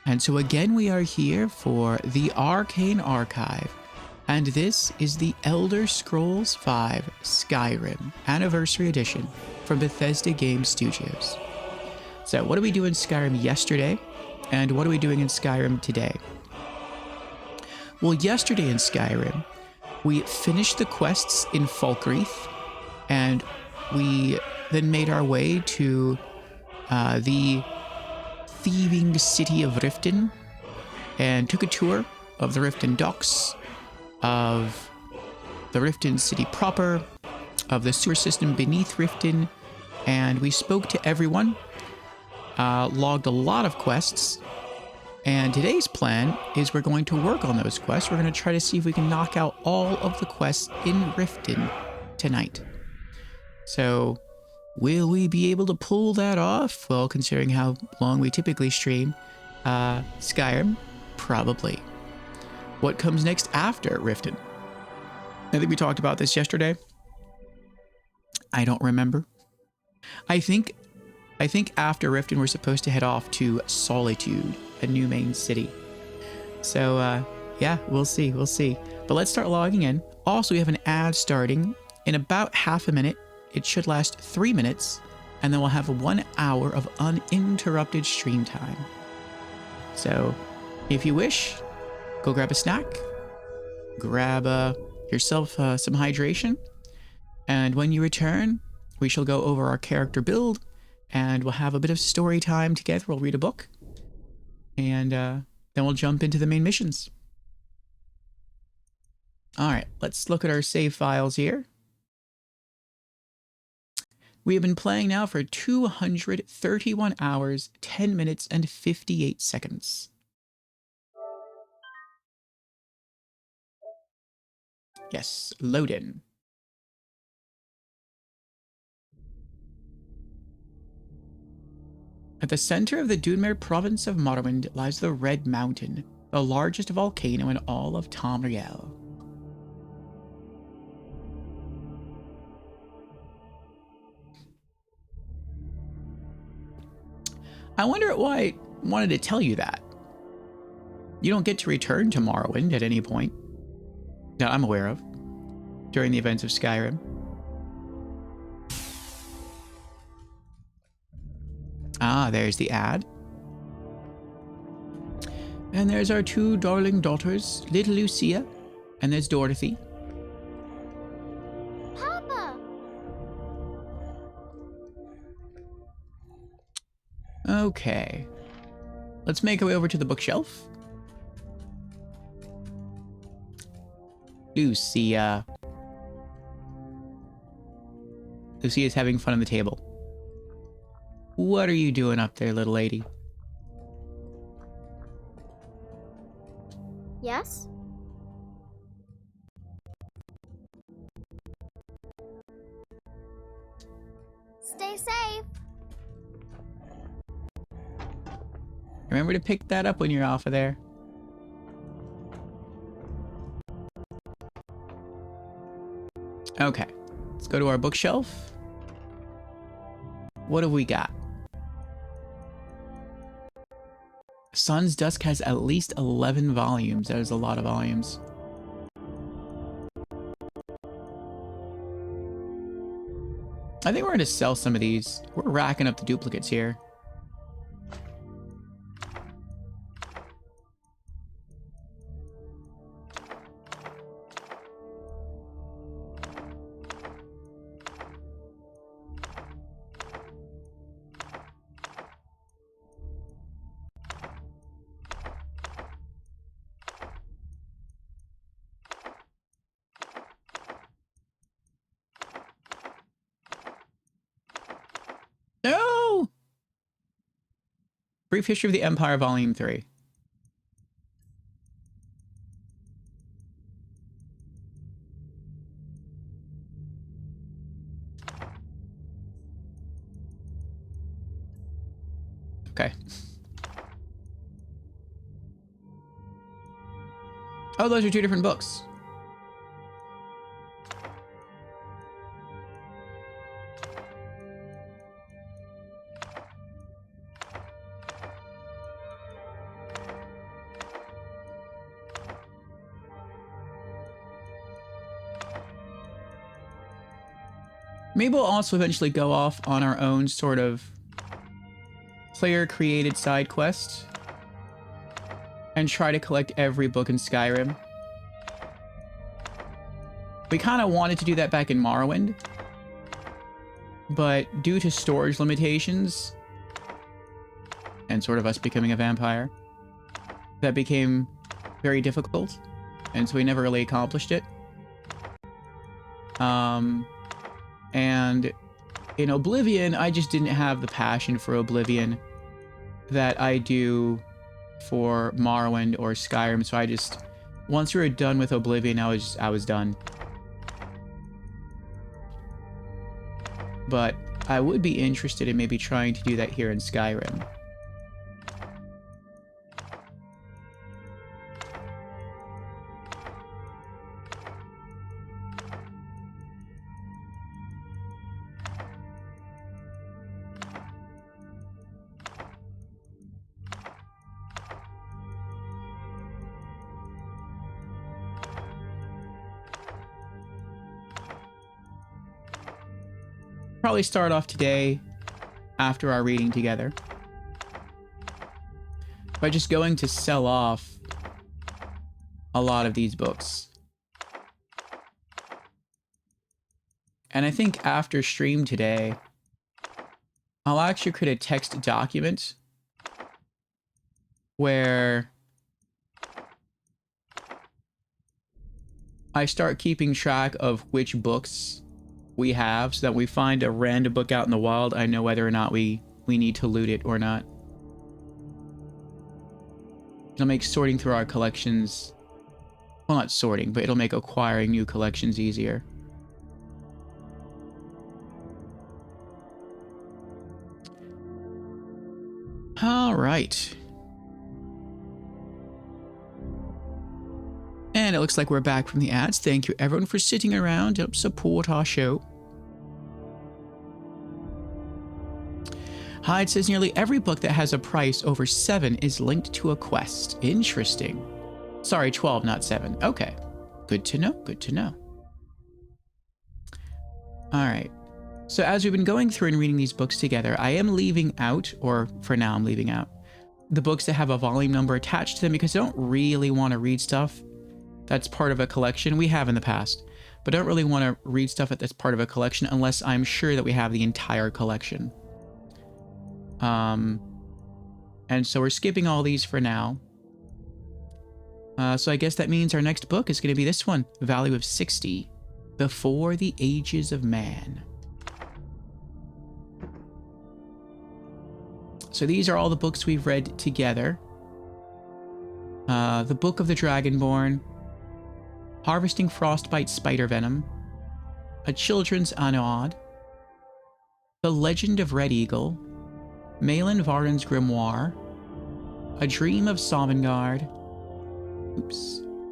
And so again, we are here for the Arcane Archive, and this is the Elder Scrolls V Skyrim Anniversary Edition from Bethesda Game Studios. So what did we do in Skyrim yesterday, and what are we doing in Skyrim today? Well, yesterday in Skyrim, we finished the quests in Falkreath, and we then made our way to the thieving city of Riften and took a tour of the Riften docks, of the Riften city proper, of the sewer system beneath Riften, and we spoke to everyone, logged a lot of quests, and today's plan is we're going to work on those quests. We're going to try to see if we can knock out all of the quests in Riften tonight. So, will we be able to pull that off? Well, considering how long we typically stream Skyrim, probably. What comes next after Riften? I think we talked about this yesterday. I don't remember. I think after Riften, we're supposed to head off to Solitude, a new main city. So, yeah, we'll see. But let's start logging in. Also, we have an ad starting in about half a minute. It should last 3 minutes, and then we'll have 1 hour of uninterrupted stream time. So, if you wish, go grab a snack, grab yourself some hydration, and when you return, we shall go over our character build, and we'll have a bit of story time together. We'll read a book, and then we'll jump into the main missions. All right, let's look at our save files here. We have been playing now for 231 hours, 10 minutes, and 58 seconds. Yes, load in. At the center of the Dunmer province of Morrowind lies the Red Mountain, the largest volcano in all of Tamriel. I wonder why I wanted to tell you that. You don't get to return to Morrowind at any point that I'm aware of during the events of Skyrim. Ah, there's the ad. And there's our two darling daughters, little Lucia, and there's Dorothy. Papa! Okay. Let's make our way over to the bookshelf. Lucia. Lucia's having fun on the table. What are you doing up there, little lady? Yes? Stay safe! Remember to pick that up when you're off of there. Okay, let's go to our bookshelf. What have we got? Sun's Dusk has at least 11 volumes. That is a lot of volumes. I think we're going to sell some of these. We're racking up the duplicates here. No! Brief History of the Empire, Volume 3. Okay. Oh, those are two different books. Maybe we'll also eventually go off on our own sort of player-created side quest and try to collect every book in Skyrim. We kind of wanted to do that back in Morrowind, but due to storage limitations and sort of us becoming a vampire, that became very difficult, and so we never really accomplished it. And in Oblivion, I just didn't have the passion for Oblivion that I do for Morrowind or Skyrim, so I just, once we were done with Oblivion, I was done. But I would be interested in maybe trying to do that here in Skyrim. Probably start off today after our reading together by just going to sell off a lot of these books. And I think after stream today, I'll actually create a text document where I start keeping track of which books we have, so that we find a random book out in the wild, I know whether or not we need to loot it or not. It'll make sorting through our collections, well, not sorting, but it'll make acquiring new collections easier. All right. And it looks like we're back from the ads. Thank you everyone for sitting around to help support our show. Hyde says nearly every book that has a price over 7 is linked to a quest. Interesting. Sorry, 12, not 7. Okay. Good to know. Good to know. All right. So as we've been going through and reading these books together, I am leaving out, or for now I'm leaving out, the books that have a volume number attached to them because I don't really want to read stuff that's part of a collection. We have in the past, but don't really want to read stuff that's part of a collection unless I'm sure that we have the entire collection. And so we're skipping all these for now. So I guess that means our next book is going to be this one, value of 60, Before the Ages of Man. So these are all the books we've read together. The Book of the Dragonborn, Harvesting Frostbite Spider Venom, A Children's Anod, The Legend of Red Eagle, Malin Varden's Grimoire, A Dream of Sovngarde,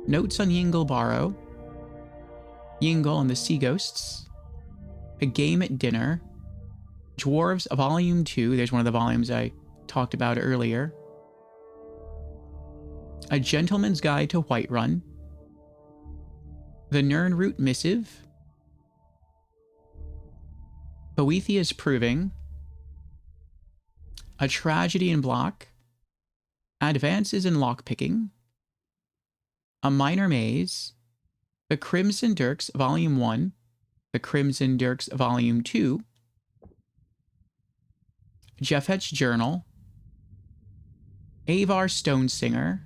Notes on Yingle Barrow, Yingle and the Sea Ghosts, A Game at Dinner, Dwarves Volume 2, there's one of the volumes I talked about earlier, A Gentleman's Guide to Whiterun, The Nirnroot Missive, Boethia's Proving, A Tragedy in Block, Advances in Lockpicking, A Minor Maze, The Crimson Dirks Volume 1, The Crimson Dirks Volume 2, Japhet's Journal, Avar Stonesinger,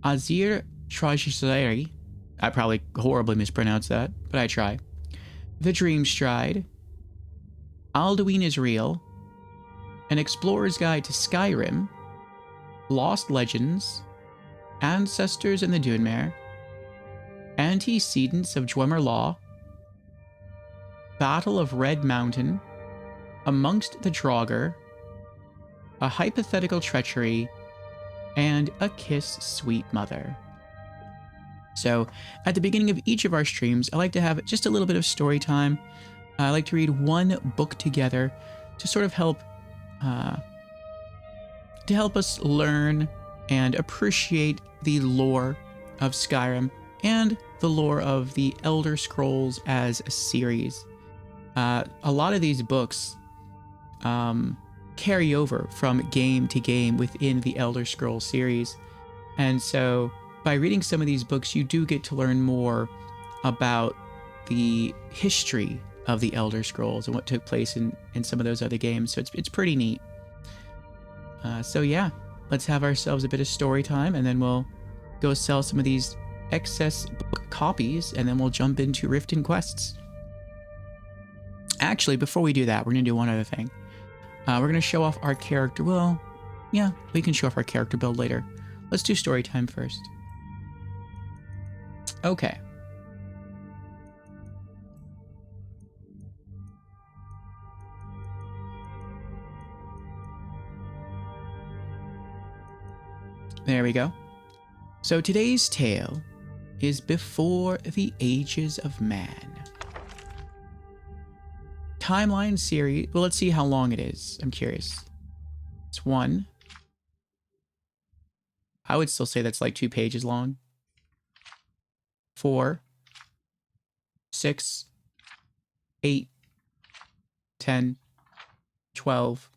Azir Trajisleri, I probably horribly mispronounced that, but I try, The Dream Stride, Alduin is Real, An Explorer's Guide to Skyrim, Lost Legends, Ancestors in the Dunmer, Antecedents of Dwemer Law, Battle of Red Mountain, Amongst the Draugr, A Hypothetical Treachery, and A Kiss, Sweet Mother. So, at the beginning of each of our streams, I like to have just a little bit of story time. I like to read one book together to sort of help us learn and appreciate the lore of Skyrim and the lore of the Elder Scrolls as a series. A lot of these books carry over from game to game within the Elder Scrolls series. And so by reading some of these books, you do get to learn more about the history of the Elder Scrolls and what took place in some of those other games. So it's pretty neat. So yeah, let's have ourselves a bit of story time, and then we'll go sell some of these excess book copies, and then we'll jump into Riften quests. Actually, before we do that, we're going to do one other thing. We're going to show off our character. Well, yeah, we can show off our character build later. Let's do story time first. Okay. There we go. So today's tale is Before the Ages of Man. Timeline series. Well, let's see how long it is. I'm curious. It's 1. I would still say that's like 2 pages long. 4, 6, 8, 10, 12,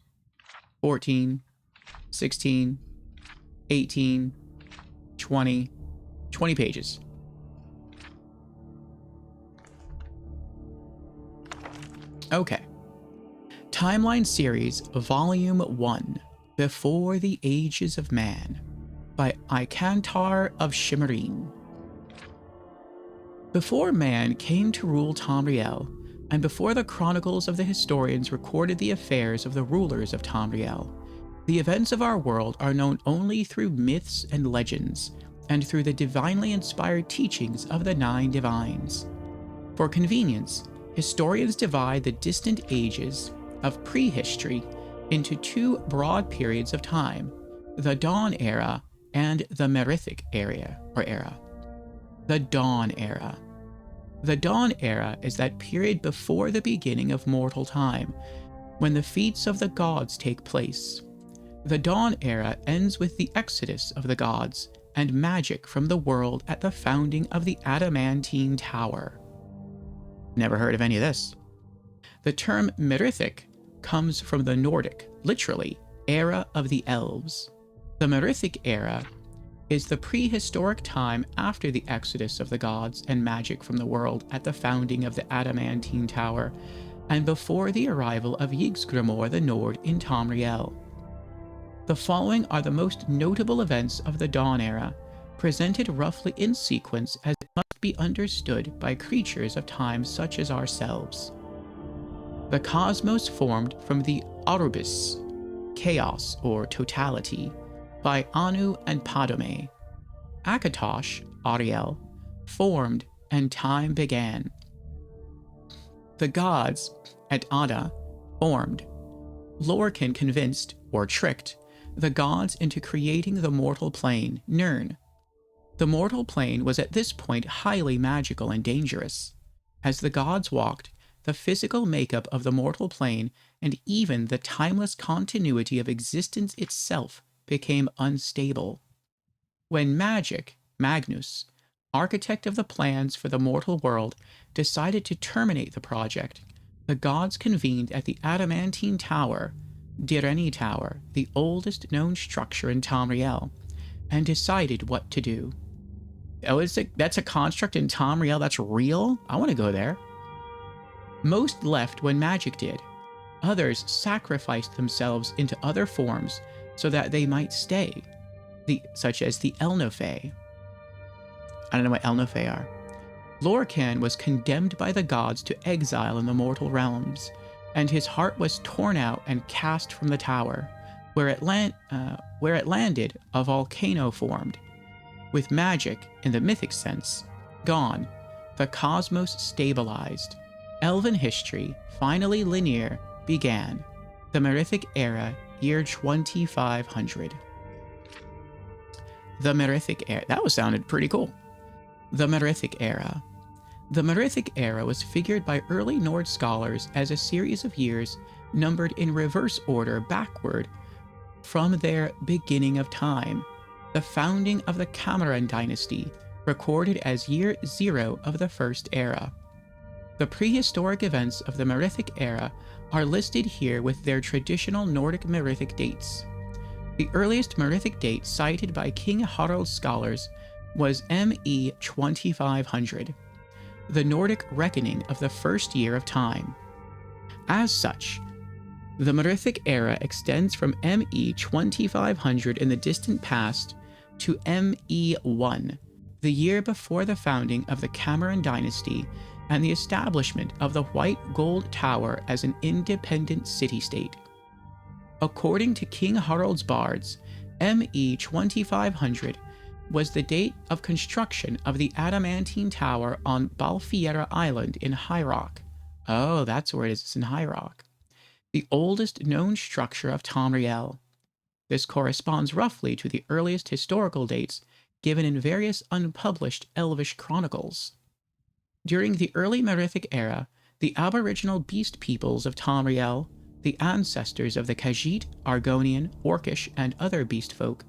14, 16, 18, 20 pages. Okay. Timeline Series, Volume 1, Before the Ages of Man, by Icantar of Shimmerine. Before man came to rule Tamriel, and before the chronicles of the historians recorded the affairs of the rulers of Tamriel, the events of our world are known only through myths and legends, and through the divinely inspired teachings of the 9 divines. For convenience, historians divide the distant ages of prehistory into 2 broad periods of time, the Dawn Era and the Merithic era. The Dawn Era. The Dawn Era is that period before the beginning of mortal time, when the feats of the gods take place. The Dawn Era ends with the exodus of the gods and magic from the world at the founding of the Adamantine Tower. Never heard of any of this. The term Merithic comes from the Nordic, literally, era of the elves. The Merithic era is the prehistoric time after the exodus of the gods and magic from the world at the founding of the Adamantine Tower, and before the arrival of Yggdrasil the Nord in Tamriel. The following are the most notable events of the Dawn Era, presented roughly in sequence as it must be understood by creatures of time such as ourselves. The cosmos formed from the Arubis, chaos or totality, by Anu and Padome. Akatosh, Ariel, formed and time began. The gods, at Ada, formed. Lorcan convinced, or tricked, the gods into creating the mortal plane, Nirn. The mortal plane was at this point highly magical and dangerous. As the gods walked, the physical makeup of the mortal plane and even the timeless continuity of existence itself became unstable. When Magic, Magnus, architect of the plans for the mortal world, decided to terminate the project, the gods convened at the Adamantine Tower, Direni Tower, the oldest known structure in Tamriel, and decided what to do. Oh, that's a construct in Tamriel that's real? I want to go there. Most left when magic did. Others sacrificed themselves into other forms so that they might stay, such as the Elnofey. I don't know what Elnofey are. Lorcan was condemned by the gods to exile in the mortal realms, and his heart was torn out and cast from the tower, where it landed, a volcano formed. With magic, in the mythic sense, gone, the cosmos stabilized. Elven history, finally linear, began. The Merithic Era, year 2500. The Merithic Era. That sounded pretty cool. The Merithic Era. The Merithic Era was figured by early Nord scholars as a series of years numbered in reverse order backward from their beginning of time, the founding of the Cameron dynasty, recorded as year 0 of the first era. The prehistoric events of the Merithic era are listed here with their traditional Nordic Merithic dates. The earliest Merithic date cited by King Harald's scholars was ME 2500, the Nordic reckoning of the first year of time. As such, the Merithic era extends from ME 2500 in the distant past to ME 1, the year before the founding of the Cameron dynasty and the establishment of the White Gold Tower as an independent city-state. According to King Harald's bards, ME 2500 was the date of construction of the adamantine tower on Balfiera Island in High Rock. Oh, that's where it is. It's in High Rock. The oldest known structure of Tamriel. This corresponds roughly to the earliest historical dates given in various unpublished Elvish chronicles. During the early Merithic era, the aboriginal beast peoples of Tamriel, the ancestors of the Khajiit, Argonian, Orcish, and other beast folk,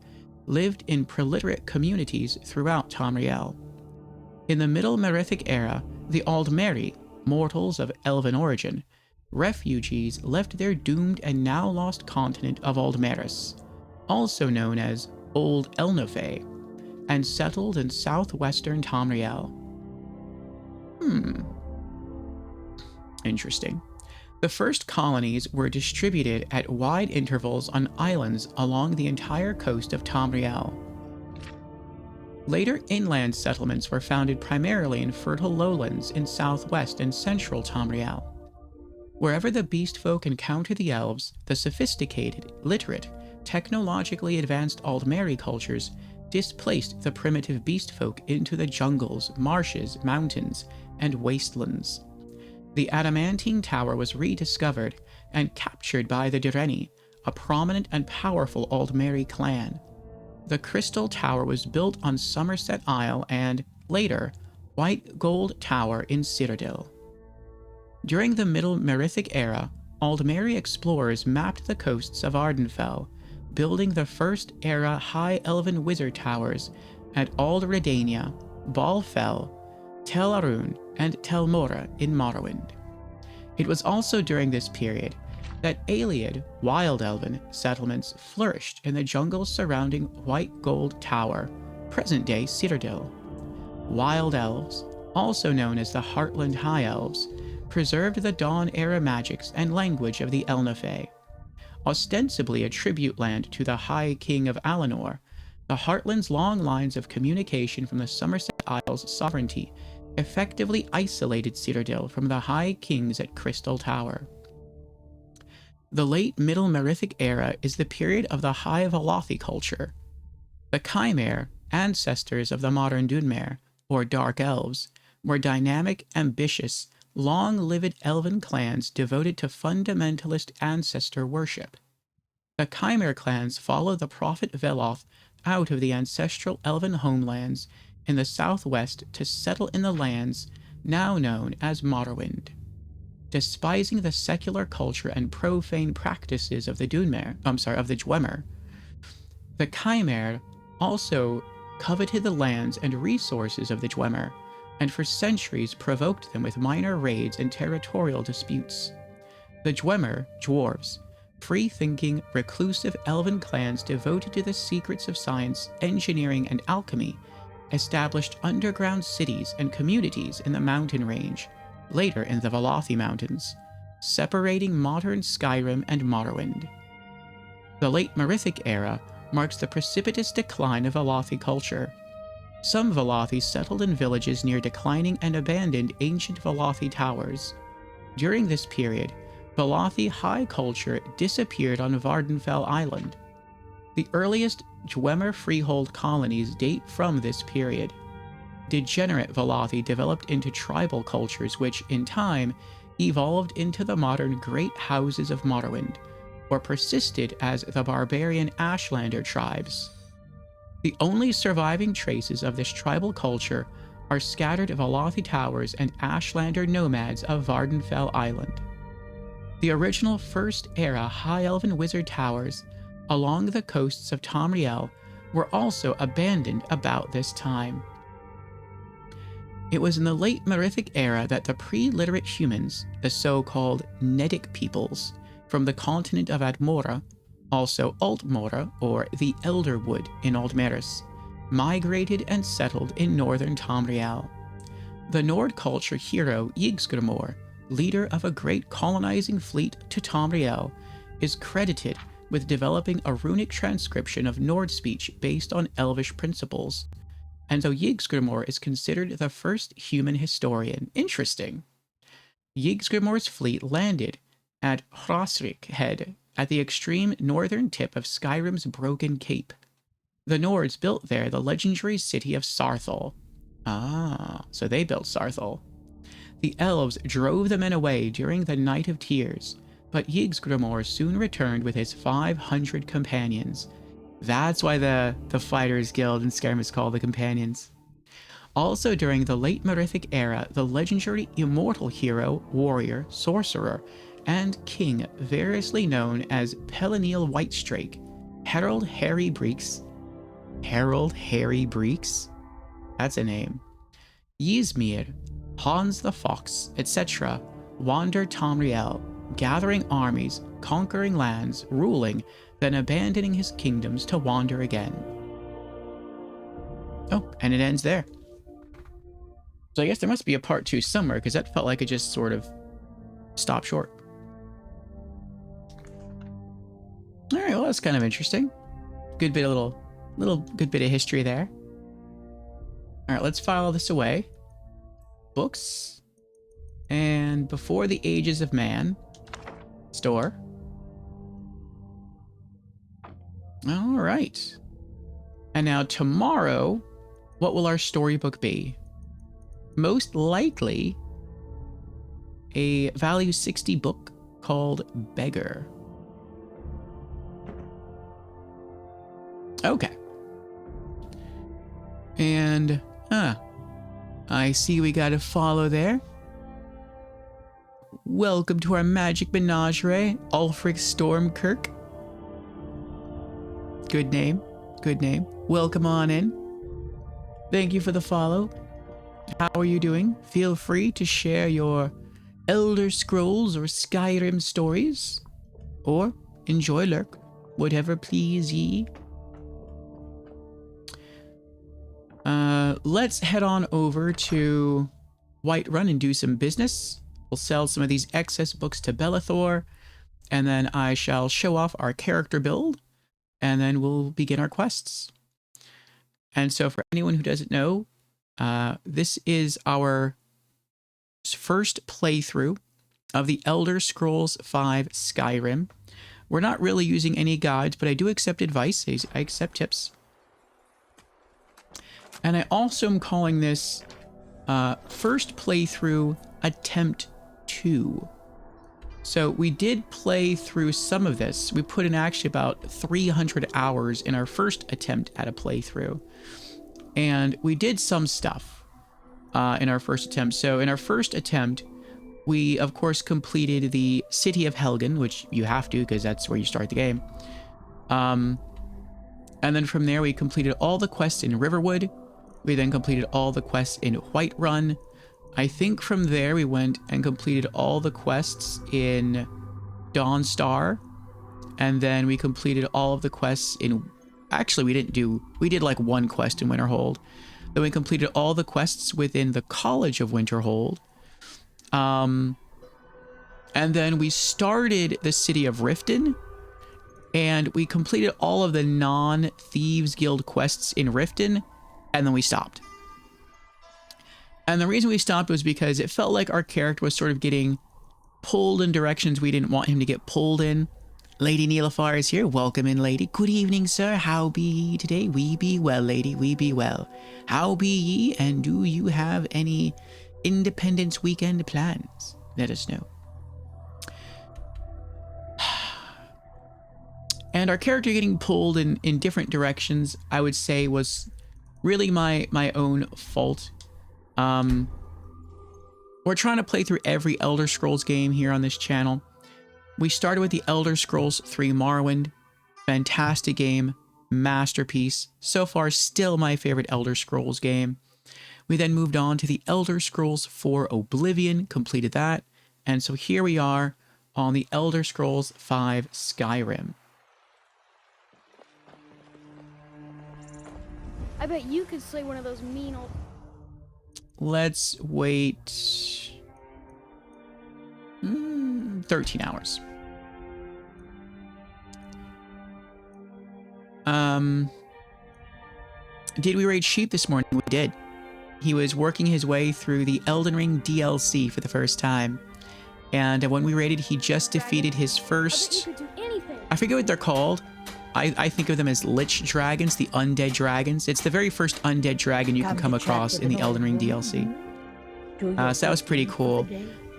lived in proliterate communities throughout Tamriel. In the Middle Merithic era, the Aldmeri, mortals of elven origin, refugees left their doomed and now lost continent of Aldmeris, also known as Old Elnofey, and settled in southwestern Tamriel. Interesting. The first colonies were distributed at wide intervals on islands along the entire coast of Tamriel. Later inland settlements were founded primarily in fertile lowlands in southwest and central Tamriel. Wherever the beast folk encountered the elves, the sophisticated, literate, technologically advanced Aldmeri cultures displaced the primitive beast folk into the jungles, marshes, mountains, and wastelands. The adamantine tower was rediscovered and captured by the Direni, a prominent and powerful Aldmeri clan. The Crystal Tower was built on Somerset Isle and, later, White Gold Tower in Citadel. During the Middle Merithic era, Aldmeri explorers mapped the coasts of Ardenfell, building the first era High Elven Wizard Towers at Ald Redania, Balfell, Tel Arun, and Tel Mora in Morrowind. It was also during this period that Ayleid, Wild Elven, settlements flourished in the jungles surrounding White Gold Tower, present-day Citadel. Wild Elves, also known as the Heartland High Elves, preserved the Dawn-era magics and language of the Elnofey. Ostensibly a tribute land to the High King of Alinor, the Heartland's long lines of communication from the Somerset Isles' sovereignty effectively isolated Citadel from the High Kings at Crystal Tower. The late Middle Merithic era is the period of the High Velothi culture. The Chimere, ancestors of the modern Dunmer, or Dark Elves, were dynamic, ambitious, long-lived elven clans devoted to fundamentalist ancestor worship. The Chimere clans followed the prophet Veloth out of the ancestral elven homelands in the southwest to settle in the lands now known as Morrowind. Despising the secular culture and profane practices of the Dwemer, the Chimere also coveted the lands and resources of the Dwemer, and for centuries provoked them with minor raids and territorial disputes. The Dwemer, dwarves, free-thinking, reclusive elven clans devoted to the secrets of science, engineering, and alchemy, established underground cities and communities in the mountain range, later in the Velothi Mountains, separating modern Skyrim and Morrowind. The late Merithic era marks the precipitous decline of Velothi culture. Some Velothi settled in villages near declining and abandoned ancient Velothi towers. During this period, Velothi high culture disappeared on Vardenfell Island. The earliest Dwemer freehold colonies date from this period. Degenerate Velothi developed into tribal cultures which, in time, evolved into the modern Great Houses of Morrowind, or persisted as the barbarian Ashlander tribes. The only surviving traces of this tribal culture are scattered Velothi towers and Ashlander nomads of Vardenfell Island. The original First-era High Elven Wizard Towers along the coasts of Tamriel were also abandoned about this time. It was in the late Merithic era that the pre-literate humans, the so-called Nedic peoples, from the continent of Admora, also Altmora or the Elderwood in Aldmeris, migrated and settled in northern Tamriel. The Nord culture hero Yggdrasil, leader of a great colonizing fleet to Tamriel, is credited with developing a runic transcription of Nord speech based on Elvish principles. And so Yggdrasil is considered the first human historian. Interesting. Yggdrasil's fleet landed at Hrosrik Head at the extreme northern tip of Skyrim's Broken Cape. The Nords built there the legendary city of Sarthal. Ah, so they built Sarthal. The elves drove the men away during the Night of Tears, but Yggdrasil soon returned with his 500 companions. That's why the Fighters Guild in Skyrim is called the Companions. Also during the late Merithic era, the legendary immortal hero, warrior, sorcerer, and king variously known as Pelenil Whitestrake, Harold Harry Breeks. Harold Harry Breeks? That's a name. Ysmir, Hans the Fox, etc. wander Tamriel, gathering armies, conquering lands, ruling, then abandoning his kingdoms to wander again. Oh, and it ends there. So I guess there must be a part 2 somewhere, because that felt like it just sort of stopped short. All right, well, that's kind of interesting. Good bit of good bit of history there. All right, let's file this away. Books. And Before the Ages of Man. Store. All right. And now tomorrow, what will our storybook be? Most likely a value 60 book called Beggar. Okay. And, I see we got a follow there. Welcome to our magic menagerie, Ulfric Stormkirk. Good name. Good name. Welcome on in. Thank you for the follow. How are you doing? Feel free to share your Elder Scrolls or Skyrim stories. Or enjoy lurk. Whatever please ye. Let's head on over to Whiterun and do some business. We'll sell some of these excess books to Belethor, and then I shall show off our character build, and then we'll begin our quests. And so for anyone who doesn't know, this is our first playthrough of the Elder Scrolls V Skyrim. We're not really using any guides, but I do accept advice. I accept tips. And I also am calling this first playthrough attempt 2. So we did play through some of this. We put in actually about 300 hours in our first attempt at a playthrough. And we did some stuff in our first attempt. So in our first attempt, we of course completed the City of Helgen, which you have to because that's where you start the game. And then from there we completed all the quests in Riverwood. We then completed all the quests in Whiterun. I think from there we went and completed all the quests in Dawnstar. And then we completed all of the quests in... Actually, we did like one quest in Winterhold. Then we completed all the quests within the College of Winterhold. And then we started the City of Riften. And we completed all of the non-Thieves Guild quests in Riften. And then we stopped. And the reason we stopped was because it felt like our character was sort of getting pulled in directions we didn't want him to get pulled in. Lady Neelafar is here. Welcome in, lady. Good evening, sir. How be ye today? We be well, lady. We be well. How be ye? And do you have any Independence weekend plans? Let us know. And our character getting pulled in different directions, I would say, was really my own fault. We're trying to play through every Elder Scrolls game here on this channel. We started with the Elder Scrolls 3 Morrowind. Fantastic game. Masterpiece. So far, still my favorite Elder Scrolls game. We then moved on to the Elder Scrolls 4 Oblivion, completed that. And so here we are on the Elder Scrolls 5 Skyrim. I bet you could slay one of those mean old... Let's wait 13 hours. Did we raid Sheep this morning? We did. He was working his way through the Elden Ring DLC for the first time. And when we raided, he just defeated his first... I forget what they're called. I think of them as Lich Dragons, the undead dragons. It's the very first undead dragon you can come across in the Elden Ring DLC. So that was pretty cool.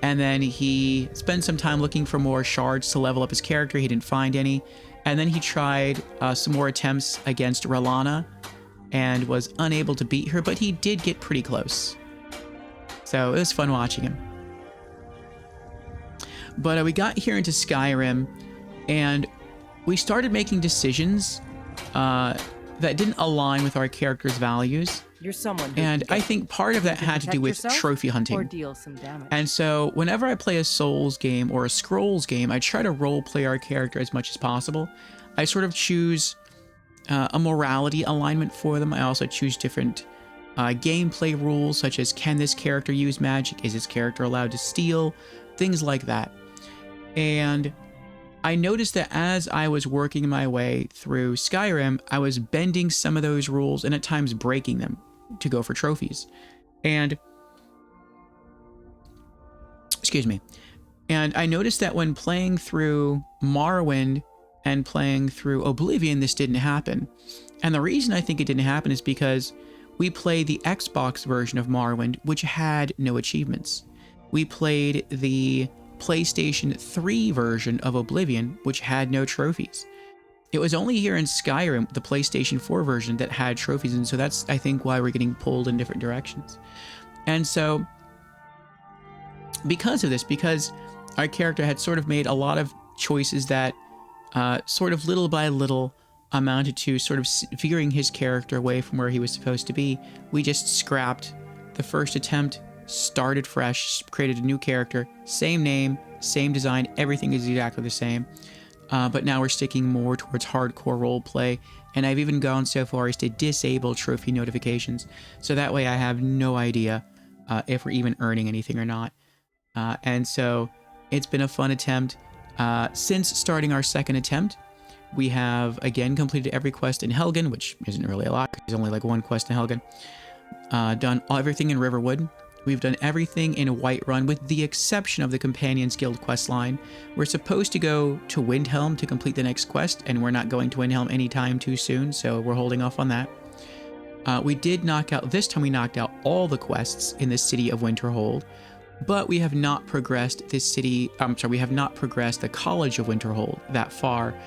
And then he spent some time looking for more shards to level up his character. He didn't find any. And then he tried some more attempts against R'hllana and was unable to beat her, but he did get pretty close. So it was fun watching him. But we got here into Skyrim, and we started making decisions that didn't align with our character's values. You're someone and I think part of that had to do with trophy hunting. Or deal some damage. And so whenever I play a Souls game or a Scrolls game, I try to role play our character as much as possible. I sort of choose a morality alignment for them. I also choose different gameplay rules, such as can this character use magic? Is this character allowed to steal? Things like that. And I noticed that as I was working my way through Skyrim, I was bending some of those rules and at times breaking them to go for trophies. And, excuse me. And I noticed that when playing through Morrowind and playing through Oblivion, this didn't happen. And the reason I think it didn't happen is because we played the Xbox version of Morrowind, which had no achievements. We played the PlayStation 3 version of Oblivion, which had no trophies. It was only here in Skyrim, the PlayStation 4 version, that had trophies, and so that's, I think, why we're getting pulled in different directions. And so, because of this, because our character had sort of made a lot of choices that sort of little by little amounted to sort of veering his character away from where he was supposed to be, we just scrapped the first attempt, started fresh, created a new character, same name, same design, everything is exactly the same. But now we're sticking more towards hardcore roleplay, and I've even gone so far as to disable trophy notifications, so that way I have no idea if we're even earning anything or not. And so it's been a fun attempt. Since starting our second attempt, we have again completed every quest in Helgen, which isn't really a lot, because there's only like one quest in Helgen. Done everything in Riverwood. We've done everything in Whiterun with the exception of the Companions Guild quest line. We're supposed to go to Windhelm to complete the next quest, and we're not going to Windhelm anytime too soon, so we're holding off on that. We did knock out, this time we knocked out all the quests in the city of Winterhold, but we have not progressed this city, we have not progressed the College of Winterhold that far.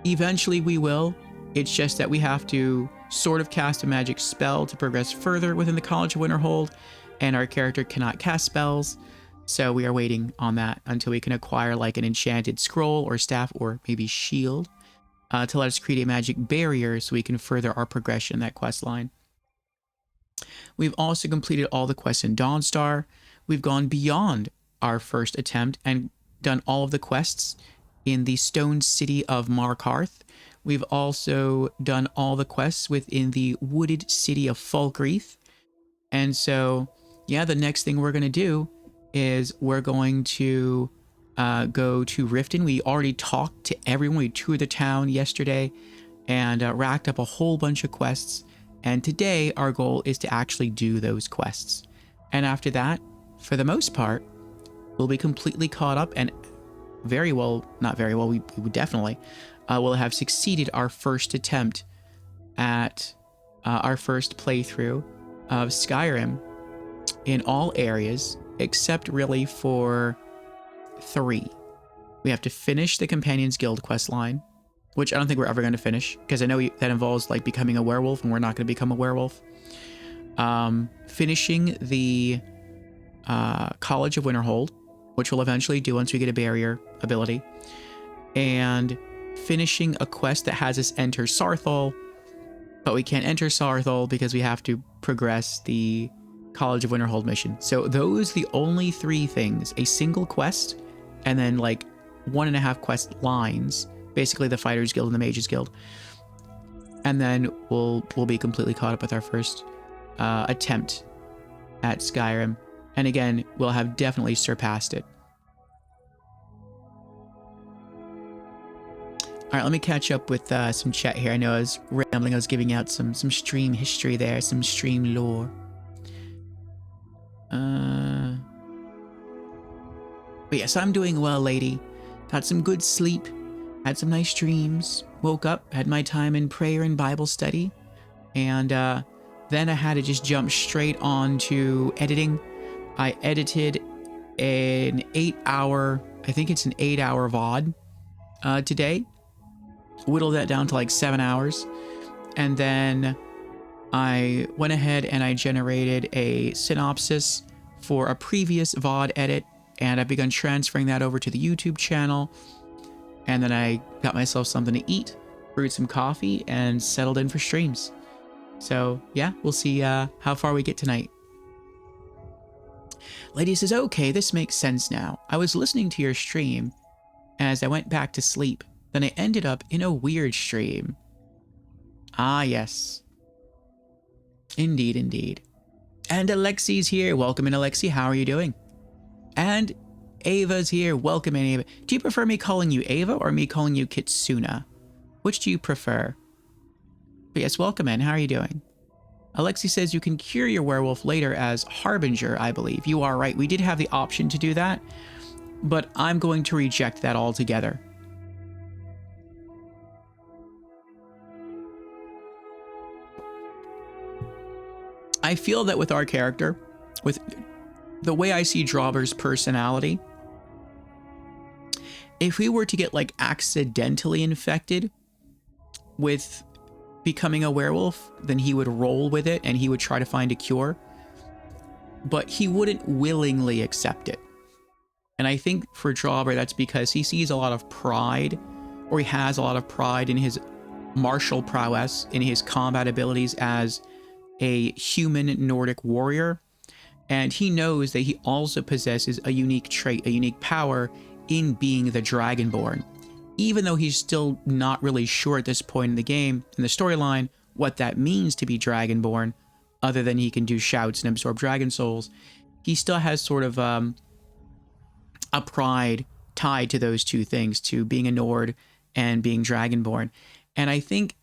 Eventually we will. It's just that we have to sort of cast a magic spell to progress further within the College of Winterhold, and our character cannot cast spells, so we are waiting on that until we can acquire like an enchanted scroll or staff or maybe shield to let us create a magic barrier so we can further our progression in that quest line. We've also completed all the quests in Dawnstar. We've gone beyond our first attempt and done all of the quests in the stone city of Markarth. We've also done all the quests within the wooded city of Falkreath. And so, yeah, the next thing we're going to do is we're going to go to Riften. We already talked to everyone. We toured the town yesterday and racked up a whole bunch of quests. And today, our goal is to actually do those quests. And after that, for the most part, we'll be completely caught up and very well, not very well, we would definitely... will have succeeded our first attempt at our first playthrough of Skyrim in all areas, except really for 3. We have to finish the Companions Guild quest line, which I don't think we're ever going to finish, because I know that involves like becoming a werewolf, and we're not going to become a werewolf. Finishing the College of Winterhold, which we'll eventually do once we get a barrier ability, and finishing a quest that has us enter Sarthal, but we can't enter Sarthal because we have to progress the College of Winterhold mission. So those are the only 3 things: a single quest, and then like 1.5 quest lines, basically the Fighters Guild and the Mages Guild. And then we'll be completely caught up with our first attempt at Skyrim. And again, we'll have definitely surpassed it. All right, let me catch up with some chat here. I know I was rambling. I was giving out some stream history there, some stream lore. But yes, I'm doing well, lady. Got some good sleep. Had some nice dreams. Woke up, had my time in prayer and Bible study. And then I had to just jump straight on to editing. I edited an 8-hour, I think it's an 8-hour VOD today. Whittled that down to like 7 hours. And then I went ahead and I generated a synopsis for a previous VOD edit. And I've begun transferring that over to the YouTube channel. And then I got myself something to eat, brewed some coffee, and settled in for streams. So yeah, we'll see how far we get tonight. Lady says, okay, this makes sense now. I was listening to your stream as I went back to sleep. Then I ended up in a weird stream. Ah, yes. Indeed, indeed. And Alexi's here. Welcome in, Alexi. How are you doing? And Ava's here. Welcome in, Ava. Do you prefer me calling you Ava or me calling you Kitsuna? Which do you prefer? But yes, welcome in. How are you doing? Alexi says you can cure your werewolf later as Harbinger, I believe. You are right. We did have the option to do that, but I'm going to reject that altogether. I feel that with our character, with the way I see Drabur's personality, if we were to get like accidentally infected with becoming a werewolf, then he would roll with it and he would try to find a cure, but he wouldn't willingly accept it. And I think for Drabur, that's because he sees a lot of pride, or he has a lot of pride in his martial prowess, in his combat abilities as a human Nordic warrior. And he knows that he also possesses a unique trait, a unique power in being the Dragonborn. Even though he's still not really sure at this point in the game, in the storyline, what that means to be Dragonborn, other than he can do shouts and absorb dragon souls, he still has sort of a pride tied to those two things, to being a Nord and being Dragonborn. And I think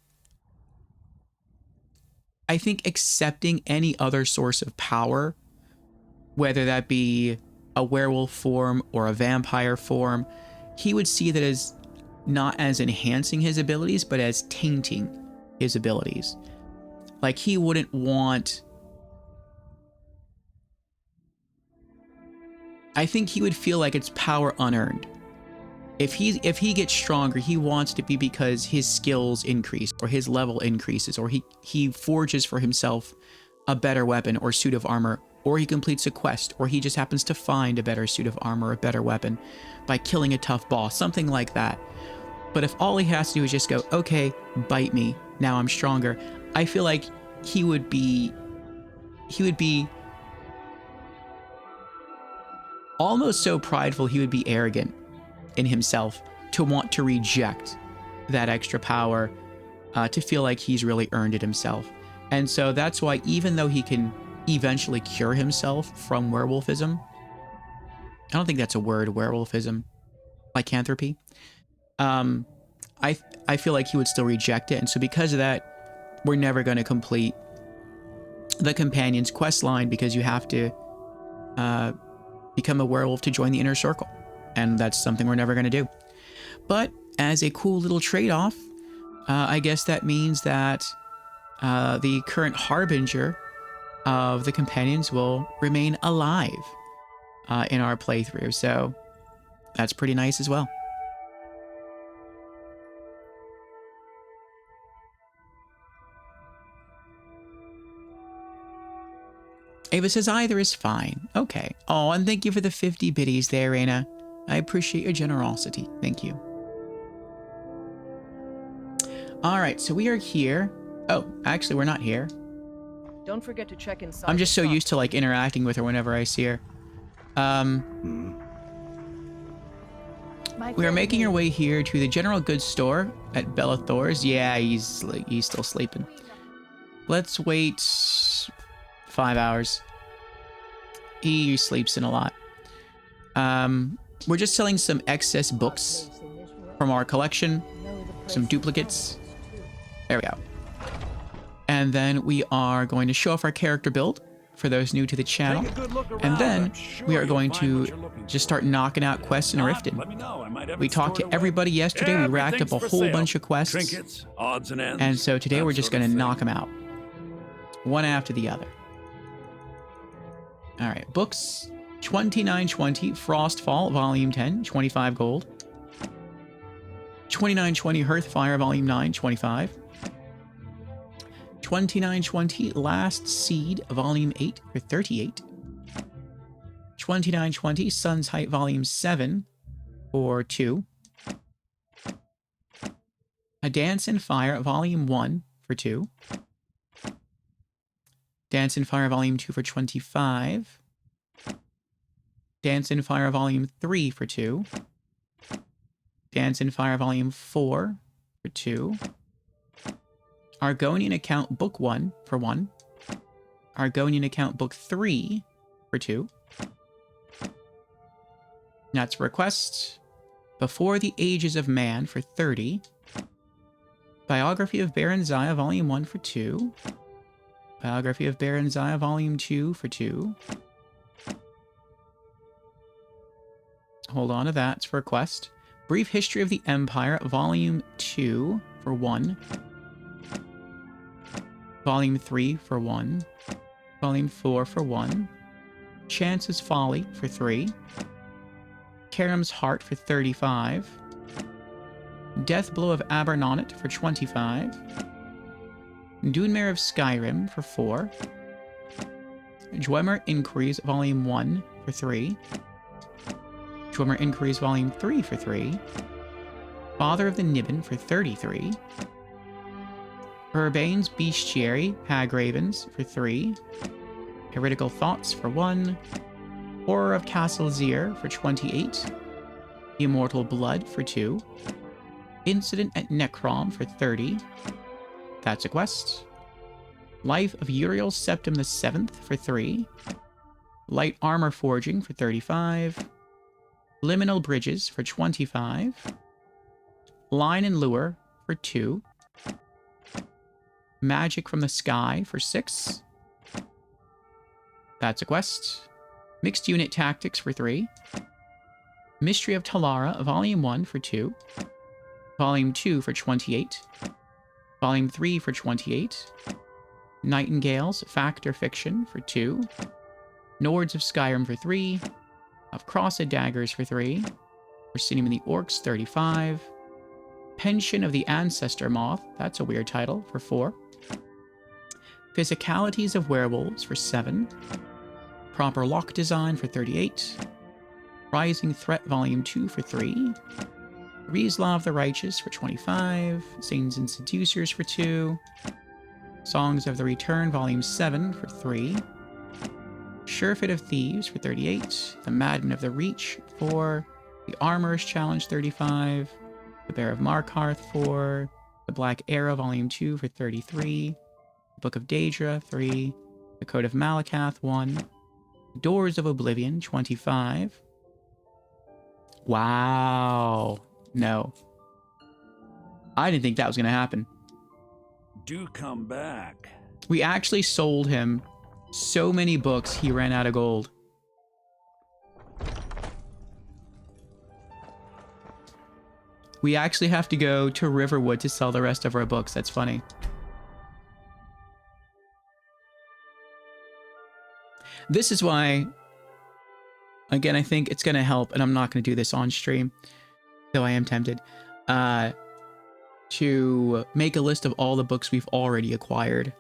accepting any other source of power, whether that be a werewolf form or a vampire form, he would see that as not as enhancing his abilities, but as tainting his abilities. Like, he wouldn't want... I think he would feel like it's power unearned. If he gets stronger, he wants to be because his skills increase, or his level increases, or he forges for himself a better weapon or suit of armor, or he completes a quest, or he just happens to find a better suit of armor or a better weapon by killing a tough boss, something like that. But if all he has to do is just go, okay, bite me, now I'm stronger, I feel like he would be almost so prideful, he would be arrogant in himself to want to reject that extra power, to feel like he's really earned it himself. And so that's why, even though he can eventually cure himself from werewolfism, I don't think that's a word, werewolfism, lycanthropy, I feel like he would still reject it. And so because of that, we're never going to complete the companion's quest line, because you have to become a werewolf to join the inner circle. And that's something we're never going to do. But as a cool little trade-off, I guess that means that the current harbinger of the companions will remain alive in our playthrough. So that's pretty nice as well. Ava says either is fine. Okay. Oh, and thank you for the 50 biddies there, Raina. I appreciate your generosity. Thank you. All right, so we are here. Oh, actually, we're not here. Don't forget to check inside. I'm just so the shop. used to like interacting with her whenever I see her. We are making our way here to the general goods store at Bella Thor's. Yeah, he's still sleeping. Let's wait 5 hours. He sleeps in a lot. We're just selling some excess books from our collection, some duplicates. There we go. And then we are going to show off our character build for those new to the channel. And then we are going to just start knocking out quests in Riften. We talked to everybody yesterday. We racked up a whole bunch of quests. Trinkets, odds and ends. And so today we're just going to knock them out. One after the other. All right, books. 2920 Frostfall, Volume 10, 25 gold. 2920 Hearthfire, Volume 9, 25. 2920 Last Seed, Volume 8 for 38. 2920 Sun's Height, Volume 7 for 2. A Dance in Fire, Volume 1 for 2. Dance in Fire, Volume 2 for 25. Dance in Fire, Volume 3 for 2. Dance in Fire, Volume 4 for 2. Argonian Account Book 1 for 1. Argonian Account Book 3 for 2. That's a request. Before the Ages of Man for 30. Biography of Baron Zaya, Volume 1 for 2. Biography of Baron Zaya, Volume 2 for 2. Hold on to that. It's for a quest. Brief History of the Empire, Volume 2 for 1. Volume 3 for 1. Volume 4 for 1. Chance's Folly for 3. Karam's Heart for 35. Death Blow of Abernonnet for 25. Dunmare of Skyrim for 4. Dwemer Inquiries Volume 1 for 3. Dwemer Inquiries Volume 3 for 3. Father of the Niben for 33. Urbane's Bestiary, Hagravens for 3. Heretical Thoughts for 1. Horror of Castle Zir for 28. Immortal Blood for 2. Incident at Necrom for 30. That's a quest. Life of Uriel Septim VII for 3. Light Armor Forging for 35. Liminal Bridges for 25. Line and Lure for 2. Magic from the Sky for 6. That's a quest. Mixed Unit Tactics for 3. Mystery of Talara, Volume 1 for 2. Volume 2 for 28. Volume 3 for 28. Nightingales, Fact or Fiction for 2. Nords of Skyrim for 3. Of Crossed Daggers for 3. Proscenium of the Orcs, 35. Pension of the Ancestor Moth, that's a weird title, for 4. Physicalities of Werewolves for 7. Proper Lock Design for 38. Rising Threat Volume 2 for 3. Rieslav the Righteous for 25. Saints and Seducers for 2. Songs of the Return Volume 7 for 3. Surefit of Thieves for 38. The Madden of the Reach 4. The Armorer's Challenge 35. The Bear of Markarth 4. The Black Arrow Volume 2 for 33. The Book of Daedra 3. The Code of Malakath 1. Doors of Oblivion 25. Wow. No. I didn't think that was going to happen. Do come back. We actually sold him so many books, he ran out of gold. We actually have to go to Riverwood to sell the rest of our books. That's funny. This is why, again, I think it's going to help, and I'm not going to do this on stream, though I am tempted, to make a list of all the books we've already acquired.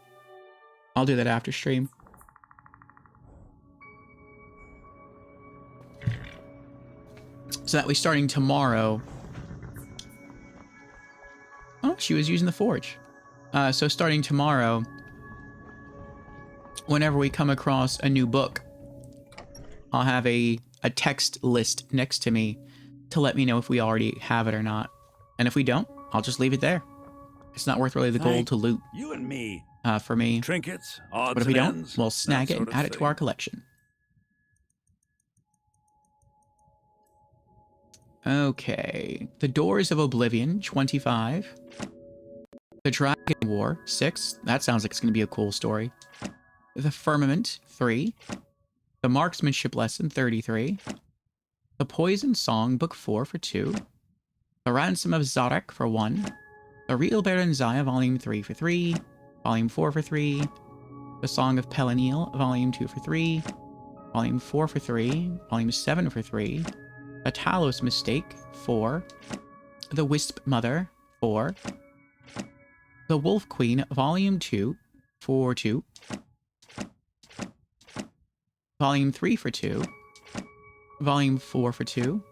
I'll do that after stream. So that way, starting tomorrow... Oh, she was using the forge. So starting tomorrow, whenever we come across a new book, I'll have a text list next to me to let me know if we already have it or not. And if we don't, I'll just leave it there. It's not worth really the gold to loot You and me. for me. Trinkets, odds But if we and don't, ends, we'll snag that it and sort of add it to thing. our collection. Okay. The Doors of Oblivion, 25. The Dragon War, 6. That sounds like it's going to be a cool story. The Firmament, 3. The Marksmanship Lesson, 33. The Poison Song, Book 4 for 2. The Ransom of Zarek for 1. The Real Baron Zaya, Volume 3 for 3. Volume 4 for 3. The Song of Pelenil, Volume 2 for 3. Volume 4 for 3. Volume 7 for 3. A Talos Mistake, 4. The Wisp Mother, 4. The Wolf Queen, Volume 2 for 2. Volume 3 for 2. Volume 4 for 2.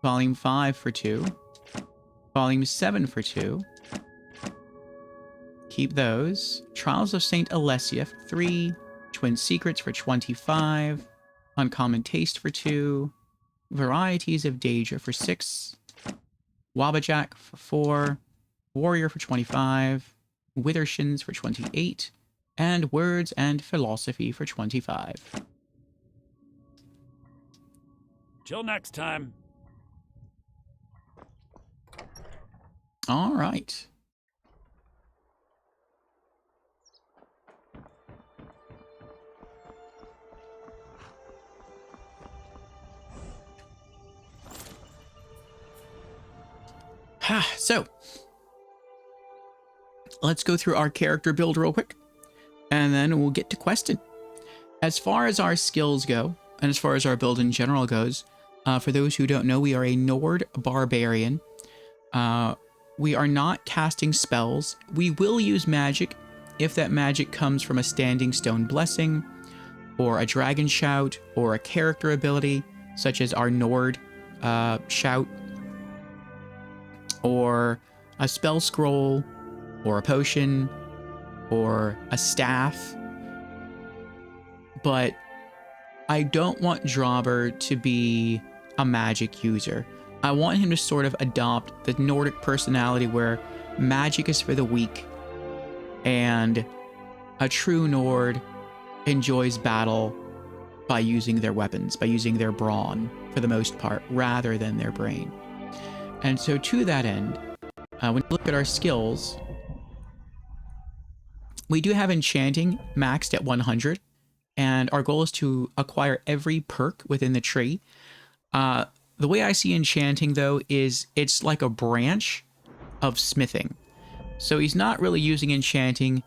Volume 5 for 2. Volume 7 for 2. Keep those. Trials of St. Alessia for 3. Twin Secrets for 25. Uncommon Taste for 2. Varieties of Deja for 6. Wabajack for 4. Warrior for 25. Withershins for 28. And Words and Philosophy for 25. Till next time. All right. So, let's go through our character build real quick, and then we'll get to questing. As far as our skills go, and as far as our build in general goes, for those who don't know, we are a Nord Barbarian. We are not casting spells. We will use magic if that magic comes from a Standing Stone Blessing, or a Dragon Shout, or a character ability, such as our Nord Shout, or a spell scroll, or a potion, or a staff. But I don't want Drabur to be a magic user. I want him to sort of adopt the Nordic personality where magic is for the weak, and a true Nord enjoys battle by using their weapons, by using their brawn for the most part, rather than their brain. And so to that end, when you look at our skills, we do have Enchanting maxed at 100, and our goal is to acquire every perk within the tree. The way I see Enchanting, though, is it's like a branch of Smithing. So he's not really using Enchanting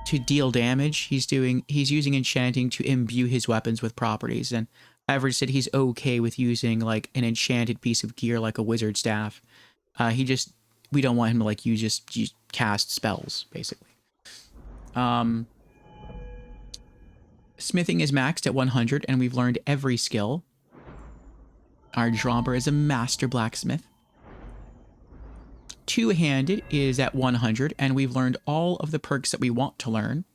to deal damage. He's using Enchanting to imbue his weapons with properties. And I've said he's okay with using like an enchanted piece of gear like a wizard staff. We don't want him to like just cast spells, basically. Smithing is maxed at 100, and we've learned every skill. Our Drabur is a master blacksmith. Two-handed is at 100, and we've learned all of the perks that we want to learn.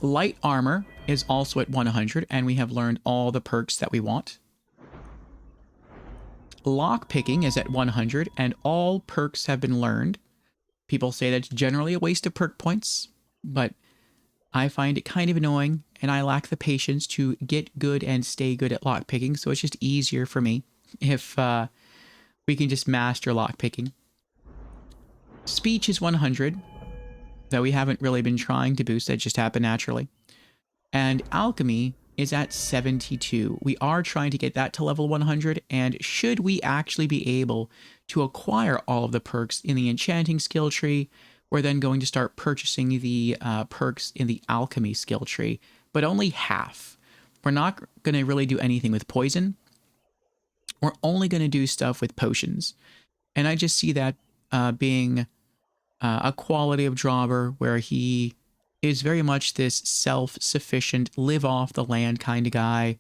Light armor is also at 100, and we have learned all the perks that we want. Lockpicking is at 100, and all perks have been learned. People say that's generally a waste of perk points, but I find it kind of annoying, and I lack the patience to get good and stay good at lockpicking, so it's just easier for me if we can just master lockpicking. Speech is 100, though we haven't really been trying to boost, that just happened naturally. And alchemy is at 72. We are trying to get that to level 100, and should we actually be able to acquire all of the perks in the enchanting skill tree, we're then going to start purchasing the perks in the alchemy skill tree, but only half. We're not going to really do anything with poison. We're only going to do stuff with potions. And I just see that being a quality of Drabur where he is very much this self-sufficient, live off the land kind of guy.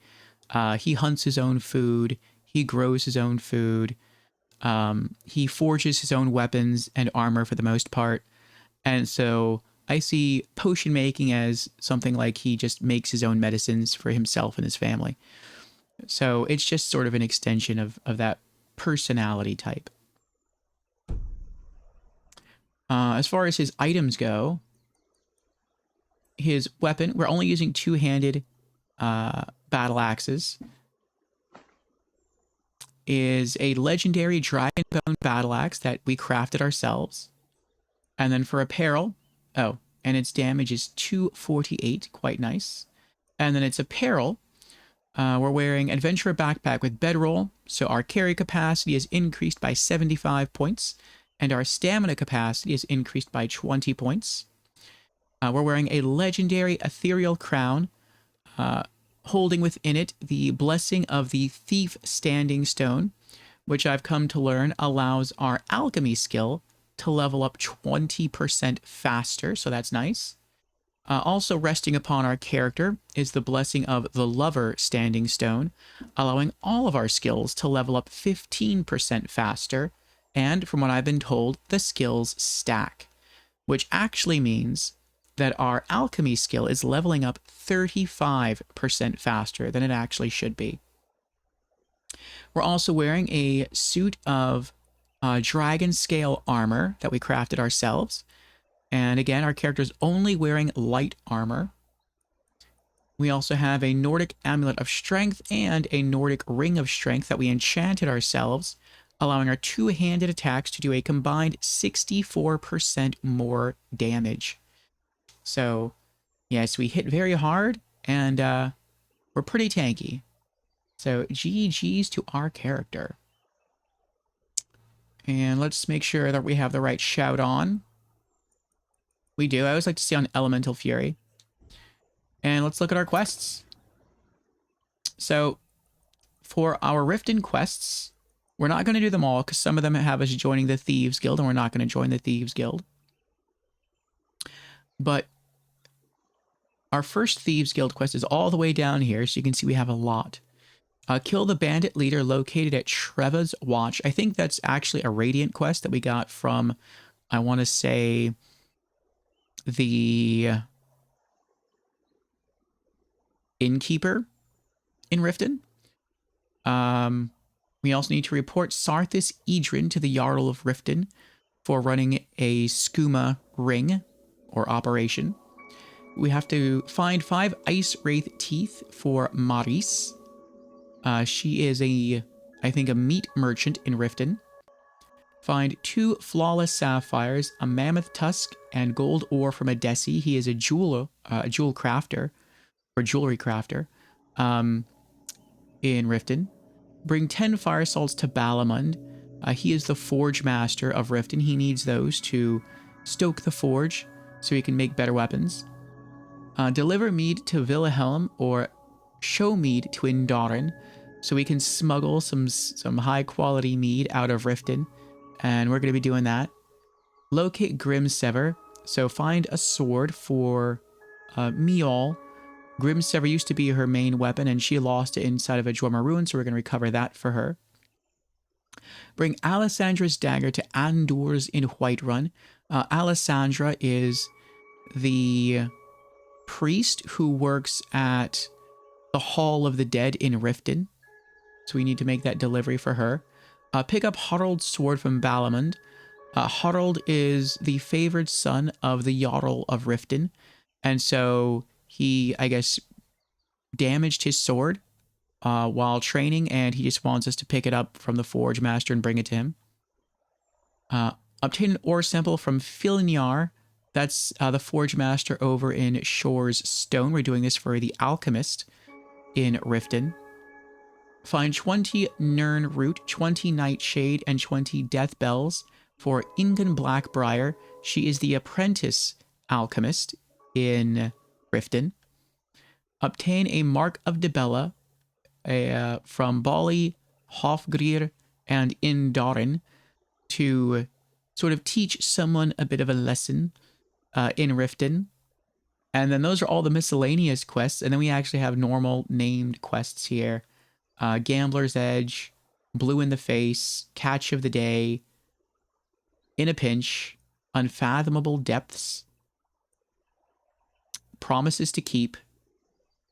He hunts his own food. He grows his own food. He forges his own weapons and armor for the most part. And so I see potion making as something like he just makes his own medicines for himself and his family. So it's just sort of an extension of that personality type. As far as his items go, his weapon, we're only using two-handed battle axes, is a legendary dragon bone battle axe that we crafted ourselves. And then for apparel, oh, and its damage is 248, quite nice. And then its apparel, we're wearing Adventurer Backpack with Bedroll, so our carry capacity is increased by 75 points, and our stamina capacity is increased by 20 points. We're wearing a legendary Ethereal Crown, holding within it the Blessing of the Thief Standing Stone, which I've come to learn allows our alchemy skill to level up 20% faster, so that's nice. Also resting upon our character is the Blessing of the Lover Standing Stone, allowing all of our skills to level up 15% faster, and from what I've been told, the skills stack, which actually means that our alchemy skill is leveling up 35% faster than it actually should be. We're also wearing a suit of dragon scale armor that we crafted ourselves. And again, our character is only wearing light armor. We also have a Nordic Amulet of Strength and a Nordic Ring of Strength that we enchanted ourselves, allowing our two-handed attacks to do a combined 64% more damage. So, yes, we hit very hard, and we're pretty tanky. So, GG's to our character. And let's make sure that we have the right shout on. We do. I always like to see on Elemental Fury. And let's look at our quests. So, for our Riften quests, we're not going to do them all because some of them have us joining the Thieves Guild, and we're not going to join the Thieves Guild. But our first Thieves Guild quest is all the way down here, so you can see we have a lot. Kill the bandit leader located at Treva's Watch. I think that's actually a Radiant quest that we got from, I want to say, the innkeeper in Riften. We also need to report Sarthis Edrin to the Jarl of Riften for running a skooma ring or operation. We have to find 5 Ice Wraith teeth for Maris. She is I think a meat merchant in Riften. Find 2 flawless sapphires, a mammoth tusk, and gold ore from a Desi. He is a jewel crafter, or jewelry crafter, in Riften. Bring 10 fire salts to Balamund. He is the forge master of Riften. He needs those to stoke the forge so he can make better weapons. Deliver mead to Wilhelm, or show mead to Indarin, so we can smuggle some high quality mead out of Riften, and we're going to be doing that. Locate Grimsever, so find a sword for Miol. Grimsever used to be her main weapon, and she lost it inside of a Dwemer ruin, so we're going to recover that for her. Bring Alessandra's dagger to Andor's in Whiterun. Alessandra is the priest who works at the Hall of the Dead in Riften, so we need to make that delivery for her. Pick up Harald's sword from Balamund. Harald is the favored son of the Jarl of Riften, and so he, I guess, damaged his sword while training, and he just wants us to pick it up from the Forge Master and bring it to him. Obtain an ore sample from Filnyar. That's the Forge Master over in Shore's Stone. We're doing this for the Alchemist in Riften. Find 20 Nirn Root, 20 Nightshade, and 20 Death Bells for Ingun Blackbriar. She is the apprentice alchemist in Riften. Obtain a Mark of Dibella from Bali, Hofgrir, and Indarin to sort of teach someone a bit of a lesson in Riften. And then those are all the miscellaneous quests, and then we actually have normal named quests here. Gambler's Edge, Blue in the Face, Catch of the Day, In a Pinch, Unfathomable Depths, promises to keep.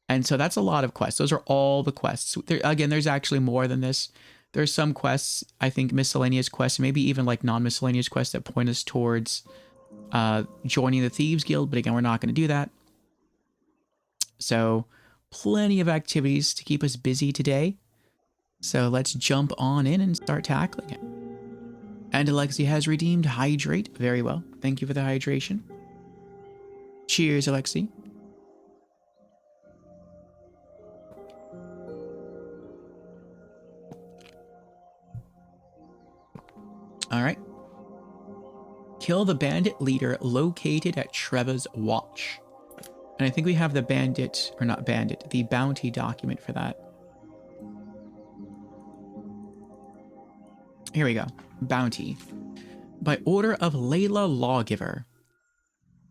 And so that's a lot of quests. Those are all the quests. Again, there's actually more than this. There's some quests, I think miscellaneous quests, maybe even like non-miscellaneous quests that point us towards joining the Thieves Guild. But again, we're not going to do that. So plenty of activities to keep us busy today. So let's jump on in and start tackling it. And Alexi has redeemed Hydrate. Very well. Thank you for the hydration. Cheers, Alexi. All right. Kill the bandit leader located at Trevor's Watch. And I think we have the bandit, or not bandit, the bounty document for that. Here we go. Bounty. By order of Layla Lawgiver.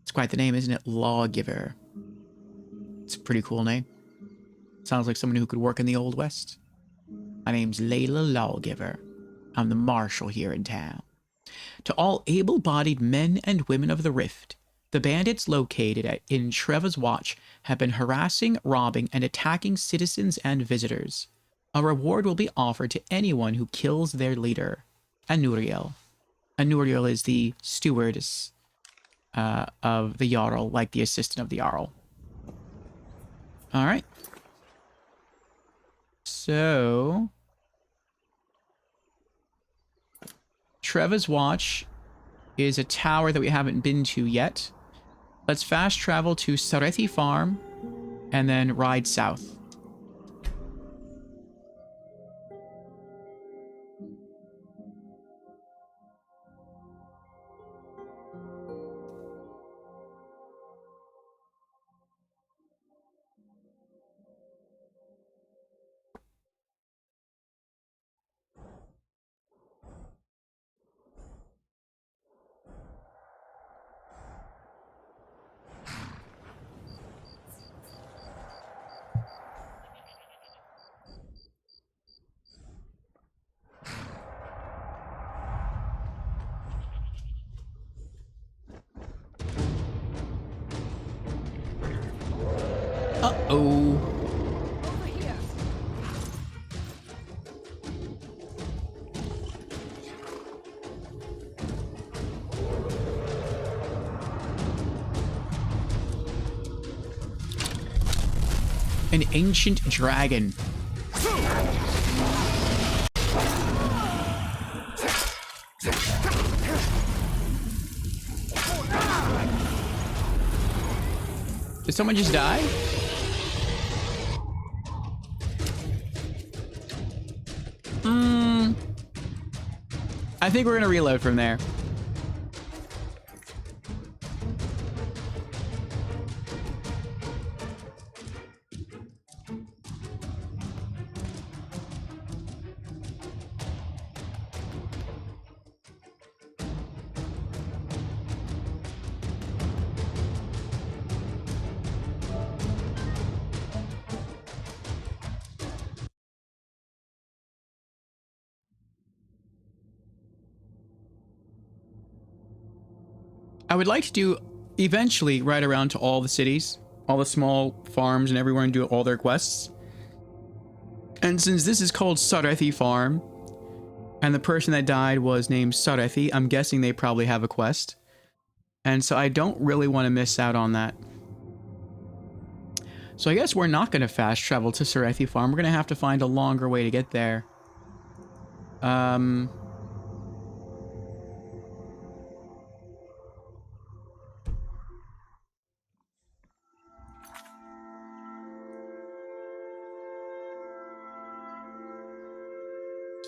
It's quite the name, isn't it? Lawgiver. It's a pretty cool name. Sounds like someone who could work in the Old West. My name's Layla Lawgiver. I'm the marshal here in town. To all able-bodied men and women of the Rift, the bandits located in Trevor's Watch have been harassing, robbing, and attacking citizens and visitors. A reward will be offered to anyone who kills their leader, Anuriel. Anuriel is the stewardess of the Jarl, like the assistant of the Jarl. All right. So Trevor's Watch is a tower that we haven't been to yet. Let's fast travel to Sarethi Farm and then ride south. Uh-oh. Over here. An ancient dragon. Did someone just die? I think we're gonna reload from there. I would like to do eventually ride around to all the cities, all the small farms and everywhere and do all their quests. And since this is called Sarethi Farm, and the person that died was named Sarethi, I'm guessing they probably have a quest. And so I don't really want to miss out on that. So I guess we're not going to fast travel to Sarethi Farm. We're going to have to find a longer way to get there.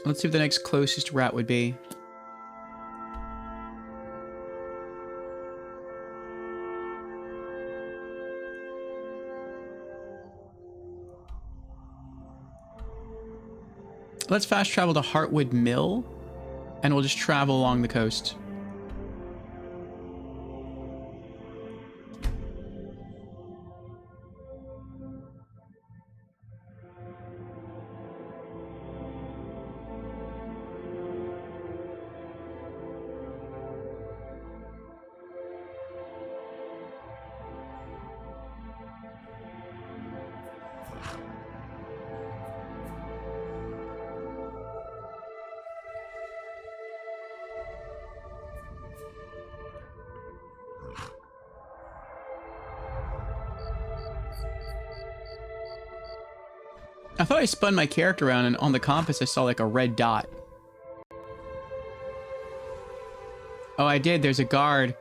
Let's see what the next closest route would be. Let's fast travel to Heartwood Mill, and we'll just travel along the coast. I thought I spun my character around and on the compass I saw like a red dot. Oh, I did. There's a guard.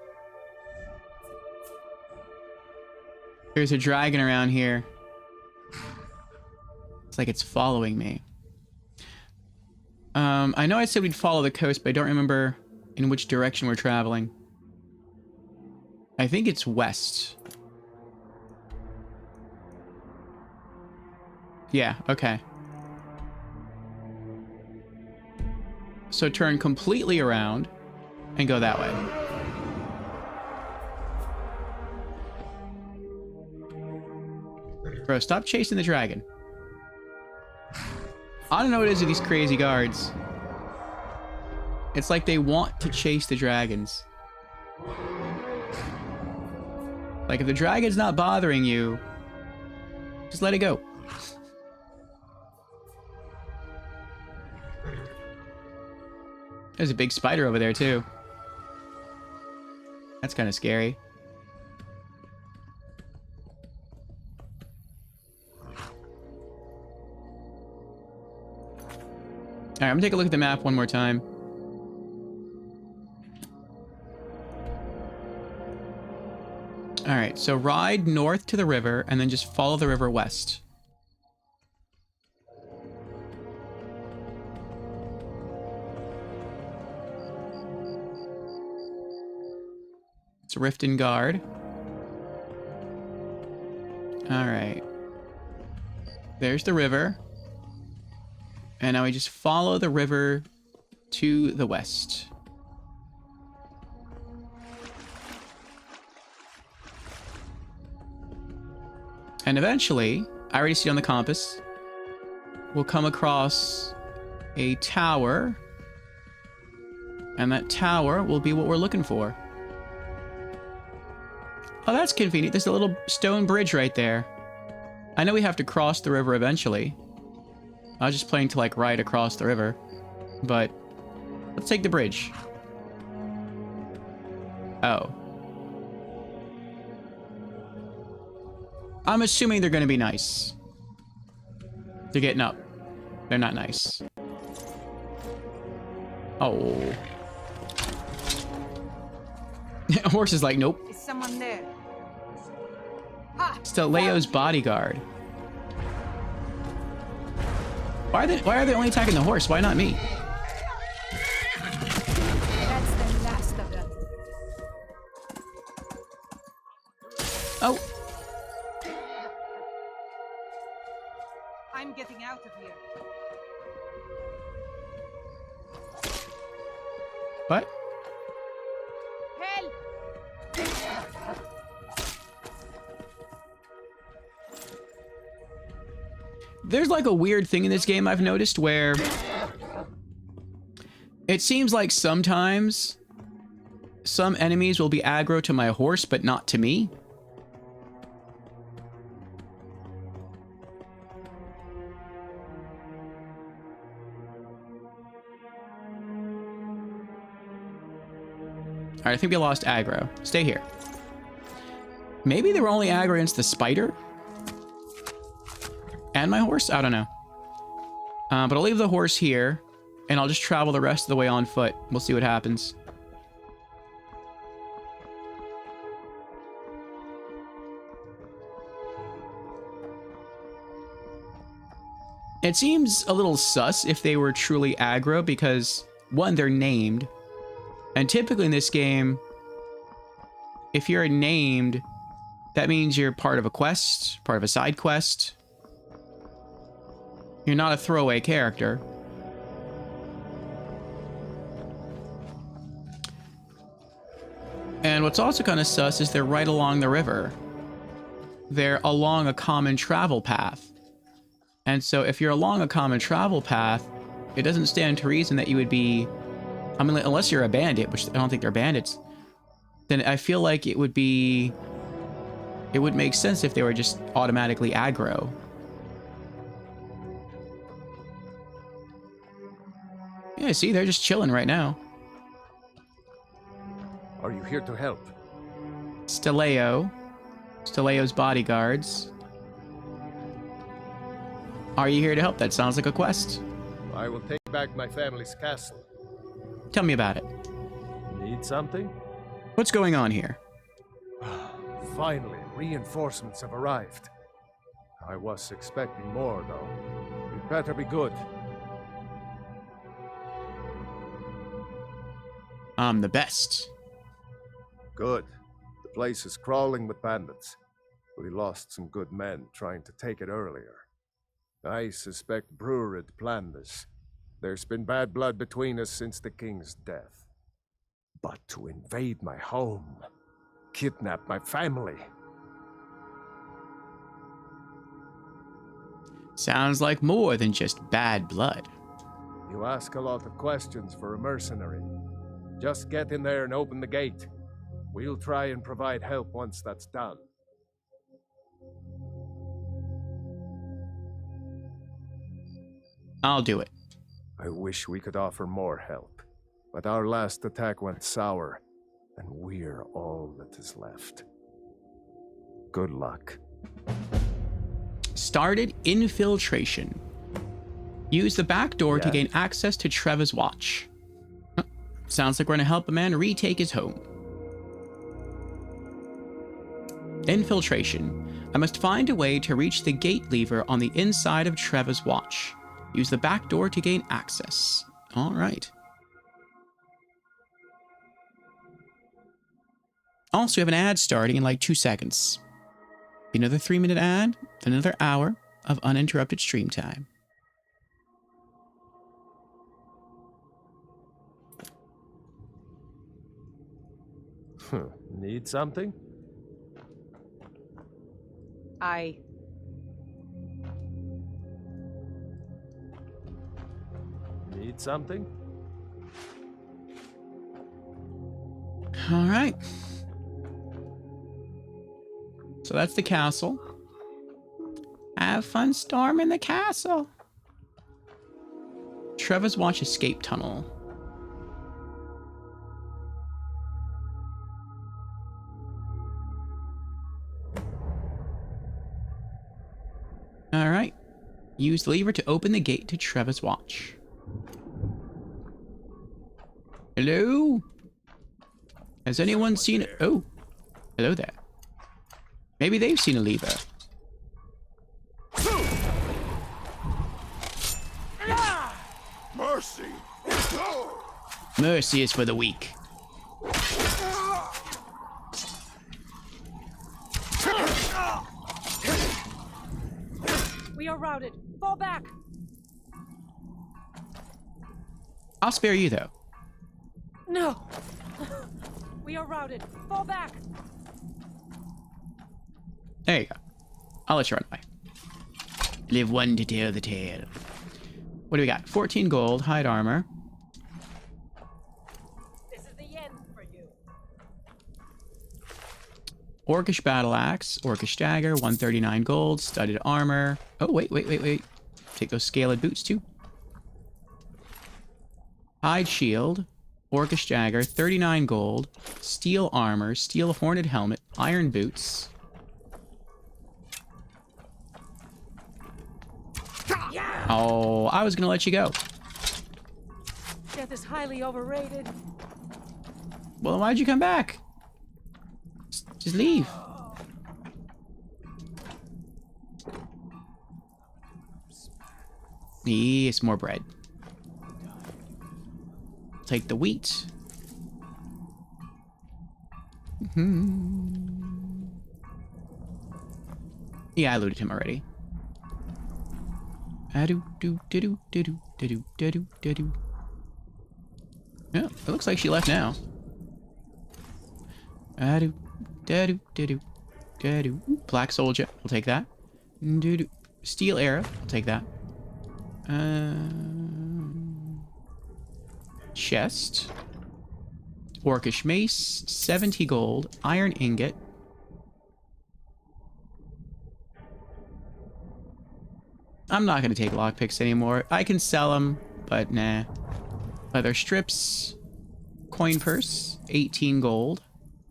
There's a dragon around here. It's like it's following me. I know I said we'd follow the coast, but I don't remember in which direction we're traveling. I think it's west. Yeah, okay. So turn completely around and go that way. Bro, stop chasing the dragon. I don't know what it is with these crazy guards. It's like they want to chase the dragons. Like if the dragon's not bothering you, just let it go. There's a big spider over there too. That's kind of scary. Alright, I'm gonna take a look at the map one more time. Alright, so ride north to the river and then just follow the river west. It's Riften Guard. Alright. There's the river. And now we just follow the river to the west. And eventually, I already see it on the compass, we'll come across a tower. And that tower will be what we're looking for. Oh, that's convenient. There's a little stone bridge right there. I know we have to cross the river eventually. I was just planning to, like, ride across the river. But let's take the bridge. Oh. I'm assuming they're going to be nice. They're getting up. They're not nice. Oh. Horse is like, nope. Is someone there? Steleo's bodyguard. Why are they only attacking the horse? Why not me? That's the last of them. Oh. I'm getting out of here. What? Help! There's like a weird thing in this game I've noticed where it seems like sometimes some enemies will be aggro to my horse, but not to me. Alright, I think we lost aggro. Stay here. Maybe they were only aggro against the spider? And my horse? I don't know. But I'll leave the horse here, and I'll just travel the rest of the way on foot. We'll see what happens. It seems a little sus if they were truly aggro, because, one, they're named. And typically in this game, if you're named, that means you're part of a quest, part of a side quest. You're not a throwaway character. And what's also kind of sus is they're right along the river. They're along a common travel path. And so if you're along a common travel path, it doesn't stand to reason that you would be... I mean, unless you're a bandit, which I don't think they're bandits, then I feel like it would be... It would make sense if they were just automatically aggro. Yeah, see, they're just chilling right now. Are you here to help? Steleo. Steleo's bodyguards. Are you here to help? That sounds like a quest. I will take back my family's castle. Tell me about it. Need something? What's going on here? Finally, reinforcements have arrived. I was expecting more, though. It better be good. I'm the best. Good. The place is crawling with bandits. We lost some good men trying to take it earlier. I suspect Drabur had planned this. There's been bad blood between us since the king's death. But to invade my home, kidnap my family. Sounds like more than just bad blood. You ask a lot of questions for a mercenary. Just get in there and open the gate. We'll try and provide help once that's done. I'll do it. I wish we could offer more help, but our last attack went sour, and we're all that is left. Good luck. Started infiltration. Use the back door to gain access to Trevor's watch. Huh. Sounds like we're gonna help a man retake his home. Infiltration. I must find a way to reach the gate lever on the inside of Trevor's watch. Use the back door to gain access. All right. Also, we have an ad starting in like 2 seconds. Another 3-minute ad, then another hour of uninterrupted stream time. Need something? Need something? All right. So that's the castle. Have fun storming the castle. Trevor's Watch escape tunnel. All right. Use the lever to open the gate to Trevor's Watch. Hello? Has anyone seen it? Oh, hello there. Maybe they've seen a lever. Mercy! Mercy is for the weak. We are routed. Fall back. I'll spare you, though. No. We are routed. Fall back. There you go. I'll let you run away. Live one to tell the tale. What do we got? 14 gold, hide armor. This is the end for you. Orcish battle axe, Orcish dagger, 139 gold, studded armor. Oh, wait. Take those scaled boots, too. Hide shield, Orcish dagger, 39 gold, steel armor, steel horned helmet, iron boots. Oh, I was gonna let you go. Death is highly overrated. Well, then why'd you come back? Just leave. Yes, more bread. Take the wheat. Yeah, I looted him already. Yeah, it looks like she left now. Black soldier, we'll take that. Steel arrow, I'll take that. Chest. Orcish mace, 70 gold, iron ingot. I'm not going to take lockpicks anymore. I can sell them, but nah. Leather strips. Coin purse. 18 gold.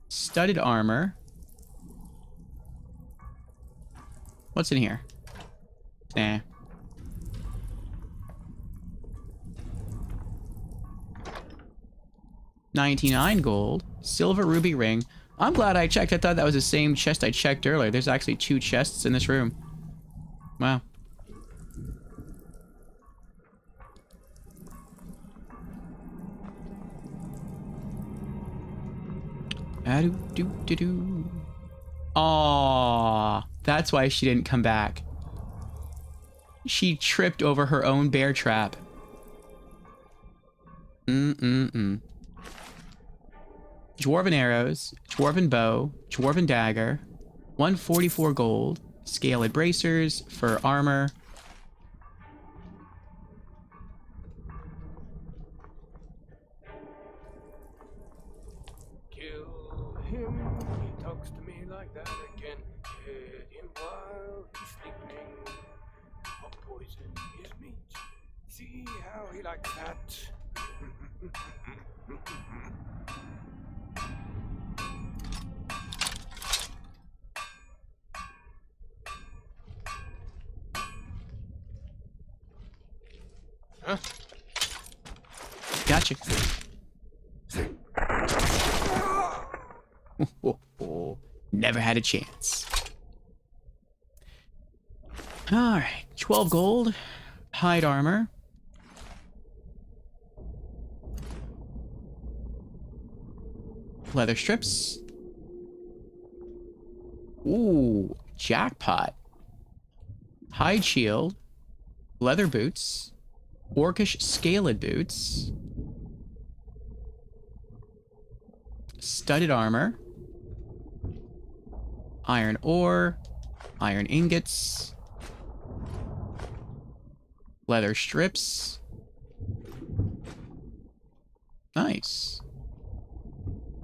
Studded armor. What's in here? Nah. 99 gold. Silver ruby ring. I'm glad I checked. I thought that was the same chest I checked earlier. There's actually 2 chests in this room. Wow. Aww, that's why she didn't come back. She tripped over her own bear trap. Dwarven arrows, dwarven bow, dwarven dagger, 144 gold, scaled bracers, fur armor. Kill him, he talks to me like that again. Hit him while he's sleeping. I'll poison his meat. See how he likes that. Huh? Gotcha. Never had a chance. Alright, 12 gold. Hide armor. Leather strips. Ooh, jackpot. Hide shield. Leather boots. Orcish scaled boots. Studded armor. Iron ore. Iron ingots. Leather strips. Nice.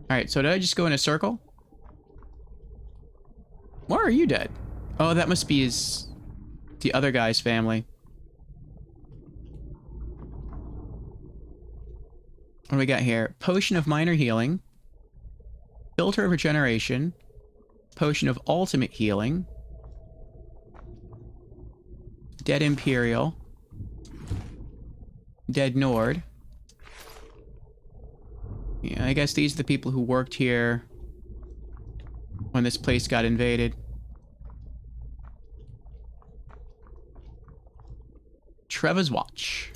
Alright, so did I just go in a circle? Why are you dead? Oh, that must be the other guy's family. What do we got here? Potion of minor healing. Filter of regeneration. Potion of ultimate healing. Dead Imperial. Dead Nord. Yeah, I guess these are the people who worked here when this place got invaded. Trevor's Watch.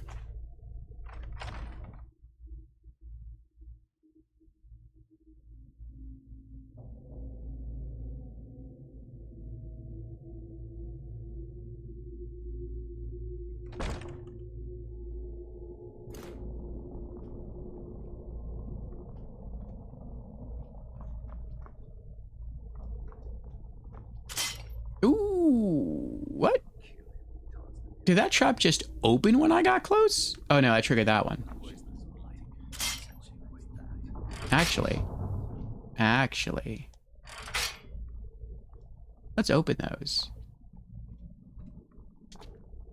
Ooh, what? Did that trap just open when I got close? Oh no, I triggered that one. Actually. Let's open those.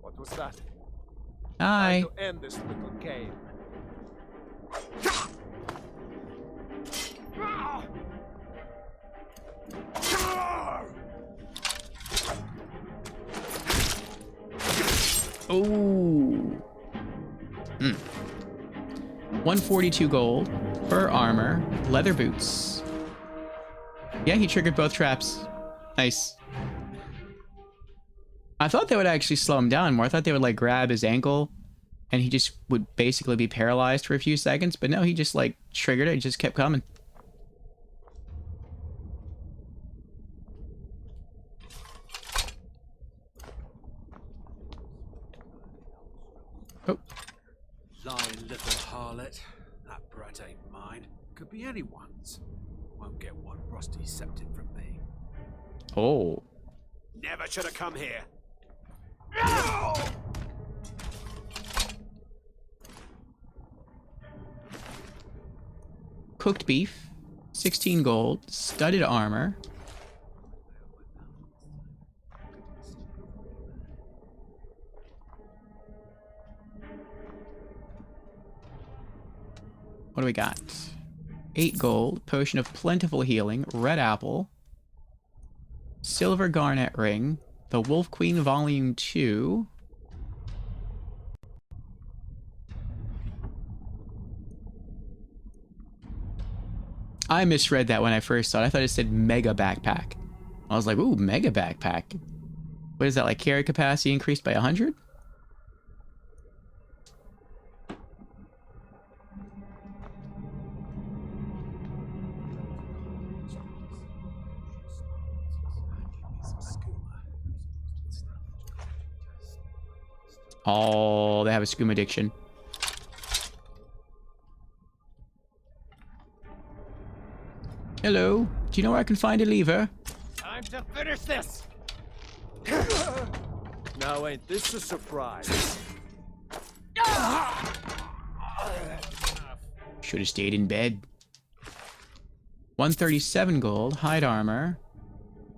What was that? Hi. Time to end this little game. Ooh. 142 gold, fur armor, leather boots. Yeah, he triggered both traps. Nice. I thought they would actually slow him down more. I thought they would like grab his ankle and he just would basically be paralyzed for a few seconds. But no, he just like triggered it and just kept coming. Oh. Lying little harlot. That brat ain't mine. Could be anyone's. Won't get one rusty septim from me. Oh. Never should have come here. Cooked beef, 16 gold, studded armor. What do we got? 8 gold, potion of plentiful healing, red apple, silver garnet ring, the Wolf Queen Volume 2. I misread that when I first saw it. I thought it said mega backpack. I was like, ooh, mega backpack. What is that, like carry capacity increased by 100? Oh, they have a skooma addiction. Hello. Do you know where I can find a lever? Time to finish this! Now ain't this a surprise? Should have stayed in bed. 137 gold, hide armor,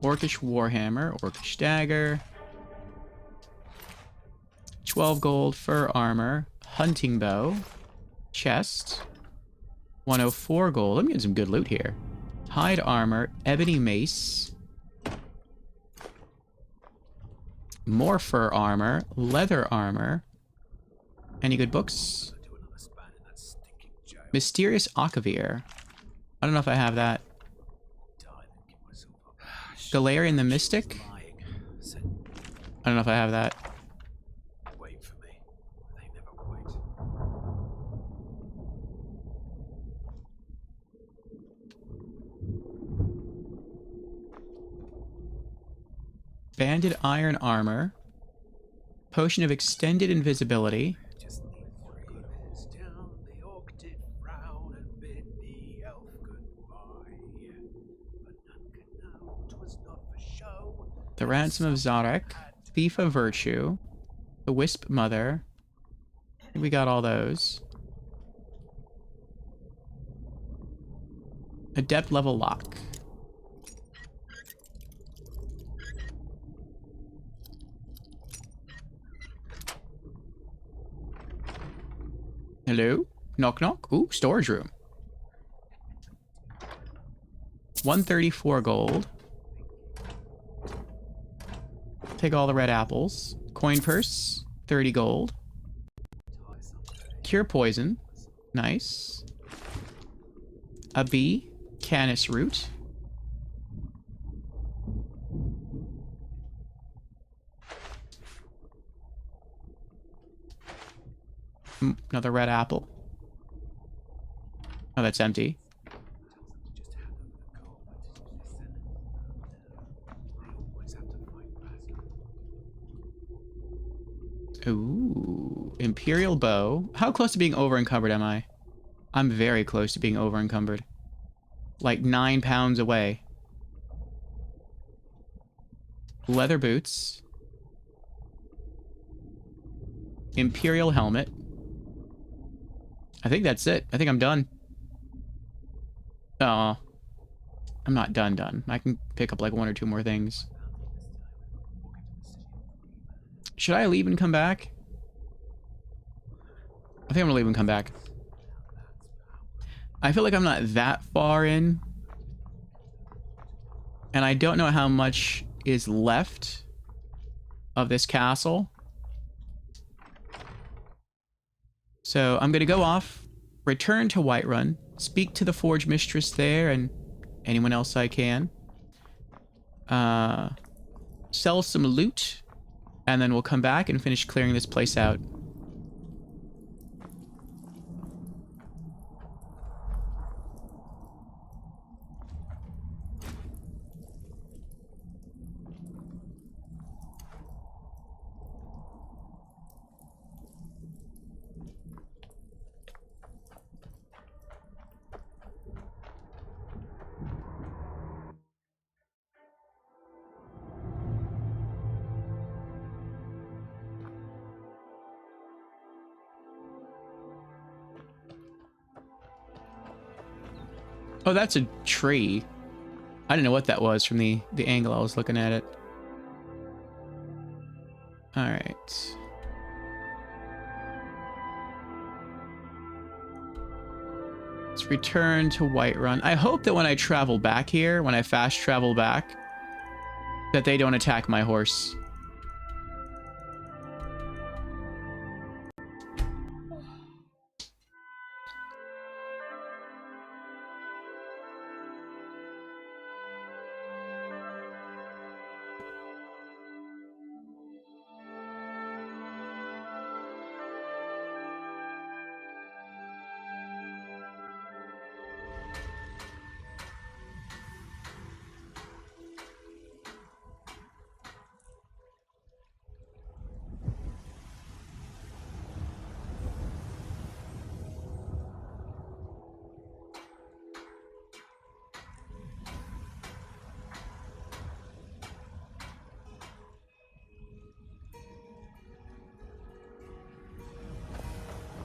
orcish warhammer, orcish dagger. 12 gold, fur armor, hunting bow, chest. 104 gold. I'm getting some good loot here. Hide armor, ebony mace. More fur armor, leather armor. Any good books? Mysterious Akavir. I don't know if I have that. Galarian the Mystic. I don't know if I have that. Wait for me. They never wait. Banded iron armor. Potion of extended invisibility. Just need breathers down. The orc did frown and bid the elf goodbye. But none could know 'twas not for show. The Ransom of Zarek. Thief of Virtue. The Wisp Mother. I think we got all those. Adept level lock. Hello? Knock knock? Ooh, storage room. 134 gold. Take all the red apples. Coin purse, 30 gold. Cure poison. Nice. A bee. Canis root. Another red apple. Oh, that's empty. Ooh, Imperial bow. How close to being over encumbered am I? I'm very close to being over encumbered. Like 9 pounds away. Leather boots. Imperial helmet. I think that's it. I think I'm done. Oh, I'm not done. I can pick up like 1 or 2 more things. Should I leave and come back? I think I'm gonna leave and come back. I feel like I'm not that far in. And I don't know how much is left of this castle. So I'm gonna go off, return to Whiterun, speak to the Forge Mistress there and anyone else I can. Sell some loot. And then we'll come back and finish clearing this place out. Oh, that's a tree. I didn't know what that was from the angle I was looking at it. All right. Let's return to Whiterun. I hope that when I travel back here, when I fast travel back, that they don't attack my horse.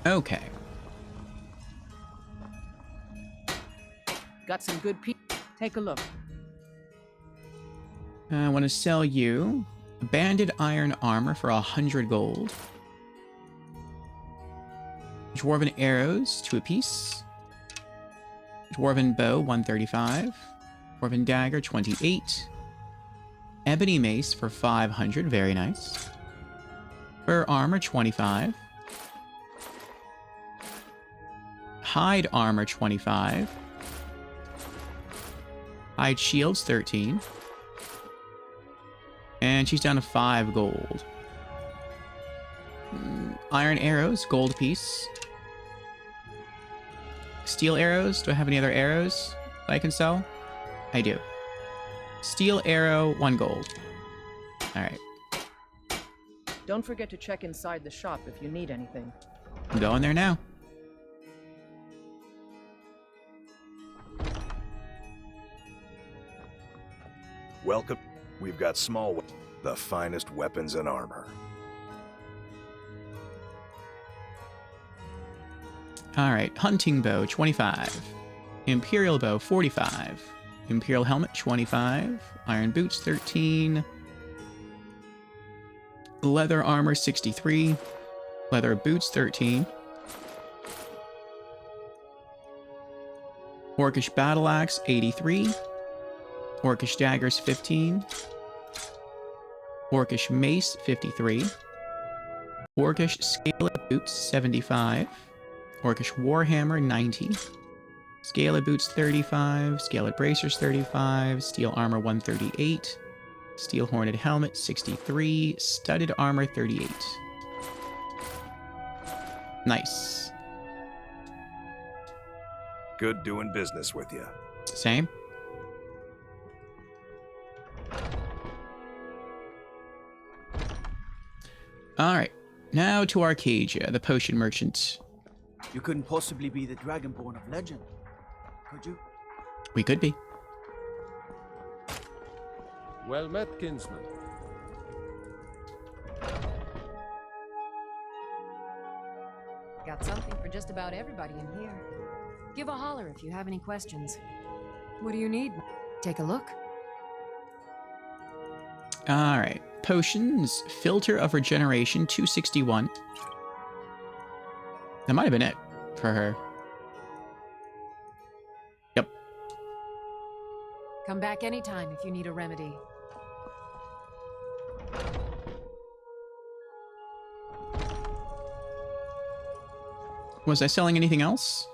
Okay. Got some good Take a look. I want to sell you banded iron armor for 100 gold. Dwarven arrows, 2 apiece. Dwarven bow, 135. Dwarven dagger, 28. Ebony mace for 500, very nice. Fur armor, 25. Hide armor, 25. Hide shields, 13. And she's down to 5 gold. Iron arrows, gold piece. Steel arrows, do I have any other arrows that I can sell? I do. Steel arrow, 1 gold. Alright. Don't forget to check inside the shop if you need anything. I'm going there now. Welcome. We've got the finest weapons and armor. Alright, hunting bow, 25. Imperial bow, 45. Imperial helmet, 25. Iron boots, 13. Leather armor, 63. Leather boots, 13. Orcish battle axe, 83. Orcish daggers, 15. Orcish mace, 53. Orcish scaled boots, 75. Orcish warhammer, 90. Scaled boots, 35. Scaled bracers, 35. Steel armor, 138. Steel horned helmet, 63. Studded armor, 38. Nice. Good doing business with you. Same. Alright, now to Arcadia, the potion merchant. You couldn't possibly be the Dragonborn of legend, could you? We could be. Well met, kinsman. Got something for just about everybody in here. Give a holler if you have any questions. What do you need? Take a look. Alright, potions, filter of regeneration, 261. That might have been it for her. Yep. Come back anytime if you need a remedy. Was I selling anything else?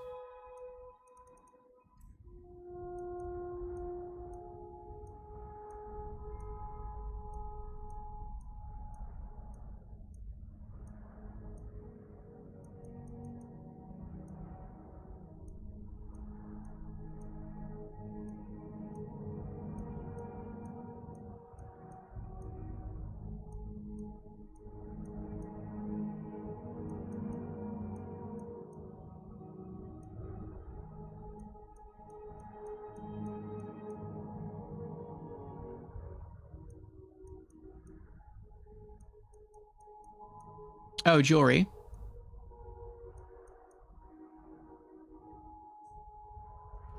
Oh, jewelry.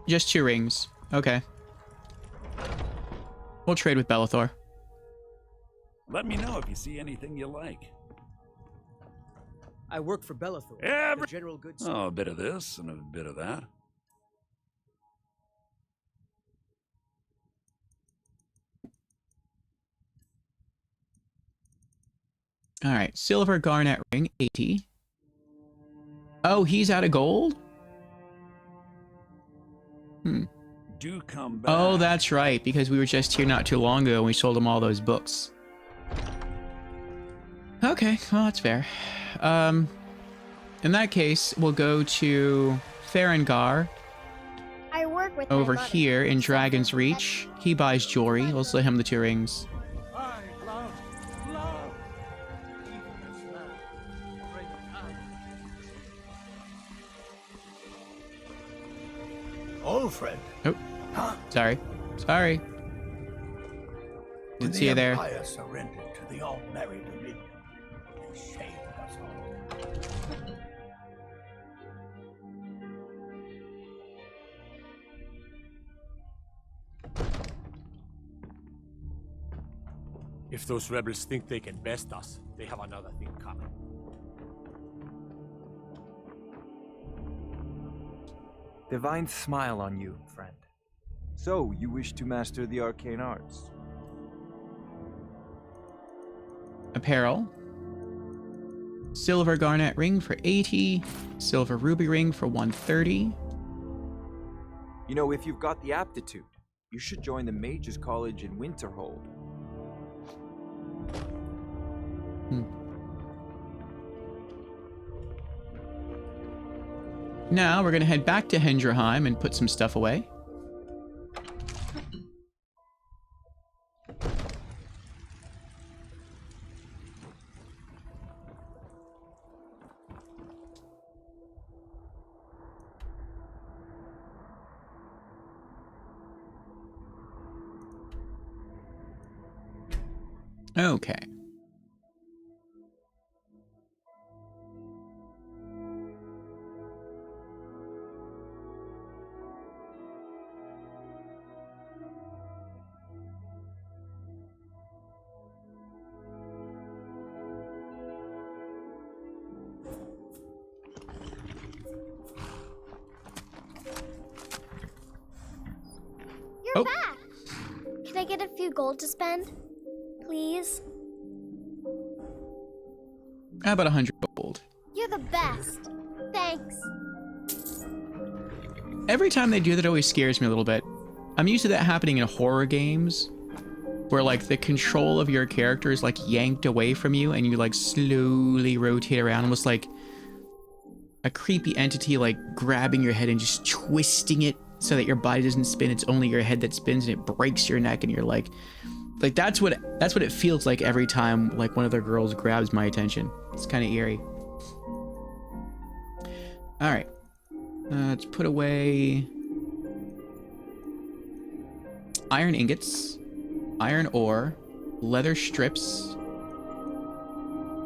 Just 2 rings. Okay. We'll trade with Bellathor. Let me know if you see anything you like. I work for Bellathor, the general goods. Oh, a bit of this and a bit of that. Alright, silver garnet ring, 80. Oh, he's out of gold? Do come back. Oh, that's right, because we were just here not too long ago and we sold him all those books. Okay, well, that's fair. In that case, we'll go to Farengar I work with over my mother. here in Dragon's Reach. He buys jewelry. We'll sell him the 2 rings. I love, love. Even as love, bring time. Old friend. Oh, sorry. Sorry. Didn't see you there. The Empire surrendered to the all-married elite. They shamed us all. If those rebels think they can best us, they have another thing coming. Divine smile on you, friend. So, you wish to master the arcane arts? Apparel. Silver garnet ring for 80. Silver ruby ring for 130. You know, if you've got the aptitude, you should join the Mages College in Winterhold. Now we're going to head back to Hendraheim and put some stuff away. Okay. You're back! Can I get a few gold to spend? Please? How about 100 gold? You're the best. Thanks. Every time they do that, it always scares me a little bit. I'm used to that happening in horror games, where like the control of your character is like yanked away from you and you like slowly rotate around, almost like a creepy entity like grabbing your head and just twisting it so that your body doesn't spin. It's only your head that spins and it breaks your neck and you're like that's what it feels like every time like one of the girls grabs my attention. It's kind of eerie. All right, let's put away iron ingots, iron ore, leather strips.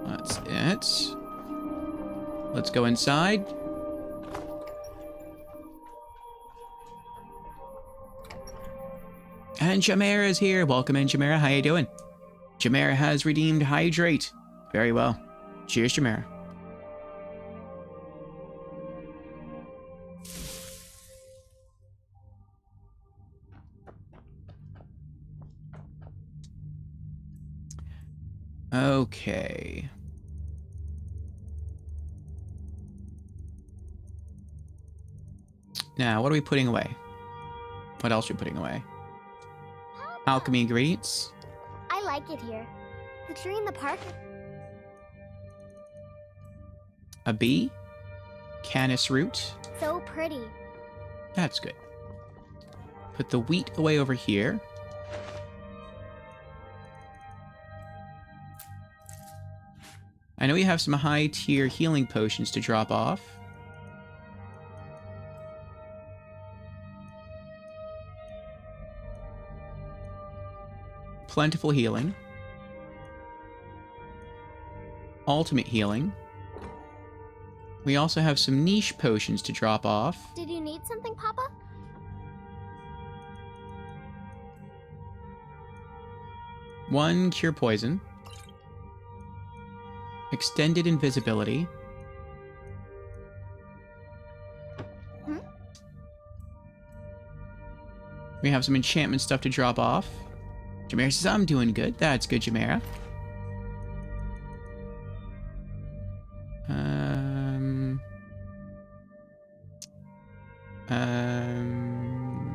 That's it. Let's go inside. And Jamera is here. Welcome in, Jamera. How you doing? Jamera has redeemed Hydrate. Very well. Cheers, Jamera. Okay. Now, what are we putting away? What else are we putting away? Alchemy ingredients. I like it here. The tree in the park. A bee. Canis root. So pretty. That's good. Put the wheat away over here. I know you have some high tier healing potions to drop off. Plentiful healing. Ultimate healing. We also have some niche potions to drop off. Did you need something, Papa? One cure poison. Extended invisibility. We have some enchantment stuff to drop off. Jamera says, I'm doing good. That's good, Jamera.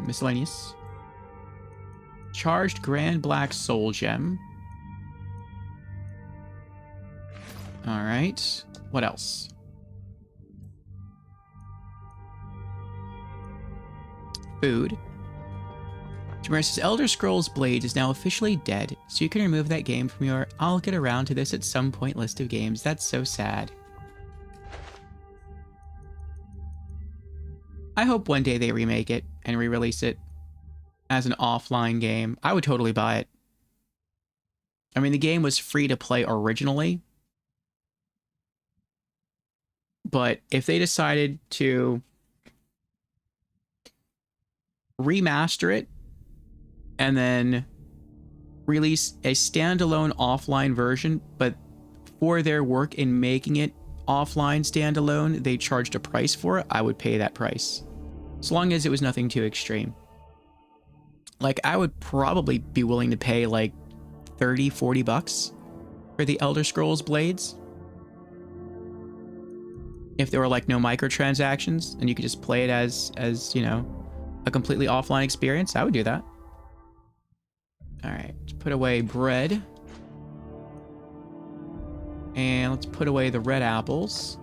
Miscellaneous. Charged Grand Black Soul Gem. Alright. What else? Food. Jamera says, Elder Scrolls Blade is now officially dead, so you can remove that game from your I'll get around to this at some point list of games. That's so sad. I hope one day they remake it and re-release it as an offline game. I would totally buy it. I mean, the game was free to play originally, but if they decided to remaster it and then release a standalone offline version, but for their work in making it offline standalone, they charged a price for it, I would pay that price. As long as it was nothing too extreme. Like, I would probably be willing to pay like 30, 40 bucks for the Elder Scrolls Blades. If there were like no microtransactions and you could just play it as you know, a completely offline experience, I would do that. All right, let's put away bread. And let's put away the red apples.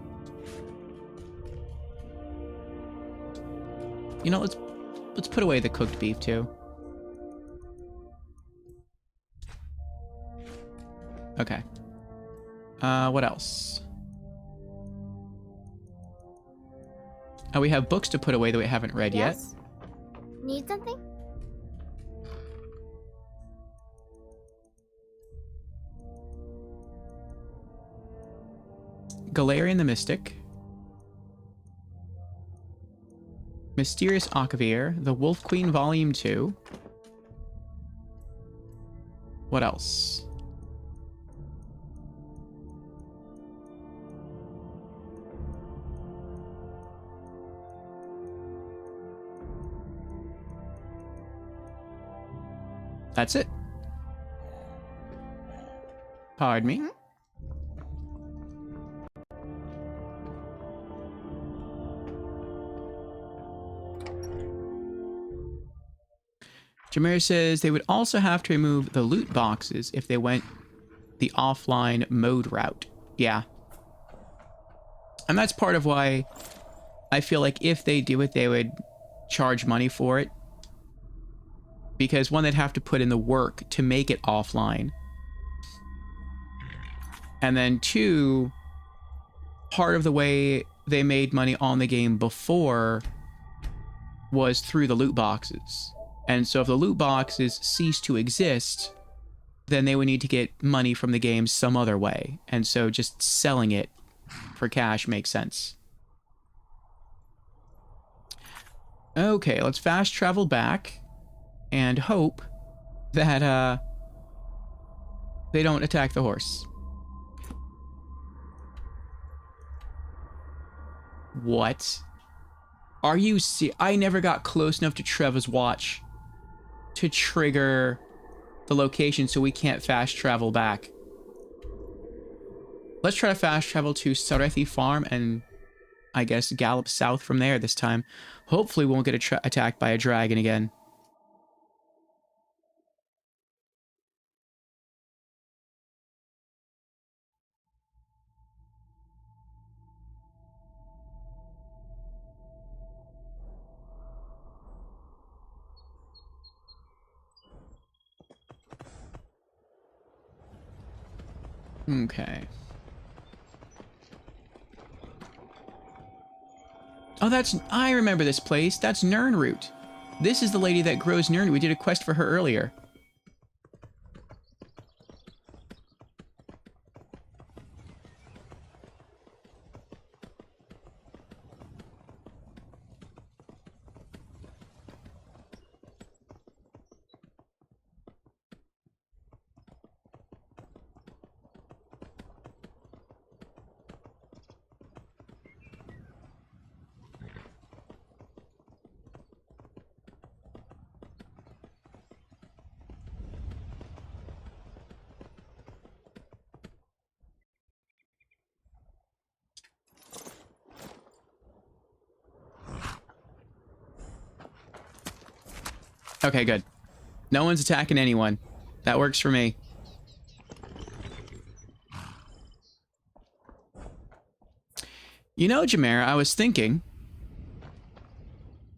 You know, let's put away the cooked beef too. Okay. What else? Oh, we have books to put away that we haven't read yet. Need something? Galarian the Mystic. Mysterious Akavir. The Wolf Queen Volume 2. What else? That's it. Pardon me. Jameer says they would also have to remove the loot boxes if they went the offline mode route. Yeah. And that's part of why I feel like if they do it, they would charge money for it. Because one, they'd have to put in the work to make it offline. And then two, part of the way they made money on the game before was through the loot boxes. And so if the loot boxes cease to exist, then they would need to get money from the game some other way. And so just selling it for cash makes sense. Okay, let's fast travel back and hope that they don't attack the horse. What? Are you I never got close enough to Trevor's watch to trigger the location so we can't fast travel back. Let's try to fast travel to Sarethi Farm and I guess gallop south from there this time. Hopefully we won't get attacked by a dragon again. Okay. Oh, I remember this place. That's Nirnroot. This is the lady that grows Nirnroot. We did a quest for her earlier. Okay, good. No one's attacking anyone. That works for me. You know, Jameer, I was thinking...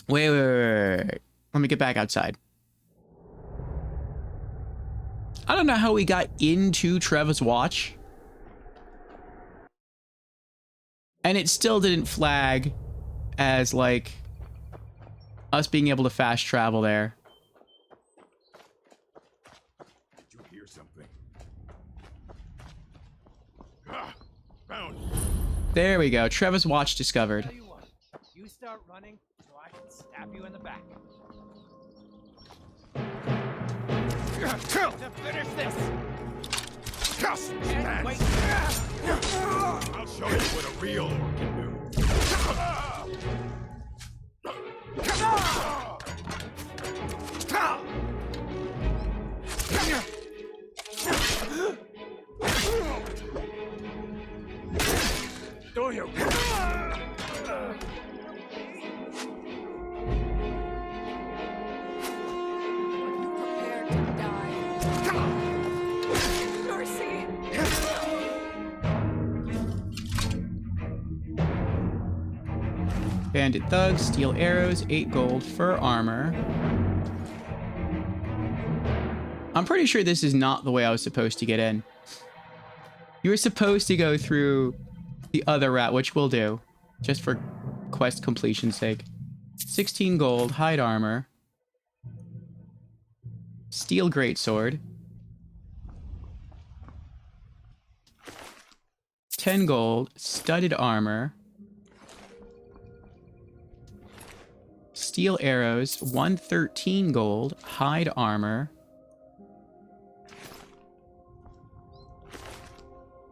Wait. Let me get back outside. I don't know how we got into Trevor's watch. And it still didn't flag as, like, us being able to fast travel there. There we go. Trevor's watch discovered. You start running so I can stab you in the back. To finish this. Can't wait. I'll show you what a real orc can do. Do you? Bandit thugs, steel arrows, 8 gold, fur armor. I'm pretty sure this is not the way I was supposed to get in. You were supposed to go through the other route, which we'll do, just for quest completion's sake. 16 gold, hide armor. Steel greatsword. 10 gold, studded armor. Steel arrows, 113 gold, hide armor.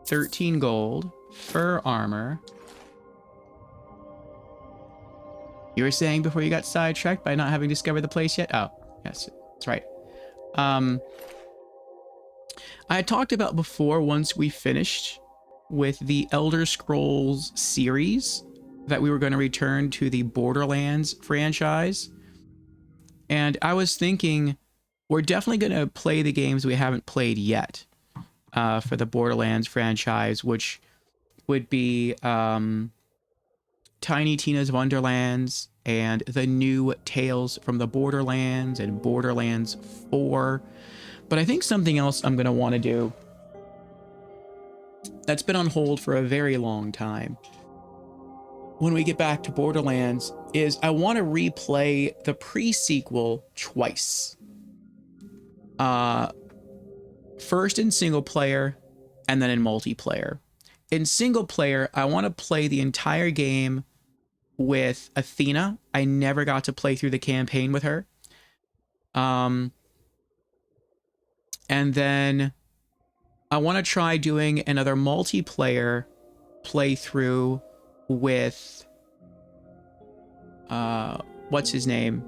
13 gold, fur armor. You were saying before you got sidetracked by not having discovered the place yet? Oh, yes, that's right. I had talked about before, once we finished with the Elder Scrolls series, that we were going to return to the Borderlands franchise. And I was thinking, we're definitely going to play the games we haven't played yet for the Borderlands franchise, which would be Tiny Tina's Wonderlands and the new Tales from the Borderlands and Borderlands 4. But I think something else I'm going to want to do that's been on hold for a very long time when we get back to Borderlands is I want to replay the pre-sequel twice. First in single player and then in multiplayer. In single player, I want to play the entire game with Athena. I never got to play through the campaign with her. And then I want to try doing another multiplayer playthrough with what's his name?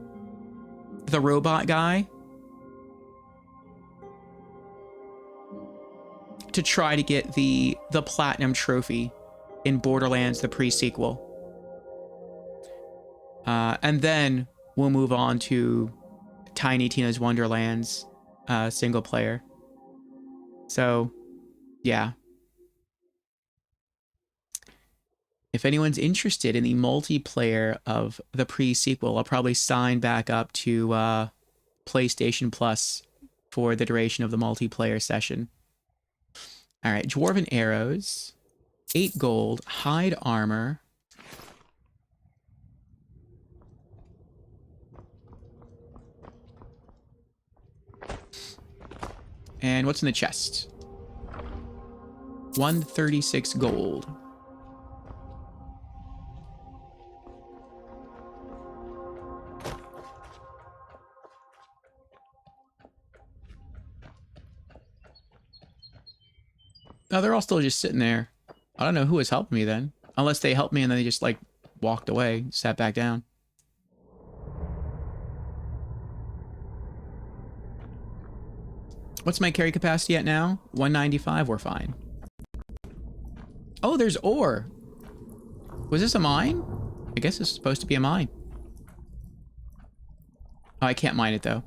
The robot guy. To try to get the platinum trophy in Borderlands, the pre-sequel. And then we'll move on to Tiny Tina's Wonderlands single player. So, yeah. If anyone's interested in the multiplayer of the pre-sequel, I'll probably sign back up to PlayStation Plus for the duration of the multiplayer session. All right, Dwarven Arrows, 8 gold, hide armor. And what's in the chest? 136 gold. No, they're all still just sitting there. I don't know who was helping me then. Unless they helped me and then they just, like, walked away, sat back down. What's my carry capacity at now? 195, we're fine. Oh, there's ore. Was this a mine? I guess it's supposed to be a mine. Oh, I can't mine it, though.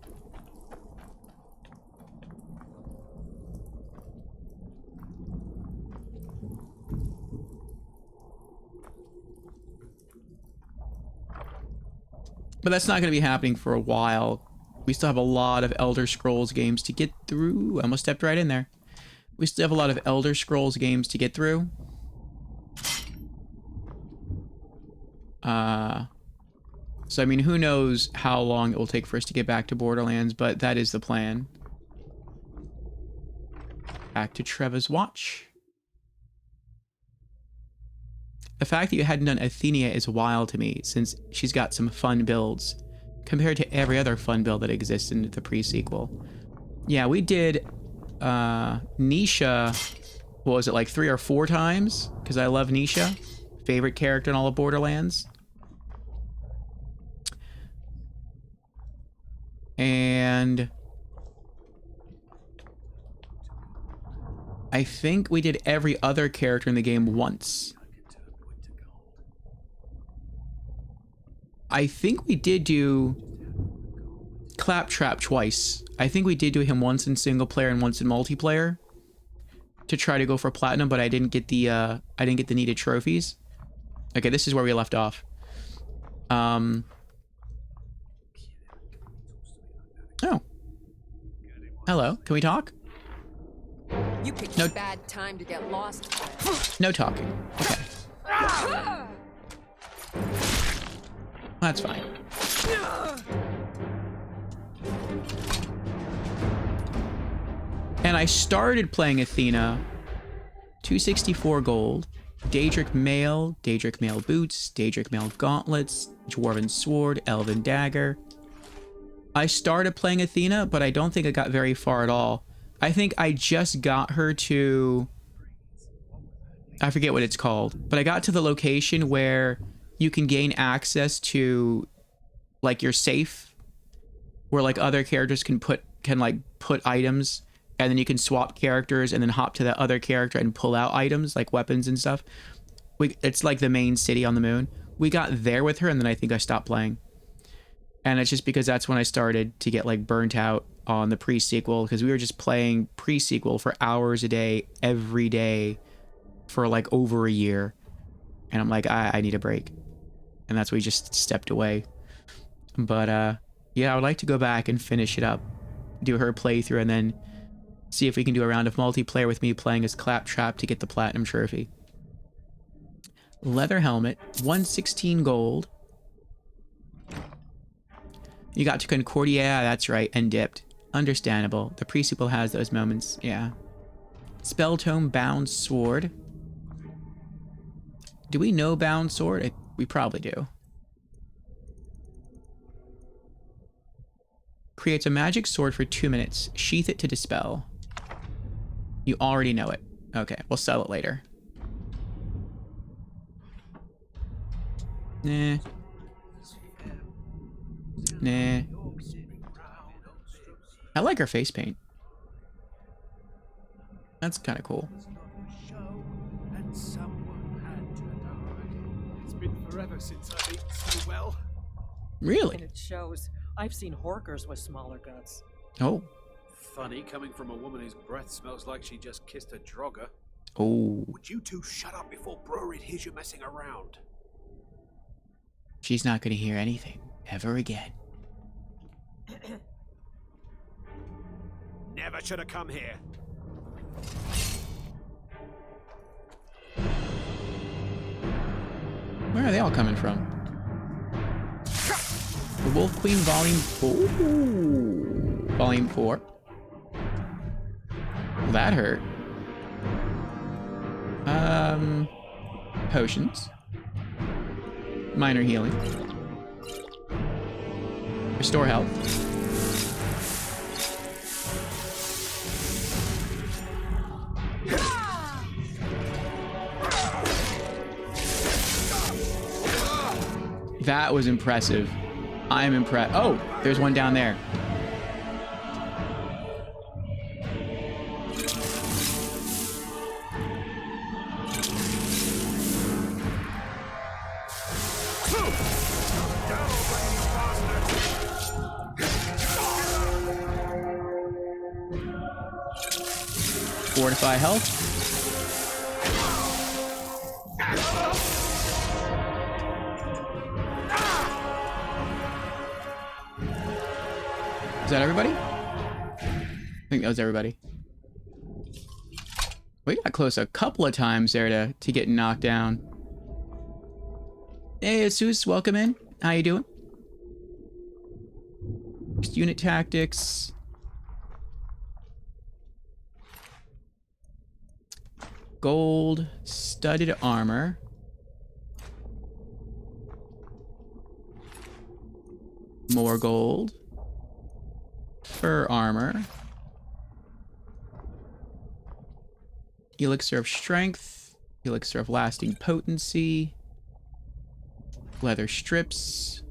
But that's not going to be happening for a while. We still have a lot of Elder Scrolls games to get through. I almost stepped right in there. We still have a lot of Elder Scrolls games to get through. So, I mean, who knows how long it will take for us to get back to Borderlands, but that is the plan. Back to Treva's watch. The fact that you hadn't done Athenia is wild to me, since she's got some fun builds, compared to every other fun build that exists in the pre-sequel. Yeah, we did Nisha, what was it, like 3 or 4 times? Because I love Nisha. Favorite character in all of Borderlands. And I think we did every other character in the game once. I think we did do Claptrap twice. I think we did do him once in single player and once in multiplayer to try to go for platinum, but I didn't get the needed trophies. Okay, this is where we left off. Oh. Hello, can we talk? You picked No. a bad time to get lost. No talking. Okay. That's fine. And I started playing Athena, 264 gold, Daedric Mail boots, Daedric Mail gauntlets, Dwarven sword, Elven dagger. I started playing Athena, but I don't think I got very far at all. I think I just got her to, I forget what it's called, but I got to the location where you can gain access to like your safe, where like other characters can put items, and then you can swap characters and then hop to that other character and pull out items like weapons and stuff. It's like the main city on the moon. We got there with her, and then I think I stopped playing. And it's just because that's when I started to get like burnt out on the pre-sequel, because we were just playing pre-sequel for hours a day, every day for like over a year. And I'm like, I need a break. And that's why we just stepped away. But yeah, I would like to go back and finish it up, do her playthrough, and then see if we can do a round of multiplayer with me playing as Claptrap to get the platinum trophy. Leather helmet, 116 gold. You got to Concordia, yeah, that's right, and dipped. Understandable. The pre-sequel has those moments, yeah. Spell tome bound sword. Do we know bound sword? We probably do. Creates a magic sword for 2 minutes. Sheath it to dispel. You already know it. Okay, we'll sell it later. Nah. Nah. I like her face paint. That's kind of cool. It's been forever since I've eaten so well. Really? And it shows. I've seen horkers with smaller guts. Oh. Funny, coming from a woman whose breath smells like she just kissed a drogger. Oh. Would you two shut up before Brewery hears you messing around? She's not going to hear anything ever again. Never should have come here. Where are they all coming from? The Wolf Queen Volume 4. Ooh. Volume 4. That hurt. Potions. Minor healing. Restore health. That was impressive. I'm impressed. Oh, there's one down there. Fortify health. Is that everybody? I think that was everybody. We got close a couple of times there to get knocked down. Hey, Asus, welcome in. How you doing? Unit tactics. Gold, studded armor. More gold. Fur armor. Elixir of Strength. Elixir of Lasting Potency. Leather strips.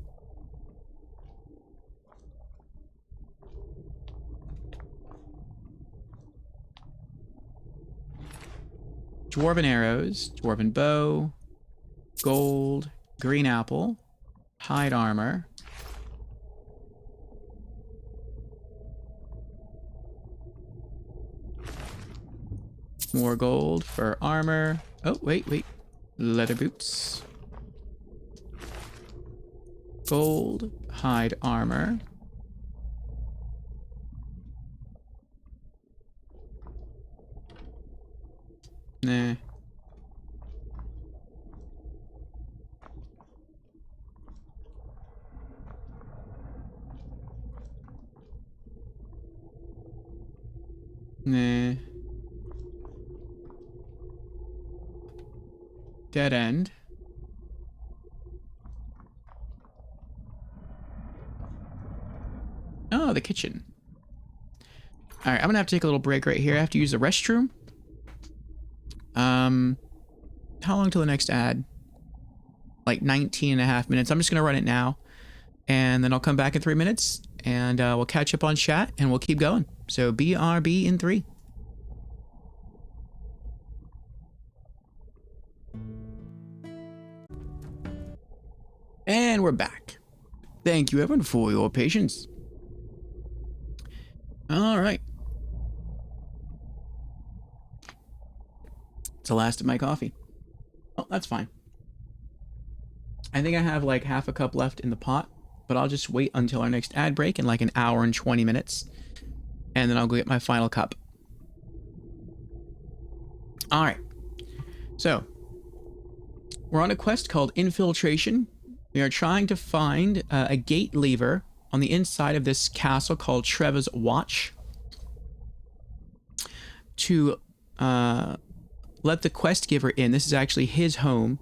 Dwarven arrows. Dwarven bow. Gold. Green apple. Hide armor. More gold for armor. Oh, wait. Leather boots. Gold. Hide armor. Nah. Nah. Dead end. Oh, the kitchen. Alright, I'm gonna have to take a little break right here. I have to use the restroom. How long till the next ad? Like 19 and a half minutes. I'm just gonna run it now. And then I'll come back in 3 minutes. And we'll catch up on chat and we'll keep going. So BRB in 3. And we're back. Thank you, everyone, for your patience. All right. It's the last of my coffee. Oh, that's fine. I think I have like half a cup left in the pot, but I'll just wait until our next ad break in like an hour and 20 minutes. And then I'll go get my final cup. All right. So, we're on a quest called Infiltration. We are trying to find a gate lever on the inside of this castle called Treva's Watch to let the quest giver in. This is actually his home,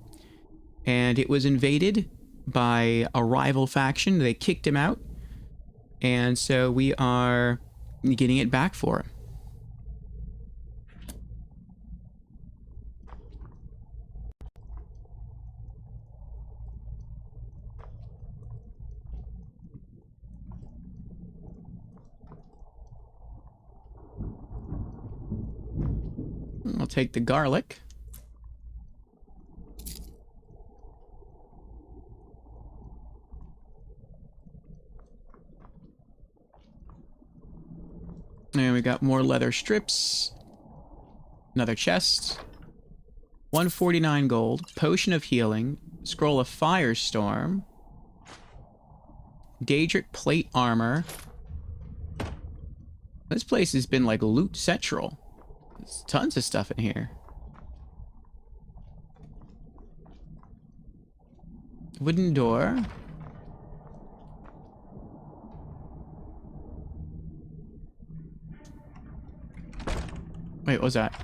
and it was invaded by a rival faction. They kicked him out, and so we are getting it back for him. I'll take the garlic. And we got more leather strips. Another chest. 149 gold. Potion of healing. Scroll of firestorm. Daedric plate armor. This place has been like loot central. There's tons of stuff in here. Wooden door. Wait, what was that?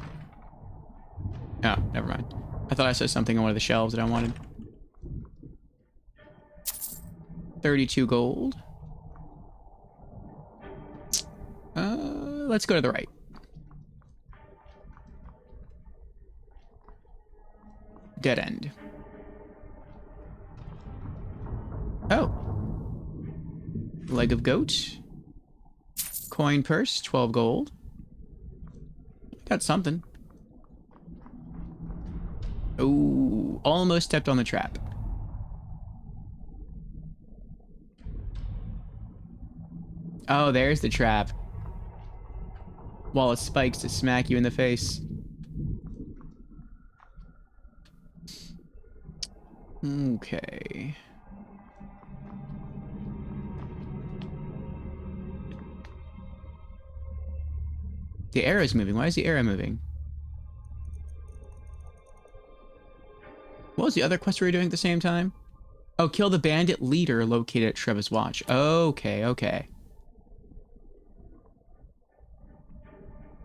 Oh, never mind. I thought I saw something on one of the shelves that I wanted. 32 gold. Let's go to the right. Dead end. Oh. Leg of goat. Coin purse, 12 gold. Got something. Oh, almost stepped on the trap. Oh, there's the trap. Wall of spikes to smack you in the face. Okay. The arrow's moving. Why is the arrow moving? What was the other quest we were doing at the same time? Oh, kill the bandit leader located at Treva's Watch. Okay, okay.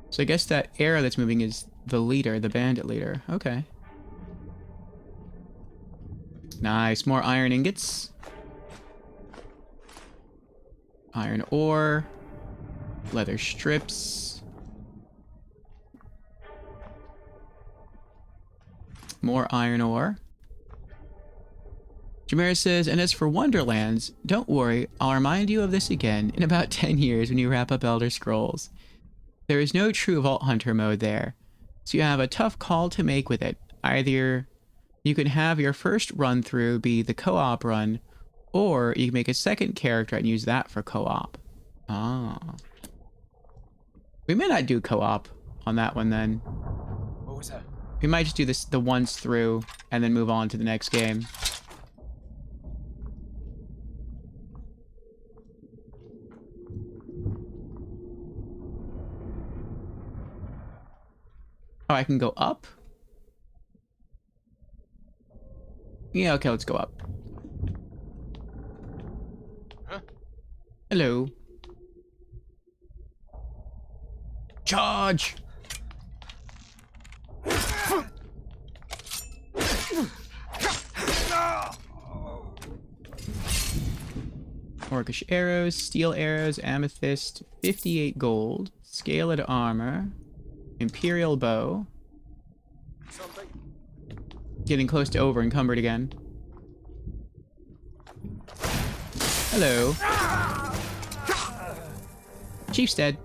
So I guess that arrow that's moving is the leader, the bandit leader. Okay. Nice. More iron ingots. Iron ore. Leather strips. More iron ore. Jameer says, and as for Wonderlands, don't worry, I'll remind you of this again in about 10 years when you wrap up Elder Scrolls. There is no true Vault Hunter mode there, so you have a tough call to make with it. Either you can have your first run through be the co-op run, or you can make a second character and use that for co-op. Ah. We may not do co-op on that one then. What was that? We might just do this the once through and then move on to the next game. Oh, I can go up? Yeah, okay, let's go up. Huh? Hello. Charge! Orcish arrows, steel arrows, amethyst, 58 gold, scaled armor, imperial bow. Something. Getting close to over encumbered again. Hello. Chief's dead.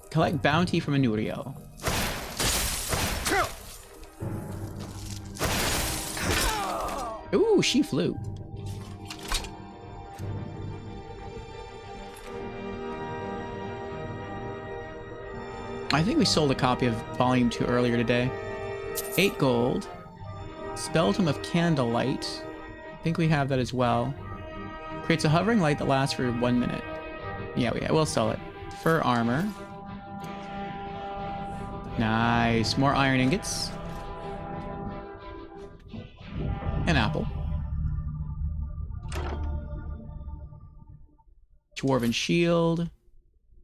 Collect bounty from Anuriel. Ooh, she flew. I think we sold a copy of Volume 2 earlier today. 8 gold. Spelldom of Candlelight. I think we have that as well. Creates a hovering light that lasts for 1 minute. Yeah, we'll sell it. Fur armor. Nice. More iron ingots. An apple. Dwarven shield.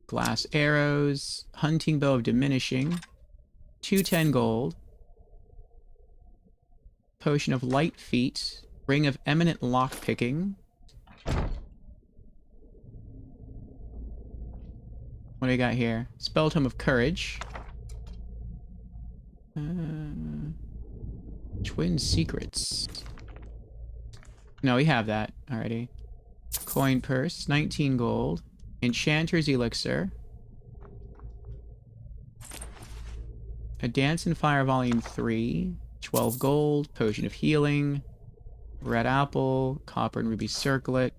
Glass arrows. Hunting bow of diminishing. 210 gold. Potion of light feet. Ring of eminent lockpicking. What do we got here? Spell tome of courage. Twin secrets. No, we have that already. Coin purse, 19 gold. Enchanter's elixir. A Dance and Fire Volume 3. 12 gold. Potion of healing. Red apple. Copper and ruby circlet.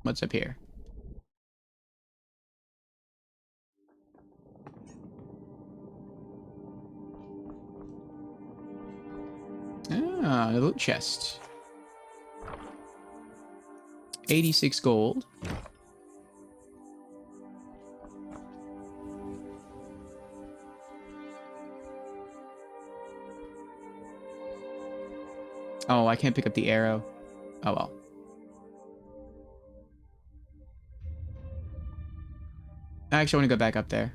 What's up here? Ah, the loot chest. 86 gold. Oh, I can't pick up the arrow. Oh well. I actually want to go back up there.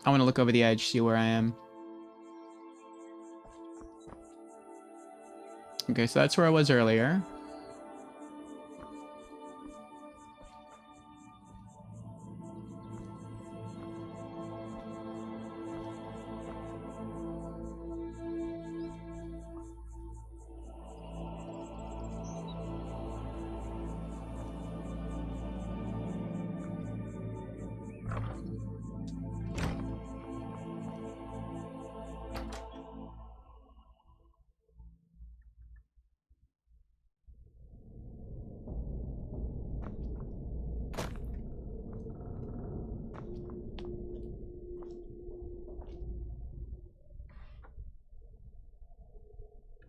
I want to look over the edge, see where I am. Okay, so that's where I was earlier.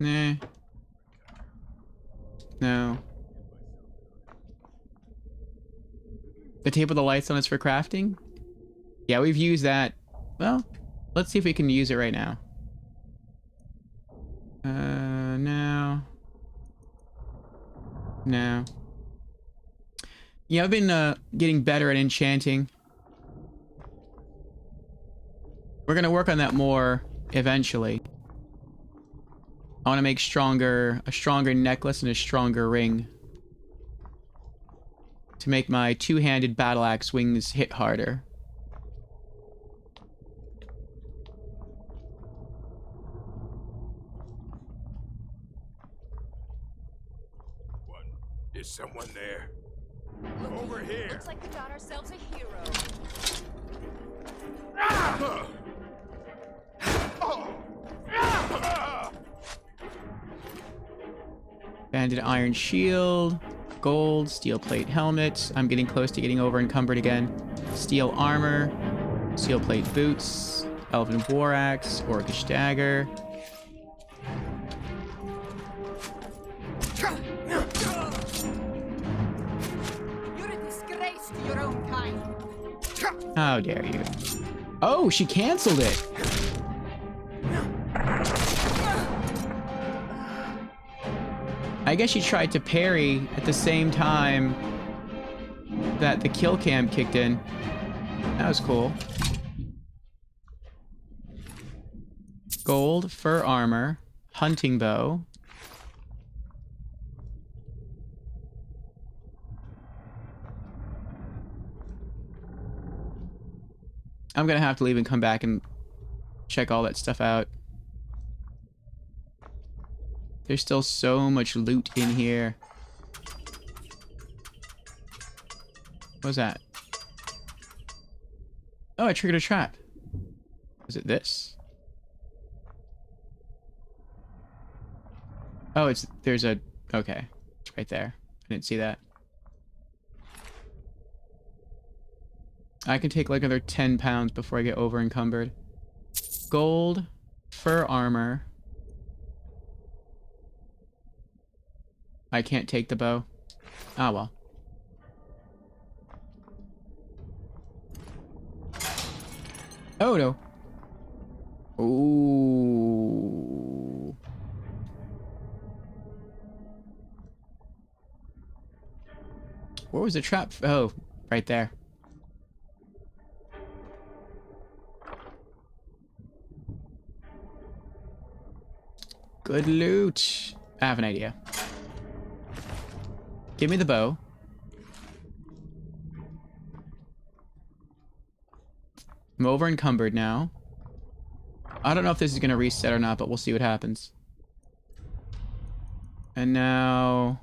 Nah. No. The table with the lights on is for crafting? Yeah, we've used that. Well, let's see if we can use it right now. No. No. Yeah, I've been getting better at enchanting. We're gonna work on that more eventually. I want to make a stronger necklace and a stronger ring to make my two-handed battle axe wings hit harder. Is someone there? Over here. Looks like we got ourselves a hero. Banded iron shield, gold, steel plate helmet. I'm getting close to getting over encumbered again. Steel armor, steel plate boots, elven war axe, orcish dagger. You're a disgrace to your own kind. How dare you? Oh, she canceled it. I guess she tried to parry at the same time that the kill cam kicked in. That was cool. Gold, fur armor, hunting bow. I'm gonna have to leave and come back and check all that stuff out. There's still so much loot in here. What was that? Oh, I triggered a trap. Was it this? Oh, there's a, okay. It's right there. I didn't see that. I can take like another 10 pounds before I get over encumbered. Gold, fur armor. I can't take the bow. Ah, well. Oh, no. Ooh. Where was the trap? Oh, right there. Good loot. I have an idea. Give me the bow. I'm over encumbered now. I don't know if this is going to reset or not, but we'll see what happens. And now...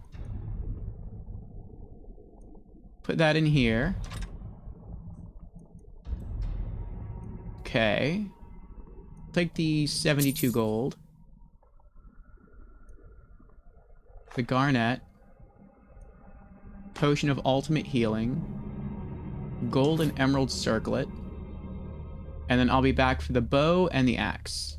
put that in here. Okay. Take the 72 gold. The garnet. Potion of ultimate healing. Gold and emerald circlet. And then I'll be back for the bow and the axe.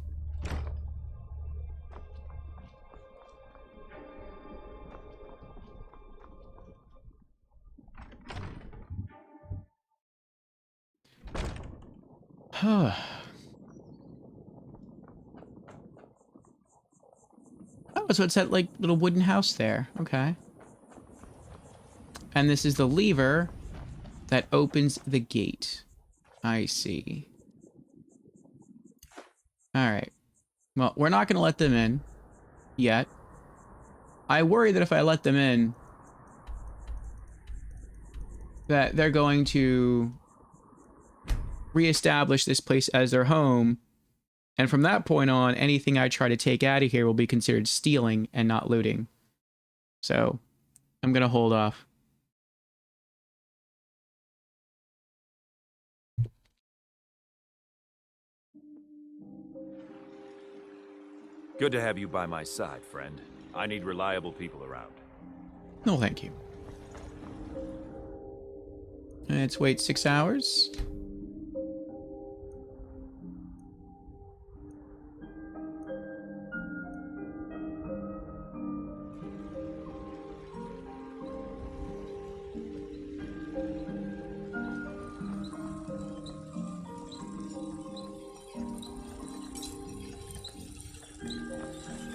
Oh, so it's that, like, little wooden house there. Okay. And this is the lever that opens the gate. I see. Alright. Well, we're not going to let them in. Yet. I worry that if I let them in, that they're going to reestablish this place as their home. And from that point on, anything I try to take out of here will be considered stealing and not looting. So, I'm going to hold off. Good to have you by my side, friend. I need reliable people around. No, thank you. Let's wait 6 hours.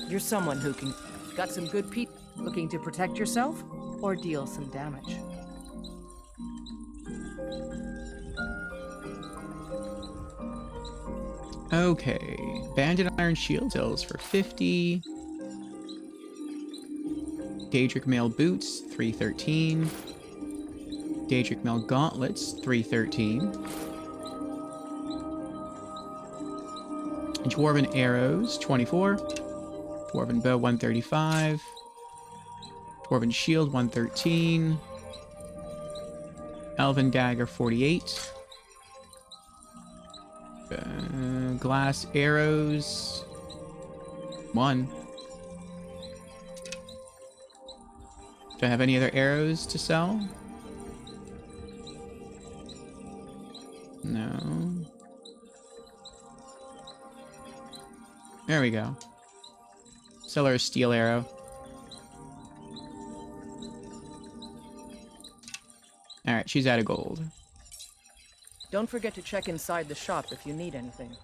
You're someone who can... Got some good people looking to protect yourself or deal some damage. Okay. Bandit iron shield hills for 50. Daedric mail boots, 313. Daedric mail gauntlets, 313. Dwarven arrows, 24. Dwarven bow, 135. Dwarven shield, 113. Elven dagger, 48. Glass arrows, 1. Do I have any other arrows to sell? No. There we go. Sell her a steel arrow. Alright, she's out of gold. Don't forget to check inside the shop if you need anything.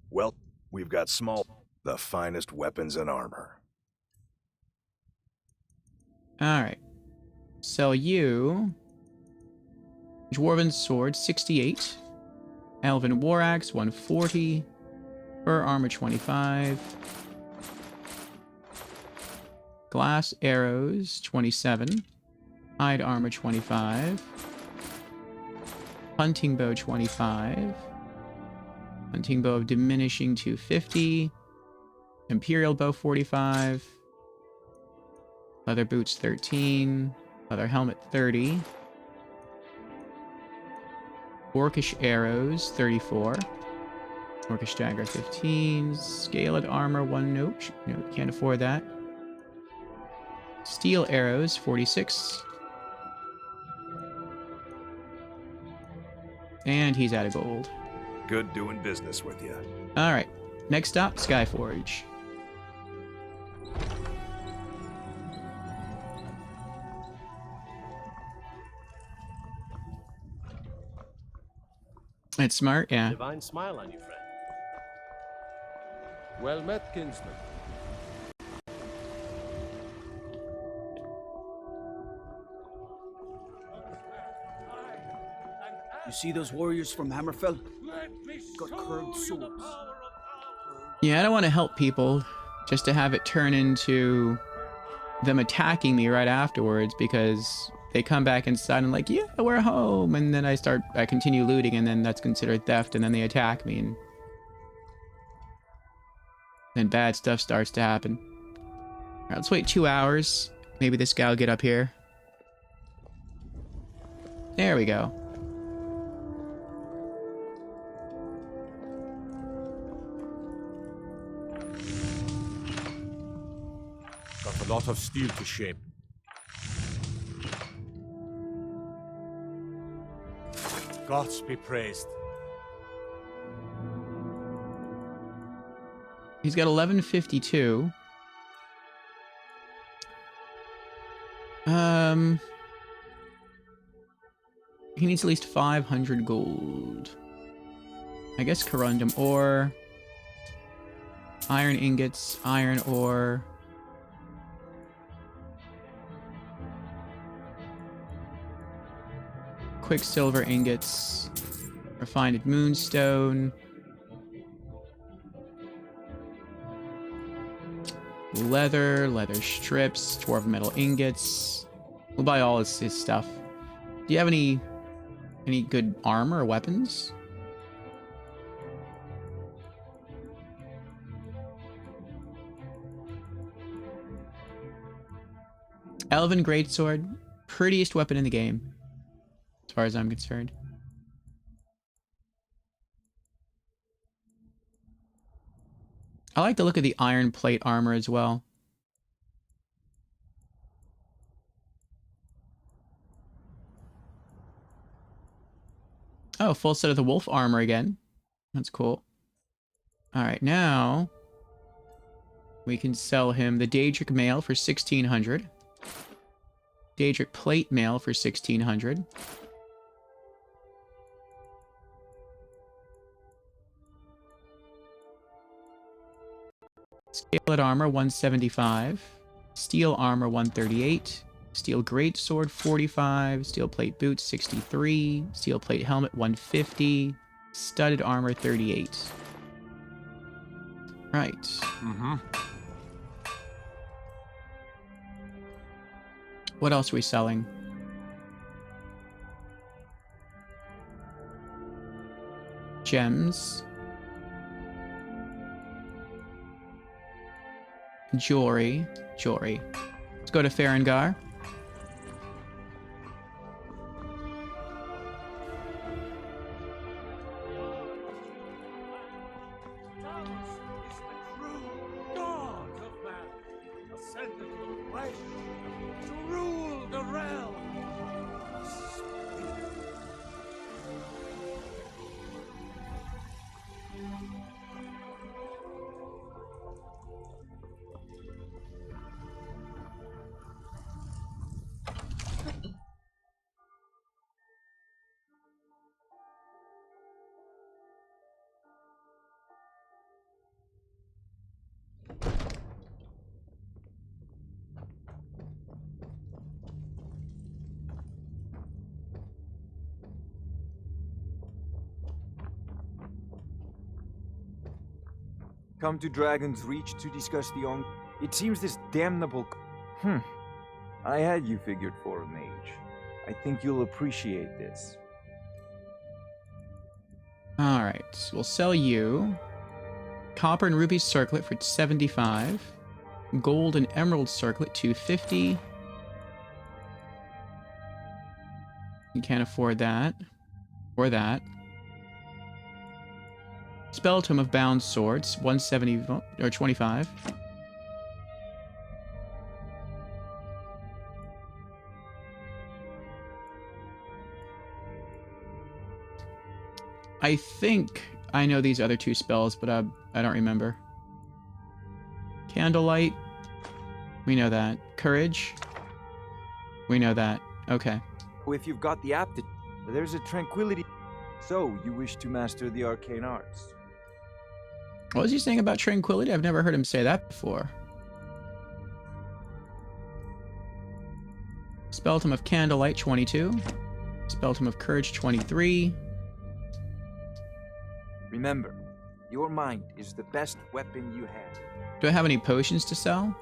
Well, we've got the finest weapons and armor. Alright. Sell you... Dwarven sword, 68. Elven war axe, 140. Fur armor, 25. Glass arrows, 27. Hide armor, 25. Hunting bow, 25. Hunting bow of diminishing, 250. Imperial bow, 45. Leather boots, 13. Leather helmet, 30. Orcish arrows, 34. Orcish dagger, 15. Scaled armor, 1. Nope. No, can't afford that. Steel arrows, 46. And he's out of gold. Good doing business with you. Alright. Next stop, Skyforge. It's smart, yeah. Divine smile on you, friend. Well met, kinsman. You see those warriors from Hammerfell? Got curved swords. Yeah, I don't want to help people just to have it turn into them attacking me right afterwards because they come back inside and like, yeah, we're home. And then I continue looting and then that's considered theft and then they attack me and then bad stuff starts to happen. All right, let's wait 2 hours. Maybe this guy will get up here. There we go. Got a lot of steel to shape. Gods be praised. He's got 1152. He needs at least 500 gold. I guess corundum ore. Iron ingots, iron ore. Quicksilver ingots. Refined moonstone. Leather strips, dwarven metal ingots. We'll buy all his stuff. Do you have any good armor or weapons? Elven greatsword, prettiest weapon in the game, as far as I'm concerned. I like the look of the iron plate armor as well. Oh, full set of the wolf armor again. That's cool. Alright, now we can sell him the Daedric mail for 1600. Daedric plate mail for 1600. Scaled armor 175. Steel armor 138. Steel greatsword 45. Steel plate boots 63. Steel plate helmet 150. Studded armor 38. Right. Mm-hmm. What else are we selling? Gems. Jewelry. Jewelry. Let's go to Farengar. Come to Dragon's Reach to discuss the on... It seems this damnable... I had you figured for a mage. I think you'll appreciate this. Alright, we'll sell you copper and ruby circlet for 75. Gold and emerald circlet 250. You can't afford that. Or that. Spell Tome of Bound Swords, 170 or 25. I think I know these other two spells, but I don't remember. Candlelight. We know that. Courage. We know that. Okay. If you've got the aptitude, there's a tranquility. So, you wish to master the arcane arts? What was he saying about tranquility? I've never heard him say that before. Spell Tome of Candlelight, 22. Spell Tome of Courage, 23. Remember, your mind is the best weapon you have. Do I have any potions to sell?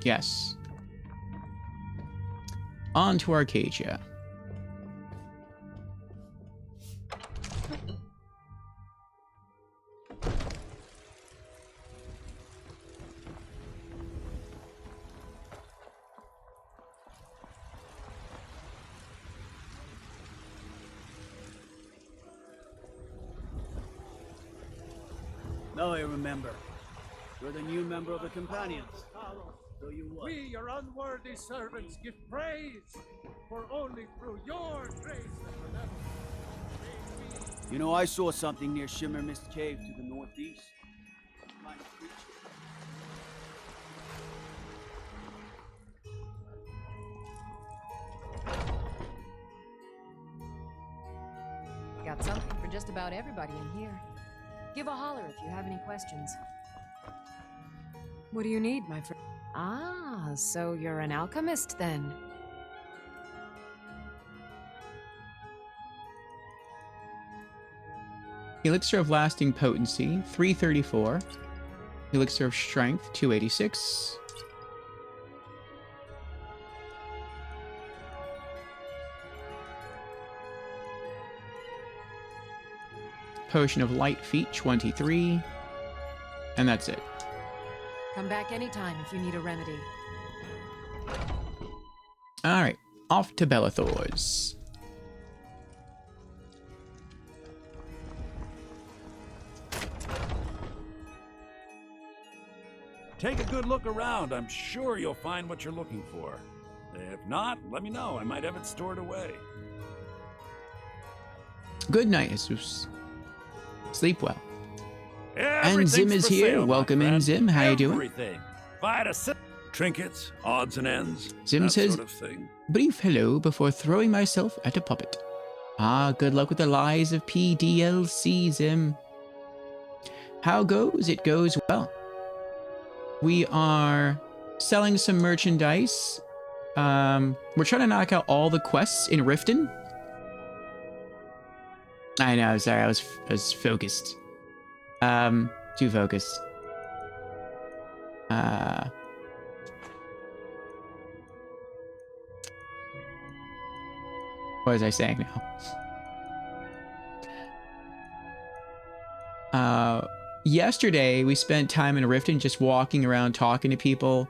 Yes. On to Arcadia. Now I remember. You're the new member of the Companions. So you what? We, your unworthy servants, give praise, for only through your grace and benevolence. You know, I saw something near Shimmer Mist Cave to the northeast. Some kind of creature. Got something for just about everybody in here. Give a holler if you have any questions. What do you need, my friend? Ah, so you're an alchemist then. Elixir of Lasting Potency, 334. Elixir of Strength, 286. Potion of Light Feet, 23. And that's it. Come back anytime if you need a remedy. Alright, off to Bellathor's. Take a good look around. I'm sure you'll find what you're looking for. If not, let me know. I might have it stored away. Good night, Jesus. Sleep well. And Zim is here. Sale, welcome in, Zim. How you doing? Everything. Trinkets, odds and ends. Zim that says, sort of thing. brief hello before throwing myself at a puppet. Ah, good luck with the lies of PDLC, Zim. how goes? It goes well. We are selling some merchandise. We're trying to knock out all the quests in Riften. I know, sorry, I was focused. Too focused. What was I saying now? Yesterday, we spent time in Riften just walking around talking to people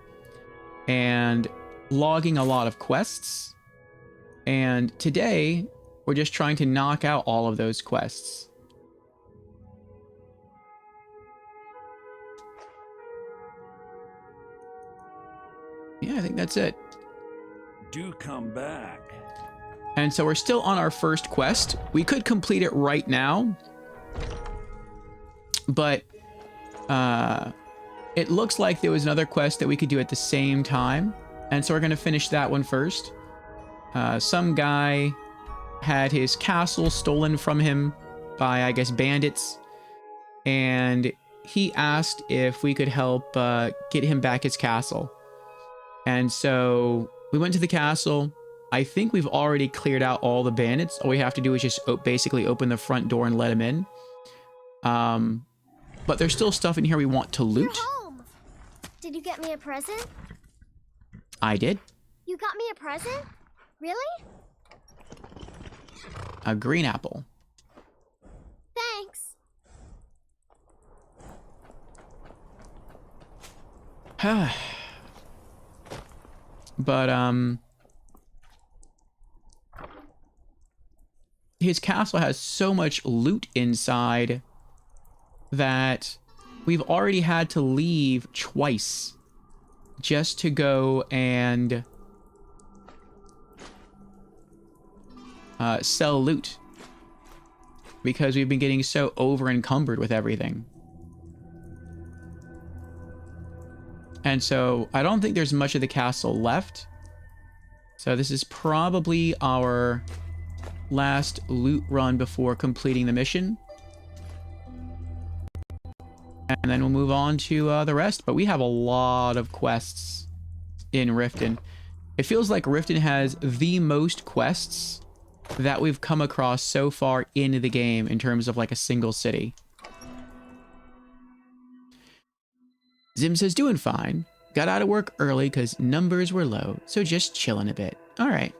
and logging a lot of quests. And today, we're just trying to knock out all of those quests. Yeah, I think that's it. Do come back. And so we're still on our first quest. We could complete it right now. But it looks like there was another quest that we could do at the same time. And so we're going to finish that one first. Some guy had his castle stolen from him by, I guess, bandits. And he asked if we could help get him back his castle. And so we went to the castle. I think we've already cleared out all the bandits. All we have to do is just basically open the front door and let him in. But there's still stuff in here we want to loot. You're home. Did you get me a present? I did. You got me a present? Really? A green apple. Thanks. But, his castle has so much loot inside that we've already had to leave twice just to go and sell loot because we've been getting so over encumbered with everything. And so I don't think there's much of the castle left. So this is probably our last loot run before completing the mission. And then we'll move on to the rest. But we have a lot of quests in Riften. It feels like Riften has the most quests that we've come across so far in the game in terms of like a single city. Zim says, doing fine. Got out of work early because numbers were low, so just chilling a bit. All right.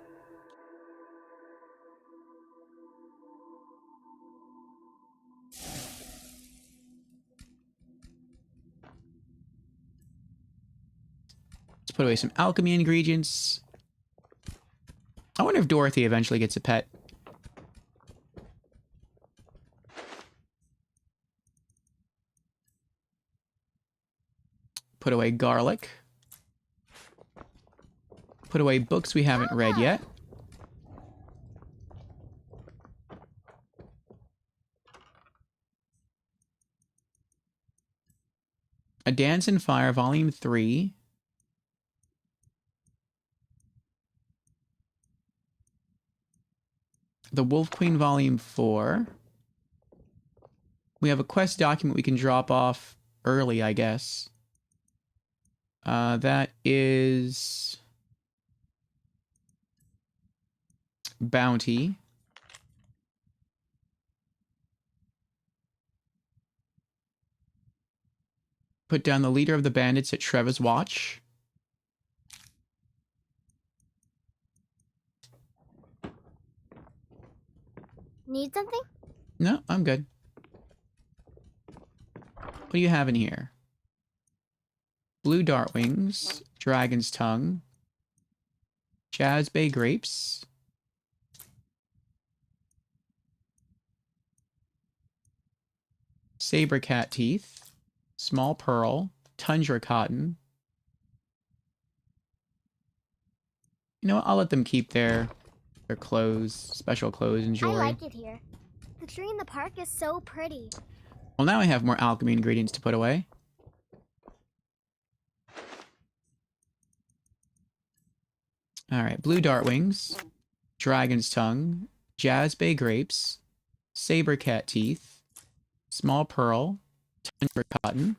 Let's put away some alchemy ingredients. I wonder if Dorothy eventually gets a pet. Put away garlic. Put away books we haven't read yet. A Dance in Fire, Volume 3. The Wolf Queen, Volume 4. We have a quest document we can drop off early, I guess. That is Bounty. Put down the leader of the bandits at Trevor's Watch. Need something? No, I'm good. What do you have in here? Blue Dartwings, Dragon's Tongue, Jazz Bay Grapes, Saber Cat Teeth, Small Pearl, Tundra Cotton. You know what? I'll let them keep their clothes, special clothes and jewelry. I like it here. The tree in the park is so pretty. Well, now I have more alchemy ingredients to put away. Alright, Blue Dartwings, Dragon's Tongue, Jazz Bay Grapes, Saber Cat Teeth, Small Pearl, Tundra cotton.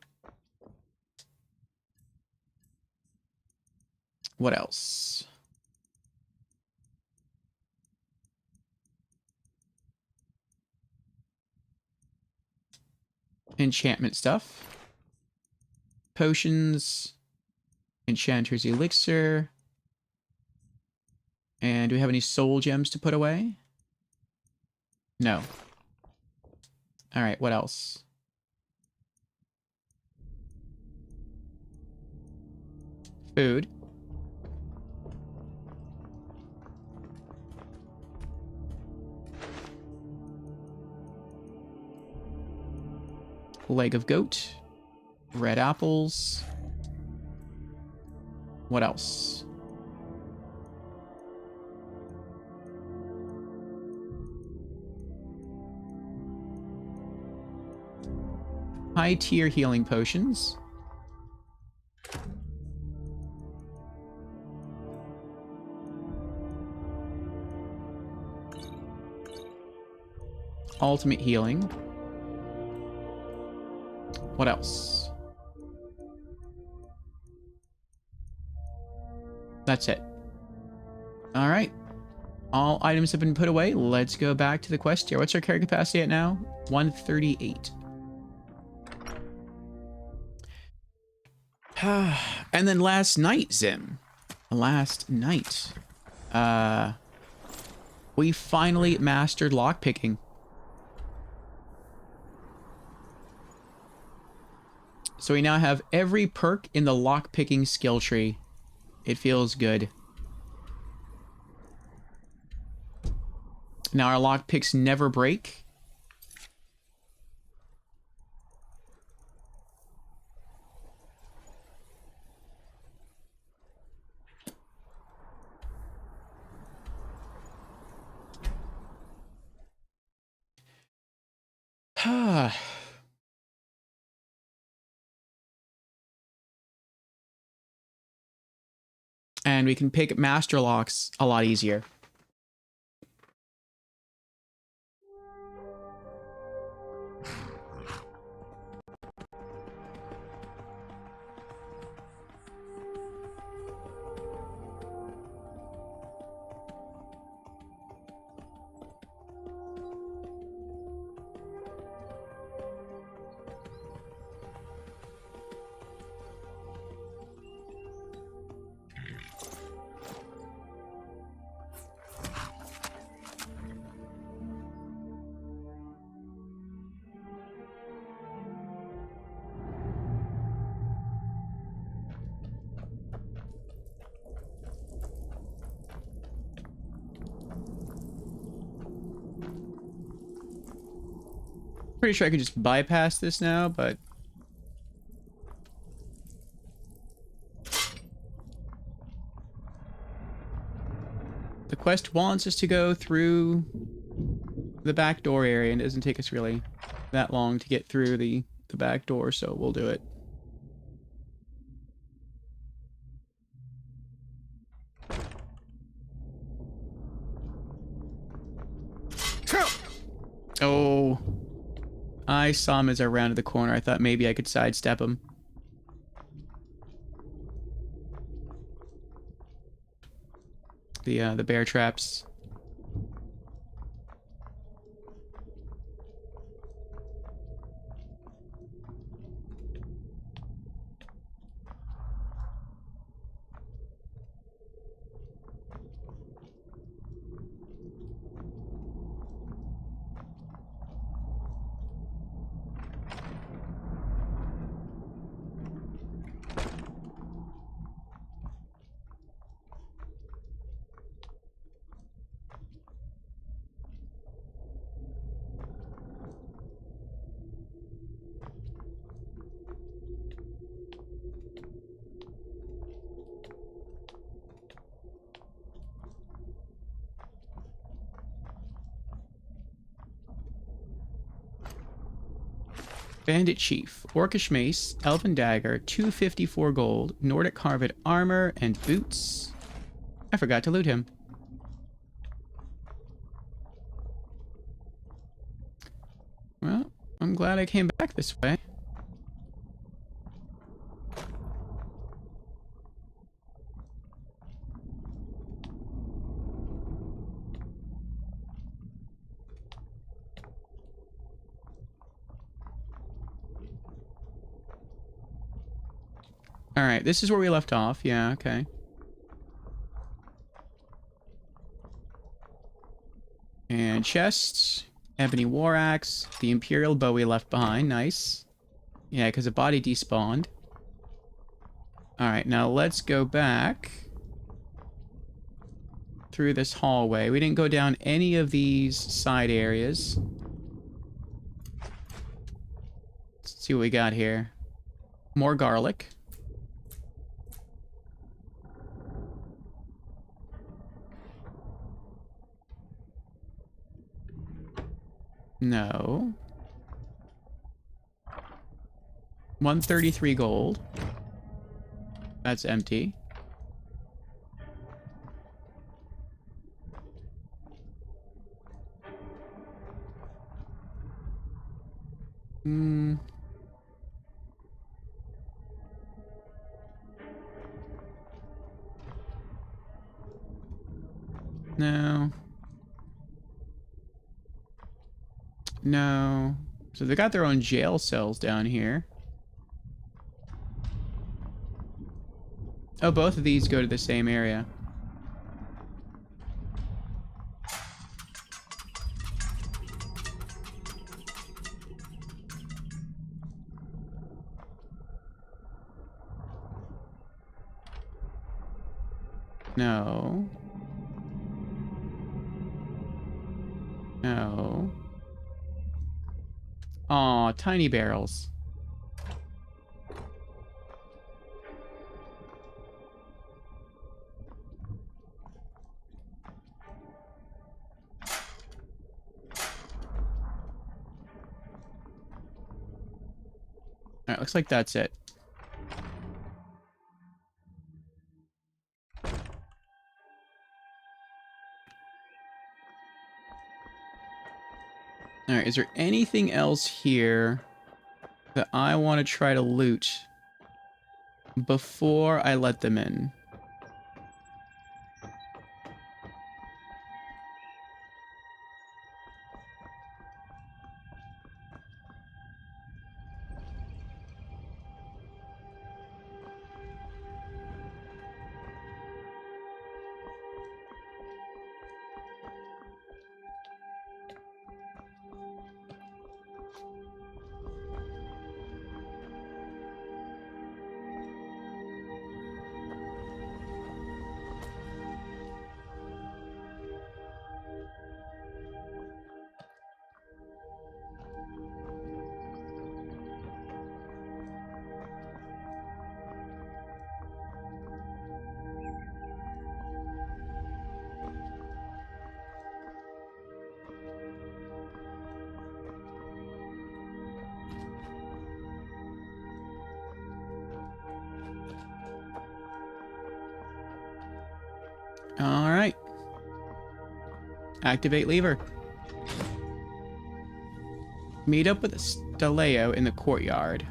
What else? Enchantment stuff. Potions. Enchanter's elixir. And do we have any soul gems to put away? No. Alright, what else? Food. Leg of goat. Red apples. What else? High tier healing potions. Ultimate healing. What else? That's it. All right. All items have been put away. Let's go back to the quest here. What's our carry capacity at now? 138. And then last night, Zim. Last night. We finally mastered lockpicking. So we now have every perk in the lockpicking skill tree. It feels good. Now our lockpicks never break. And we can pick master locks a lot easier. Pretty sure I could just bypass this now, but the quest wants us to go through the back door area, and it doesn't take us really that long to get through the back door, so we'll do it. Oh, I saw him as I rounded the corner. I thought maybe I could sidestep him. The bear traps. Bandit Chief, Orcish Mace, Elven Dagger, 254 gold, Nordic Carved Armor, and Boots. I forgot to loot him. Well, I'm glad I came back this way. Alright, this is where we left off. Yeah, okay. And chests. Ebony war axe. The Imperial bow we left behind. Nice. Yeah, because the body despawned. Alright, now let's go back through this hallway. We didn't go down any of these side areas. Let's see what we got here. More garlic. No. 133 gold. That's empty. Hmm. No. No. So they got their own jail cells down here. Oh, both of these go to the same area. No. No. Aw, tiny barrels. Alright, looks like that's it. Alright, is there anything else here that I want to try to loot before I let them in? Alright. Activate lever. Meet up with Staleo in the courtyard.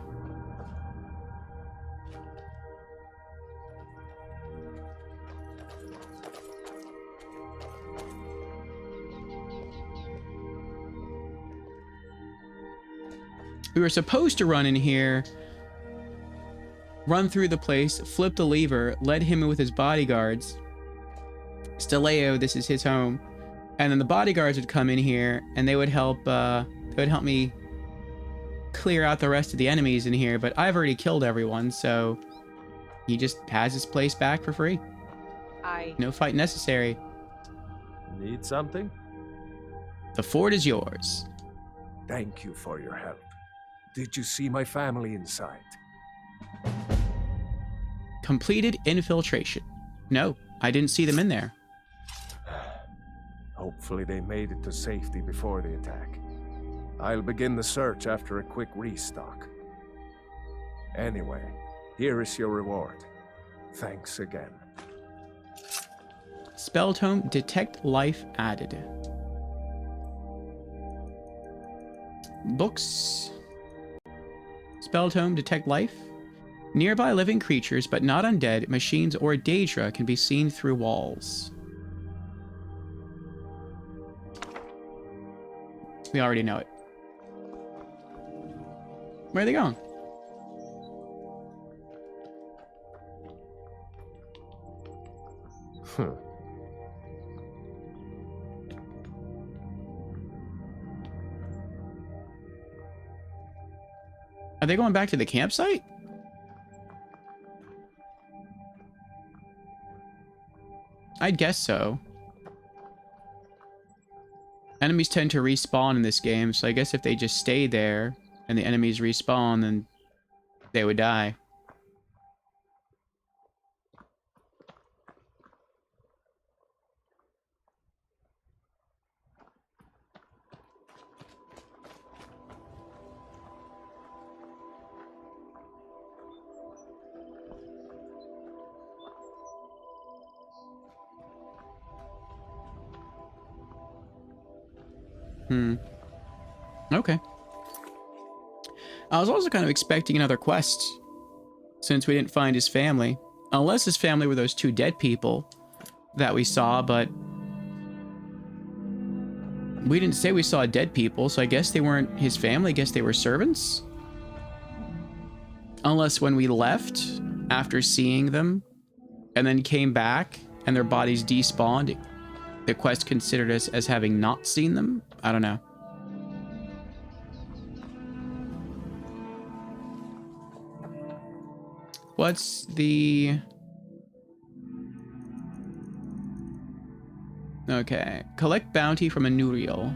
We were supposed to run in here, run through the place, flip the lever, let him in with his bodyguards. Staleo, this is his home. And then the bodyguards would come in here and they would help me clear out the rest of the enemies in here, but I've already killed everyone, so he just has his place back for free. No fight necessary. Need something? The fort is yours. Thank you for your help. Did you see my family inside? Completed infiltration. No, I didn't see them in there. Hopefully they made it to safety before the attack. I'll begin the search after a quick restock. Anyway, here is your reward. Thanks again. Spell tome, detect life added. Books. Spell tome, detect life. Nearby living creatures, but not undead, machines, or Daedra can be seen through walls. We already know it. Where are they going? Are they going back to the campsite? I'd guess so. Enemies tend to respawn in this game, so I guess if they just stay there and the enemies respawn, then they would die. Okay. I was also kind of expecting another quest, since we didn't find his family. Unless his family were those two dead people that we saw, but we didn't say we saw dead people, so I guess they weren't his family. I guess they were servants? Unless when we left, after seeing them, and then came back, and their bodies despawned, the quest considered us as having not seen them? I don't know. What's the... Okay. Collect bounty from a Nuriel.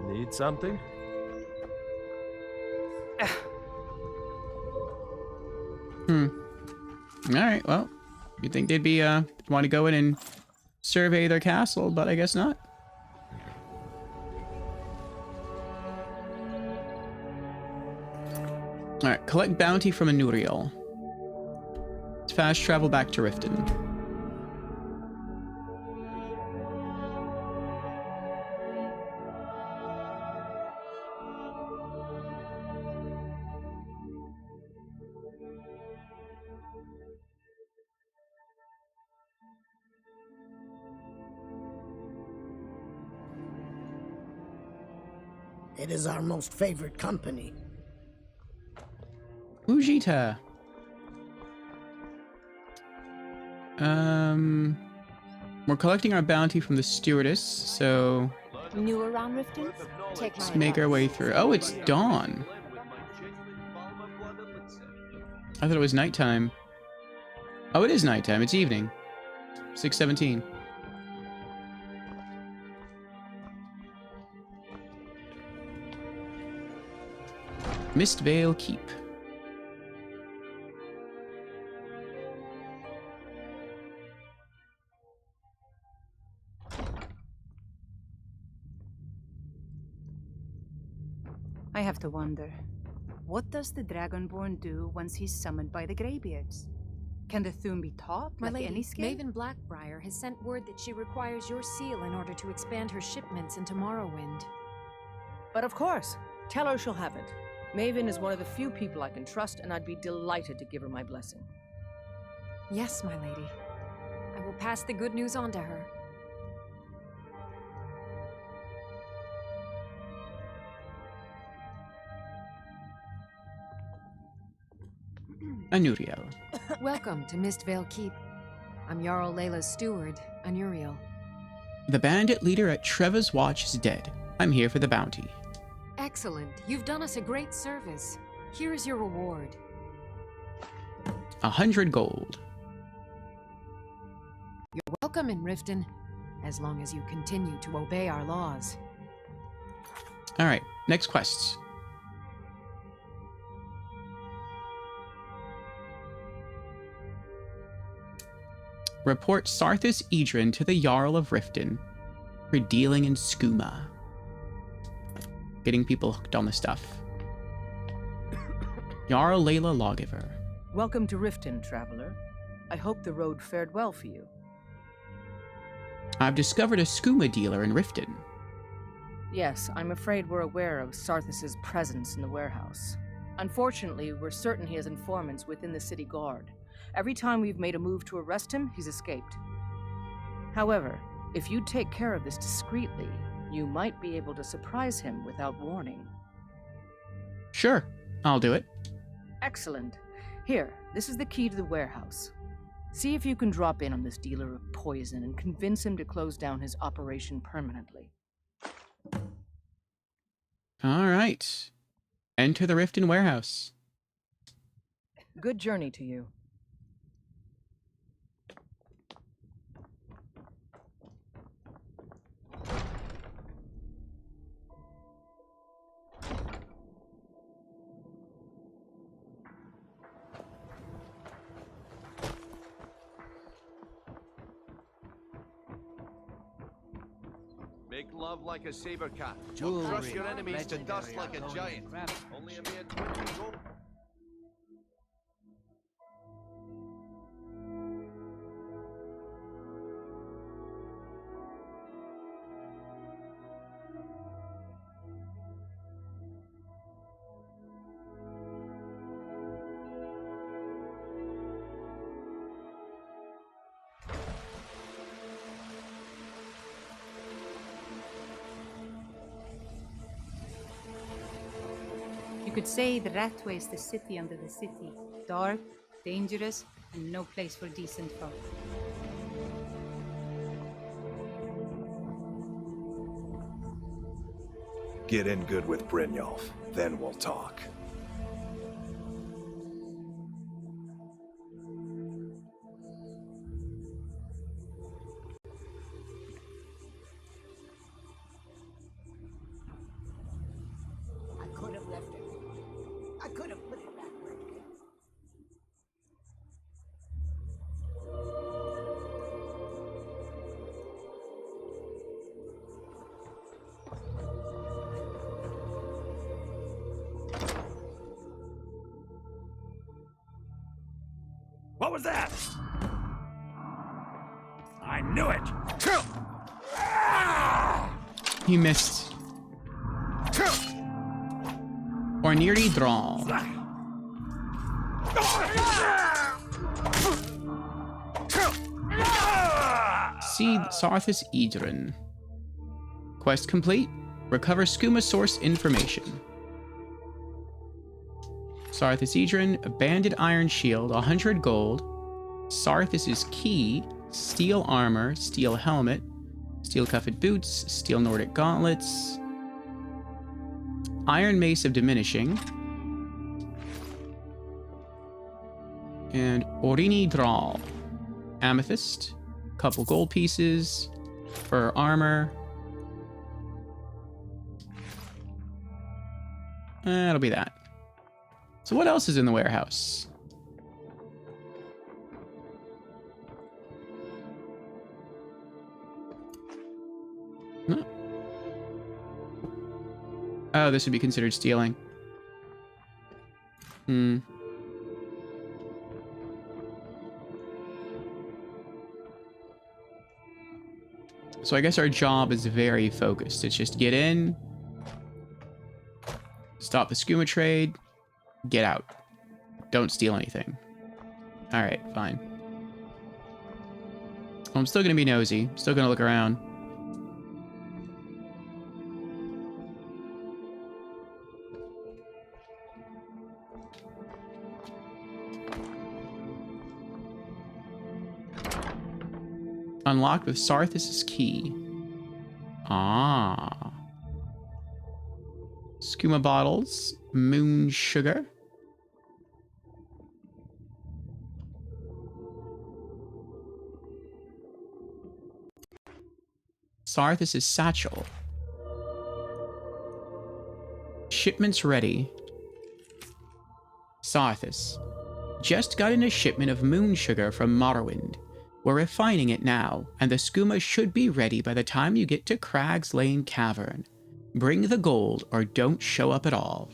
Need something? Alright, well, you'd think they'd be, want to go in and survey their castle, but I guess not. Alright, collect bounty from a Nuriel. Fast travel back to Riften. It is our most favorite company. Ujita. We're collecting our bounty from the stewardess, so New around Riften? Take let's my make our advice. way through. Oh, it's dawn. I thought it was nighttime. Oh, it is nighttime. It's evening. 6:17. Mistvale Keep. I have to wonder, what does the Dragonborn do once he's summoned by the Greybeards? Can the Thune be taught My like lady, any skill? Maven Blackbriar has sent word that she requires your seal in order to expand her shipments into Morrowind. But of course, tell her she'll have it. Maven is one of the few people I can trust, and I'd be delighted to give her my blessing. Yes, my lady. I will pass the good news on to her. Anuriel. Welcome to Mistvale Keep. I'm Jarl Layla's steward, Anuriel. The bandit leader at Treva's Watch is dead. I'm here for the bounty. Excellent. You've done us a great service. Here is your reward. 100 gold. You're welcome in Riften, as long as you continue to obey our laws. Alright, next quests. Report Sarthis Idrin to the Jarl of Riften for dealing in skooma. Getting people hooked on the stuff. Jarl Layla Lawgiver. Welcome to Riften, traveler. I hope the road fared well for you. I've discovered a skooma dealer in Riften. Yes, I'm afraid we're aware of Sarthis' presence in the warehouse. Unfortunately, we're certain he has informants within the city guard. Every time we've made a move to arrest him, he's escaped. However, if you take care of this discreetly, you might be able to surprise him without warning. Sure, I'll do it. Excellent. Here, this is the key to the warehouse. See if you can drop in on this dealer of poison and convince him to close down his operation permanently. All right. Enter the Riften warehouse. Good journey to you. Make love like a saber cat. Jewelry, Crush your enemies to legendary, dust like a unnoticed giant. rabbit. Only a mere 20 gold. You could say the Ratway is the city under the city. Dark, dangerous, and no place for decent folk. Get in good with Brynjolf, then we'll talk. I could have left it. I could have put it back where it came. What was that? I knew it! He missed. Orniri Drawl. See Sarthis Idrin. Quest complete. Recover skooma source information. Sarthis Idrin, a banded iron shield, 100 gold. Sarthis' key, steel armor, steel helmet, steel cuffed boots, steel Nordic gauntlets, iron mace of diminishing, and Orini Drawl, amethyst, couple gold pieces, fur armor. That'll be that. So what else is in the warehouse? Huh. Oh, this would be considered stealing. So I guess our job is very focused. It's just get in, stop the skooma trade, get out. Don't steal anything. Alright, fine. I'm still gonna be nosy. Still gonna look around. Unlocked with Sarthis' key. Ah. Skooma bottles. Moon sugar. Sarthis' satchel. Shipments ready. Sarthis. Just got in a shipment of moon sugar from Morrowind. We're refining it now, and the skooma should be ready by the time you get to Crag's Lane Cavern. Bring the gold or don't show up at all.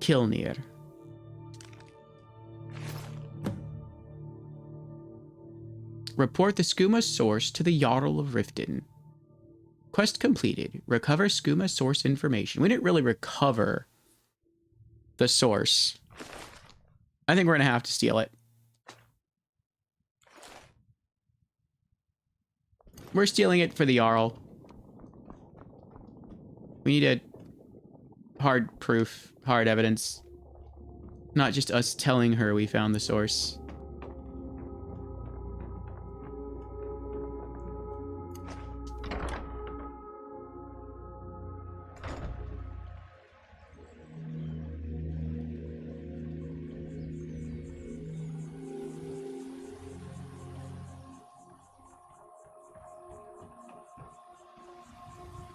Kilnir. Report the skooma source to the Jarl of Riften. Quest completed. Recover skooma source information. We didn't really recover the source. I think we're going to have to steal it. We're stealing it for the Jarl. We need a hard proof, hard evidence. Not just us telling her we found the source.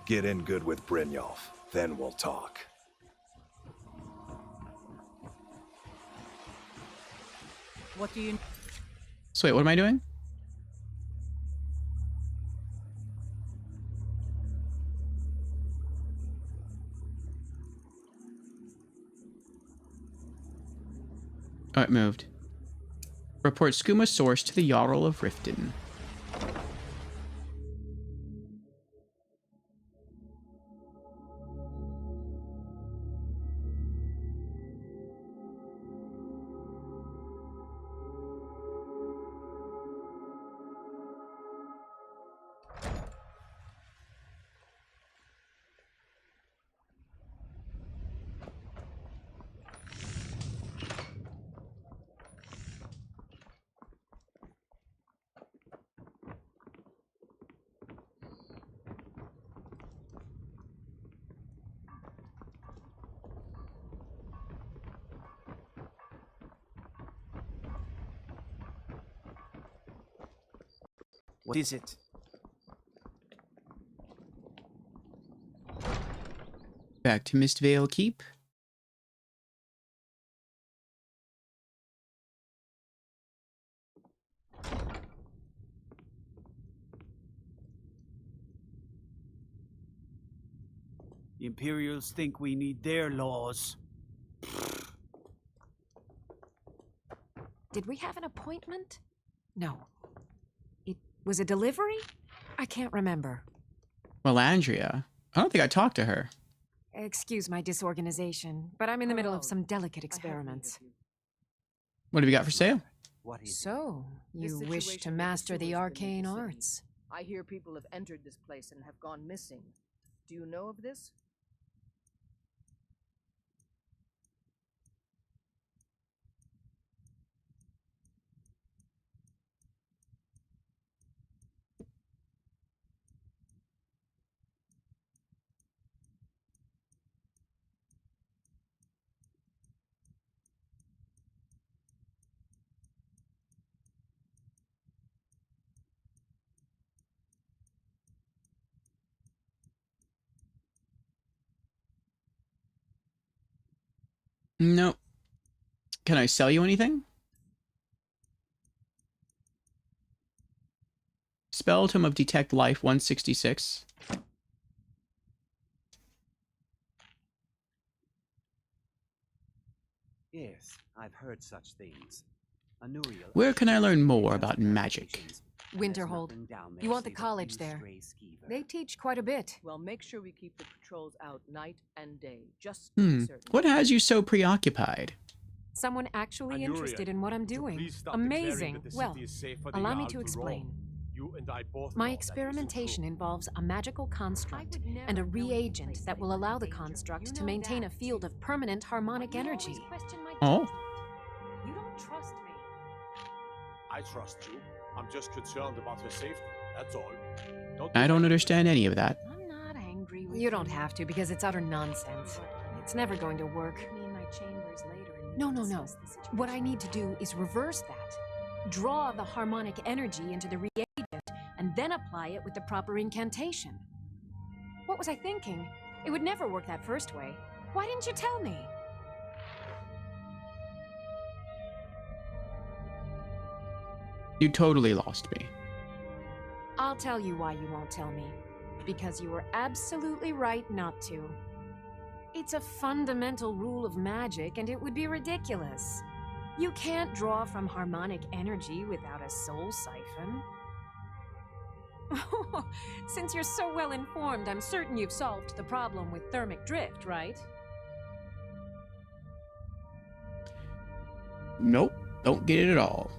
Get in good with Brynjolf, then we'll talk. What do you... So wait, what am I doing? Oh, it moved. Report skooma source to the Jarl of Riften. What is it? Back to Mistvale Keep. The Imperials think we need their laws. Did we have an appointment? No. It was a delivery? I can't remember. Well, Andrea, I don't think I talked to her. Excuse my disorganization, but I'm in the middle of some delicate experiments. What have you got for sale? So, you wish to master the arcane arts? I hear people have entered this place and have gone missing. Do you know of this? No. Can I sell you anything? Spell Tome of Detect Life 166. Yes, I've heard such things. Where can I learn more about magic? Winterhold. You want the college there? They teach quite a bit. Well, make sure we keep the patrols out night and day, just to be certain. What has you so preoccupied? Someone actually interested in what I'm doing. Amazing. Well, allow me to explain. My experimentation involves a magical construct and a reagent that will allow the construct to maintain a field of permanent harmonic energy. Oh. You don't trust me. I trust you. I'm just concerned about her safety, that's all. I don't understand any of that. I'm not angry with you. You don't have to, because it's utter nonsense. It's never going to work. No. What I need to do is reverse that. Draw the harmonic energy into the reagent, and then apply it with the proper incantation. What was I thinking? It would never work that first way. Why didn't you tell me? You totally lost me. I'll tell you why you won't tell me. Because you were absolutely right not to. It's a fundamental rule of magic, and it would be ridiculous. You can't draw from harmonic energy without a soul siphon. Since you're so well informed, I'm certain you've solved the problem with thermic drift, right? Nope, don't get it at all.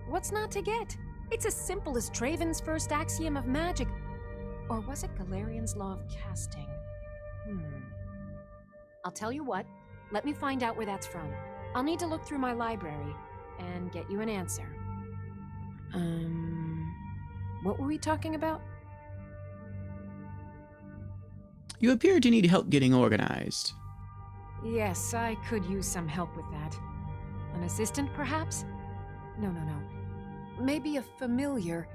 What's not to get? It's as simple as Traven's first axiom of magic. Or was it Galarian's law of casting? I'll tell you what, let me find out where that's from. I'll need to look through my library and get you an answer. What were we talking about? You appear to need help getting organized. Yes, I could use some help with that. An assistant, perhaps? No. Maybe a familiar.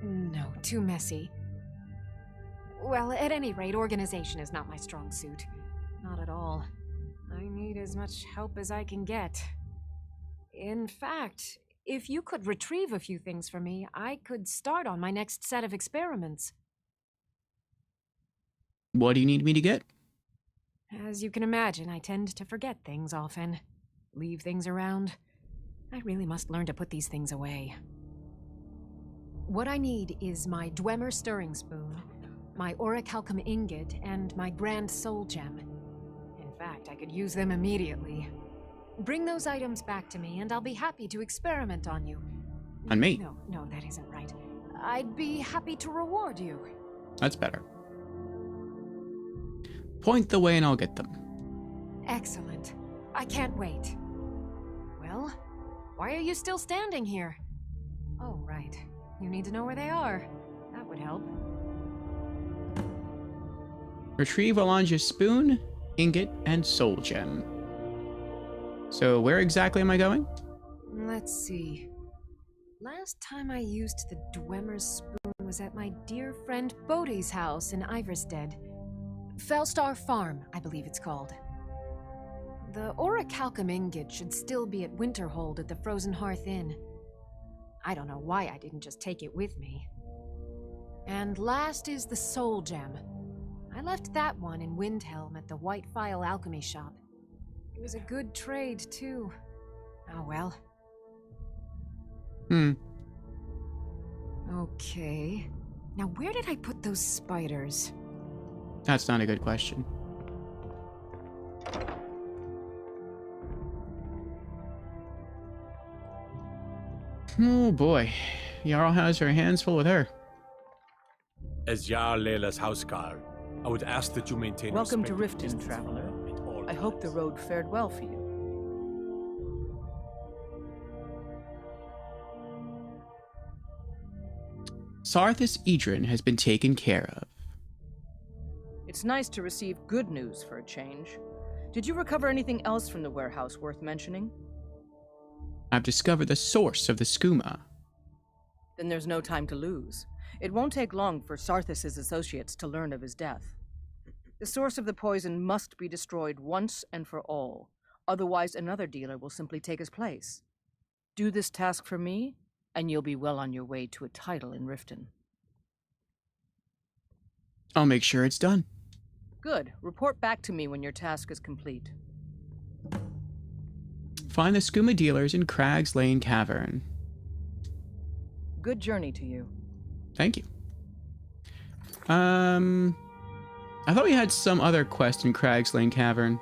No, too messy. Well, at any rate, organization is not my strong suit. Not at all. I need as much help as I can get. In fact, if you could retrieve a few things for me, I could start on my next set of experiments. What do you need me to get? As you can imagine, I tend to forget things often. Leave things around. I really must learn to put these things away. What I need is my Dwemer stirring spoon, my orichalcum ingot, and my grand soul gem. In fact, I could use them immediately. Bring those items back to me, and I'll be happy to experiment on you. On me? No, that isn't right. I'd be happy to reward you. That's better. Point the way and I'll get them. Excellent. I can't wait. Well, why are you still standing here? Oh, right. You need to know where they are. That would help. Retrieve Alanja's spoon, ingot, and soul gem. So where exactly am I going? Let's see. Last time I used the Dwemer's spoon was at my dear friend Bodhi's house in Iverstead. Felstar Farm, I believe it's called. The orichalcum ingot should still be at Winterhold at the Frozen Hearth Inn. I don't know why I didn't just take it with me. And last is the soul gem. I left that one in Windhelm at the White Phial Alchemy Shop. It was a good trade, too. Oh well. Okay. Now where did I put those spiders? That's not a good question. Oh boy. Jarl has her hands full with her. As Jarl Leila's houseguard, I would ask that you maintain Welcome to respectful Riften, distance traveler. from her at all I hope the times. road fared well for you. Sarthis Idrin has been taken care of. It's nice to receive good news for a change. Did you recover anything else from the warehouse worth mentioning? I've discovered the source of the skooma. Then there's no time to lose. It won't take long for Sarthis' associates to learn of his death. The source of the poison must be destroyed once and for all. Otherwise, another dealer will simply take his place. Do this task for me, and you'll be well on your way to a title in Riften. I'll make sure it's done. Good. Report back to me when your task is complete. Find the skooma dealers in Crag's Lane Cavern. Good journey to you. Thank you. I thought we had some other quest in Crag's Lane Cavern.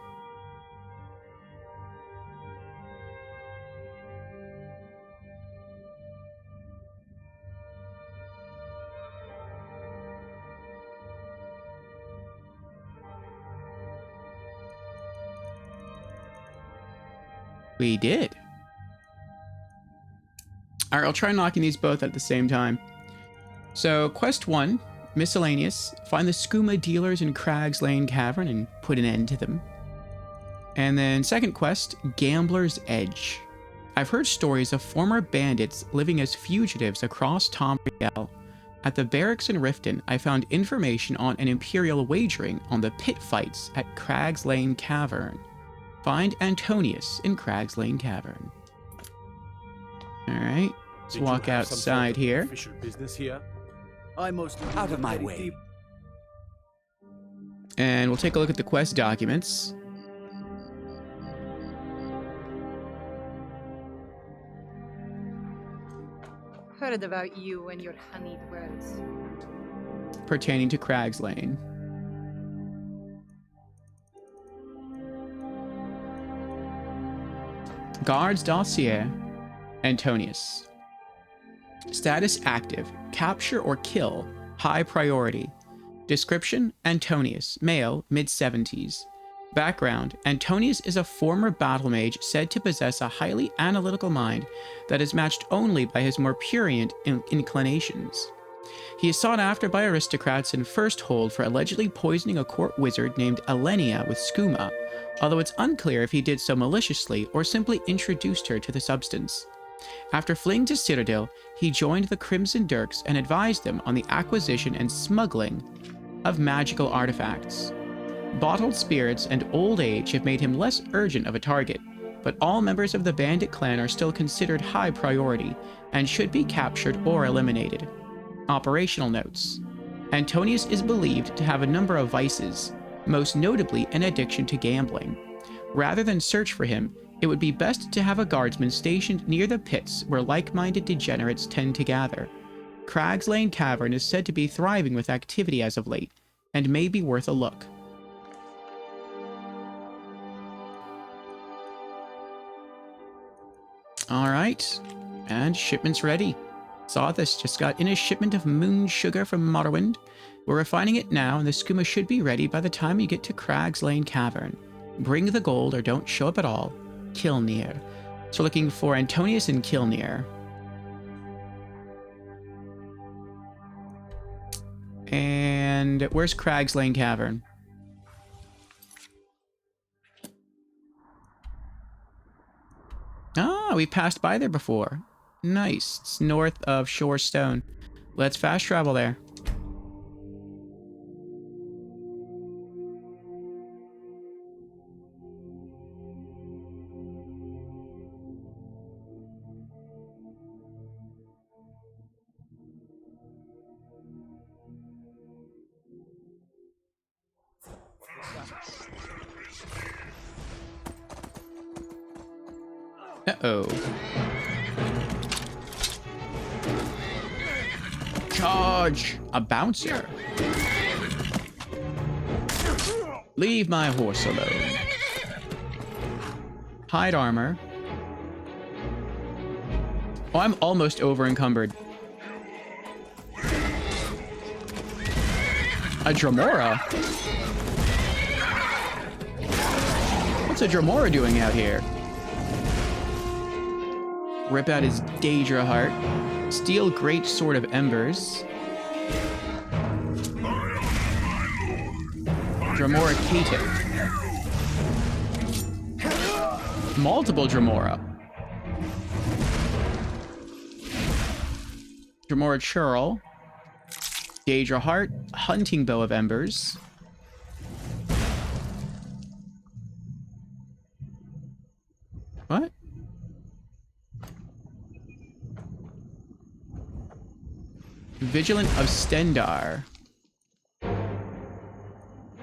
We did. Alright, I'll try knocking these both at the same time. So, quest 1, miscellaneous. Find the skooma dealers in Crag's Lane Cavern and put an end to them. And then second quest, Gambler's Edge. I've heard stories of former bandits living as fugitives across Tamriel. At the barracks in Riften, I found information on an Imperial wagering on the pit fights at Crag's Lane Cavern. Find Antonius in Crag's Lane Cavern. Alright, let's Did you walk have some sort outside of here. Official business here? I mostly Out of my very way. deep. And we'll take a look at the quest documents. heard about you and your honeyed words. Pertaining to Crag's Lane. Guards dossier. Antonius. Status active. Capture or kill. High priority. Description: Antonius, male, mid-70s. Background: Antonius is a former battle mage said to possess a highly analytical mind that is matched only by his more prurient inclinations. He is sought after by aristocrats in First Hold for allegedly poisoning a court wizard named Elenia with skooma, although it's unclear if he did so maliciously or simply introduced her to the substance. After fleeing to Citadel, he joined the Crimson Dirks and advised them on the acquisition and smuggling of magical artifacts. Bottled spirits and old age have made him less urgent of a target, but all members of the bandit clan are still considered high priority and should be captured or eliminated. Operational notes. Antonius is believed to have a number of vices, most notably an addiction to gambling. Rather than search for him, it would be best to have a guardsman stationed near the pits where like-minded degenerates tend to gather. Crag's Lane Cavern is said to be thriving with activity as of late, and may be worth a look. Alright, and shipment's ready. Saw this, just got in a shipment of moon sugar from Morrowind. We're refining it now, and the skooma should be ready by the time you get to Crag's Lane Cavern. Bring the gold or don't show up at all. Kilnir. So we're looking for Antonius and Kilnir. And where's Crag's Lane Cavern? Ah, we passed by there before. Nice. It's north of Shore Stone. Let's fast travel there. Uh-oh. Charge! A bouncer. Leave my horse alone. Hide armor. Oh, I'm almost over encumbered. A Dramora? What's a Dramora doing out here? Rip out his Daedra heart. Steal Great Sword of Embers. Dramora Caitiff. Multiple Dramora. Dramora Churl. Daedra Heart. Hunting Bow of Embers. What? Vigilant of Stendar.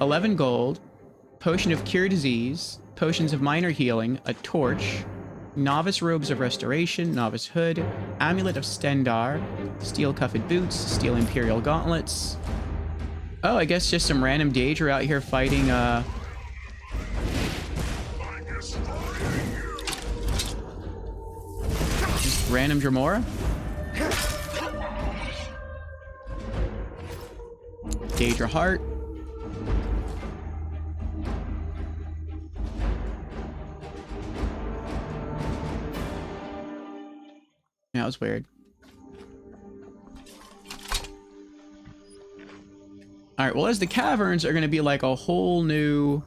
11 gold. Potion of Cure Disease. Potions of Minor Healing. A torch. Novice Robes of Restoration. Novice Hood. Amulet of Stendar. Steel Cuffed Boots. Steel Imperial Gauntlets. Oh, I guess just some random Daedra out here fighting, just random Dramora? Daedra Heart. Yeah, that was weird. Alright, well, as the caverns are going to be like a whole new...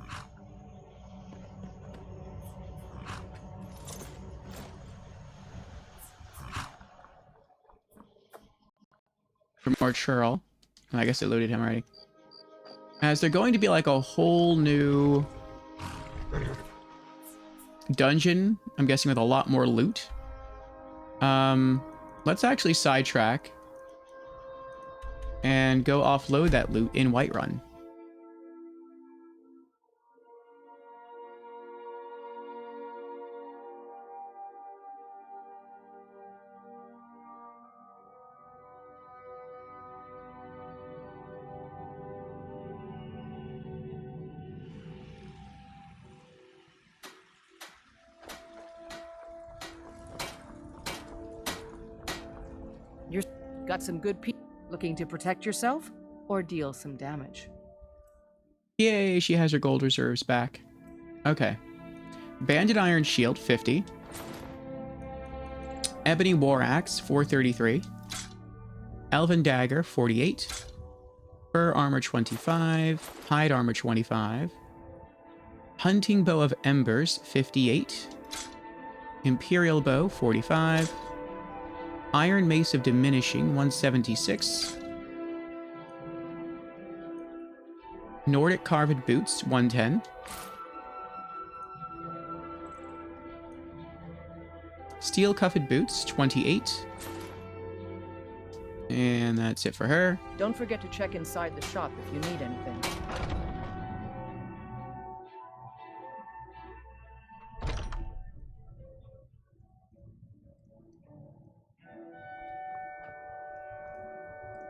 For more churl. I guess it looted him already. As they're going to be like a whole new... dungeon, I'm guessing with a lot more loot. Let's actually sidetrack and go offload that loot in Whiterun. Got some good people looking to protect yourself or deal some damage? Yay, she has her gold reserves back. Okay. Banded Iron Shield, 50. Ebony War Axe, 433. Elven Dagger, 48. Fur Armor, 25. Hide Armor, 25. Hunting Bow of Embers, 58. Imperial Bow, 45. Iron Mace of Diminishing, 176. Nordic Carved Boots, 110. Steel Cuffed Boots, 28. And that's it for her. Don't forget to check inside the shop if you need anything.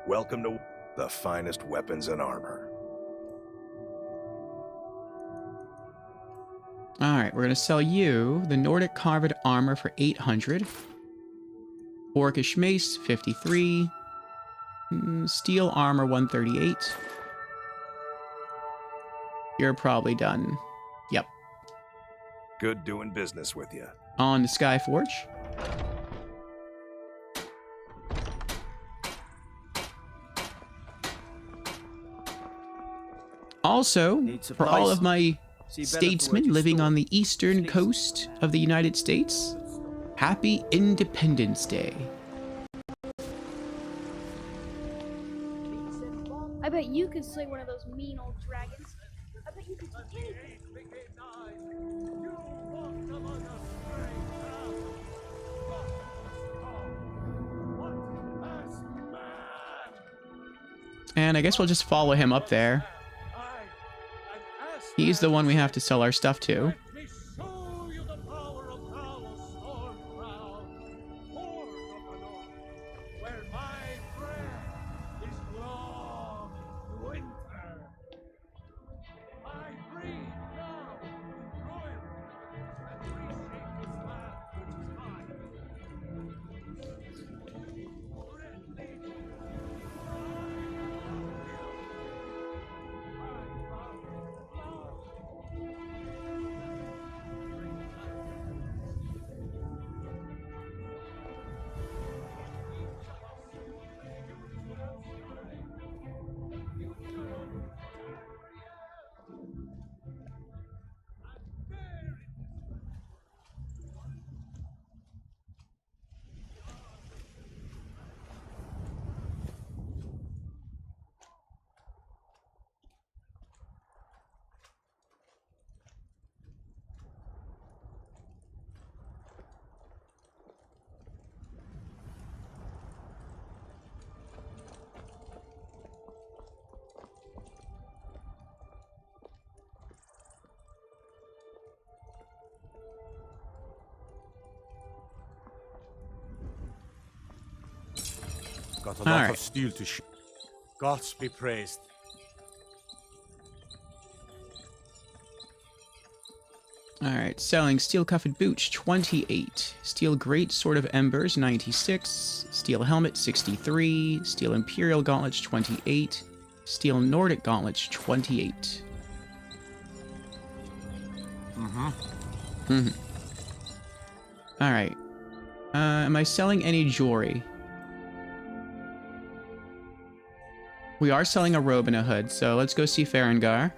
Welcome to the finest weapons and armor. Alright, we're going to sell you the Nordic Carved Armor for 800. Orcish Mace, 53. Steel Armor, 138. You're probably done. Yep. Good doing business with you. On to Skyforge. Also, for all of my statesmen living on the eastern coast of the United States, happy Independence Day. I bet you could slay one of those mean old dragons. I bet you could do anything. And I guess we'll just follow him up there. He's the one we have to sell our stuff to. Got a lot of steel to shoot. Gods be praised. Alright, selling Steel Cuffed Boots, 28. Steel Great Sword of Embers, 96. Steel Helmet, 63. Steel Imperial Gauntlets, 28. Steel Nordic Gauntlets, 28. Alright. Am I selling any jewelry? We are selling a robe and a hood, so let's go see Farengar.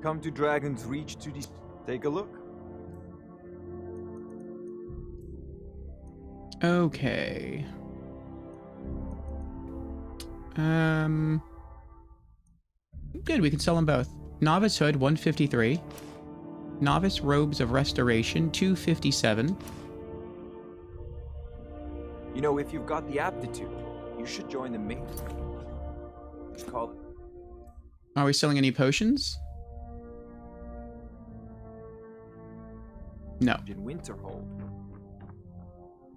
Come to Dragon's Reach to take a look. Okay. Good, we can sell them both. Novice Hood, 153. Novice Robes of Restoration, 257. You know, if you've got the aptitude, you should join the main. It's called... Are we selling any potions? No. In Winterhold.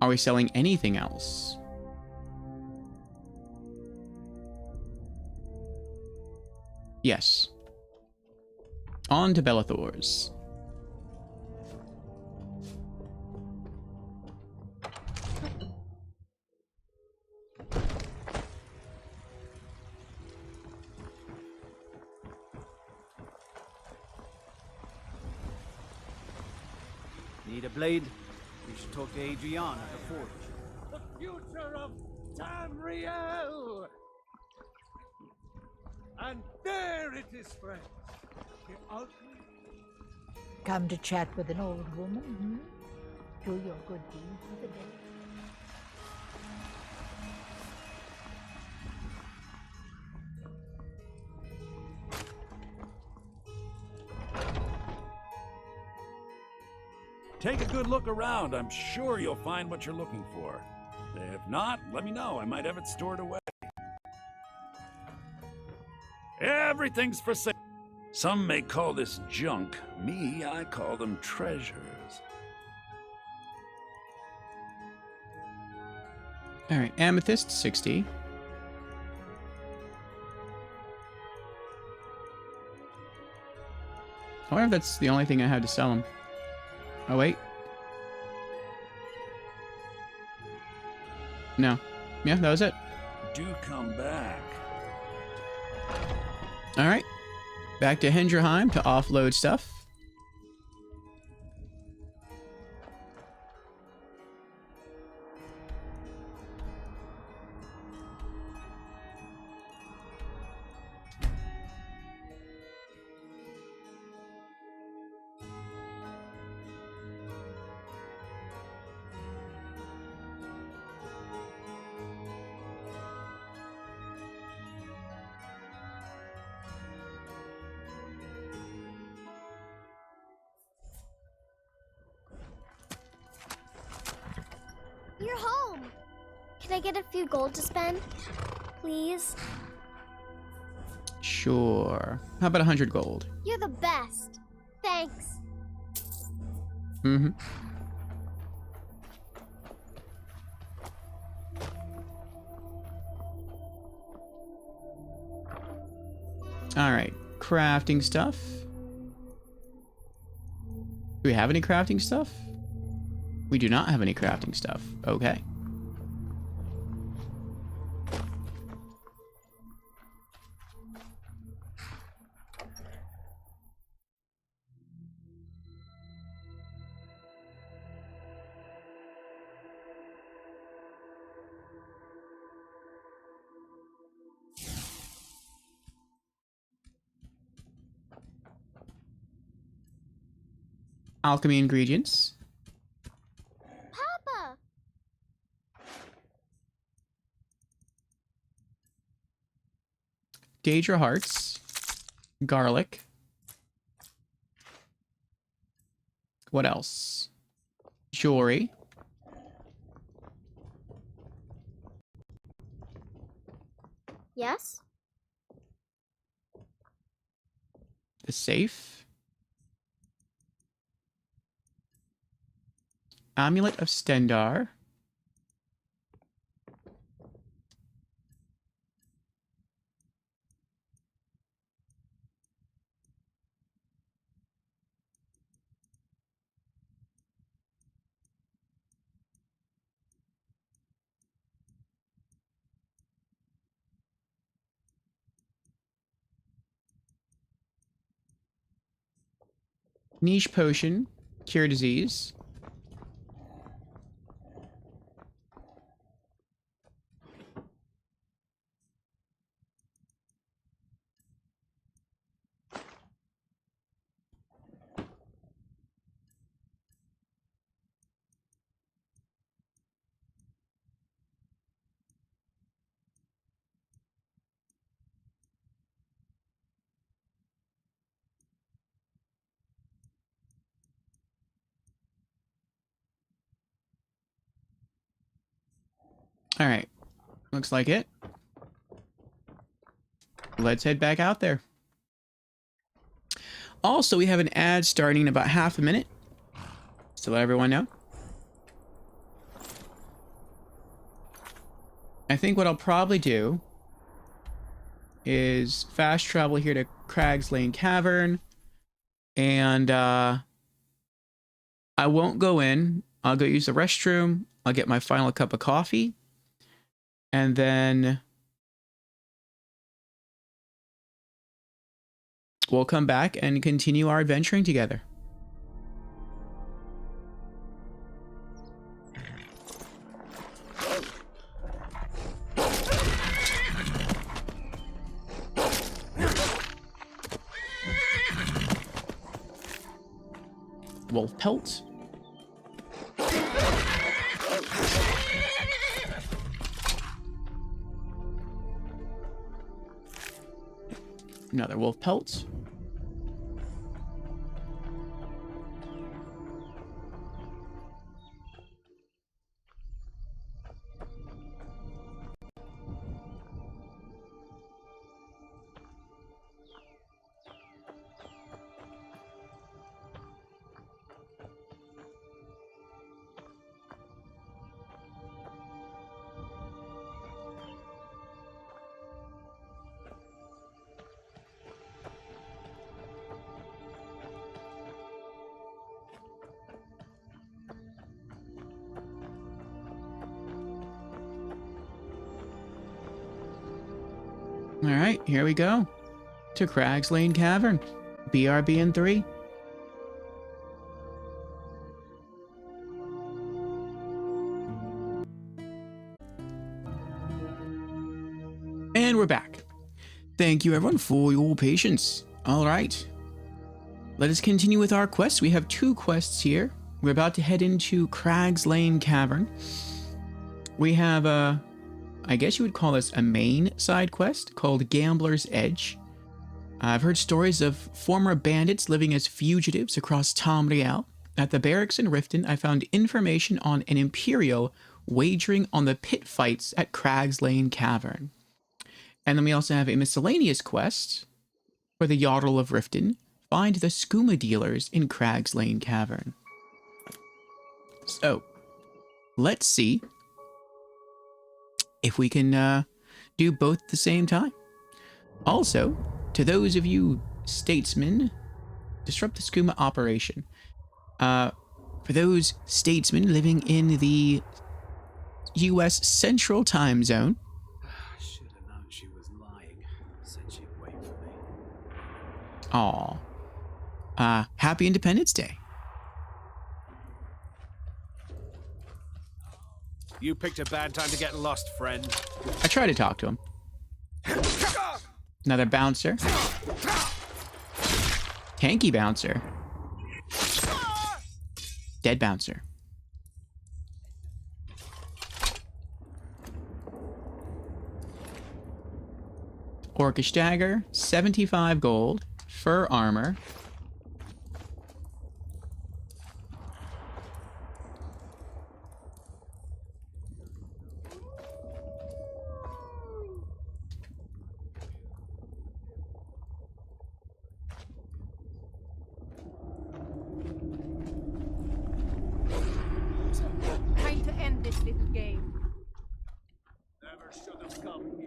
Are we selling anything else? Yes. On to Bellathor's. Need a blade? We should talk to Adrian at the forge. The future of Tamriel! And there it is, friends. The ugly. Come to chat with an old woman, hmm? Do your good deed for the day. Take a good look around. I'm sure you'll find what you're looking for. If not, let me know. I might have it stored away. Everything's for sale. Some may call this junk. Me, I call them treasures. All right, amethyst, 60. I wonder if that's the only thing I had to sell him. Oh, wait. No. Yeah, that was it. Do come back. All right. Back to Hendrheim to offload stuff. You're home. Can I get a few gold to spend? Please? Sure. How about 100 gold? You're the best. Thanks. Mm-hmm. All right. Crafting stuff. Do we have any crafting stuff? We do not have any crafting stuff. Okay. Alchemy ingredients. Papa! Daedra hearts. Garlic. What else? Jewelry. Yes? The safe. Amulet of Stendar. Niche potion. Cure disease. Alright. Looks like it. Let's head back out there. Also, we have an ad starting in about half a minute. Just to let everyone know. I think what I'll probably do is fast travel here to Crag's Lane Cavern. And I won't go in. I'll go use the restroom. I'll get my final cup of coffee. And then we'll come back and continue our adventuring together. Wolf pelts. Another wolf pelt. All right, here we go. To Crag's Lane Cavern. BRB in 3. And we're back. Thank you everyone for your patience. All right. Let us continue with our quests. We have 2 quests here. We're about to head into Crag's Lane Cavern. We have I guess you would call this a main side quest called Gambler's Edge. I've heard stories of former bandits living as fugitives across Tamriel. At the barracks in Riften, I found information on an Imperial wagering on the pit fights at Crag's Lane Cavern. And then we also have a miscellaneous quest for the Jarl of Riften. Find the skooma dealers in Crag's Lane Cavern. So, let's see if we can do both at the same time. Also, to those of you statesmen, disrupt the skooma operation. For those statesmen living in the U.S. Central Time Zone. I should have known she was lying. Said she'd wait for me. Aw. Happy Independence Day. You picked a bad time to get lost, friend. I tried to talk to him. Another bouncer. Tanky bouncer. Dead bouncer. Orcish dagger, 75 gold, fur armor. Time to end this little game. Never should have come here.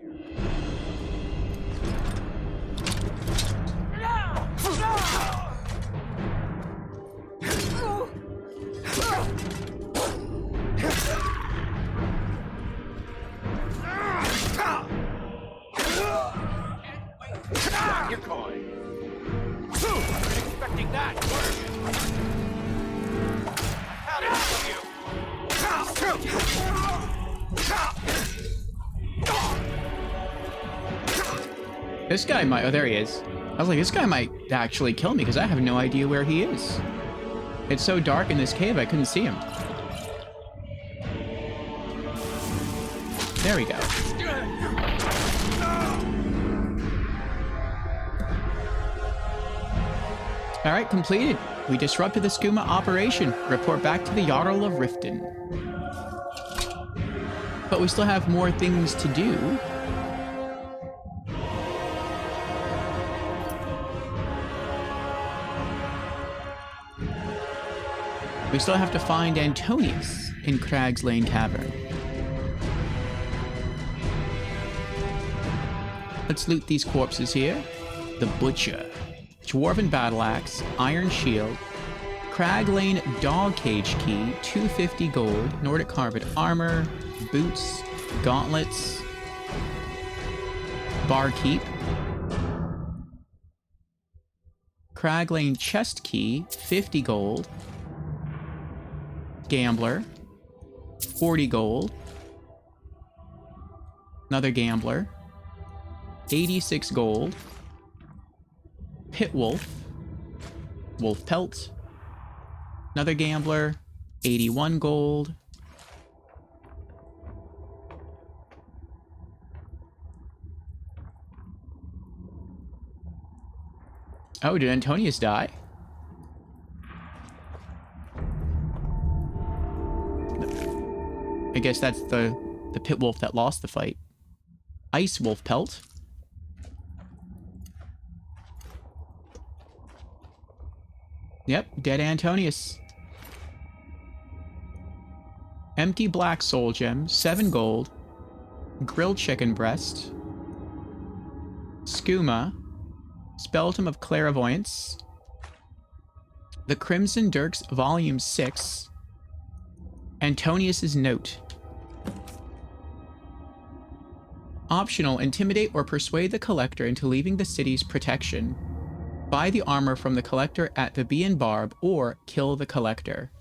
Your coin. I've been expecting that. How'd it for you? This guy might... Oh, there he is. I was like, this guy might actually kill me because I have no idea where he is. It's so dark in this cave, I couldn't see him. There we go. All right, completed. We disrupted the skooma operation. Report back to the Jarl of Riften. But we still have more things to do. We still have to find Antonius in Crag's Lane Cavern. Let's loot these corpses here. The Butcher. Dwarven Battle Axe, Iron Shield, Crag Lane Dog Cage Key, 250 gold, Nordic Carpet Armor, Boots, Gauntlets, Barkeep, Crag Lane Chest Key, 50 gold, Gambler, 40 gold, another Gambler, 86 gold, Pit Wolf, Wolf Pelt, another Gambler, 81 gold, oh, did Antonius die? I guess that's the Pit Wolf that lost the fight. Ice Wolf Pelt. Yep, dead Antonius. Empty Black Soul Gem, 7 gold. Grilled Chicken Breast. Skooma. Speltum of Clairvoyance. The Crimson Dirks, Volume 6. Antonius's Note. Optional, intimidate or persuade the Collector into leaving the city's protection. Buy the armor from the Collector at the Bee and Barb, or kill the Collector.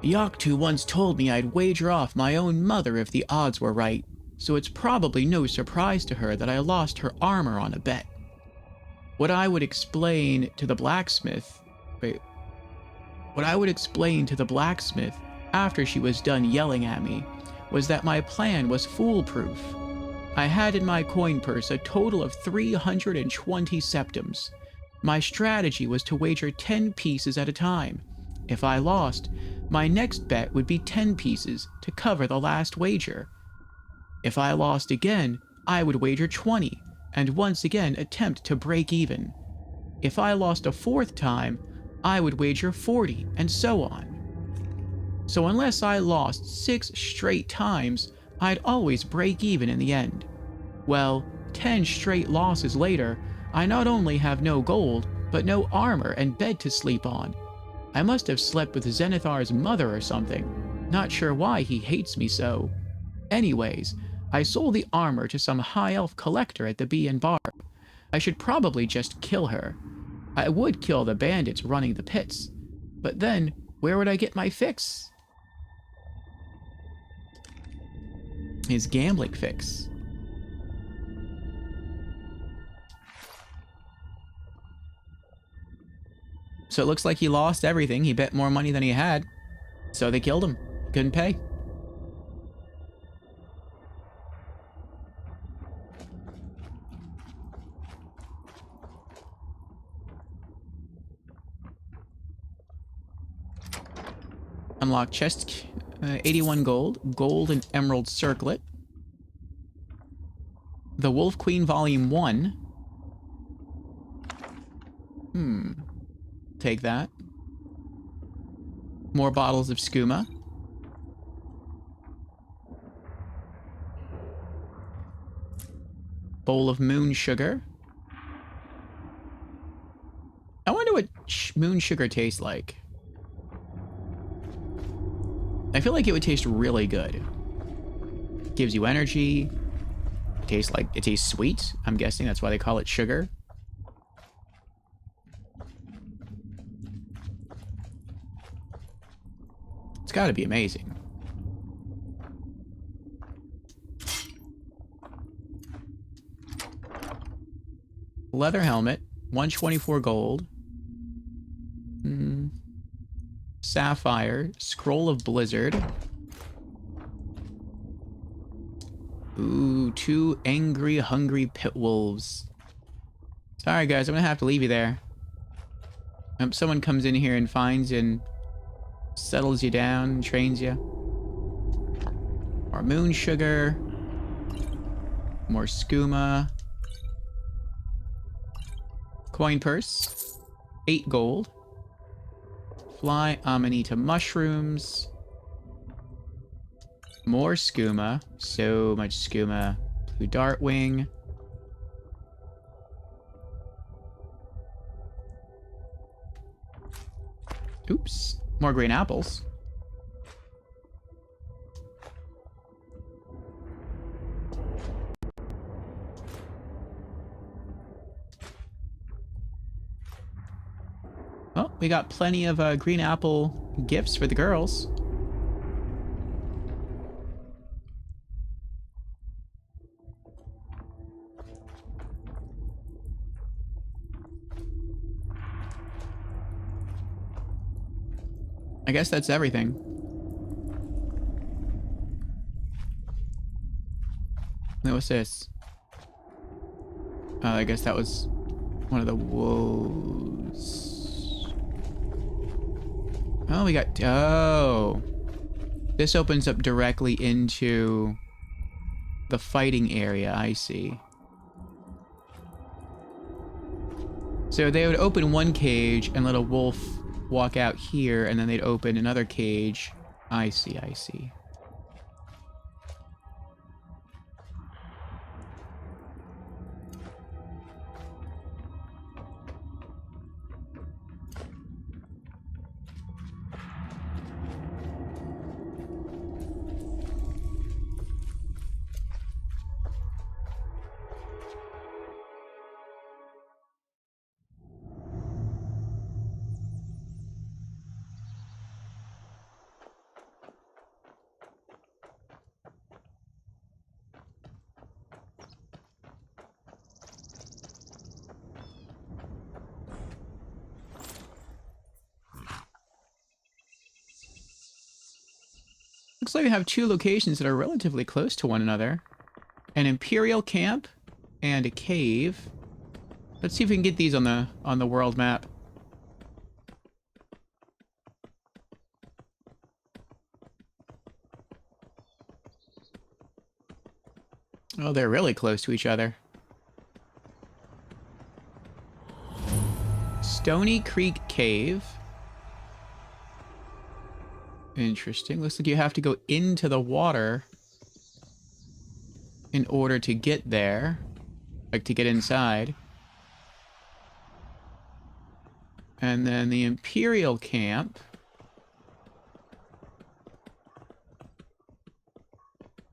Yoctu once told me I'd wager off my own mother if the odds were right, so it's probably no surprise to her that I lost her armor on a bet. What I would explain to the blacksmith after she was done yelling at me was that my plan was foolproof. I had in my coin purse a total of 320 septums. My strategy was to wager 10 pieces at a time. If I lost, my next bet would be 10 pieces to cover the last wager. If I lost again, I would wager 20, and once again attempt to break even. If I lost a fourth time, I would wager 40, and so on. So unless I lost 6 straight times, I'd always break even in the end. Well, 10 straight losses later, I not only have no gold, but no armor and bed to sleep on. I must have slept with Zenithar's mother or something. Not sure why he hates me so. Anyways, I sold the armor to some high elf collector at the Bee and Barb. I should probably just kill her. I would kill the bandits running the pits. But then, where would I get my fix? His gambling fix. So it looks like he lost everything. He bet more money than he had. So they killed him. Couldn't pay. Unlock chest, 81 gold, gold and emerald circlet. The Wolf Queen Volume 1. Take that. More bottles of skooma. Bowl of moon sugar. I wonder what moon sugar tastes like. I feel like it would taste really good. Gives you energy. It tastes sweet. I'm guessing that's why they call it sugar. It's gotta be amazing. Leather helmet, 124 gold. Sapphire, scroll of blizzard. Ooh, 2 angry, hungry pit wolves. Sorry guys, I'm gonna have to leave you there. Someone comes in here and finds you and settles you down and trains you. More moon sugar. More skooma. Coin purse. 8 gold. Fly amanita mushrooms. More skooma. So much skooma. Blue dartwing. Oops. More green apples. Well, we got plenty of green apple gifts for the girls. I guess that's everything. Wait, what's this? I guess that was one of the wolves. Oh, we got... Oh. This opens up directly into the fighting area, I see. So they would open one cage and let a wolf walk out here, and then they'd open another cage. I see, I see. Looks like we have 2 locations that are relatively close to one another. An Imperial camp and a cave. Let's see if we can get these on the world map. Oh, they're really close to each other. Stony Creek Cave. Interesting. Looks like you have to go into the water in order to get there. Like, to get inside. And then the Imperial camp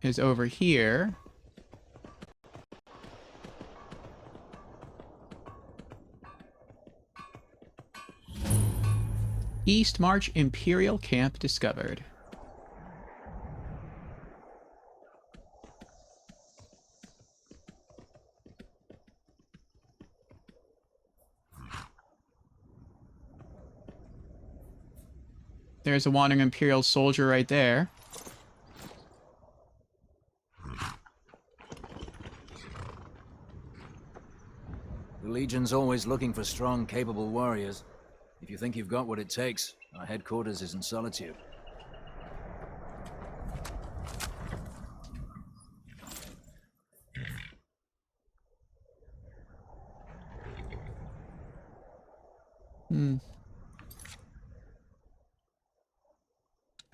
is over here. East March Imperial Camp discovered. There's a wandering Imperial soldier right there. The Legion's always looking for strong, capable warriors. If you think you've got what it takes, our headquarters is in Solitude.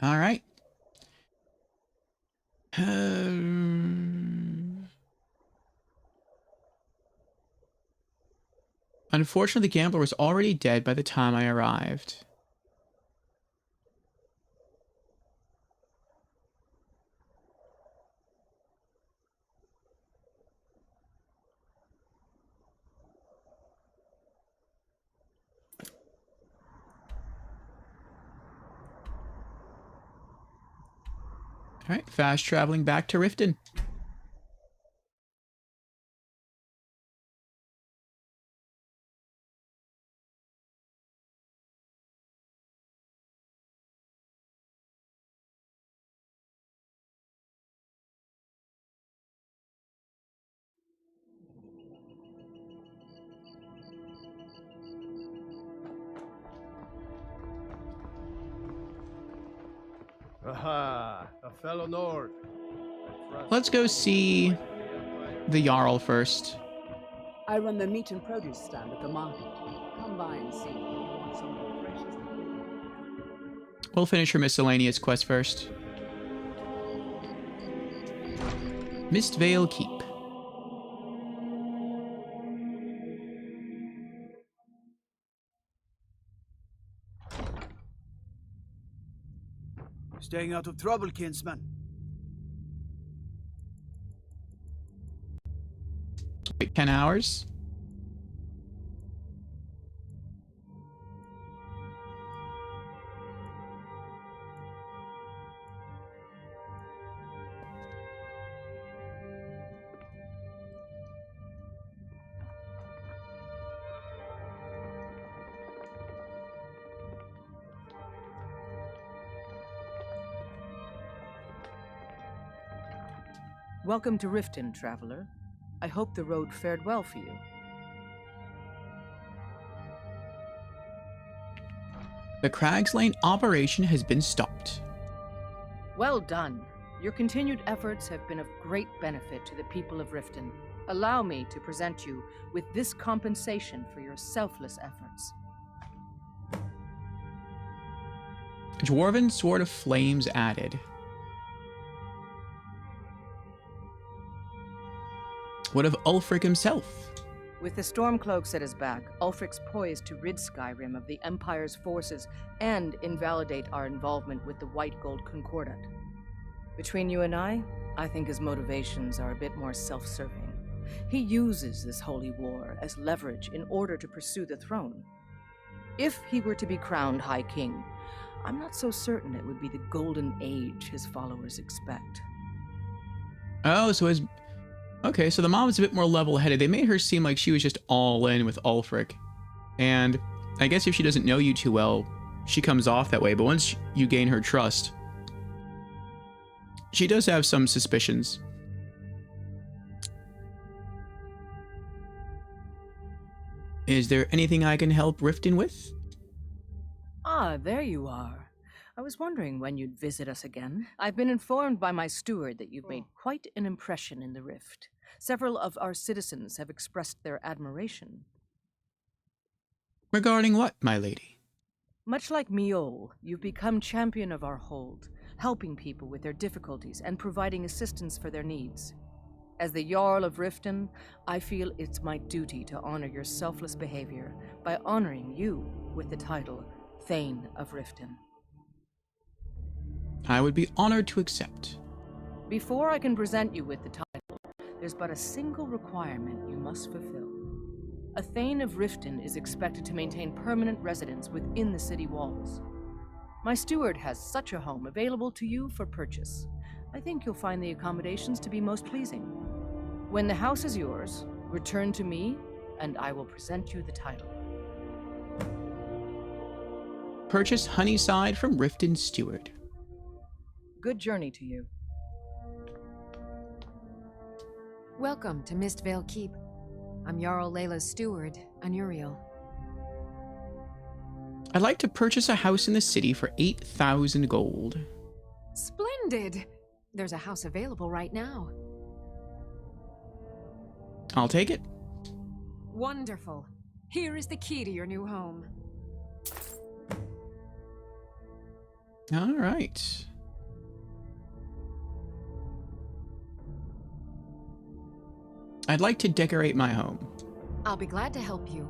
All right. Unfortunately, the gambler was already dead by the time I arrived. All right, fast traveling back to Riften. Aha! A fellow Nord. Let's go see the Jarl first. I run the meat and produce stand at the market. Come by and see. You want something fresh as the We'll finish her miscellaneous quest first. Mistvale Keep. Staying out of trouble, kinsman. Wait 10 hours. Welcome to Riften, traveler. I hope the road fared well for you. The Crags Lane operation has been stopped. Well done. Your continued efforts have been of great benefit to the people of Riften. Allow me to present you with this compensation for your selfless efforts. Dwarven Sword of Flames added. What of Ulfric himself? With the Stormcloaks at his back, Ulfric's poised to rid Skyrim of the Empire's forces and invalidate our involvement with the White Gold Concordat. Between you and I think his motivations are a bit more self-serving. He uses this holy war as leverage in order to pursue the throne. If he were to be crowned High King, I'm not so certain it would be the golden age his followers expect. Oh, so his... Okay, so the mom was a bit more level-headed. They made her seem like she was just all in with Ulfric. And I guess if she doesn't know you too well, she comes off that way. But once you gain her trust, she does have some suspicions. Is there anything I can help Riften with? Ah, there you are. I was wondering when you'd visit us again. I've been informed by my steward that you've made quite an impression in the Rift. Several of our citizens have expressed their admiration. Regarding what, my lady? Much like Miol, you've become champion of our hold, helping people with their difficulties and providing assistance for their needs. As the Jarl of Riften, I feel it's my duty to honor your selfless behavior by honoring you with the title Thane of Riften. I would be honored to accept. Before I can present you with the title, there's but a single requirement you must fulfill. A Thane of Riften is expected to maintain permanent residence within the city walls. My steward has such a home available to you for purchase. I think you'll find the accommodations to be most pleasing. When the house is yours, return to me, and I will present you the title. Purchase Honeyside from Riften Steward. Good journey to you. Welcome to Mistvale Keep. I'm Jarl Layla's steward, Anuriel. I'd like to purchase a house in the city for 8,000 gold. Splendid! There's a house available right now. I'll take it. Wonderful. Here is the key to your new home. All right. I'd like to decorate my home. I'll be glad to help you.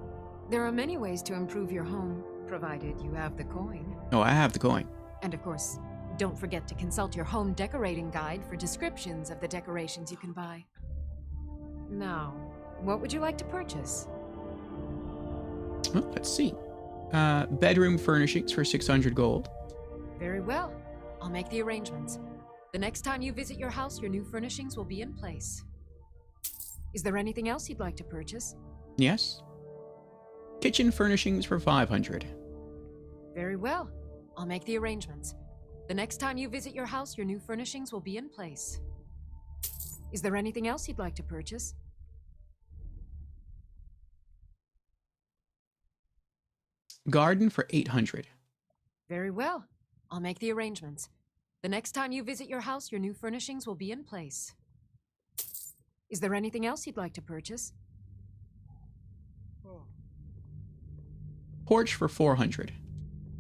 There are many ways to improve your home, provided you have the coin. Oh, I have the coin. And of course, don't forget to consult your home decorating guide for descriptions of the decorations you can buy. Now, what would you like to purchase? Well, let's see. Bedroom furnishings for 600 gold. Very well. I'll make the arrangements. The next time you visit your house, your new furnishings will be in place. Is there anything else you'd like to purchase? Yes. Kitchen furnishings for 500. Very well. I'll make the arrangements. The next time you visit your house, your new furnishings will be in place. Is there anything else you'd like to purchase? Garden for 800. Very well. I'll make the arrangements. The next time you visit your house, your new furnishings will be in place. Is there anything else you'd like to purchase? Porch for 400.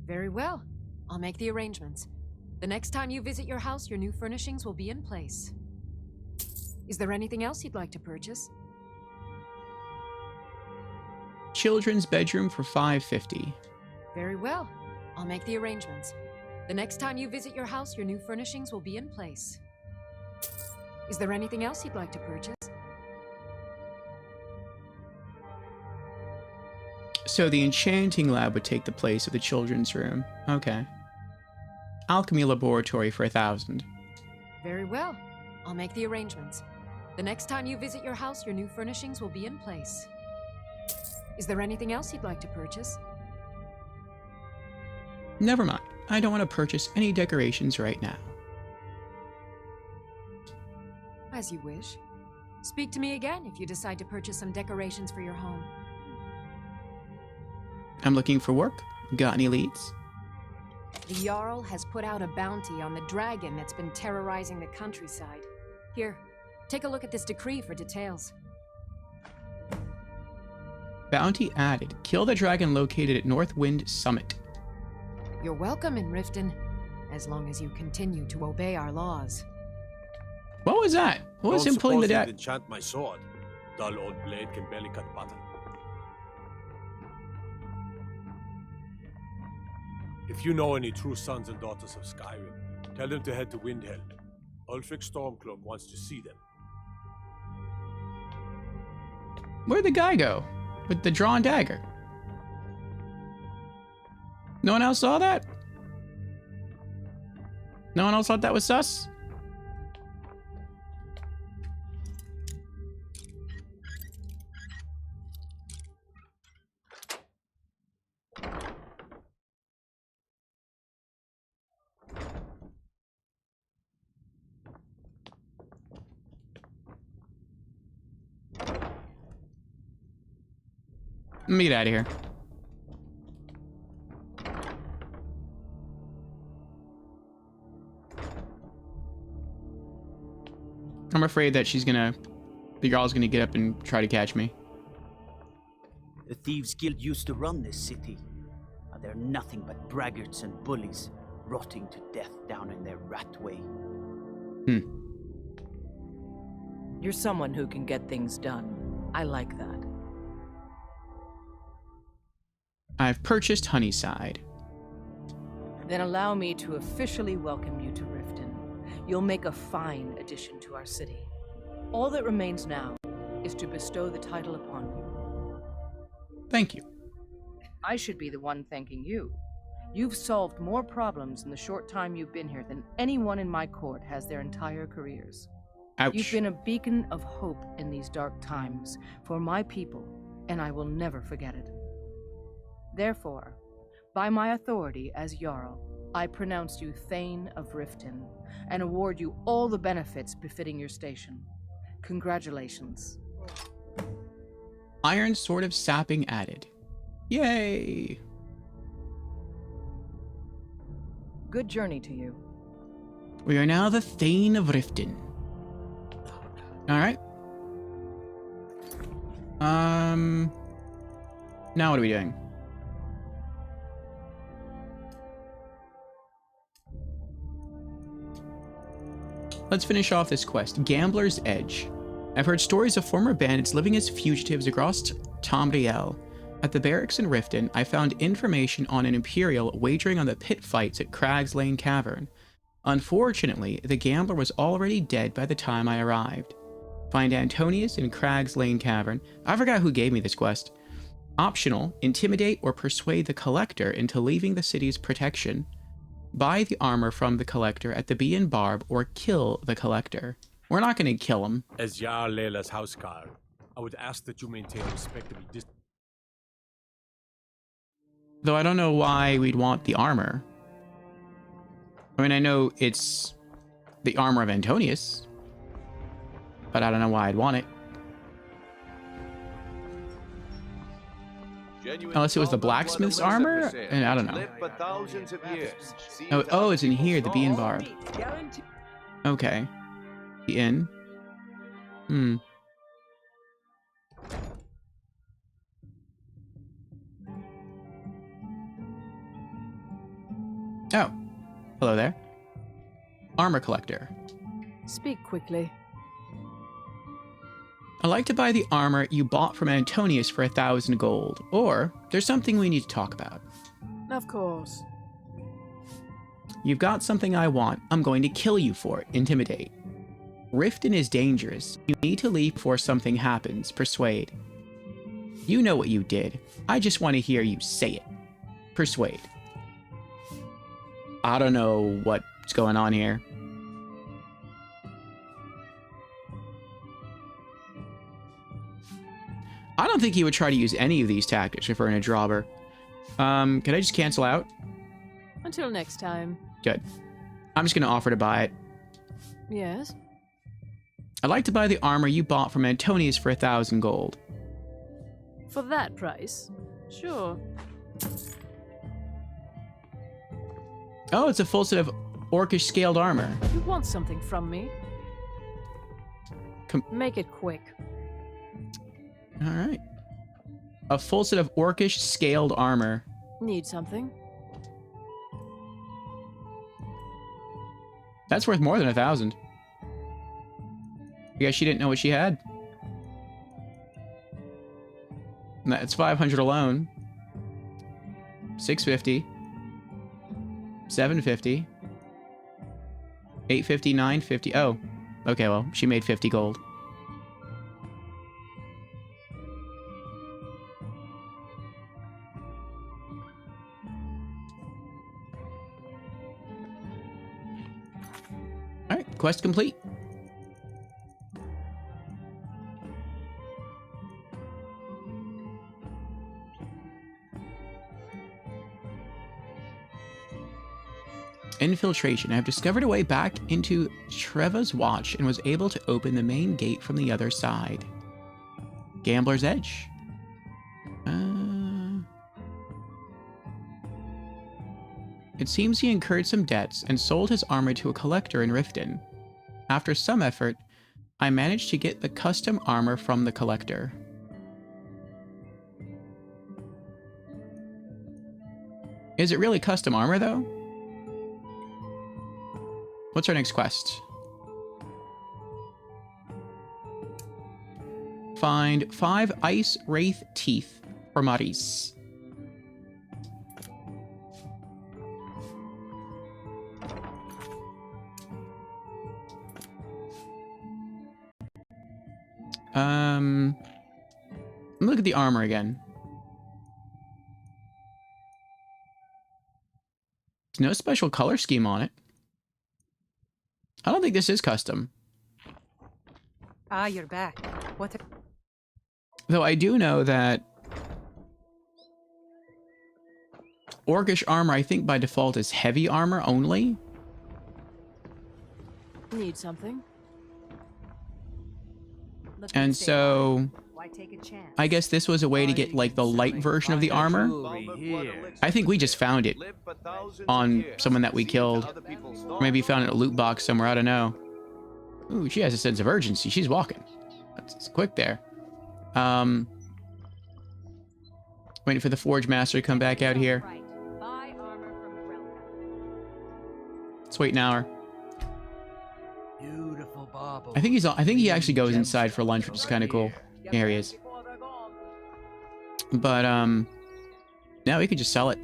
Very well. I'll make the arrangements. The next time you visit your house, your new furnishings will be in place. Is there anything else you'd like to purchase? Children's bedroom for 550. Very well. I'll make the arrangements. The next time you visit your house, your new furnishings will be in place. Is there anything else you'd like to purchase? So the enchanting lab would take the place of the children's room. Okay. Alchemy laboratory for 1,000. Very well. I'll make the arrangements. The next time you visit your house, your new furnishings will be in place. Is there anything else you'd like to purchase? Never mind. I don't want to purchase any decorations right now. As you wish. Speak to me again if you decide to purchase some decorations for your home. I'm looking for work. Got any leads? The Jarl has put out a bounty on the dragon that's been terrorizing the countryside. Here, take a look at this decree for details. Bounty added. Kill the dragon located at Northwind Summit. You're welcome in Riften, as long as you continue to obey our laws. What was that? What was him pulling the deck? Enchant my sword. Dull old blade can barely cut butter. If you know any true sons and daughters of Skyrim, tell them to head to Windhelm. Ulfric Stormcloak wants to see them. Where'd the guy go? With the drawn dagger? No one else saw that? No one else thought that was sus? Let me get out of here. I'm afraid that the girl's gonna get up and try to catch me. The Thieves Guild used to run this city. Now they're nothing but braggarts and bullies, rotting to death down in their rat way. You're someone who can get things done. I like that. I've purchased Honeyside. Then allow me to officially welcome you to Riften. You'll make a fine addition to our city. All that remains now is to bestow the title upon you. Thank you. I should be the one thanking you. You've solved more problems in the short time you've been here than anyone in my court has their entire careers. Ouch. You've been a beacon of hope in these dark times for my people, and I will never forget it. Therefore, by my authority as Jarl, I pronounce you Thane of Riften and award you all the benefits befitting your station. Congratulations. Iron Sword of Sapping added. Yay! Good journey to you. We are now the Thane of Riften. Alright. Now what are we doing? Let's finish off this quest. Gambler's Edge. I've heard stories of former bandits living as fugitives across Tamriel. At the barracks in Riften, I found information on an Imperial wagering on the pit fights at Crag's Lane Cavern. Unfortunately, the gambler was already dead by the time I arrived. Find Antonius in Crag's Lane Cavern. I forgot who gave me this quest. Optional, intimidate or persuade the Collector into leaving the city's protection. Buy the armor from the Collector at the Bee and Barb or kill the Collector. We're not going to kill him. As Jarl Leila's housecarl, I would ask that you maintain respectable distance. Though I don't know why we'd want the armor. I mean, I know it's the armor of Antonius, but I don't know why I'd want it. Unless it was the blacksmith's armor? And I don't know. Oh, it's in here, the Bee and Barb. Okay. The inn. Hello there. Armor collector. Speak quickly. I'd like to buy the armor you bought from Antonius for 1,000 gold. Or, there's something we need to talk about. Of course. You've got something I want. I'm going to kill you for it. Intimidate. Riften is dangerous. You need to leave before something happens. Persuade. You know what you did. I just want to hear you say it. Persuade. I don't know what's going on here. I don't think he would try to use any of these tactics referring to Drabur. Can I just cancel out? Until next time. Good. I'm just going to offer to buy it. Yes? I'd like to buy the armor you bought from Antonius for 1,000 gold. For that price? Sure. Oh, it's a full set of orcish scaled armor. You want something from me? Make it quick. Alright. A full set of orcish scaled armor. Need something? That's worth more than 1,000. I guess she didn't know what she had. That's 500 alone. 650. 750. 850, 950. Oh. Okay, well, she made 50 gold. Alright, quest complete. Infiltration. I have discovered a way back into Treva's watch and was able to open the main gate from the other side. Gambler's Edge. It seems he incurred some debts and sold his armor to a collector in Riften. After some effort, I managed to get the custom armor from the collector. Is it really custom armor, though? What's our next quest? Find 5 ice wraith teeth for Maris. Look at the armor again. There's no special color scheme on it. I don't think this is custom. Ah, you're back. What? Though I do know that orcish armor, I think by default, is heavy armor only. Need something? And so I guess this was a way to get like the light version of the armor. I think we just found it on someone that we killed. Or maybe found it in a loot box somewhere, I don't know. Ooh, she has a sense of urgency. She's walking. That's quick there. Waiting for the Forge Master to come back out here. Let's wait an hour. I think he actually goes inside for lunch, which is kind of cool. Here he is. But now we could just sell it.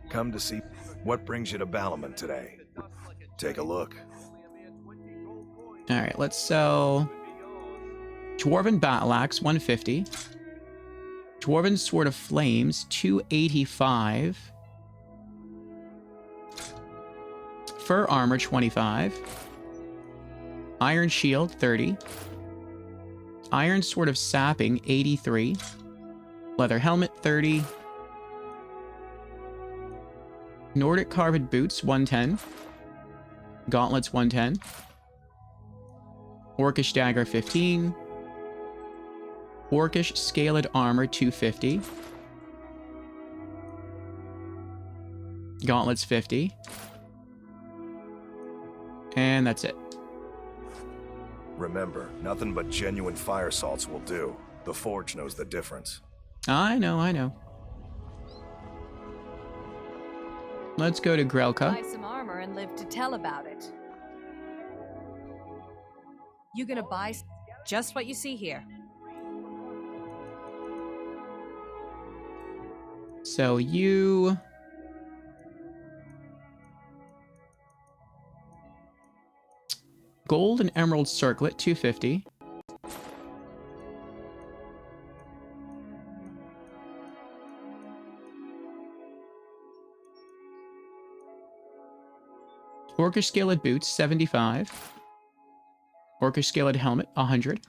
Come to see what brings you to Balamon today. Take a look. All right, let's sell Dwarven Battle Axe 150. Dwarven Sword of Flames 285. Fur Armor 25. Iron Shield 30. Iron Sword of Sapping 83. Leather Helmet 30. Nordic Carved Boots 110. Gauntlets 110. Orcish Dagger 15. Orcish Scaled Armor 250. Gauntlets 50. And that's it. Remember, nothing but genuine fire salts will do. The Forge knows the difference. I know, I know. Let's go to Grelka. Buy some armor and live to tell about it. You gonna buy just what you see here? So you... Gold and emerald circlet, 250. Orcish scaled boots, 75. Orcish scaled helmet, 100.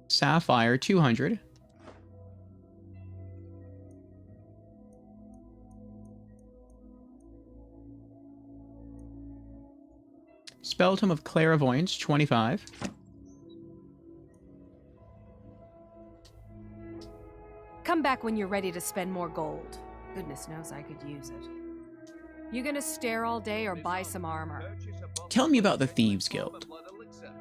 Sapphire, 200. Speltome of Clairvoyance, 25. Come back when you're ready to spend more gold. Goodness knows I could use it. You gonna stare all day or buy some armor? Tell me about the Thieves Guild.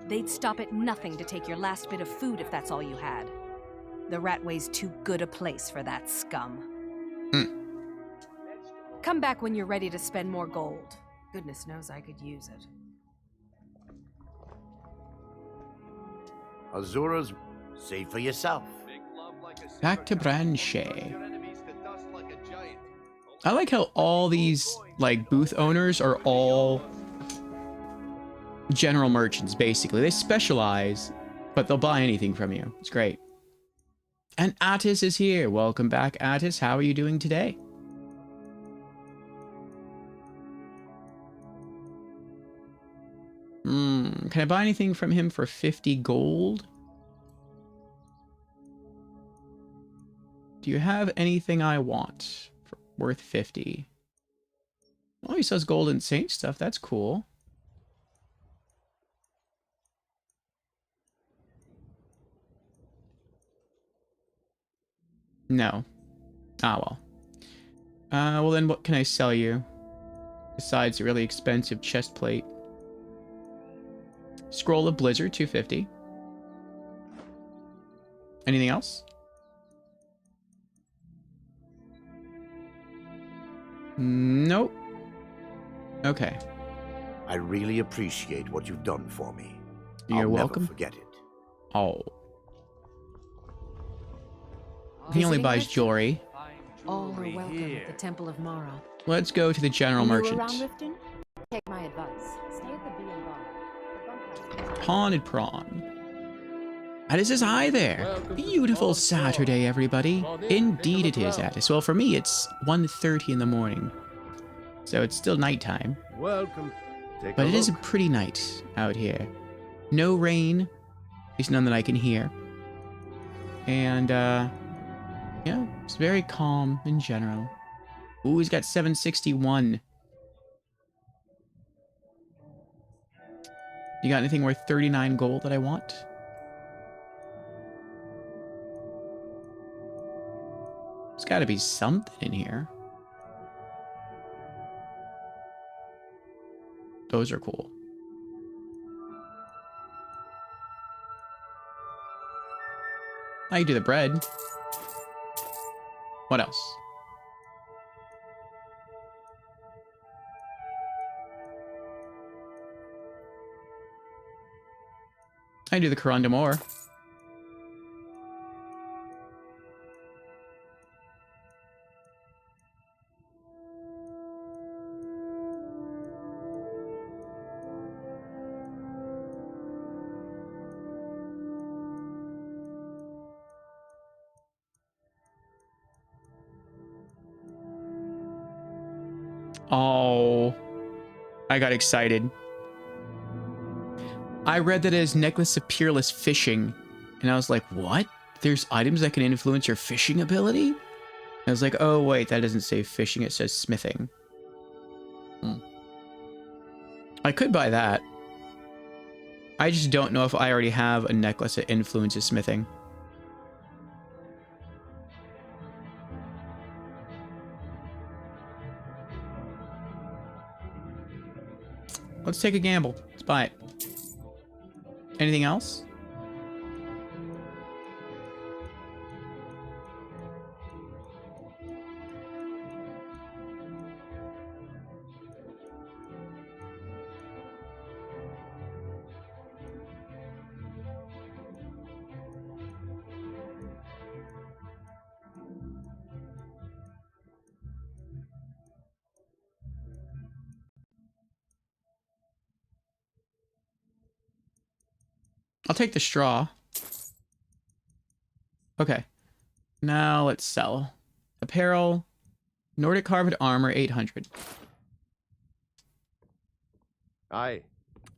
They'd stop at nothing to take your last bit of food if that's all you had. The Ratway's too good a place for that scum. Come back when you're ready to spend more gold. Goodness knows I could use it. Azura's... See for yourself. Back to Branche. I like how all these, like, booth owners are all general merchants, basically. They specialize, but they'll buy anything from you. It's great. And Attis is here. Welcome back, Attis. How are you doing today? Can I buy anything from him for 50 gold? Do you have anything I want worth 50? Oh, he sells gold and saint stuff. That's cool. No. Ah, well. Well then what can I sell you? Besides a really expensive chest plate. Scroll of Blizzard, 250. Anything else? Nope. Okay. I really appreciate what you've done for me. You're welcome. Never forget it. Oh. He only buys jewelry. All are welcome at the Temple of Mara. Let's go to the general merchant. Around Riften? Take my advice. Stay at the B&B. Haunted Prawn. Attis says hi there. Beautiful Saturday, everybody. Indeed it is, Attis. Well, for me, it's 1:30 in the morning. So it's still nighttime. Welcome. But it is a pretty night out here. No rain. At least none that I can hear. And, yeah, it's very calm in general. Ooh, he's got 761. You got anything worth 39 gold that I want? There's got to be something in here. Those are cool. I can do the bread. What else? I do the Corundamore. Oh, I got excited. I read that as Necklace of Peerless Fishing, and I was like, what? There's items that can influence your fishing ability? And I was like, oh wait, that doesn't say fishing, it says smithing. I could buy that. I just don't know if I already have a necklace that influences smithing. Let's take a gamble. Let's buy it. Anything else? I'll take the straw. Okay. Now let's sell. Apparel. Nordic carved armor, 800. Aye.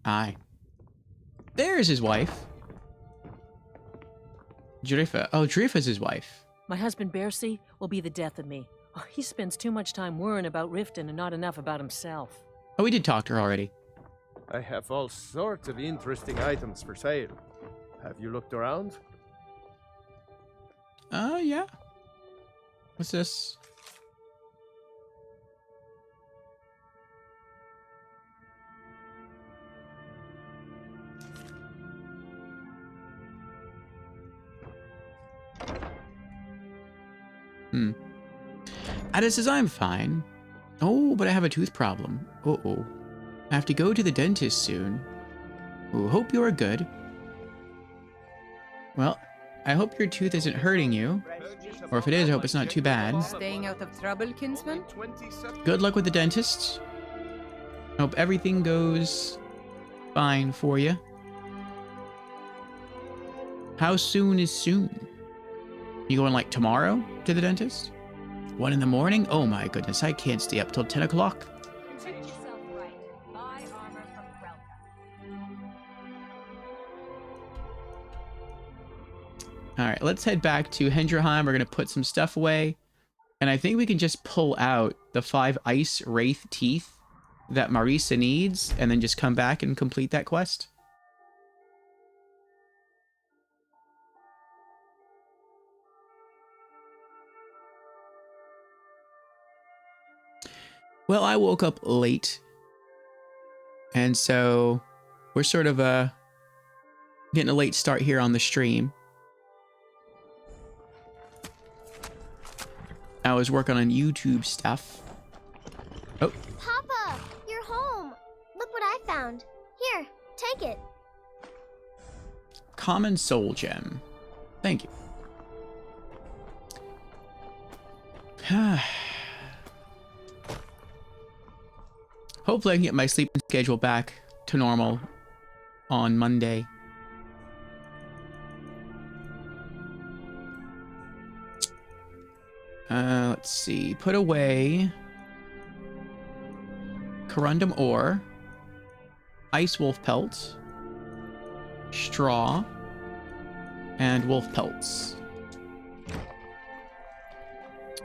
Aye. There's his wife. Drifa. Oh, Drifa's his wife. My husband Bercy will be the death of me. Oh, he spends too much time worrying about Riften and not enough about himself. Oh, we did talk to her already. I have all sorts of interesting items for sale. Have you looked around? Yeah. What's this? Ada says I'm fine. Oh, but I have a tooth problem. Uh-oh. I have to go to the dentist soon. Oh, hope you're good. Well, I hope your tooth isn't hurting you. Or if it is, I hope it's not too bad. Staying out of trouble, kinsman? Good luck with the dentist. I hope everything goes fine for you. How soon is soon? You going like tomorrow to the dentist? 1 in the morning? Oh my goodness, I can't stay up till 10 o'clock. Treat yourself right. Buy armor from Relka. Alright, let's head back to Hendraheim. We're going to put some stuff away. And I think we can just pull out the 5 ice wraith teeth that Marisa needs, and then just come back and complete that quest. Well, I woke up late, and so we're sort of getting a late start here on the stream. I was working on YouTube stuff. Oh. Papa, you're home. Look what I found. Here, take it. Common soul gem. Thank you. Hopefully I can get my sleeping schedule back to normal on Monday. Let's see. Put away corundum ore, ice wolf pelts, straw, and wolf pelts.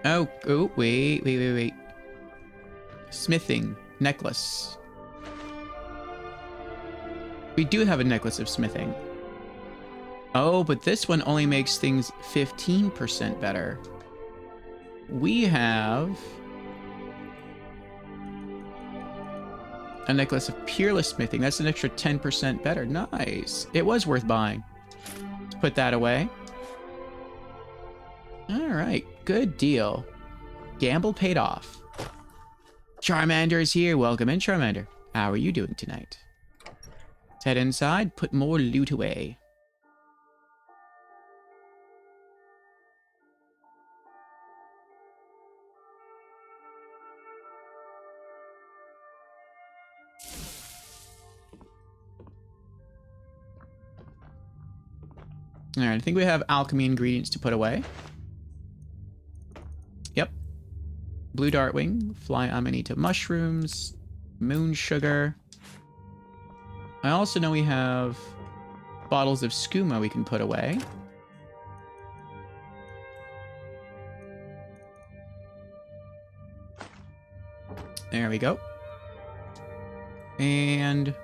Oh, wait. Smithing. Necklace. We do have a necklace of smithing. Oh, but this one only makes things 15% better. We have a necklace of peerless smithing. That's an extra 10% better. Nice. It was worth buying. Let's put that away. All right. Good deal. Gamble paid off. Charmander is here. Welcome in, Charmander. How are you doing tonight? Let's head inside, put more loot away. Alright, I think we have alchemy ingredients to put away. Yep. Blue dartwing, fly amanita mushrooms, moon sugar. I also know we have bottles of skooma we can put away. There we go. And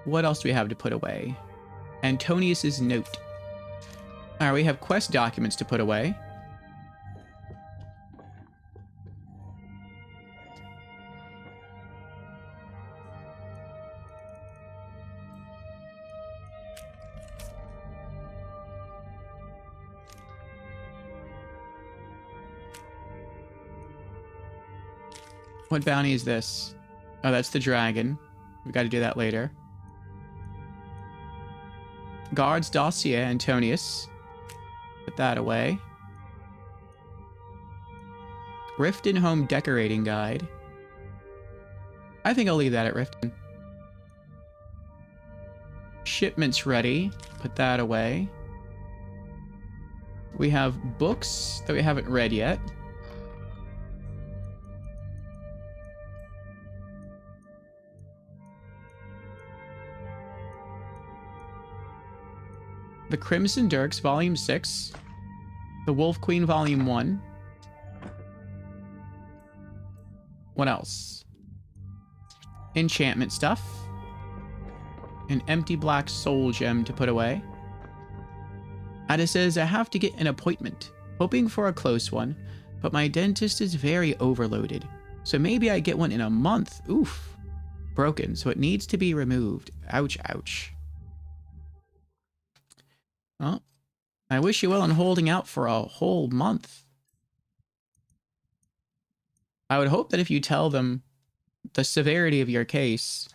what else do we have to put away? Antonius's note. Alright, we have quest documents to put away. What bounty is this? Oh, that's the dragon. We got to do that later. Guard's dossier, Antonius. Put that away. Riften home decorating guide. I think I'll leave that at Riften. shipments ready. Put that away. We have books that we haven't read yet. The Crimson Dirks, Volume 6. The Wolf Queen, Volume 1. What else? Enchantment stuff. An empty black soul gem to put away. And it says, I have to get an appointment. Hoping for a close one, but my dentist is very overloaded. So maybe I get one in a month. Oof. Broken, so it needs to be removed. Ouch, ouch. Well, I wish you well in holding out for a whole month. I would hope that if you tell them the severity of your case,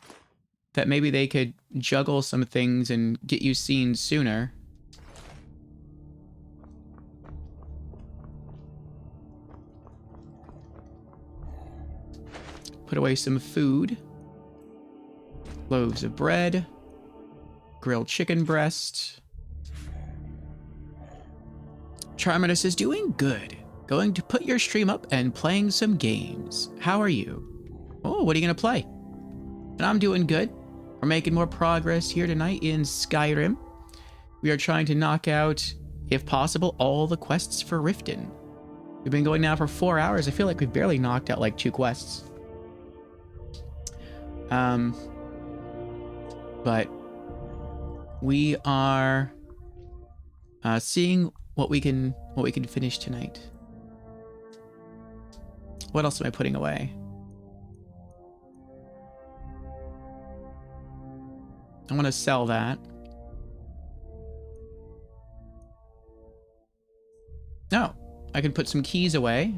that maybe they could juggle some things and get you seen sooner. Put away some food. Loaves of bread. Grilled chicken breast. Charmander says, doing good. Going to put your stream up and playing some games. How are you? Oh, what are you going to play? And I'm doing good. We're making more progress here tonight in Skyrim. We are trying to knock out, if possible, all the quests for Riften. We've been going now for 4 hours. I feel like we've barely knocked out like 2 quests. But we are seeing what we can finish tonight. What else am I putting away? I want to sell that. No, I can put some keys away.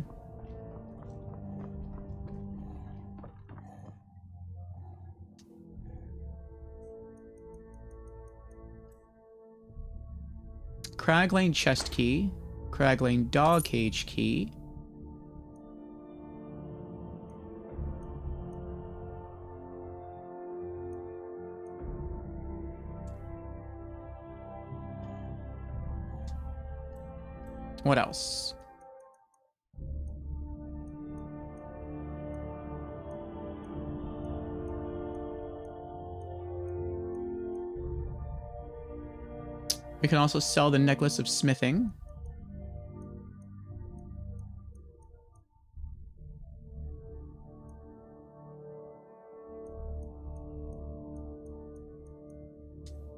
Craglane chest key. Craglane dog cage key. What else? We can also sell the necklace of smithing.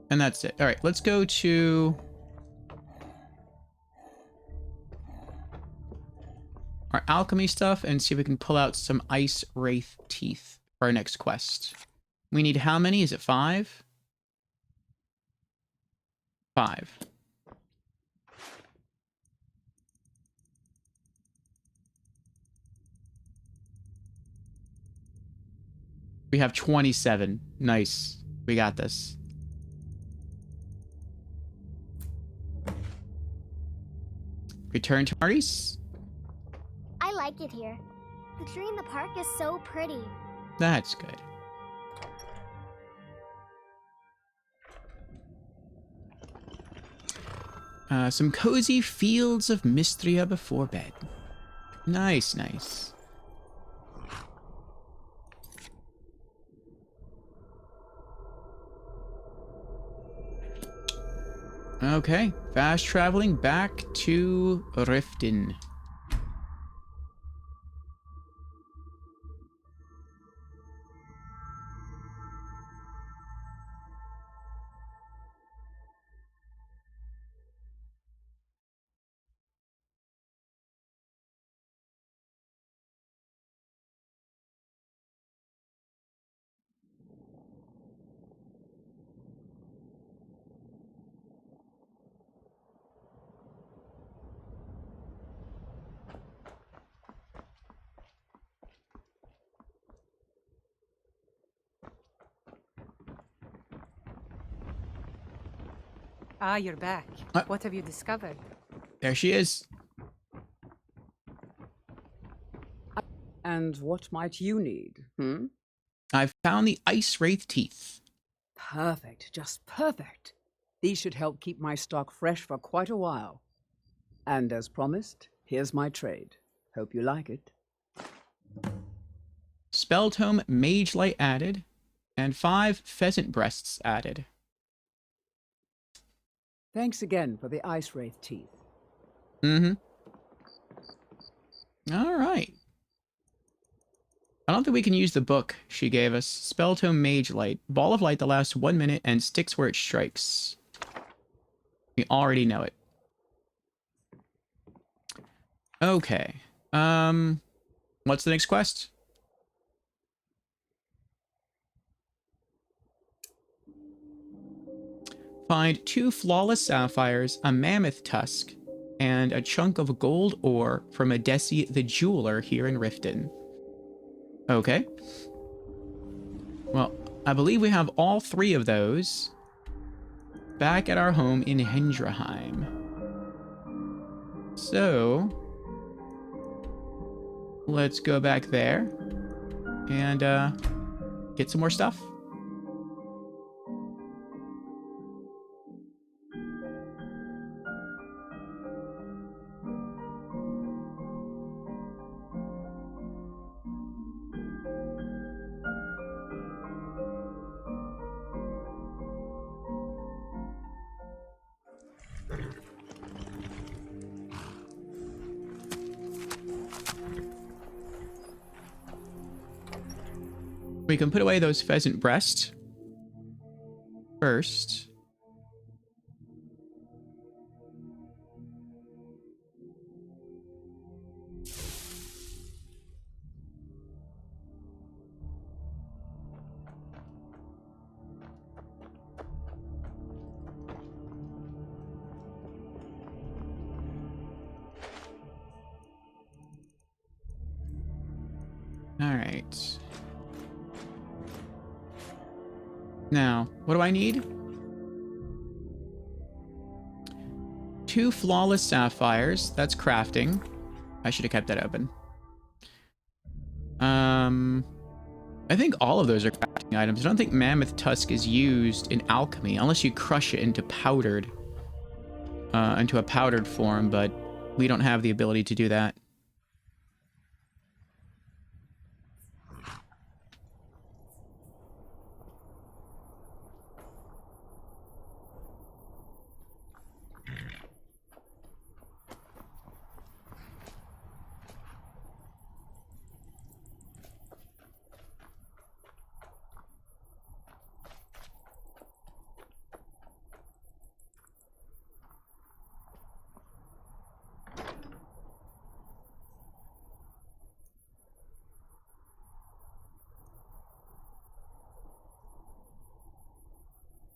And that's it. All right, let's go to our alchemy stuff and see if we can pull out some ice wraith teeth for our next quest. We need how many? Is it 5? 5. We have 27. Nice. We got this. Return to Maurice. I like it here. The tree in the park is so pretty. That's good. Some cozy fields of Mistria before bed. Nice, nice. Okay, fast traveling back to Riften. Ah, you're back. What have you discovered? There she is. And what might you need, hmm? I've found the ice wraith teeth. Perfect, just perfect. These should help keep my stock fresh for quite a while. And as promised, here's my trade. Hope you like it. Spell Tome Mage Light added, and 5 pheasant breasts added. Thanks again for the Ice Wraith teeth. Mm-hmm. All right. I don't think we can use the book she gave us. Spell Tome Mage Light. Ball of light that lasts 1 minute and sticks where it strikes. We already know it. Okay. What's the next quest? Find 2 flawless sapphires, a mammoth tusk, and a chunk of gold ore from Adesi the jeweler here in Riften. Okay. Well, I believe we have all 3 of those back at our home in Hendraheim. So, let's go back there and get some more stuff. We can put away those pheasant breasts first. All right. Now, what do I need? 2 flawless sapphires. That's crafting. I should have kept that open. I think all of those are crafting items. I don't think mammoth tusk is used in alchemy unless you crush it into a powdered form, but we don't have the ability to do that.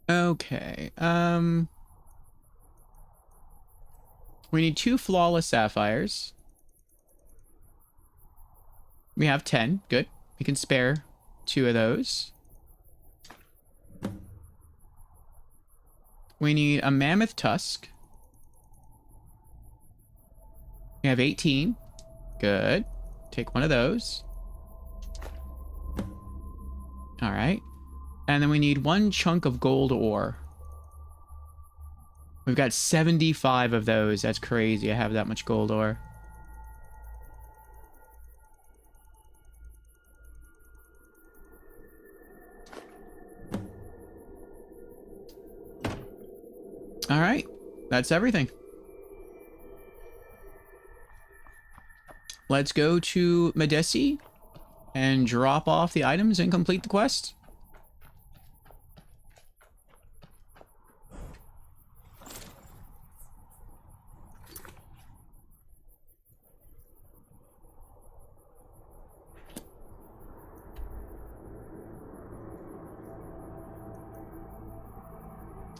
Okay, we need 2 flawless sapphires. We have 10, good. We can spare 2 of those. We need a mammoth tusk. We have 18, good. Take 1 of those. All right. And then we need 1 chunk of gold ore. We've got 75 of those. That's crazy. I have that much gold ore. All right. That's everything. Let's go to Madesi and drop off the items and complete the quest.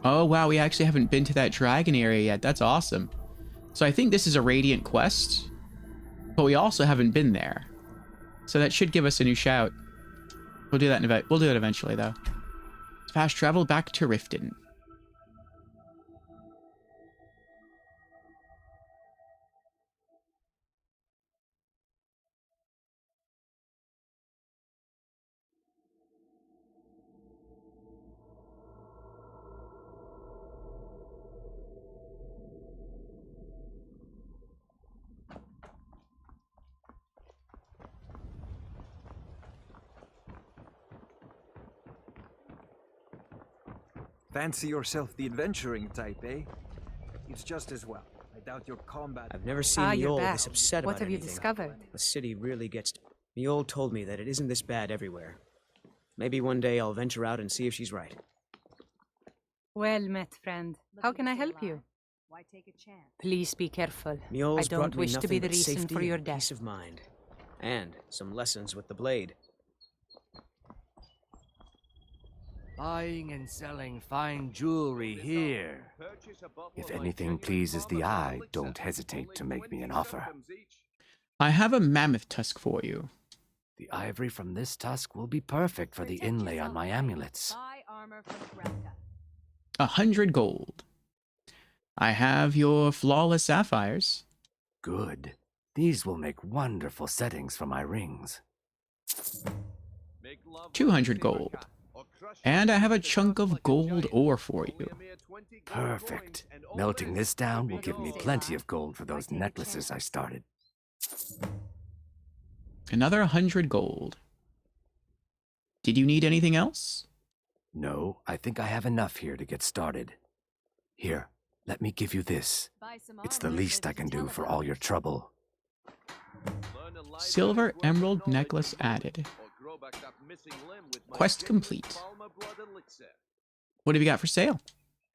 Oh, wow, we actually haven't been to that dragon area yet. That's awesome. So I think this is a Radiant quest, but we also haven't been there. So that should give us a new shout. We'll do that we'll do it eventually, though. Let's fast travel back to Riften. Fancy yourself the adventuring type, eh? It's just as well. I doubt your combat... I've never seen you're Miol back. this upset What about have you anything. discovered? The city really gets... Miol told me that it isn't this bad everywhere. Maybe one day I'll venture out and see if she's right. Well met, friend. How can I help you? Why take a chance? Please be careful. Miol's I don't brought me wish to be nothing the but reason safety for your and death. peace of mind. And some lessons with the blade. Buying and selling fine jewelry here. If anything pleases the eye, don't hesitate to make me an offer. I have a mammoth tusk for you. The ivory from this tusk will be perfect for the inlay on my amulets. 100 gold. I have your flawless sapphires. Good. These will make wonderful settings for my rings. 200 gold. And I have a chunk of gold ore for you. Perfect. Melting this down will give me plenty of gold for those necklaces I started. Another 100 gold. Did you need anything else? No, I think I have enough here to get started. Here, let me give you this. It's the least I can do for all your trouble. Silver emerald necklace added. Quest complete. What have you got for sale?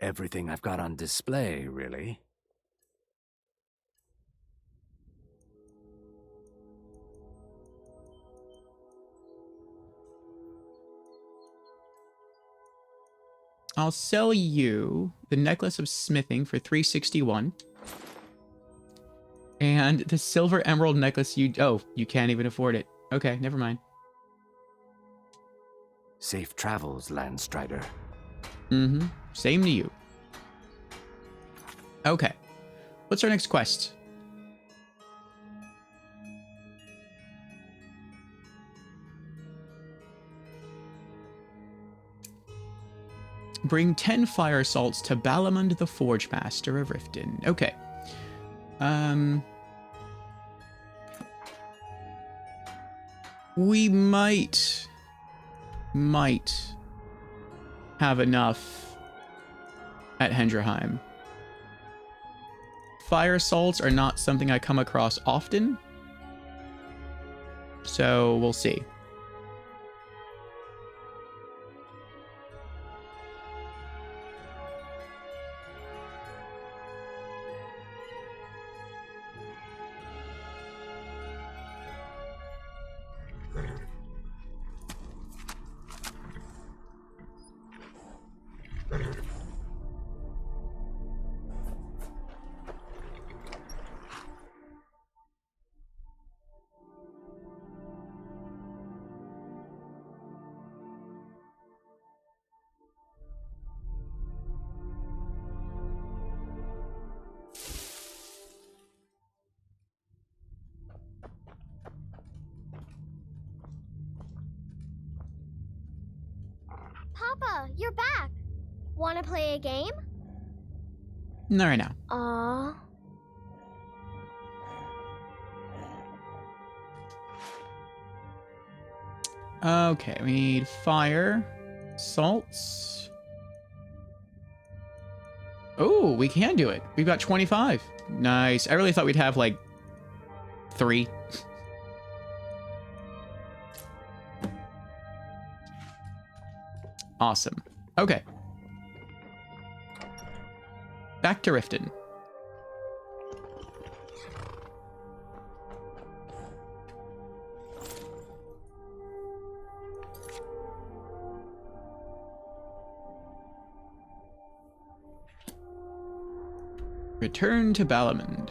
Everything I've got on display, really. I'll sell you the necklace of smithing for 361. And the silver emerald necklace you can't even afford it. Okay, never mind. Safe travels, Landstrider. Mm-hmm. Same to you. Okay. What's our next quest? Bring 10 fire salts to Balamund the Forge Master of Riften. Okay. We might have enough at Hendraheim. Fire salts are not something I come across often, so we'll see. Papa, you're back. Want to play a game? Not right now. Aww. Okay, we need fire, salts. Oh, we can do it. We've got 25. Nice. I really thought we'd have like 3. Awesome. Okay. Back to Riften. Return to Balamund.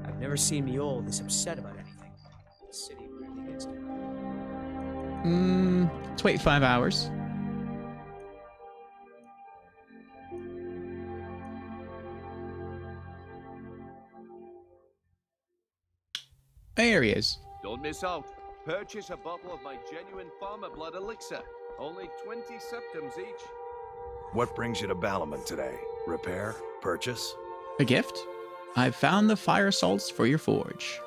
I've never seen Miol this upset about anything. The city really gets down. Let's wait 5 hours. There he is. Don't miss out. Purchase a bottle of my genuine farmer blood elixir. Only 20 septims each. What brings you to Ballamon today? Repair? Purchase? A gift? I've found the fire salts for your forge.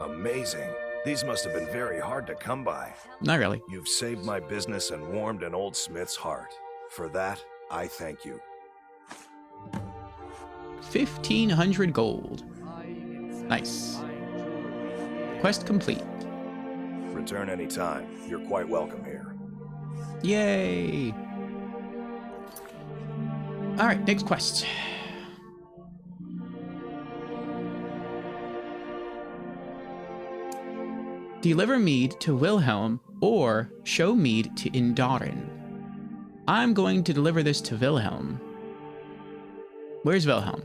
Amazing. These must have been very hard to come by. Not really. You've saved my business and warmed an old smith's heart. For that, I thank you. 1,500 gold. Nice. Quest complete. Return anytime. You're quite welcome here. Yay! Alright, next quest. Deliver mead to Wilhelm or show mead to Indaren. I'm going to deliver this to Wilhelm. Where's Wilhelm?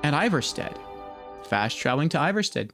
At Iverstead. Fast traveling to Iverstead.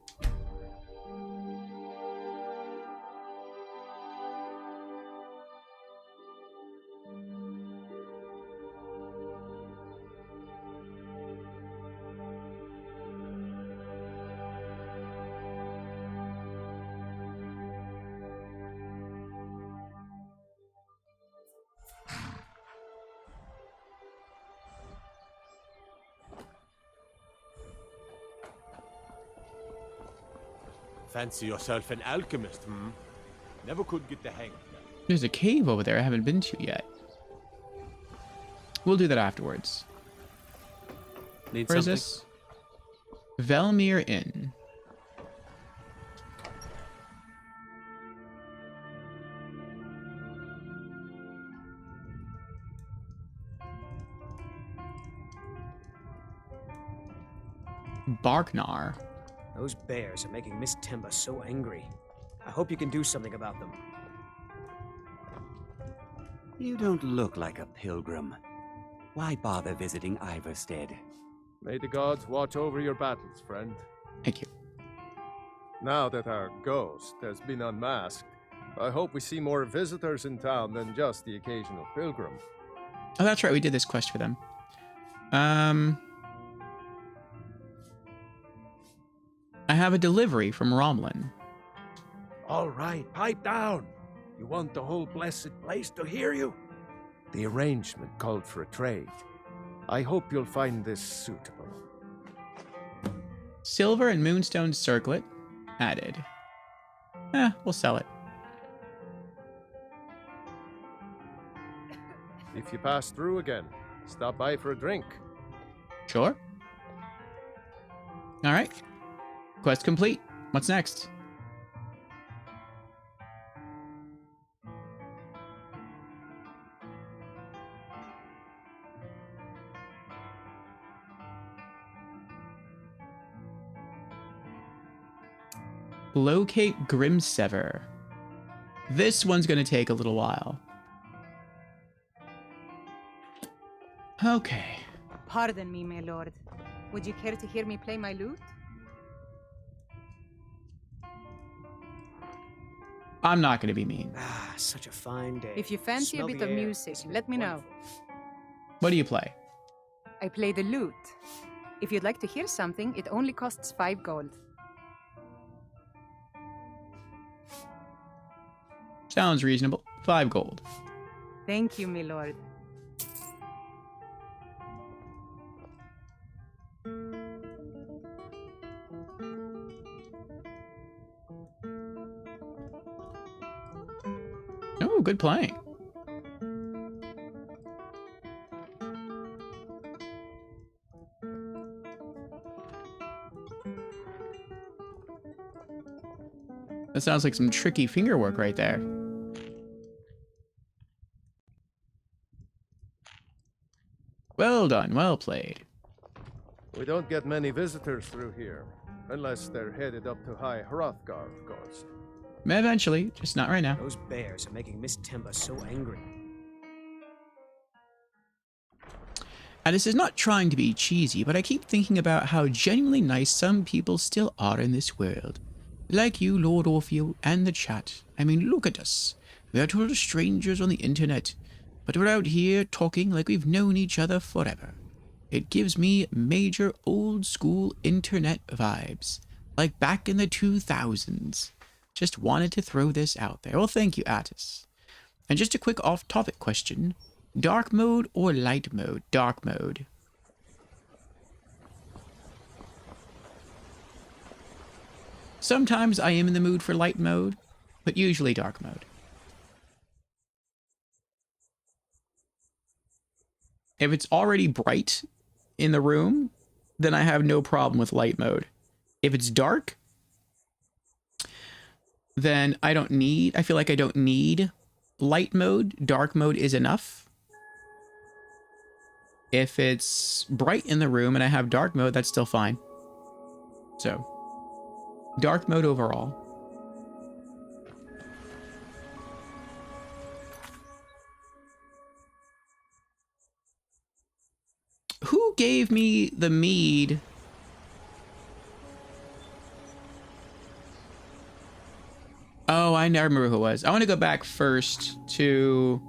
Fancy yourself an alchemist, hmm? Never could get the hang of that. There's a cave over there I haven't been to yet. We'll do that afterwards. Need Where is something? this? Velmir Inn. Barknar. Those bears are making Miss Temba so angry. I hope you can do something about them. You don't look like a pilgrim. Why bother visiting Iverstead? May the gods watch over your battles, friend. Thank you. Now that our ghost has been unmasked, I hope we see more visitors in town than just the occasional pilgrim. Oh, that's right. We did this quest for them. I have a delivery from Romlin. All right, pipe down. You want the whole blessed place to hear you? The arrangement called for a trade. I hope you'll find this suitable. Silver and moonstone circlet added. We'll sell it. If you pass through again, stop by for a drink. Sure. All right. Quest complete. What's next? Locate Grimsever. This one's going to take a little while. Okay. Pardon me, my lord. Would you care to hear me play my lute? I'm not going to be mean. Ah, such a fine day. If you fancy a bit of music, let me know. What do you play? I play the lute. If you'd like to hear something, it only costs 5 gold. Sounds reasonable. 5 gold. Thank you, my lord. Oh, good playing. That sounds like some tricky finger work right there. Well done, well played. We don't get many visitors through here, unless they're headed up to High Hrothgar, of course. Eventually, just not right now. Those bears are making Miss Temba so angry. And this is not trying to be cheesy, but I keep thinking about how genuinely nice some people still are in this world. Like you, Lord Orfeo, and the chat. I mean, look at us. We are total strangers on the internet, but we're out here talking like we've known each other forever. It gives me major old school internet vibes, like back in the 2000s. Just wanted to throw this out there. Well, thank you, Attis. And just a quick off-topic question. Dark mode or light mode? Dark mode. Sometimes I am in the mood for light mode, but usually dark mode. If it's already bright in the room, then I have no problem with light mode. If it's dark, then I feel like I don't need light mode. Dark mode is enough. If it's bright in the room and I have dark mode, that's still fine. So, dark mode overall. Who gave me the mead? Oh, I never remember who it was. I want to go back first to...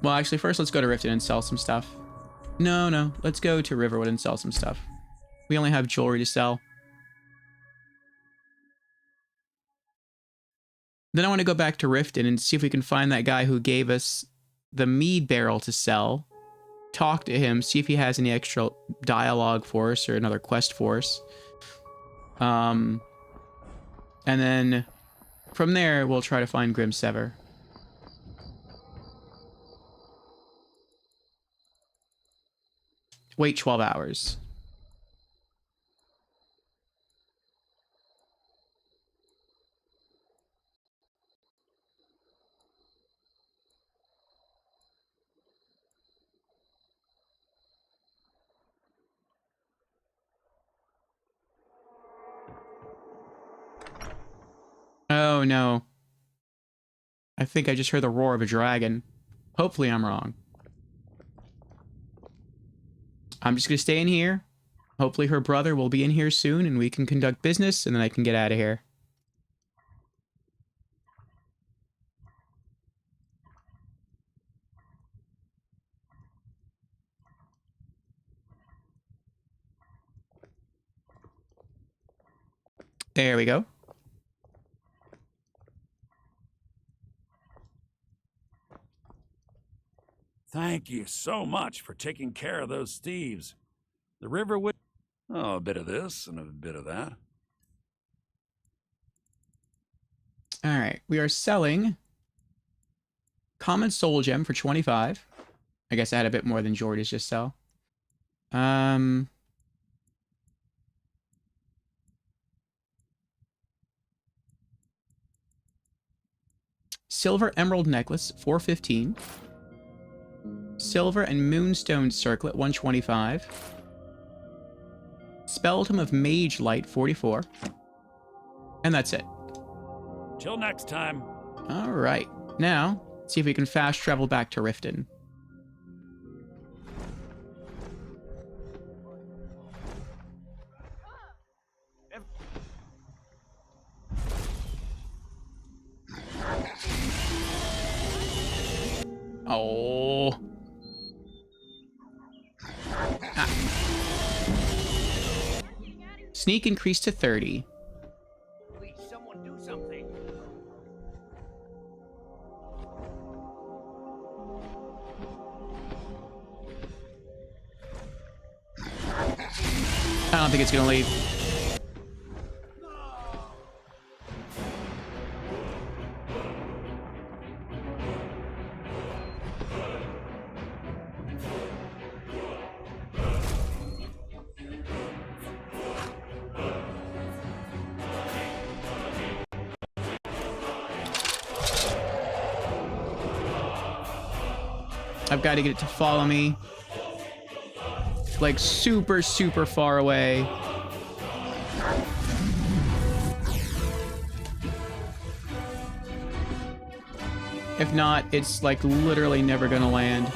Well, actually, first let's go to Riften and sell some stuff. No. Let's go to Riverwood and sell some stuff. We only have jewelry to sell. Then I want to go back to Riften and see if we can find that guy who gave us the mead barrel to sell. Talk to him, see if he has any extra dialogue for us or another quest for us. And then from there, we'll try to find Grim Sever. Wait 12 hours. Oh no. I think I just heard the roar of a dragon. Hopefully I'm wrong. I'm just gonna stay in here. Hopefully her brother will be in here soon and we can conduct business and then I can get out of here. There we go. Thank you so much for taking care of those thieves. The river would... Oh, a bit of this and a bit of that. Alright, we are selling Common Soul Gem for 25. I guess I had a bit more than Jordy's just sell. Silver Emerald Necklace, 415. Silver and Moonstone Circlet, 125. Spelldom of Mage Light, 44. And that's it. Till next time. Alright. Now, see if we can fast travel back to Riften. Oh. Ah. Sneak increased to 30. Please, someone do something. I don't think it's gonna leave. I've got to get it to follow me. Like super, super far away. If not, it's like literally never gonna land.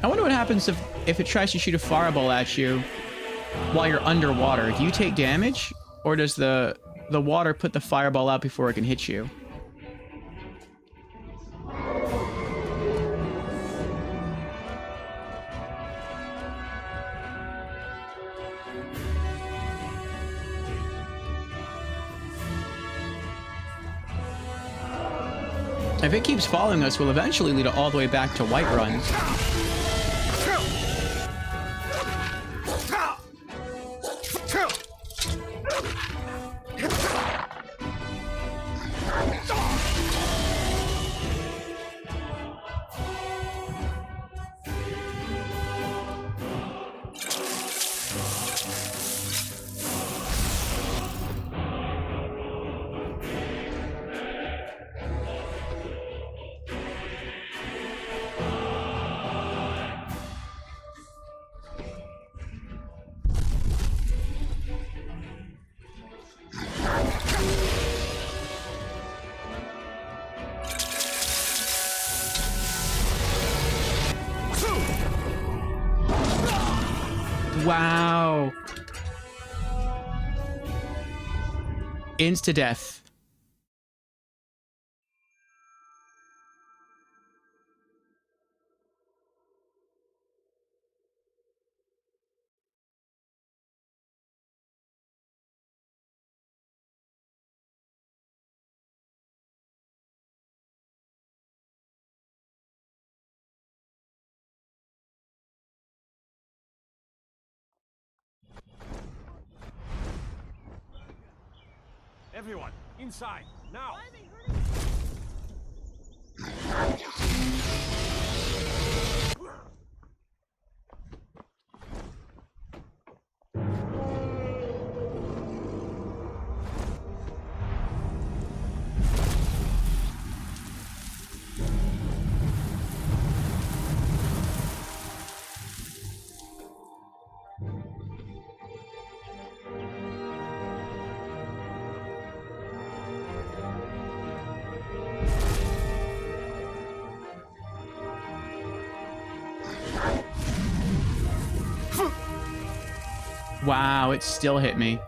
I wonder what happens if it tries to shoot a fireball at you while you're underwater. Do you take damage, or does the water put the fireball out before it can hit you? If it keeps following us, we'll eventually lead it all the way back to Whiterun. Wow. Insta-death. Everyone, inside, now! Wow, it still hit me.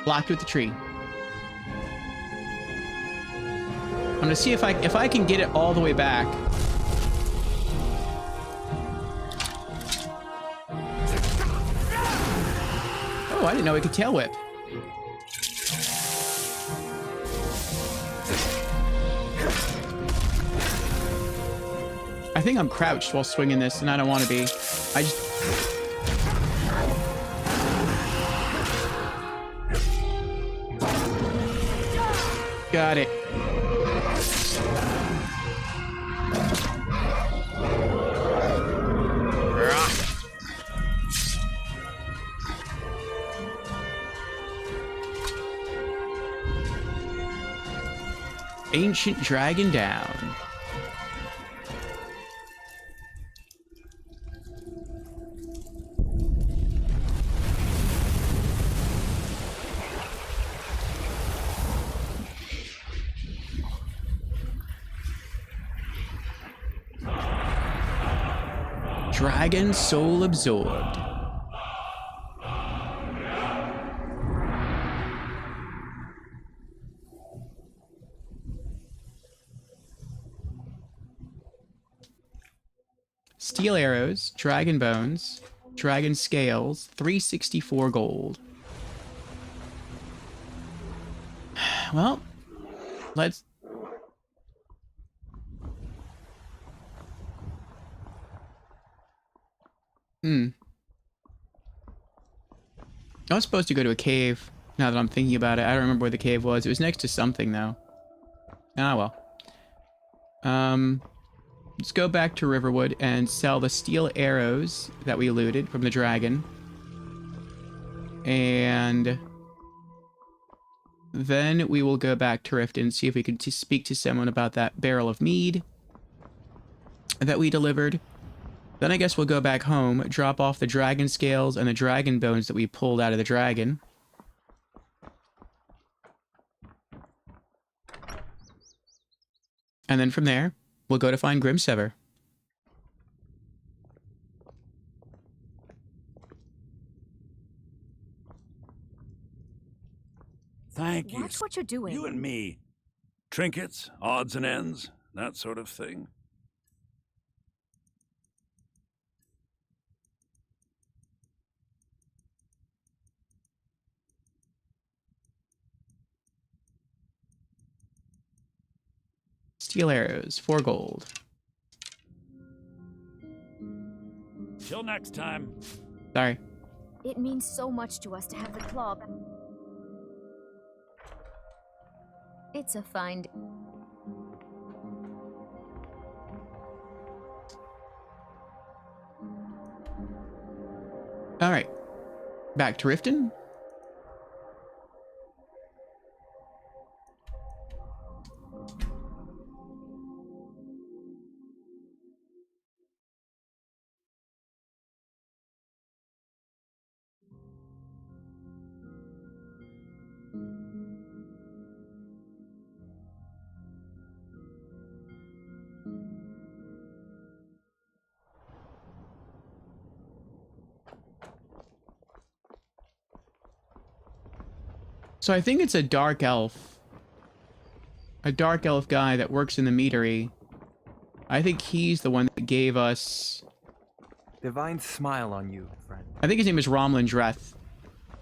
Blocked with the tree. I'm gonna see if I can get it all the way back. Oh, I didn't know it could tail whip. I think I'm crouched while swinging this, and I don't want to be. I just... Got it. Ancient dragon down. Dragon soul absorbed. Steel arrows, dragon bones, dragon scales, 364 gold. Well, let's... I was supposed to go to a cave, now that I'm thinking about it. I don't remember where the cave was. It was next to something, though. Ah, well. Let's go back to Riverwood and sell the steel arrows that we looted from the dragon. And then we will go back to Riften and see if we can speak to someone about that barrel of mead that we delivered. Then I guess we'll go back home, drop off the dragon scales and the dragon bones that we pulled out of the dragon. And then from there, we'll go to find Grimsever. Thank you. Watch what you're doing. You and me. Trinkets, odds and ends, that sort of thing. Steel arrows, 4 gold. Till next time. Sorry. It means so much to us to have the club. It's a find. All right. Back to Riften. So I think it's a dark elf. A dark elf guy that works in the meadery. I think he's the one that gave us... Divine smile on you, friend. I think his name is Romlin Dreth.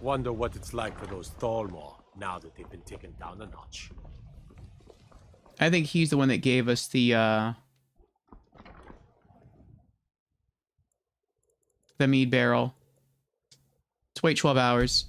Wonder what it's like for those Thalmor now that they've been taken down a notch. I think he's the one that gave us the mead barrel. Let's wait 12 hours.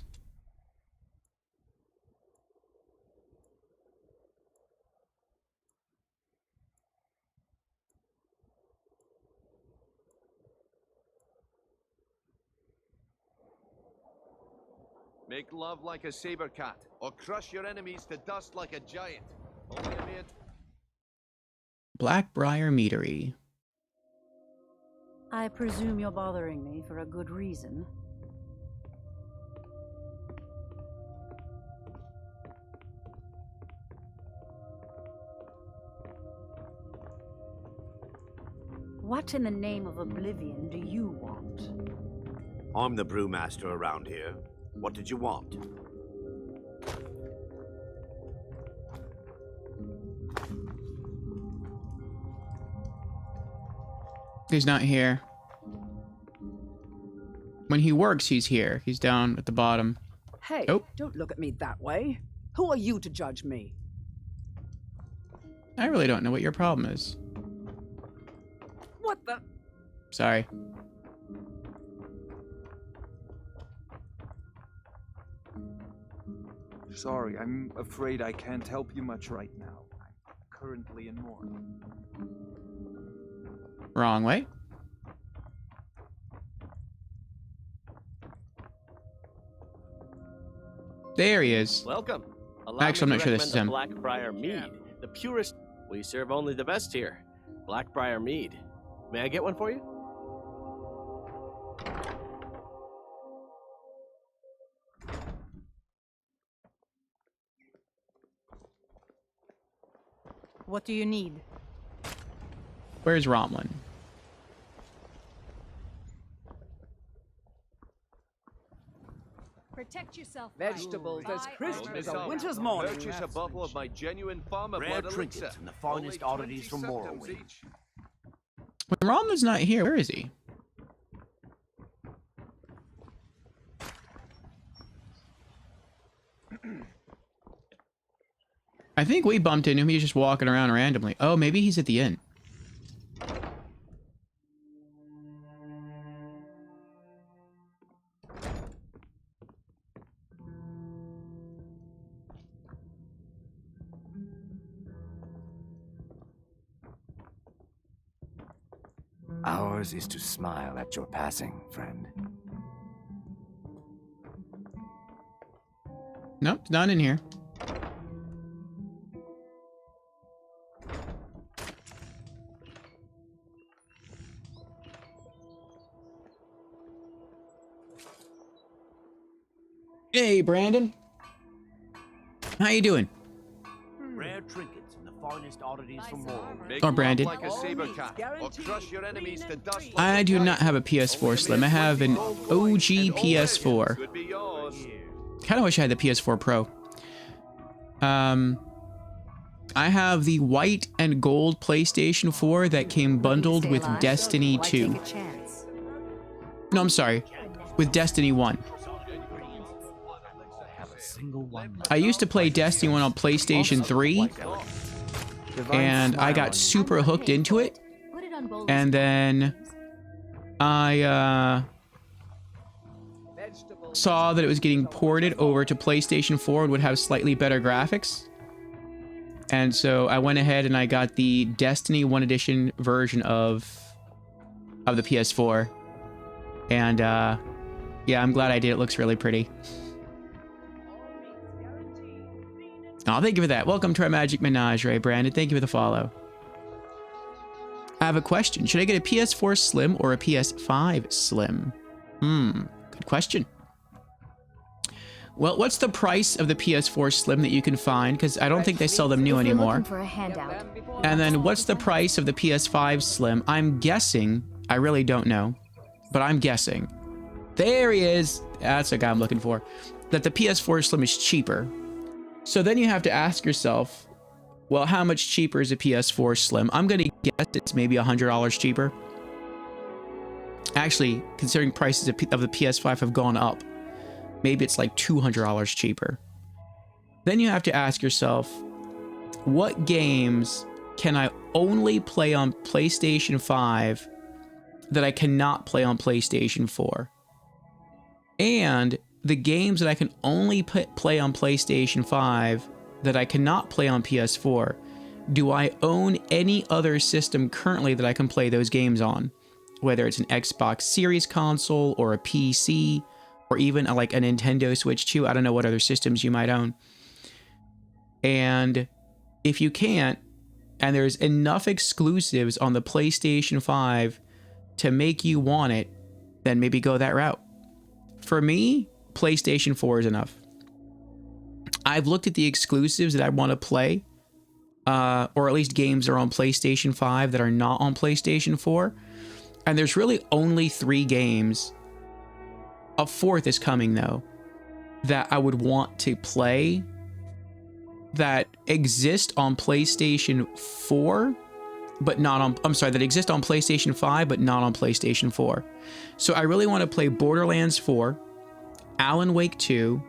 Make love like a saber cat, or crush your enemies to dust like a giant. Only a man. Blackbriar Meadery. I presume you're bothering me for a good reason. What in the name of oblivion do you want? I'm the brewmaster around here. What did you want? He's not here. When he works, he's here. He's down at the bottom. Hey, don't look at me that way. Who are you to judge me? I really don't know what your problem is. What the? Sorry. Sorry, I'm afraid I can't help you much right now. I'm currently in mourning. Wrong way. There he is. Welcome. Actually, I'm not sure this is him. Blackbriar Mead, the purest. We serve only the best here. Blackbriar Mead. May I get one for you? What do you need? Where's Romlin? Protect yourself. Vegetables as crisp as a winter's morning. Purchase a bottle of my genuine farmer Rare blood trinkets elixir. and the finest Only oddities 20 from septims Morrowind. each. When Romlin's not here, where is he? I think we bumped into him. He's just walking around randomly. Oh, maybe he's at the inn. Ours is to smile at your passing, friend. Nope, not in here. Hey, Brandon. How you doing? Rare trinkets and the finest oddities from Morrowind. Or Brandon. Like a saber cat, or crush your enemies to dust like I do not have a PS4 Slim. I have an OG PS4. could be yours. Kind of wish I had the PS4 Pro. I have the white and gold PlayStation 4 that came bundled with Destiny 2. No, I'm sorry. With Destiny 1. I used to play Destiny 1 on PlayStation 3. And I got super hooked into it. And then I saw that it was getting ported over to PlayStation 4 and would have slightly better graphics. And so I went ahead and I got the Destiny 1 Edition version of the PS4. And yeah, I'm glad I did. It looks really pretty. Oh, thank you for that. Welcome to our Magic Menagerie, Brandon. Thank you for the follow. I have a question. Should I get a PS4 Slim or a PS5 Slim? Good question. Well, what's the price of the PS4 Slim that you can find? Because I don't think they sell them new anymore. For a handout. And then what's the price of the PS5 Slim? I'm guessing, I really don't know, but I'm guessing. There he is. That's the guy I'm looking for. That the PS4 Slim is cheaper. So then you have to ask yourself, well, how much cheaper is a PS4 Slim? I'm going to guess it's maybe $100 cheaper. Actually, considering prices of the PS5 have gone up, maybe it's like $200 cheaper. Then you have to ask yourself, what games can I only play on PlayStation 5 that I cannot play on PlayStation 4? And the games that I can only play on PlayStation 5 that I cannot play on PS4, do I own any other system currently that I can play those games on? Whether it's an Xbox Series console or a PC or even like a Nintendo Switch 2. I don't know what other systems you might own. And if you can't, and there's enough exclusives on the PlayStation 5 to make you want it, then maybe go that route. For me, PlayStation 4 is enough. I've looked at the exclusives that I want to play, or at least games that are on PlayStation 5 that are not on PlayStation 4, and there's really only 3 games. A 4th is coming, though, that I would want to play that exist on PlayStation 4, but not on... I'm sorry, that exist on PlayStation 5, but not on PlayStation 4. So I really want to play Borderlands 4, Alan Wake 2,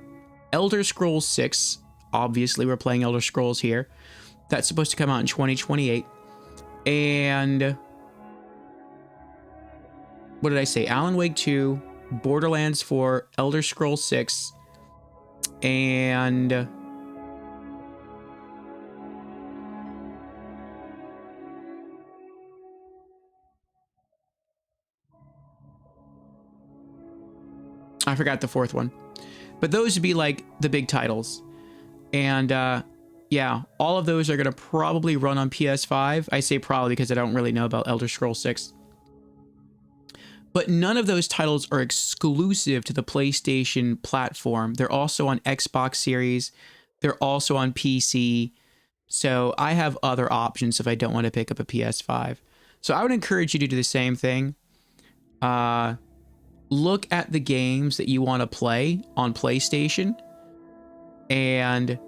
Elder Scrolls 6. Obviously, we're playing Elder Scrolls here. That's supposed to come out in 2028. And... what did I say? Alan Wake 2, Borderlands 4, Elder Scrolls 6, and... I forgot the 4th one. But those would be like the big titles. And yeah, all of those are going to probably run on PS5. I say probably because I don't really know about Elder Scrolls 6. But none of those titles are exclusive to the PlayStation platform. They're also on Xbox Series. They're also on PC. So I have other options if I don't want to pick up a PS5. So I would encourage you to do the same thing. Look at the games that you want to play on PlayStation and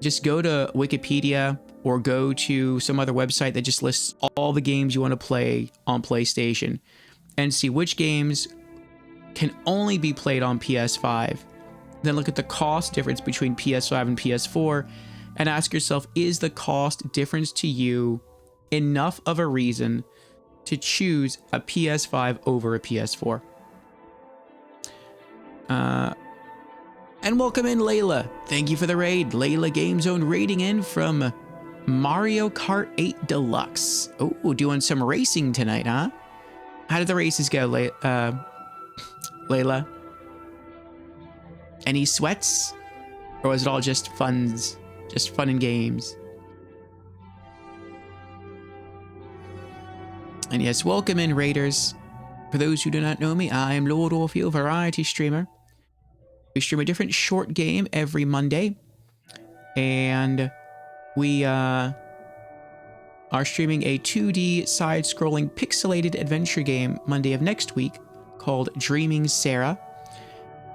just go to Wikipedia or go to some other website that just lists all the games you want to play on PlayStation and see which games can only be played on PS5. Then look at the cost difference between PS5 and PS4 and ask yourself, is the cost difference to you enough of a reason to choose a PS5 over a PS4? And welcome in, Layla. Thank you for the raid. Layla Game Zone raiding in from Mario Kart 8 Deluxe. Oh, doing some racing tonight, huh? How did the races go, Layla? Any sweats? Or was it all just funs? Just fun and games? And yes, welcome in, Raiders. For those who do not know me, I am Lord Orpheus, variety streamer. We stream a different short game every Monday. And we are streaming a 2D side-scrolling pixelated adventure game Monday of next week called Dreaming Sarah.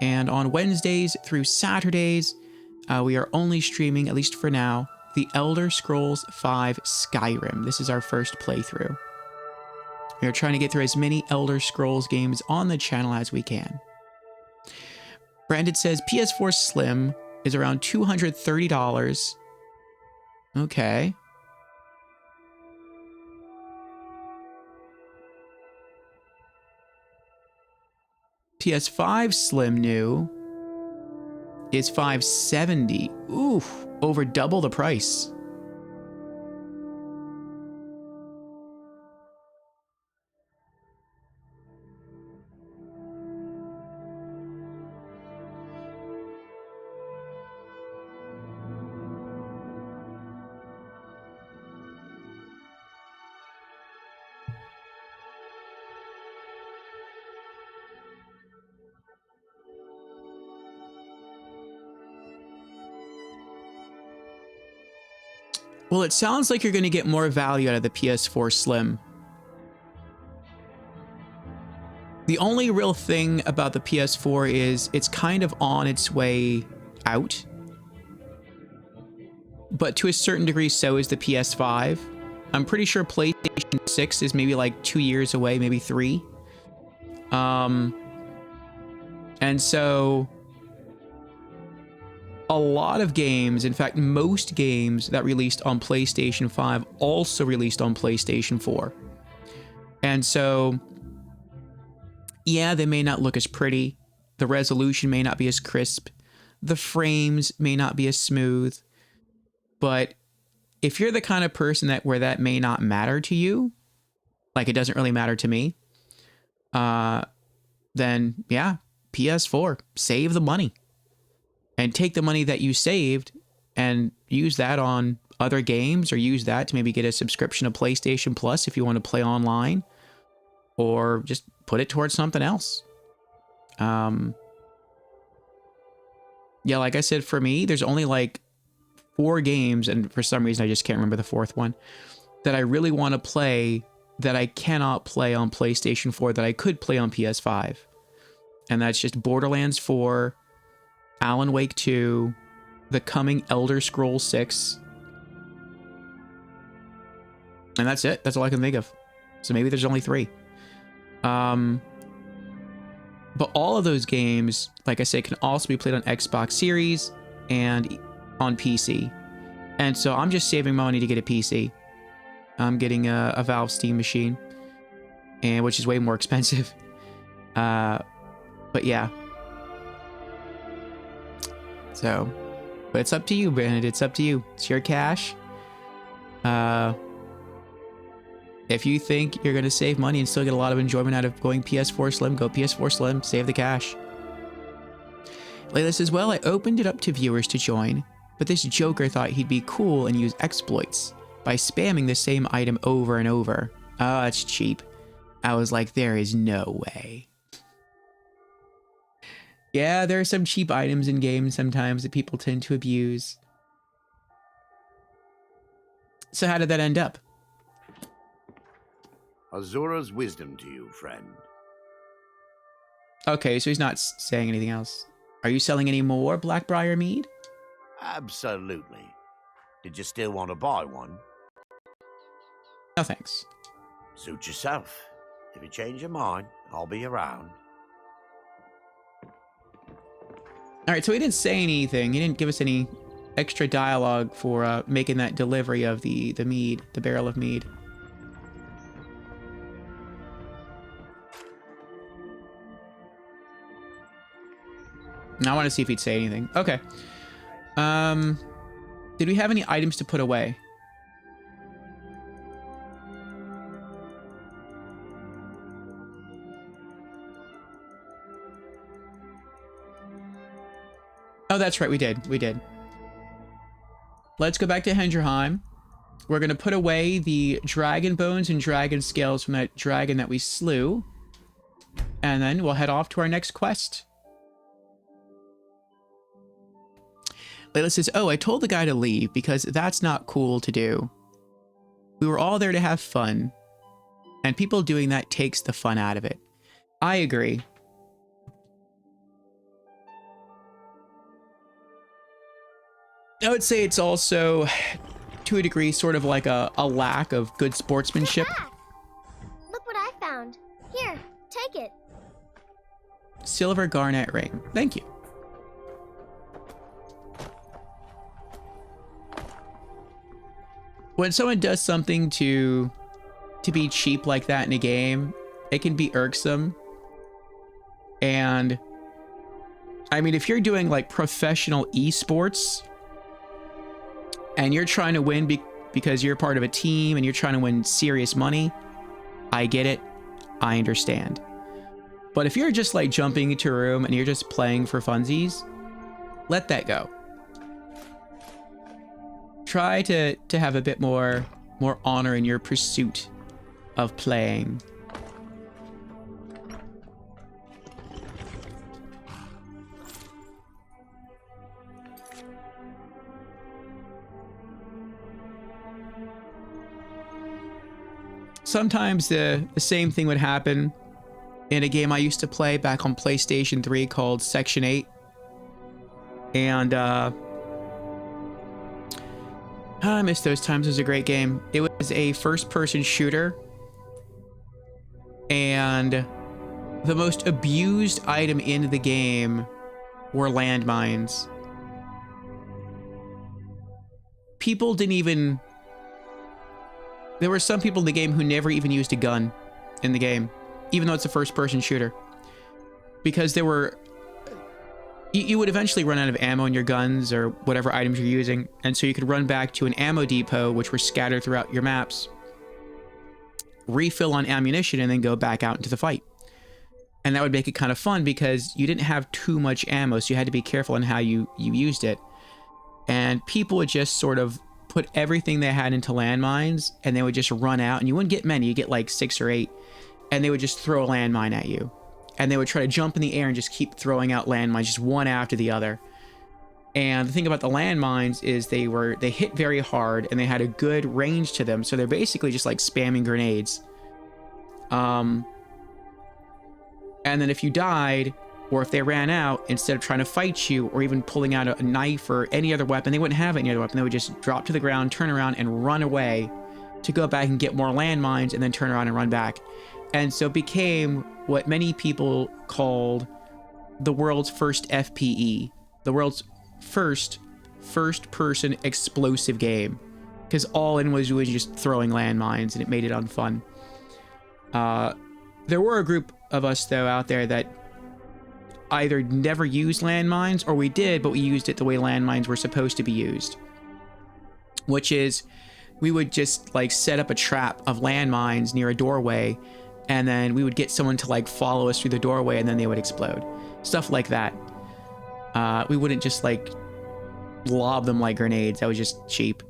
And on Wednesdays through Saturdays, we are only streaming, at least for now, The Elder Scrolls V Skyrim. This is our first playthrough. We are trying to get through as many Elder Scrolls games on the channel as we can. Brandon says PS4 Slim is around $230. Okay. PS5 Slim new is $570. Oof, over double the price. Well, it sounds like you're going to get more value out of the PS4 Slim. The only real thing about the PS4 is it's kind of on its way out. But to a certain degree, so is the PS5. I'm pretty sure PlayStation 6 is maybe like 2 years away, maybe 3. And so a lot of games, in fact, most games that released on PlayStation 5 also released on PlayStation 4. And so, yeah, they may not look as pretty. The resolution may not be as crisp. The frames may not be as smooth. But if you're the kind of person where that may not matter to you, like it doesn't really matter to me, then yeah, PS4, save the money. And take the money that you saved and use that on other games, or use that to maybe get a subscription to PlayStation Plus if you want to play online, or just put it towards something else. Yeah, like I said, for me, there's only like 4 games, and for some reason I just can't remember the 4th one, that I really want to play that I cannot play on PlayStation 4 that I could play on PS5. And that's just Borderlands 4, Alan Wake 2, the coming Elder Scrolls 6. And that's it. That's all I can think of. So maybe there's only 3. But all of those games, like I say, can also be played on Xbox Series and on PC. And so I'm just saving money to get a PC. I'm getting a Valve Steam machine, and which is way more expensive. But yeah. So, but it's up to you, Brandon. It's up to you. It's your cash. If you think you're going to save money and still get a lot of enjoyment out of going PS4 Slim, go PS4 Slim. Save the cash. Layla says, well, I opened it up to viewers to join, but this joker thought he'd be cool and use exploits by spamming the same item over and over. Oh, that's cheap. I was like, there is no way. Yeah, there are some cheap items in games sometimes that people tend to abuse. So how did that end up? Azura's wisdom to you, friend. Okay, so he's not saying anything else. Are you selling any more Blackbriar mead? Absolutely. Did you still want to buy one? No, thanks. Suit yourself. If you change your mind, I'll be around. Alright, so he didn't say anything. He didn't give us any extra dialogue for making that delivery of the mead, the barrel of mead. Now I want to see if he'd say anything. Okay. Did we have any items to put away? Oh, that's right. We did. We did. Let's go back to Henderheim. We're going to put away the dragon bones and dragon scales from that dragon that we slew. And then we'll head off to our next quest. Layla says, oh, I told the guy to leave because that's not cool to do. We were all there to have fun. And people doing that takes the fun out of it. I agree. I would say it's also, to a degree, sort of like a lack of good sportsmanship. Look what I found. Here, take it. Silver garnet ring. Thank you. When someone does something to be cheap like that in a game, it can be irksome. And I mean, if you're doing like professional esports and you're trying to win because you're part of a team and you're trying to win serious money, I get it. I understand. But if you're just like jumping into a room and you're just playing for funsies, let that go. Try to have a bit more honor in your pursuit of playing. Sometimes the same thing would happen in a game I used to play back on PlayStation 3 called Section 8. And I miss those times. It was a great game. It was a first-person shooter. And the most abused item in the game were landmines. People didn't even... There were some people in the game who never even used a gun in the game, even though it's a first-person shooter. Because there were... You would eventually run out of ammo in your guns or whatever items you're using, and so you could run back to an ammo depot, which were scattered throughout your maps, refill on ammunition, and then go back out into the fight. And that would make it kind of fun because you didn't have too much ammo, so you had to be careful on how you used it. And people would just sort of put everything they had into landmines, and they would just run out, and you wouldn't get many, you get like 6 or 8, and they would just throw a landmine at you. And they would try to jump in the air and just keep throwing out landmines, just one after the other. And the thing about the landmines is they hit very hard and they had a good range to them. So they're basically just like spamming grenades. And then if you died, or if they ran out, instead of trying to fight you or even pulling out a knife or any other weapon, they wouldn't have any other weapon. They would just drop to the ground, turn around and run away to go back and get more landmines and then turn around and run back. And so it became what many people called the world's first FPE, the world's first-person explosive game, because all it was just throwing landmines, and it made it unfun. There were a group of us, though, out there that either never used landmines, or we did, but we used it the way landmines were supposed to be used, which is we would just like set up a trap of landmines near a doorway, and then we would get someone to like follow us through the doorway, and then they would explode. Stuff like that. We wouldn't just like lob them like grenades. That was just cheap.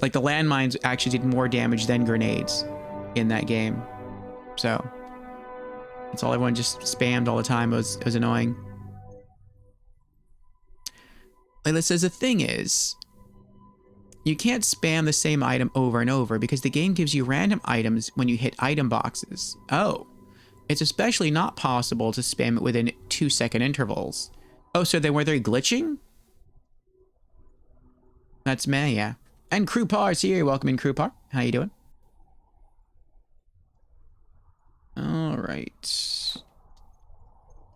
Like the landmines actually did more damage than grenades in that game. So that's all everyone just spammed all the time. It was annoying. Layla says the thing is, you can't spam the same item over and over because the game gives you random items when you hit item boxes. Oh, it's especially not possible to spam it within 2-second intervals. Oh, so then were they glitching? That's me, yeah. And Krupar's here. Welcome in, Krupar. How you doing? All right.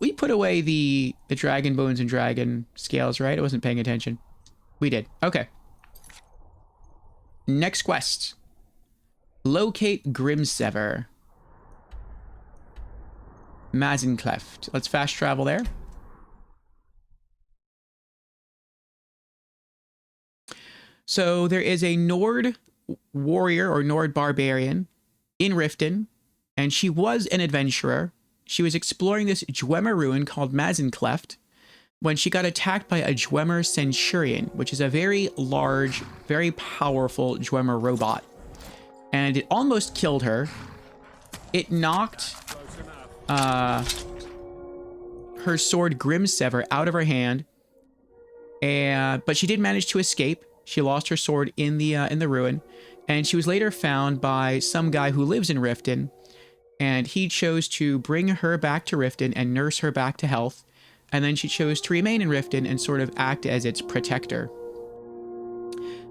We put away the dragon bones and dragon scales, right? I wasn't paying attention. We did. Okay. Next quest. Locate Grimsever. Mazencleft. Let's fast travel there. So there is a Nord warrior or Nord barbarian in Riften, and she was an adventurer. She was exploring this Dwemer ruin called Mazencleft, when she got attacked by a Dwemer Centurion, which is a very large, very powerful Dwemer robot. And it almost killed her. It knocked her sword Grimsever out of her hand. But she did manage to escape. She lost her sword in the ruin. And she was later found by some guy who lives in Riften. And he chose to bring her back to Riften and nurse her back to health. And then she chose to remain in Riften and sort of act as its protector.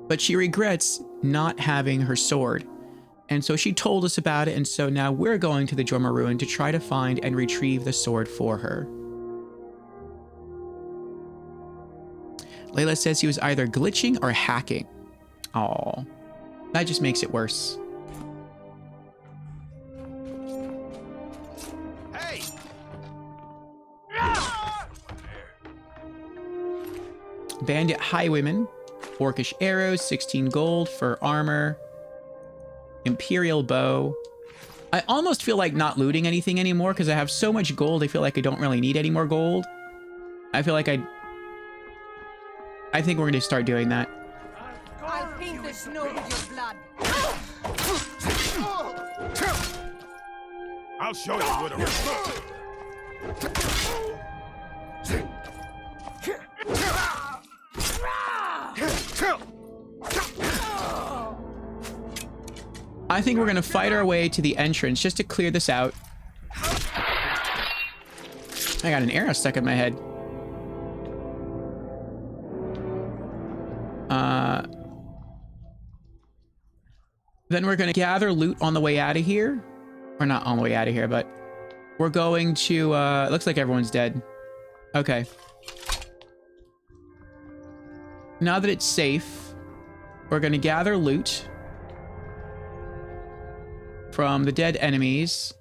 But she regrets not having her sword. And so she told us about it, and so now we're going to the Dwemer Ruin to try to find and retrieve the sword for her. Layla says he was either glitching or hacking. Aw, that just makes it worse. Hey! Bandit Highwayman, Orcish arrows, 16 gold for armor, Imperial bow. I almost feel like not looting anything anymore because I have so much gold. I feel like I don't really need any more gold. I feel like I think we're going to start doing that. I'll paint the snow with your blood. I'll show you what a I think we're going to fight our way to the entrance just to clear this out. I got an arrow stuck in my head. Then we're going to gather loot on the way out of here. Or not on the way out of here, but we're going to, it looks like everyone's dead. Okay. Now that it's safe, we're going to gather loot from the dead enemies.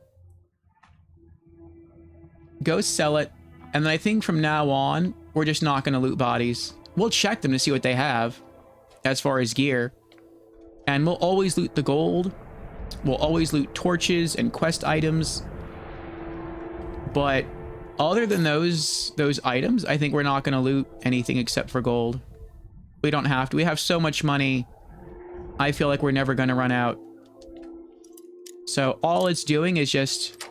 Go sell it. And then I think from now on, we're just not going to loot bodies. We'll check them to see what they have as far as gear. And we'll always loot the gold. We'll always loot torches and quest items. But other than those items, I think we're not going to loot anything except for gold. We don't have to. We have so much money. I feel like we're never going to run out. So all it's doing is just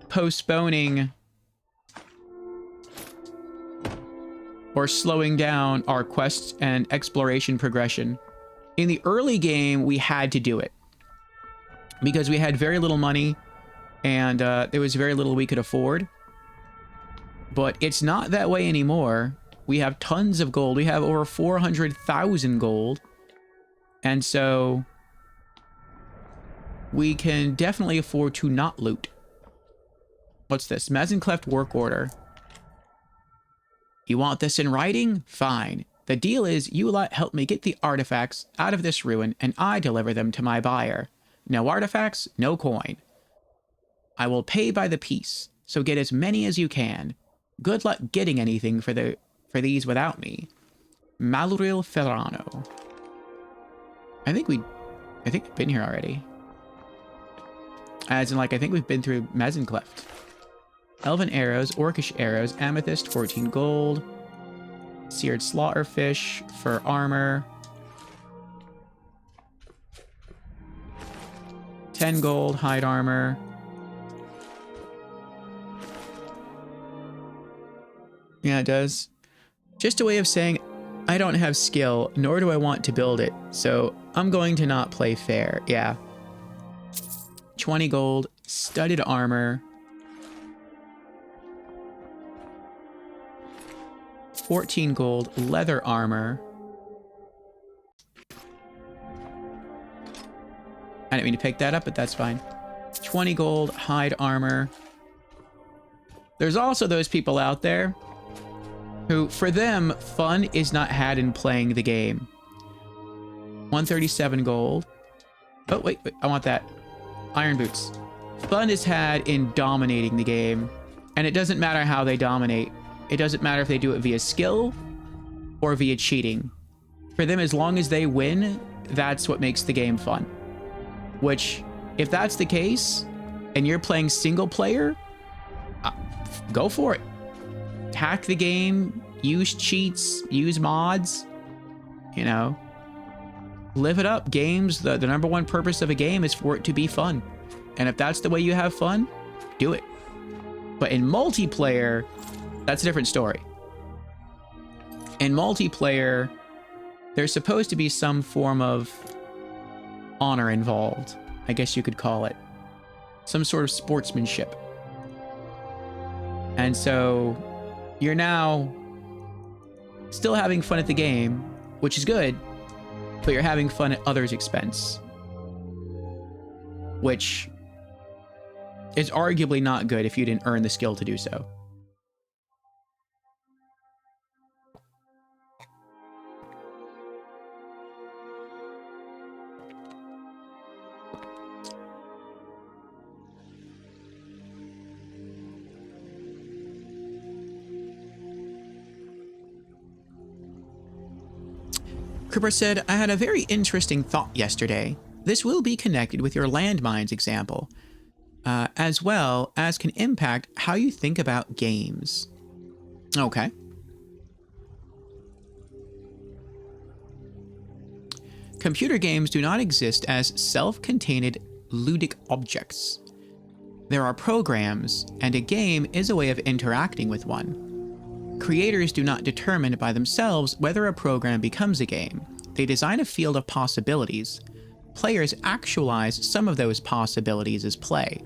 postponing or slowing down our quest and exploration progression. In the early game, we had to do it because we had very little money and there was very little we could afford. But it's not that way anymore. We have tons of gold. We have over 400,000 gold. And so we can definitely afford to not loot. What's this? Mazencleft work order. You want this in writing? Fine. The deal is you help me get the artifacts out of this ruin and I deliver them to my buyer. No artifacts, no coin. I will pay by the piece, so get as many as you can. Good luck getting anything for these without me. Maluril Ferrano. I think we've been here already. As in, like, I think we've been through Mazencleft. Elven arrows, Orcish arrows, amethyst, 14 gold. Seared slaughterfish for armor. 10 gold, hide armor. Yeah, it does. Just a way of saying, I don't have skill, nor do I want to build it, so I'm going to not play fair. Yeah. 20 gold, studded armor. 14 gold, leather armor. I didn't mean to pick that up, but that's fine. 20 gold, hide armor. There's also those people out there who, for them, fun is not had in playing the game. 137 gold. Oh, wait, I want that. Iron boots. Fun is had in dominating the game, and it doesn't matter how they dominate. It doesn't matter if they do it via skill or via cheating. For them, as long as they win, that's what makes the game fun. Which, if that's the case, and you're playing single player, go for it. hack the game, use cheats, use mods, you know, live it up. Games, the number one purpose of a game is for it to be fun. And if that's the way you have fun, do it. But in multiplayer, that's a different story. In multiplayer, there's supposed to be some form of honor involved, I guess you could call it. Some sort of sportsmanship. And so you're now still having fun at the game, which is good, but you're having fun at others' expense, which is arguably not good if you didn't earn the skill to do so. Cooper said, I had a very interesting thought yesterday. This will be connected with your landmines example, as well as can impact how you think about games. Okay. Computer games do not exist as self-contained ludic objects. There are programs, and a game is a way of interacting with one. Creators do not determine by themselves whether a program becomes a game. They design a field of possibilities. Players actualize some of those possibilities as play.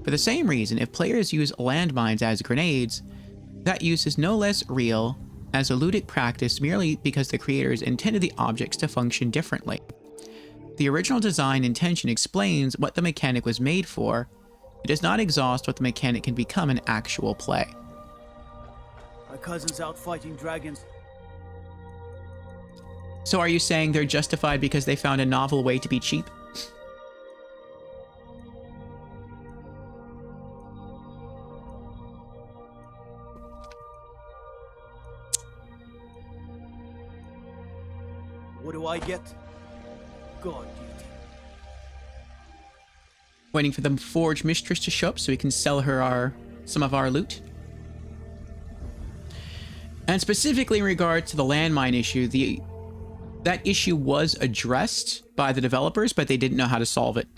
For the same reason, if players use landmines as grenades, that use is no less real as a ludic practice merely because the creators intended the objects to function differently. The original design intention explains what the mechanic was made for. It does not exhaust what the mechanic can become in actual play. My cousin's out fighting dragons. So are you saying they're justified because they found a novel way to be cheap? What do I get? God duty. Waiting for the Forge Mistress to show up so we can sell her some of our loot. And specifically in regard to the landmine issue, that issue was addressed by the developers, but they didn't know how to solve it.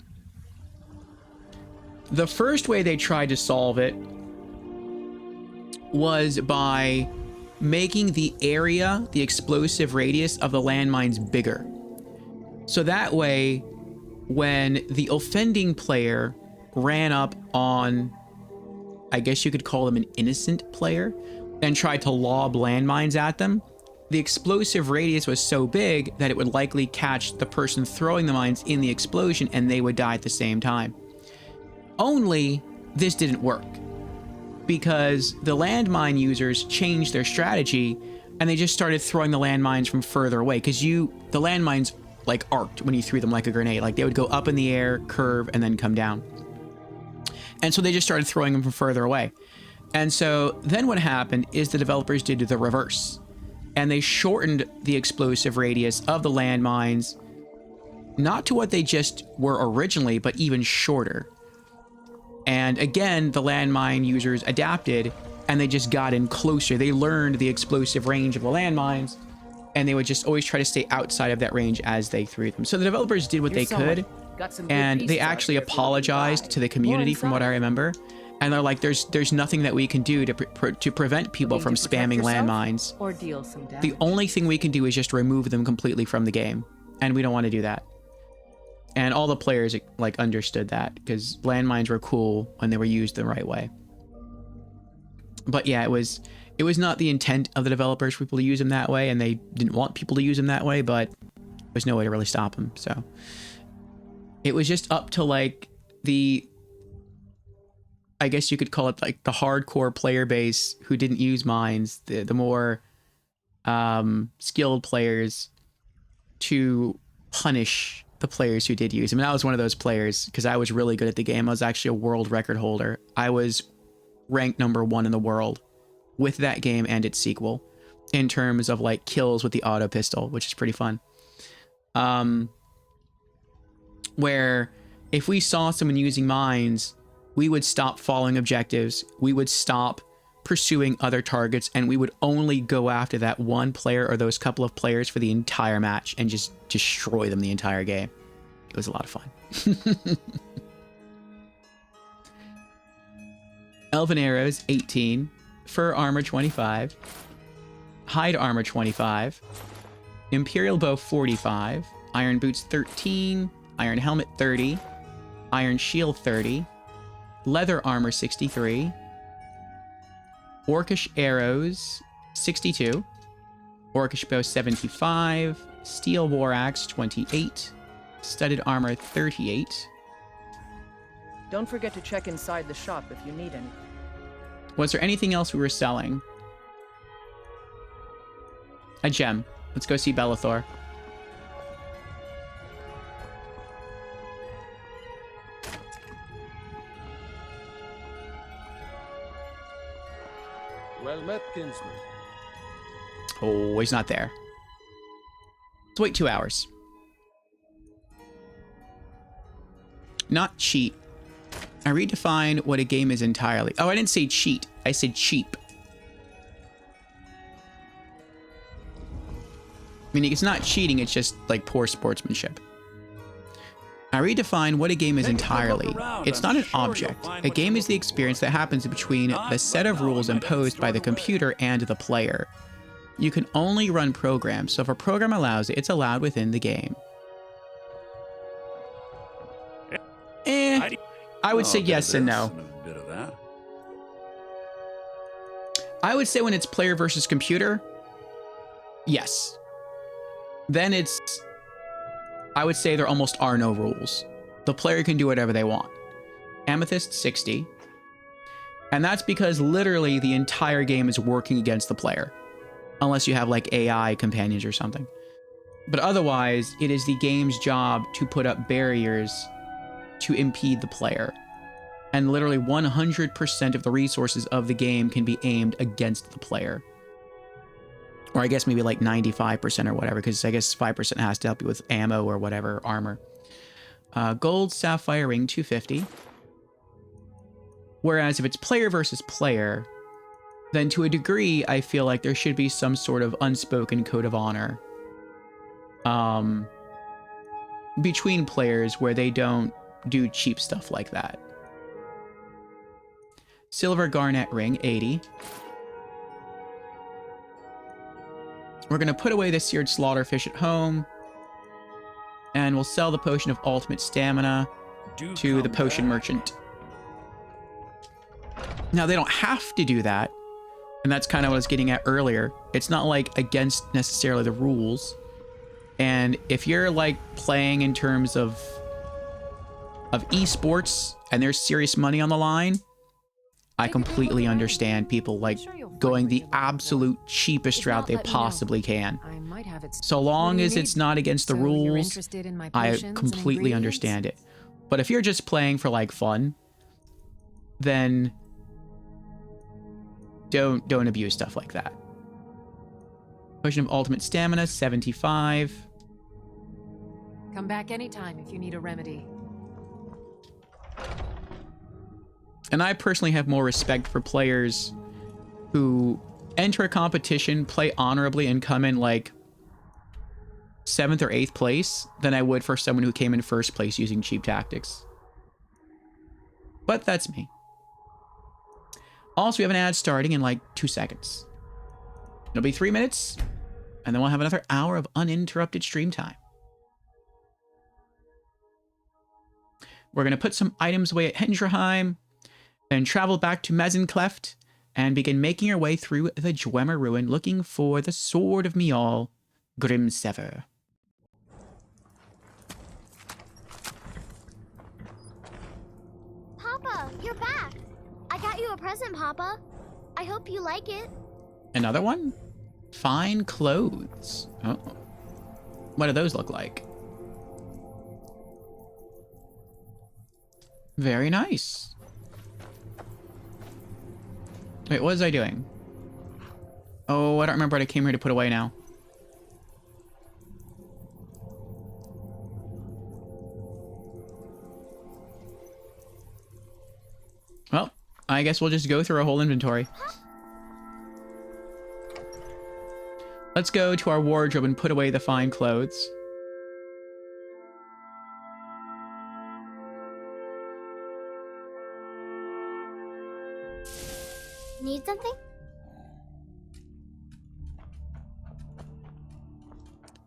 The first way they tried to solve it was by making the area, the explosive radius of the landmines bigger. So that way, when the offending player ran up on, I guess you could call them an innocent player, and tried to lob landmines at them, the explosive radius was so big that it would likely catch the person throwing the mines in the explosion and they would die at the same time. Only this didn't work because the landmine users changed their strategy and they just started throwing the landmines from further away because the landmines like arced when you threw them like a grenade. Like they would go up in the air, curve, and then come down. And so they just started throwing them from further away. And so then what happened is the developers did the reverse. And they shortened the explosive radius of the landmines, not to what they just were originally, but even shorter. And again, the landmine users adapted and they just got in closer. They learned the explosive range of the landmines and they would just always try to stay outside of that range as they threw them. So the developers did what they could, and they actually apologized to the community from what I remember. And they're like, there's nothing that we can do to prevent people from spamming landmines. Or deal some damage. The only thing we can do is just remove them completely from the game. And we don't want to do that. And all the players like understood that because landmines were cool when they were used the right way. But yeah, it was not the intent of the developers for people to use them that way, and they didn't want people to use them that way, but there's no way to really stop them. So it was just up to like I guess you could call it like the hardcore player base who didn't use mines, the more skilled players, to punish the players who did use them. And I was one of those players because I was really good at the game. I was actually a world record holder. I was ranked #1 in the world with that game and its sequel in terms of like kills with the auto pistol, which is pretty fun. Where if we saw someone using mines, we would stop following objectives. We would stop pursuing other targets, and we would only go after that one player or those couple of players for the entire match and just destroy them the entire game. It was a lot of fun. Elven Arrows, 18. Fur Armor, 25. Hide Armor, 25. Imperial Bow, 45. Iron Boots, 13. Iron Helmet, 30. Iron Shield, 30. Leather Armor, 63. Orcish Arrows, 62. Orcish Bow, 75. Steel War Axe, 28. Studded Armor, 38. Don't forget to check inside the shop if you need anything. Was there anything else we were selling? A gem. Let's go see Bellathor. Well met, kinsman. Oh, he's not there. Let's wait 2 hours. Not cheat. I redefine what a game is entirely. Oh, I didn't say cheat. I said cheap. Meaning it's not cheating, it's just like poor sportsmanship. I redefine what a game is entirely. It's not an object. A game is the experience that happens between the set of rules imposed by the computer and the player. You can only run programs, so if a program allows it, it's allowed within the game. I would say yes and no. A bit of that. I would say when it's player versus computer, yes. Then it's, I would say there almost are no rules. The player can do whatever they want. Amethyst, 60. And that's because literally the entire game is working against the player. Unless you have like AI companions or something. But otherwise, it is the game's job to put up barriers to impede the player. And literally 100% of the resources of the game can be aimed against the player. Or I guess maybe like 95% or whatever, because I guess 5% has to help you with ammo or whatever, armor. Gold Sapphire Ring, 250. Whereas if it's player versus player, then to a degree, I feel like there should be some sort of unspoken code of honor between players where they don't do cheap stuff like that. Silver Garnet Ring, 80. We're going to put away the Seared Slaughterfish at home. And we'll sell the Potion of Ultimate Stamina to the Potion Merchant. Now, they don't have to do that. And that's kind of what I was getting at earlier. It's not like against necessarily the rules. And if you're like playing in terms of esports and there's serious money on the line, I completely understand people like going the absolute cheapest route they possibly can. So long as it's not against the rules, I completely understand it. But if you're just playing for like fun, then don't abuse stuff like that. Potion of Ultimate Stamina, 75. Come back anytime if you need a remedy. And I personally have more respect for players who enter a competition, play honorably, and come in like 7th or 8th place than I would for someone who came in 1st place using cheap tactics. But that's me. Also, we have an ad starting in like 2 seconds. It'll be 3 minutes, and then we'll have another hour of uninterrupted stream time. We're going to put some items away at Hendraheim, and travel back to Mazencleft, and begin making our way through the Dwemer Ruin, looking for the Sword of Mial, Grimsever. Papa, you're back. I got you a present, Papa. I hope you like it. Another one? Fine clothes. Oh. What do those look like? Very nice. Wait, what was I doing? Oh, I don't remember what I came here to put away now. Well, I guess we'll just go through our whole inventory. Let's go to our wardrobe and put away the fine clothes. Need something?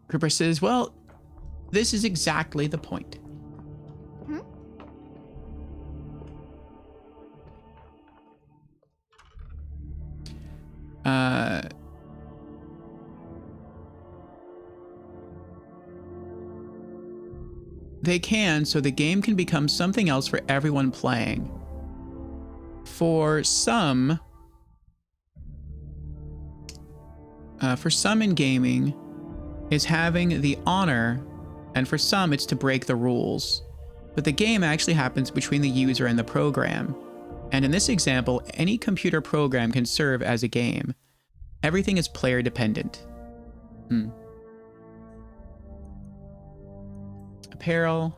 Cooper says, well, this is exactly the point. Hmm? They can, so the game can become something else for everyone playing. For some in gaming, is having the honor, and for some, it's to break the rules. But the game actually happens between the user and the program. And in this example, any computer program can serve as a game. Everything is player dependent. Apparel.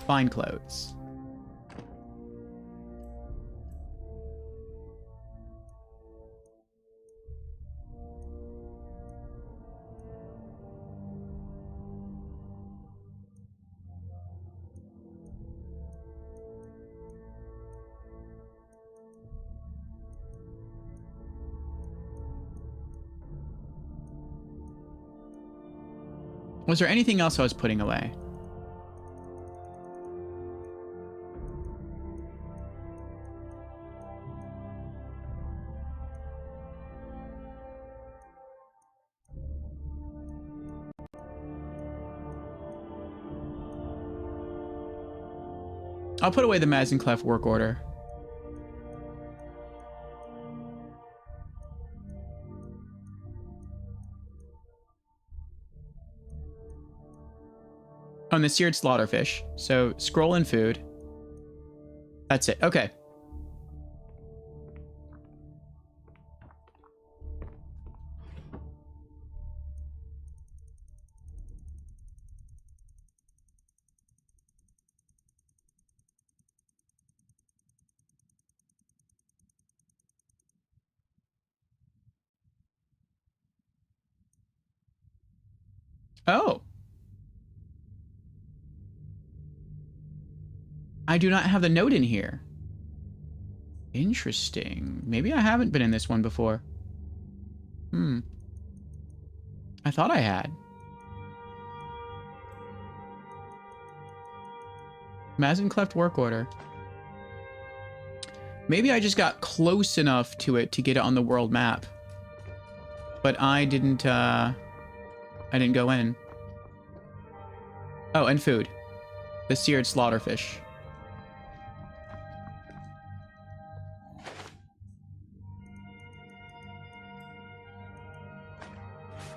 Fine clothes. Was there anything else I was putting away? I'll put away the Mazenclef work order. On the seared slaughterfish. So scroll and food. That's it. Okay. Oh. I do not have the note in here. Interesting. Maybe I haven't been in this one before. I thought I had. Mazenclef work order. Maybe I just got close enough to it to get it on the world map. But I didn't go in. Oh, and food. The seared slaughterfish.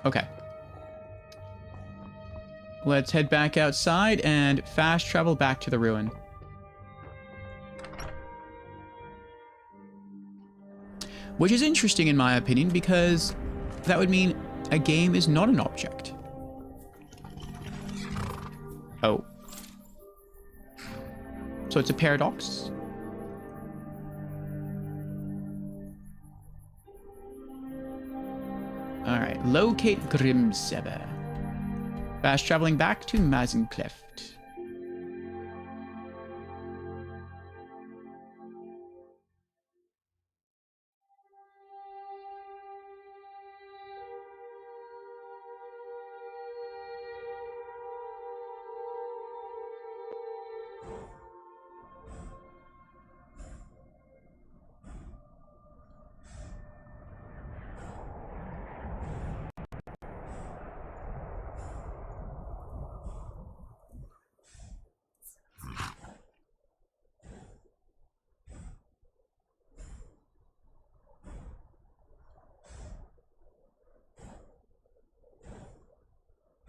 Okay. Let's head back outside and fast travel back to the ruin. Which is interesting in my opinion, because that would mean a game is not an object. Oh. So it's a paradox? Alright, locate Grimsebbe. Fast traveling back to Mazenclef.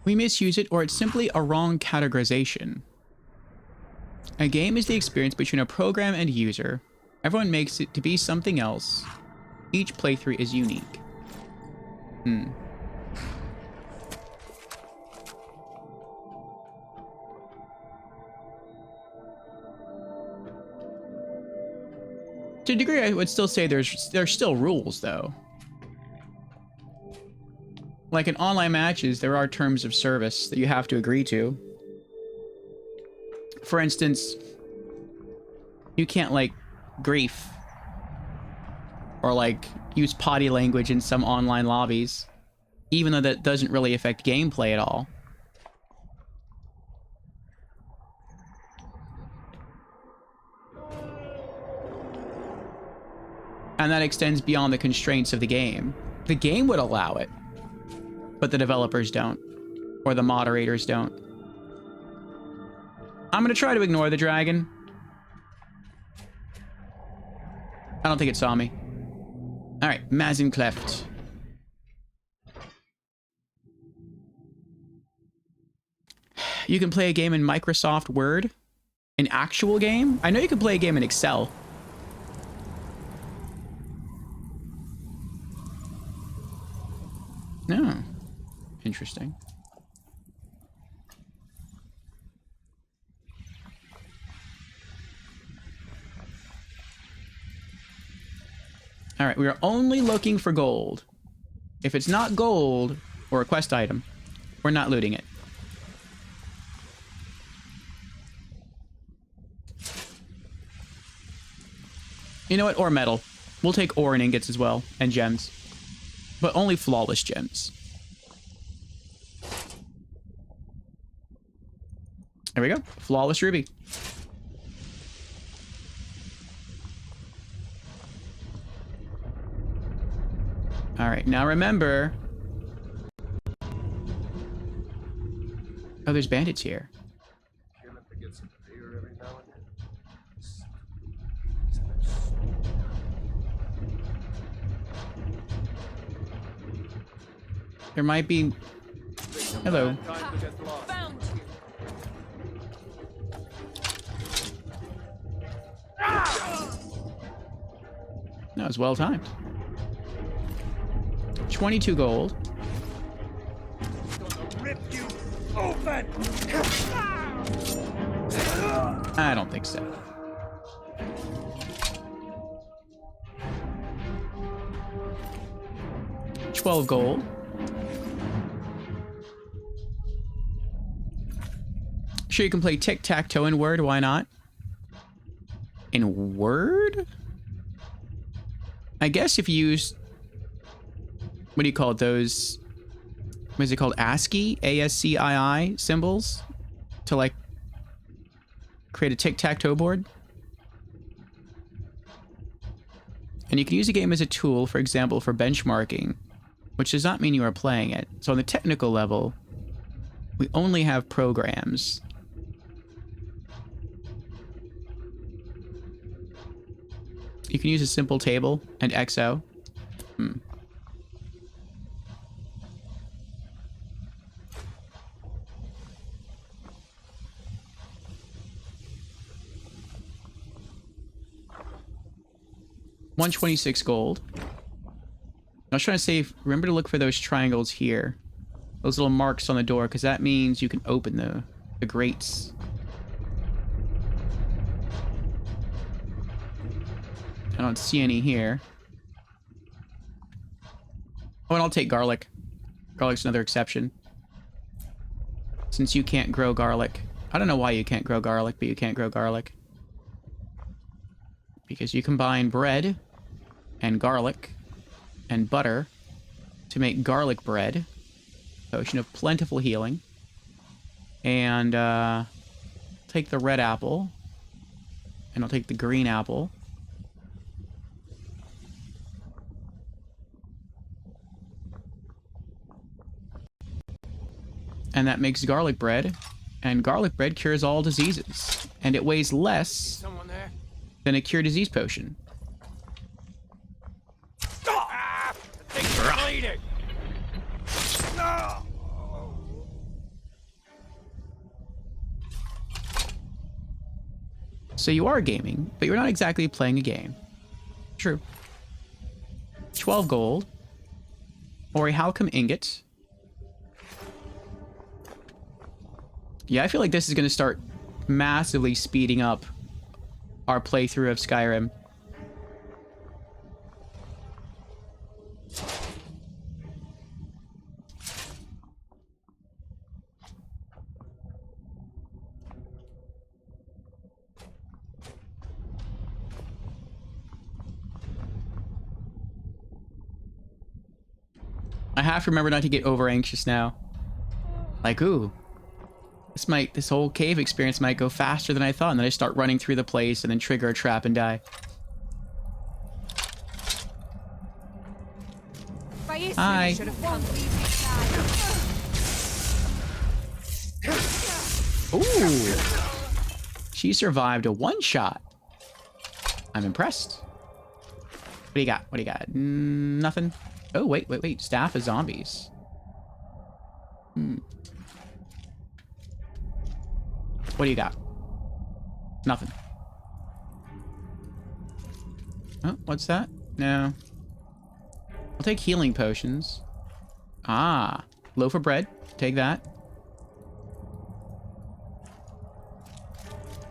We misuse it, or it's simply a wrong categorization. A game is the experience between a program and user. Everyone makes it to be something else. Each playthrough is unique. To a degree, I would still say there's still rules, though. Like in online matches, there are terms of service that you have to agree to. For instance, you can't, like, grief. Or, like, use potty language in some online lobbies. Even though that doesn't really affect gameplay at all. And that extends beyond the constraints of the game. The game would allow it, but the developers don't, or the moderators don't. I'm gonna try to ignore the dragon. I don't think it saw me. All right, Mazencleft. You can play a game in Microsoft Word, an actual game. I know you can play a game in Excel. No. Interesting. All right, we are only looking for gold. If it's not gold or a quest item, we're not looting it. You know what? Or metal. We'll take ore and ingots as well, and gems. But only flawless gems. There we go. Flawless ruby. All right, now remember. Oh, there's bandits here. There might be... Hello. That was well timed. 22 gold. I don't think so. $12 gold. Sure, you can play tic-tac-toe in Word, why not? In Word? I guess if you use... What do you call it? Those... What is it called? ASCII? A-S-C-I-I symbols? To, like, create a tic-tac-toe board? And you can use a game as a tool, for example, for benchmarking, which does not mean you are playing it. So on the technical level, we only have programs. You can use a simple table and XO. $126 gold. I was trying to save. Remember to look for those triangles here. Those little marks on the door, because that means you can open the grates. I don't see any here. Oh, and I'll take garlic. Garlic's another exception. Since you can't grow garlic. I don't know why you can't grow garlic, but you can't grow garlic. Because you combine bread and garlic and butter to make garlic bread. Potion of plentiful healing. And take the red apple. And I'll take the green apple. And that makes garlic bread. And garlic bread cures all diseases. And it weighs less than a cure disease potion. So you are gaming, but you're not exactly playing a game. True. 12 gold. Or a Halcom ingot. Yeah, I feel like this is going to start massively speeding up our playthrough of Skyrim. I have to remember not to get over anxious now. Like, ooh, this whole cave experience might go faster than I thought, and then I start running through the place and then trigger a trap and die. Hi. Ooh. She survived a one-shot. I'm impressed. What do you got? What do you got? Nothing. Oh, wait. Staff of zombies. What do you got? Nothing. Oh, what's that? No. I'll take healing potions. Ah, loaf of bread. Take that.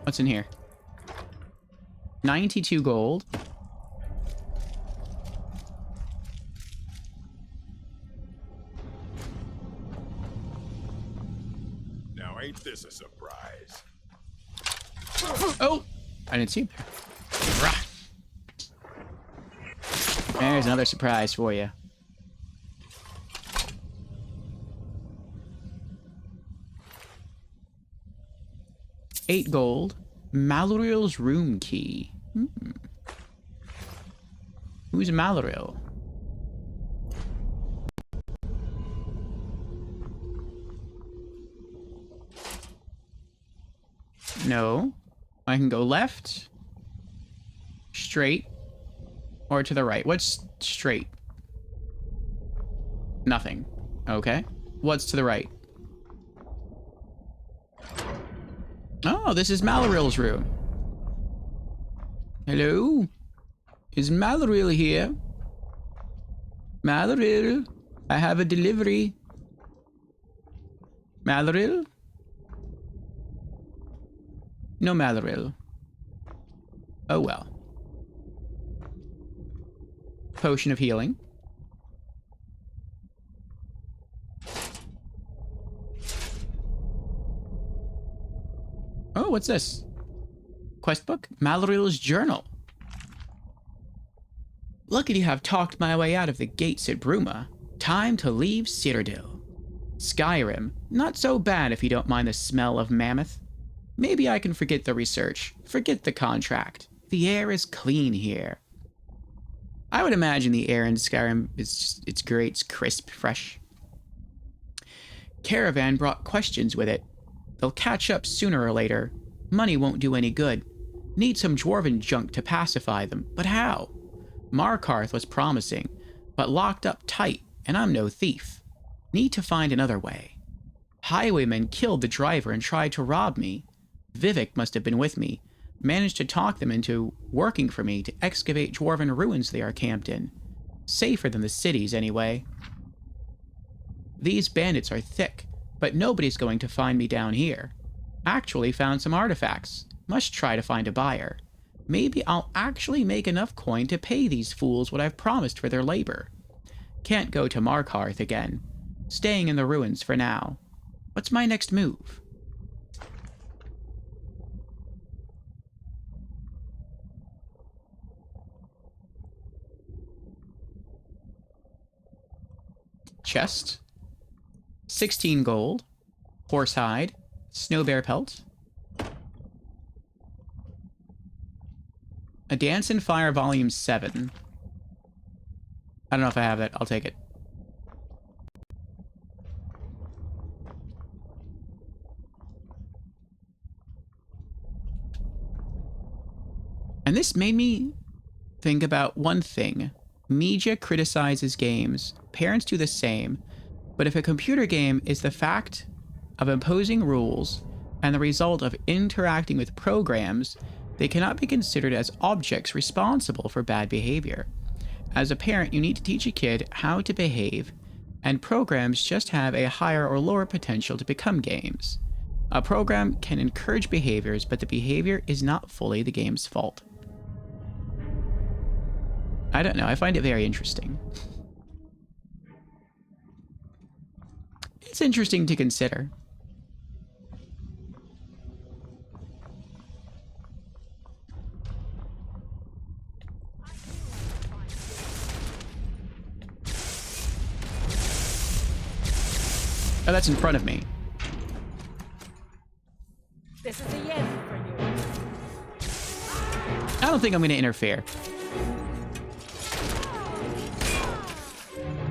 What's in here? 92 gold. Now ain't this a surprise? Oh! I didn't see him there. There's another surprise for you. $8 gold. Malloril's room key. Who's Maloril? No. I can go left, straight, or to the right. What's straight? Nothing. Okay. What's to the right? Oh, this is Maloril's room. Hello? Is Maloril here? Maloril, I have a delivery. Maloril? No Maloril. Oh well. Potion of healing. Oh, what's this? Quest book? Maloril's journal. Lucky to have talked my way out of the gates at Bruma. Time to leave Citadel. Skyrim, not so bad if you don't mind the smell of mammoth. Maybe I can forget the research, forget the contract. The air is clean here. I would imagine the air in Skyrim is just, it's great, it's crisp, fresh. Caravan brought questions with it. They'll catch up sooner or later. Money won't do any good. Need some dwarven junk to pacify them, but how? Markarth was promising, but locked up tight, and I'm no thief. Need to find another way. Highwaymen killed the driver and tried to rob me. Vivek must have been with me. Managed to talk them into working for me to excavate dwarven ruins they are camped in. Safer than the cities, anyway. These bandits are thick, but nobody's going to find me down here. Actually found some artifacts. Must try to find a buyer. Maybe I'll actually make enough coin to pay these fools what I've promised for their labor. Can't go to Markarth again. Staying in the ruins for now. What's my next move? Chest. 16 gold. Horsehide. Snowbear pelt. A Dance in Fire Volume 7. I don't know if I have that. I'll take it. And this made me think about one thing. Media criticizes games. Parents do the same. But if a computer game is the fact of imposing rules and the result of interacting with programs, they cannot be considered as objects responsible for bad behavior. As a parent, you need to teach a kid how to behave, and programs just have a higher or lower potential to become games. A program can encourage behaviors, but the behavior is not fully the game's fault. I don't know, I find it very interesting. It's interesting to consider. Oh, that's in front of me. This is the end for you. I don't think I'm going to interfere.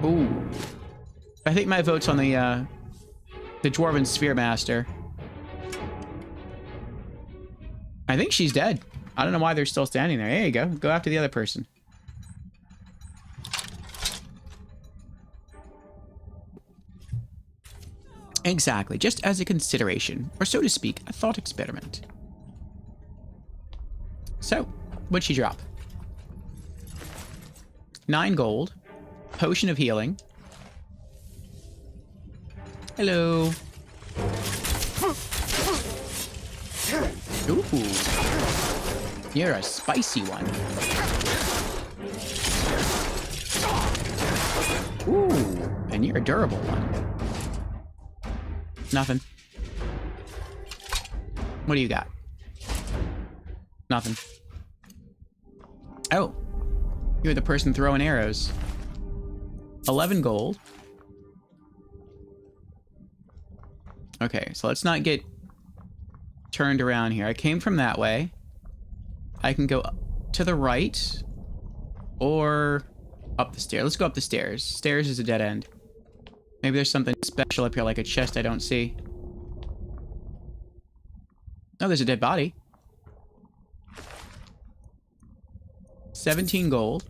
Ooh. I think my vote's on the Dwarven Sphere Master. I think she's dead. I don't know why they're still standing there. There you go. Go after the other person. Exactly. Just as a consideration, or so to speak, a thought experiment. So, what'd she drop? 9 gold. Potion of healing. Hello. Ooh. You're a spicy one. Ooh. And you're a durable one. Nothing. What do you got? Nothing. Oh. You're the person throwing arrows. 11 gold. Okay, so let's not get turned around here. I came from that way. I can go to the right or up the stairs. Let's go up the stairs. Stairs is a dead end. Maybe there's something special up here, like a chest I don't see. Oh, there's a dead body. 17 gold.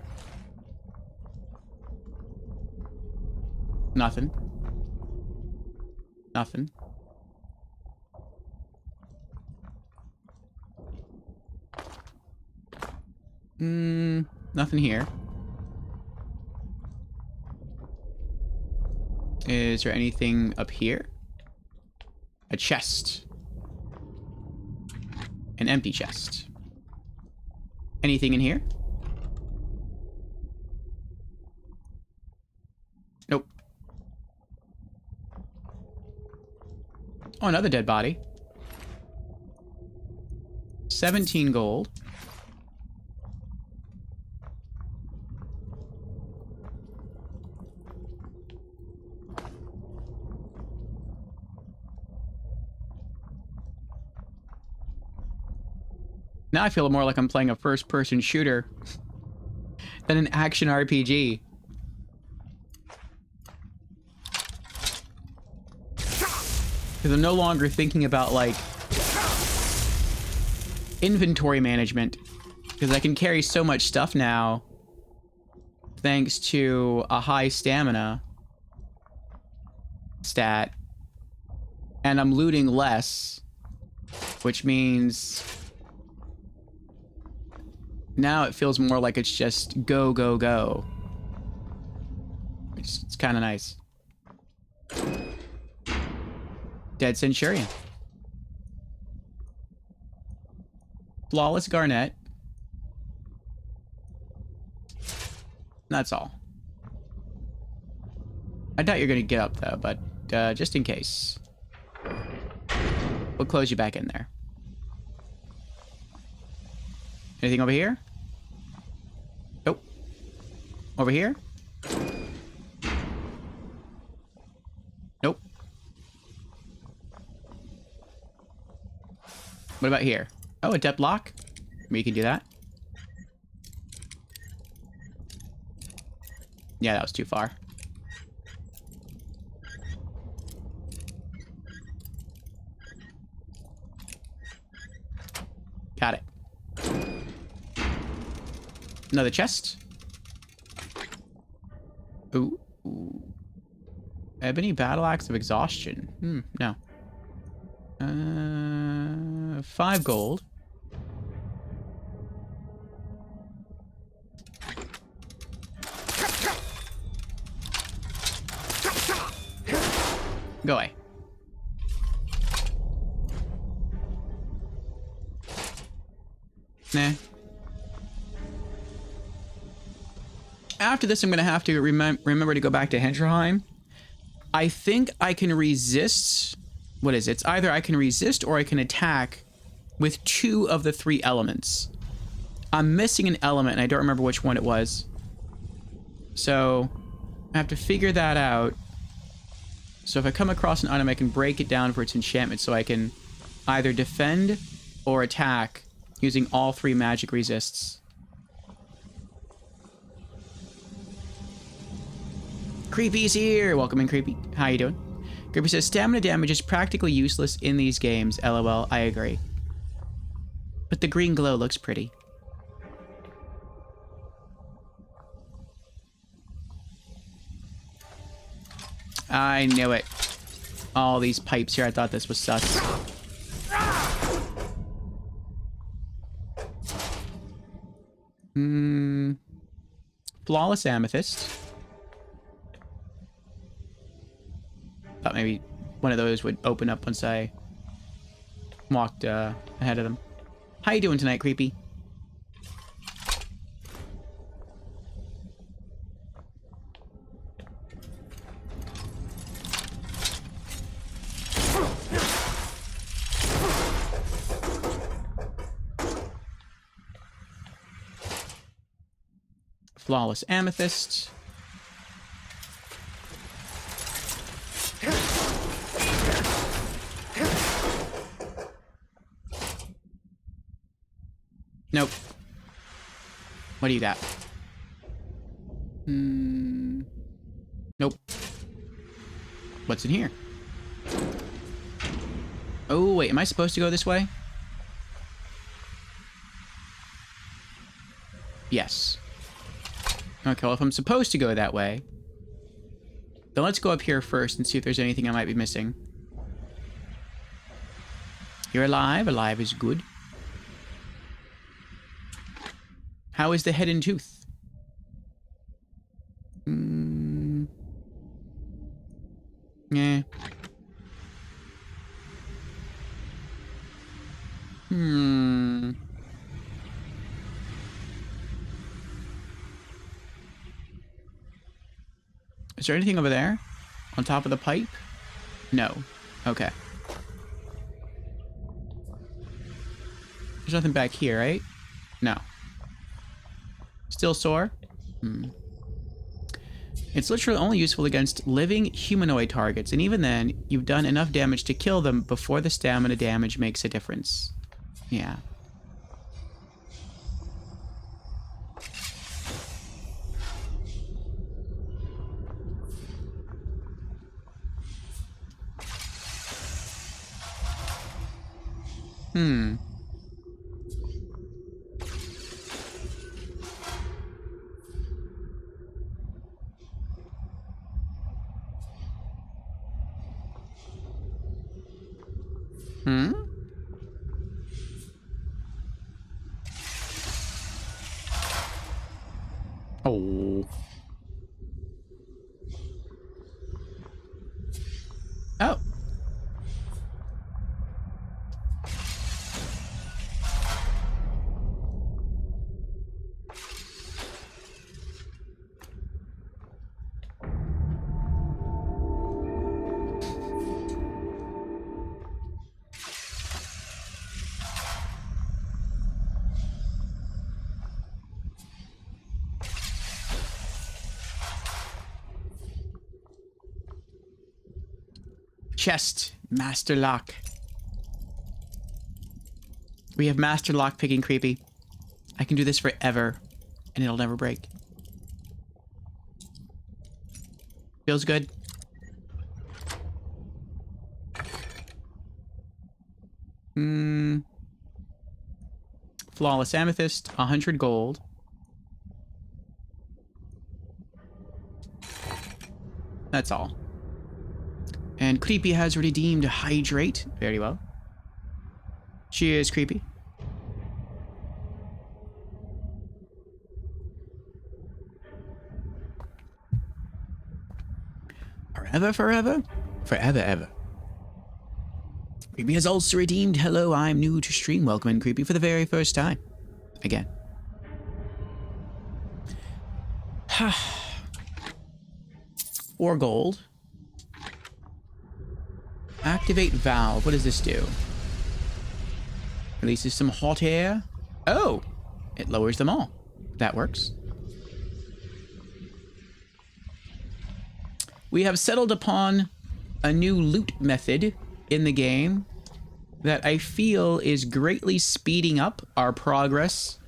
Nothing. Nothing. Nothing here. Is there anything up here? A chest. An empty chest. Anything in here? Nope. Oh, another dead body. 17 gold. Now I feel more like I'm playing a first-person shooter than an action RPG. Because I'm no longer thinking about, like, inventory management. Because I can carry so much stuff now thanks to a high stamina stat. And I'm looting less, which means now it feels more like it's just go, go, go. It's kind of nice. Dead Centurion. Flawless Garnet. That's all. I doubt you're gonna get up though, but just in case. We'll close you back in there. Anything over here? Nope. Over here? Nope. What about here? Oh, a depth lock? We can do that. Yeah, that was too far. Got it. Another chest. Ooh. Ebony Battle Axe of Exhaustion. No. 5 gold. Go away. Nah. After this, I'm going to have to remember to go back to Henterheim. I think I can resist... What is it? It's either I can resist or I can attack with 2 of the 3 elements. I'm missing an element, and I don't remember which one it was. So, I have to figure that out. So if I come across an item, I can break it down for its enchantment so I can either defend or attack using all 3 magic resists. Creepy's here! Welcome in, Creepy. How you doing? Creepy says, stamina damage is practically useless in these games. LOL, I agree. But the green glow looks pretty. I knew it. All these pipes here, I thought this was sus. Flawless amethyst. Thought maybe one of those would open up once I walked ahead of them. How you doing tonight, Creepy? Flawless amethyst. Nope. What do you got? Nope. What's in here? Oh, wait. Am I supposed to go this way? Yes. Okay, well, if I'm supposed to go that way, then let's go up here first and see if there's anything I might be missing. You're alive. Alive is good. How is the head and tooth? Yeah. Is there anything over there? On top of the pipe? No. Okay. There's nothing back here, right? No. Still sore? It's literally only useful against living humanoid targets, and even then, you've done enough damage to kill them before the stamina damage makes a difference. Yeah. Oh. Oh. Chest. Master lock. We have master lock picking, Creepy. I can do this forever, and it'll never break. Feels good. Flawless amethyst, 100 gold. That's all. And Creepy has redeemed Hydrate. Very well. Cheers, Creepy. Forever, forever? Forever, ever. Creepy has also redeemed Hello, I'm new to stream. Welcome in, Creepy, for the very first time. Again. 4 gold. Activate valve. What does this do? Releases some hot air. Oh! It lowers them all. That works. We have settled upon a new loot method in the game that I feel is greatly speeding up our progress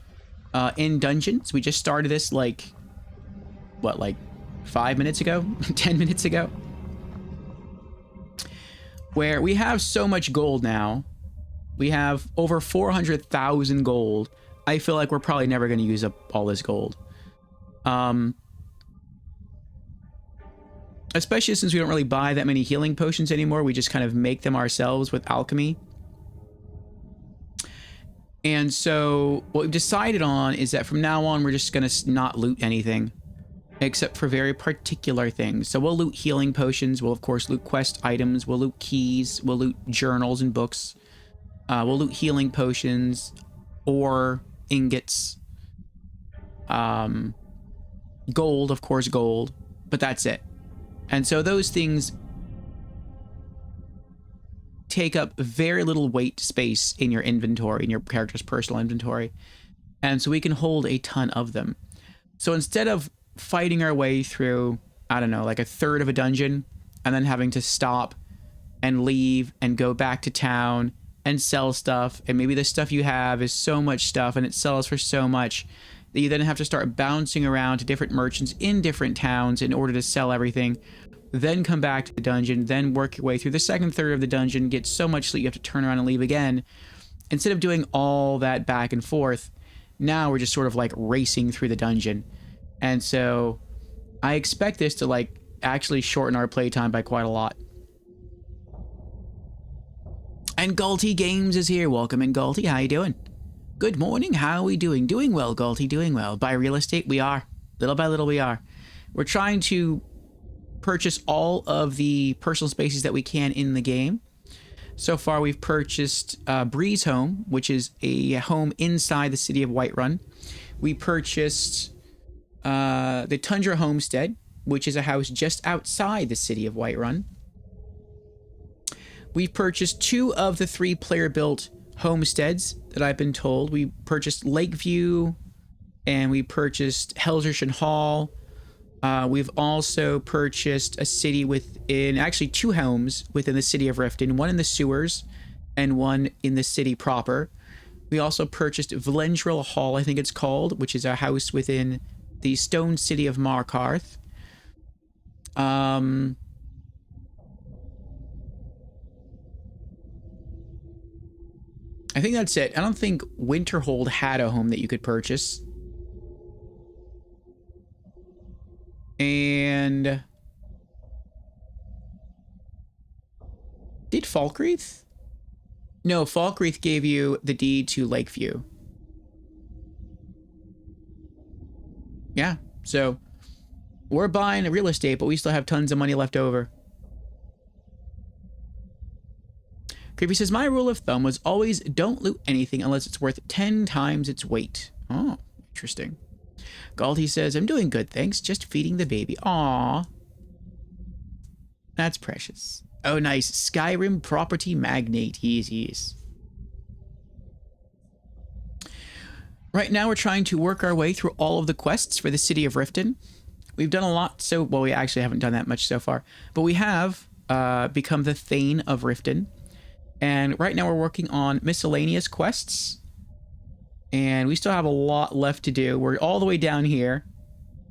in dungeons. We just started this like, what, like 5 minutes ago? 10 minutes ago? Where we have so much gold now. We have over 400,000 gold. I feel like we're probably never going to use up all this gold. Especially since we don't really buy that many healing potions anymore. We just kind of make them ourselves with alchemy. And so what we've decided on is that from now on, we're just going to not loot anything except for very particular things. So we'll loot healing potions. We'll, of course, loot quest items. We'll loot keys. We'll loot journals and books. We'll loot healing potions or ingots. Gold, of course, gold. But that's it. And so those things take up very little weight space in your inventory, in your character's personal inventory. And so we can hold a ton of them. So instead of fighting our way through, I don't know, like a third of a dungeon and then having to stop and leave and go back to town and sell stuff, and maybe the stuff you have is so much stuff and it sells for so much that you then have to start bouncing around to different merchants in different towns in order to sell everything, then come back to the dungeon, then work your way through the second third of the dungeon, get so much that you have to turn around and leave again. Instead of doing all that back and forth, now we're just sort of like racing through the dungeon. And so I expect this to like actually shorten our playtime by quite a lot. And Galty Games is here. Welcome in, Galty. How you doing? Good morning. How are we doing? Doing well, Galty. Doing well. Buy real estate? We are. Little by little, we are. We're trying to purchase all of the personal spaces that we can in the game. So far, we've purchased Breeze Home, which is a home inside the city of Whiterun. We purchased the Tundra Homestead, which is a house just outside the city of Whiterun. We've purchased 2 of the 3 player-built homesteads that I've been told. We purchased Lakeview, and we purchased Helgershire Hall. We've also purchased a city within, actually 2 homes within the city of Riften, one in the sewers and one in the city proper. We also purchased Valendril Hall, I think it's called, which is a house within the stone city of Markarth. I think that's it. I don't think Winterhold had a home that you could purchase. And did Falkreath? No, Falkreath gave you the deed to Lakeview. Yeah, so we're buying real estate, but we still have tons of money left over. Creepy says, my rule of thumb was always don't loot anything unless it's worth 10 times its weight. Oh, interesting. Galty says, I'm doing good, thanks. Just feeding the baby. Aww. That's precious. Oh, nice. Skyrim property magnate. He is. Right now, we're trying to work our way through all of the quests for the city of Riften. We've done a lot, so... Well, we actually haven't done that much so far. But we have become the Thane of Riften. And right now, we're working on miscellaneous quests. And we still have a lot left to do. We're all the way down here.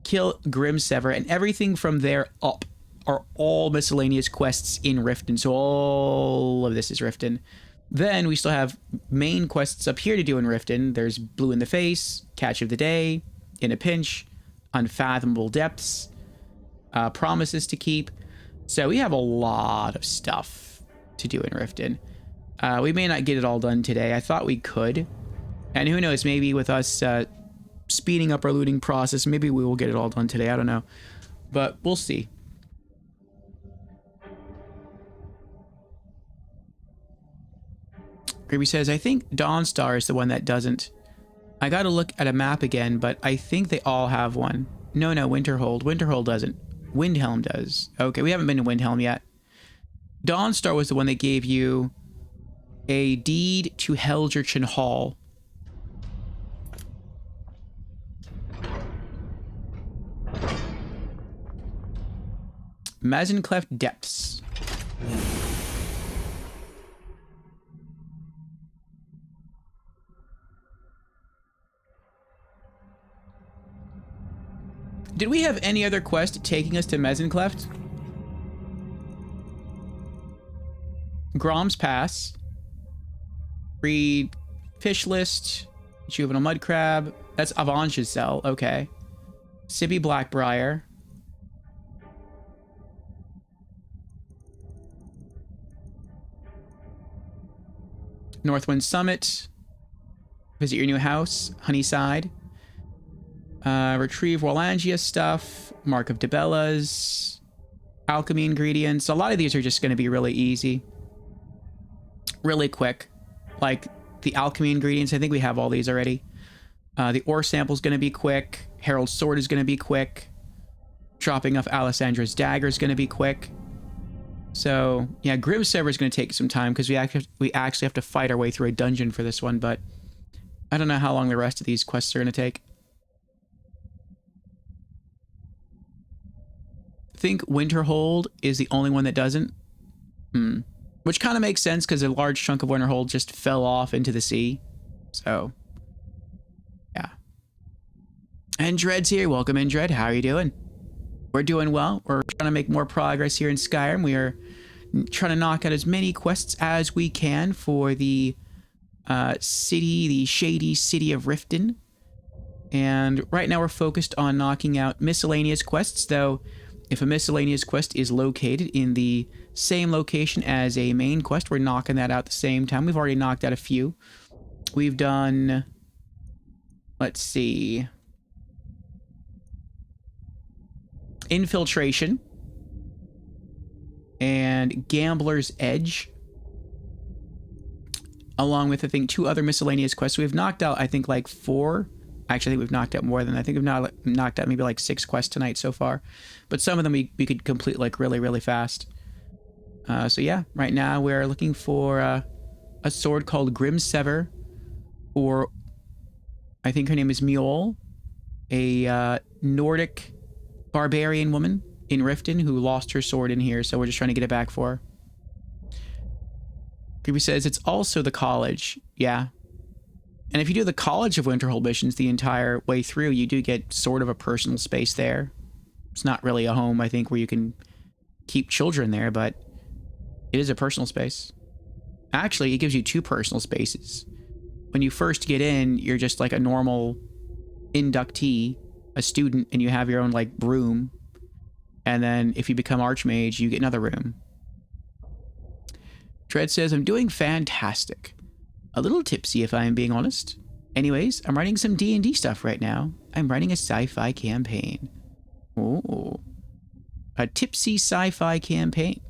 Kill Grimsever. And everything from there up are all miscellaneous quests in Riften. So all of this is Riften. Then we still have main quests up here to do in Riften. There's Blue in the Face, Catch of the Day, In a Pinch, Unfathomable Depths, Promises to Keep. So we have a lot of stuff to do in Riften. We may not get it all done today. I thought we could. And who knows, maybe with us speeding up our looting process, maybe we will get it all done today. I don't know. But we'll see. Creepy says, I think Dawnstar is the one that doesn't. I gotta look at a map again, but I think they all have one. No, Winterhold. Winterhold doesn't. Windhelm does. Okay, we haven't been to Windhelm yet. Dawnstar was the one that gave you a deed to Helgershire Hall. Mazencleft Depths. Did we have any other quest taking us to Mezencleft? Grom's Pass. Read Fish List. Juvenile Mud Crab. That's Avange's cell. Okay. Sibby Blackbriar. Northwind Summit. Visit your new house. Honeyside. Retrieve Wallangia stuff. Mark of Dibellas. Alchemy ingredients. A lot of these are just going to be really easy. Really quick. Like the alchemy ingredients. I think we have all these already. The ore sample is going to be quick. Herald's Sword is going to be quick. Dropping off Alessandra's Dagger is going to be quick. So, yeah, Grim Sever is going to take some time because we actually have to fight our way through a dungeon for this one, but I don't know how long the rest of these quests are going to take. I think Winterhold is the only one that doesn't. Which kind of makes sense because a large chunk of Winterhold just fell off into the sea. So, yeah. And Dread's here. Welcome in, Dread. How are you doing? We're doing well. We're trying to make more progress here in Skyrim. We are trying to knock out as many quests as we can for the city, the shady city of Riften. And right now we're focused on knocking out miscellaneous quests, though if a miscellaneous quest is located in the same location as a main quest, we're knocking that out at the same time. We've already knocked out a few. We've done, let's see, Infiltration and Gambler's Edge, along with, I think, 2 other miscellaneous quests. We've knocked out, I think, like 4. Actually, I think we've knocked out more than that. I think we've now knocked out maybe like 6 quests tonight so far. But some of them we could complete like really, really fast. So yeah, right now we're looking for a sword called Grim Sever, or I think her name is Mjol, a Nordic barbarian woman in Riften who lost her sword in here, so we're just trying to get it back for her. Creepy says it's also the college. Yeah. And if you do the College of Winterhold missions the entire way through, you do get sort of a personal space there. It's not really a home, I think, where you can keep children there, but it is a personal space. Actually, it gives you 2 personal spaces. When you first get in, you're just like a normal inductee, a student, and you have your own like room. And then if you become Archmage, you get another room. Dread says, I'm doing fantastic. A little tipsy, if I am being honest. Anyways, I'm writing some D&D stuff right now. I'm writing a sci-fi campaign. Oh. A tipsy sci-fi campaign.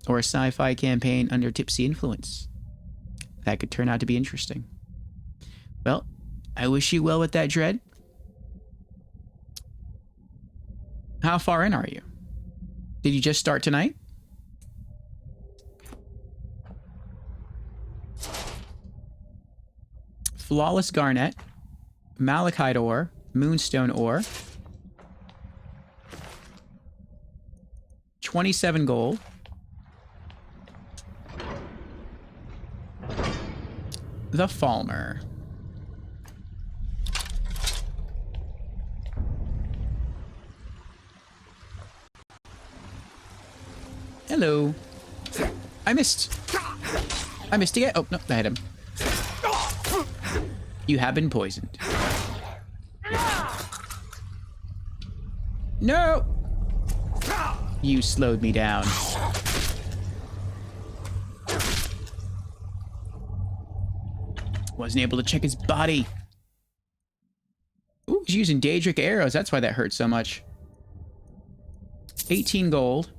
Or a sci-fi campaign under tipsy influence. That could turn out to be interesting. Well, I wish you well with that, Dread. How far in are you? Did you just start tonight? Flawless Garnet, Malachite Ore, Moonstone Ore, 27 gold, the Falmer. Hello. I missed again. Oh, no, I hit him. You have been poisoned. No! You slowed me down. Wasn't able to check his body. Ooh, he's using Daedric arrows. That's why that hurt so much. 18 gold.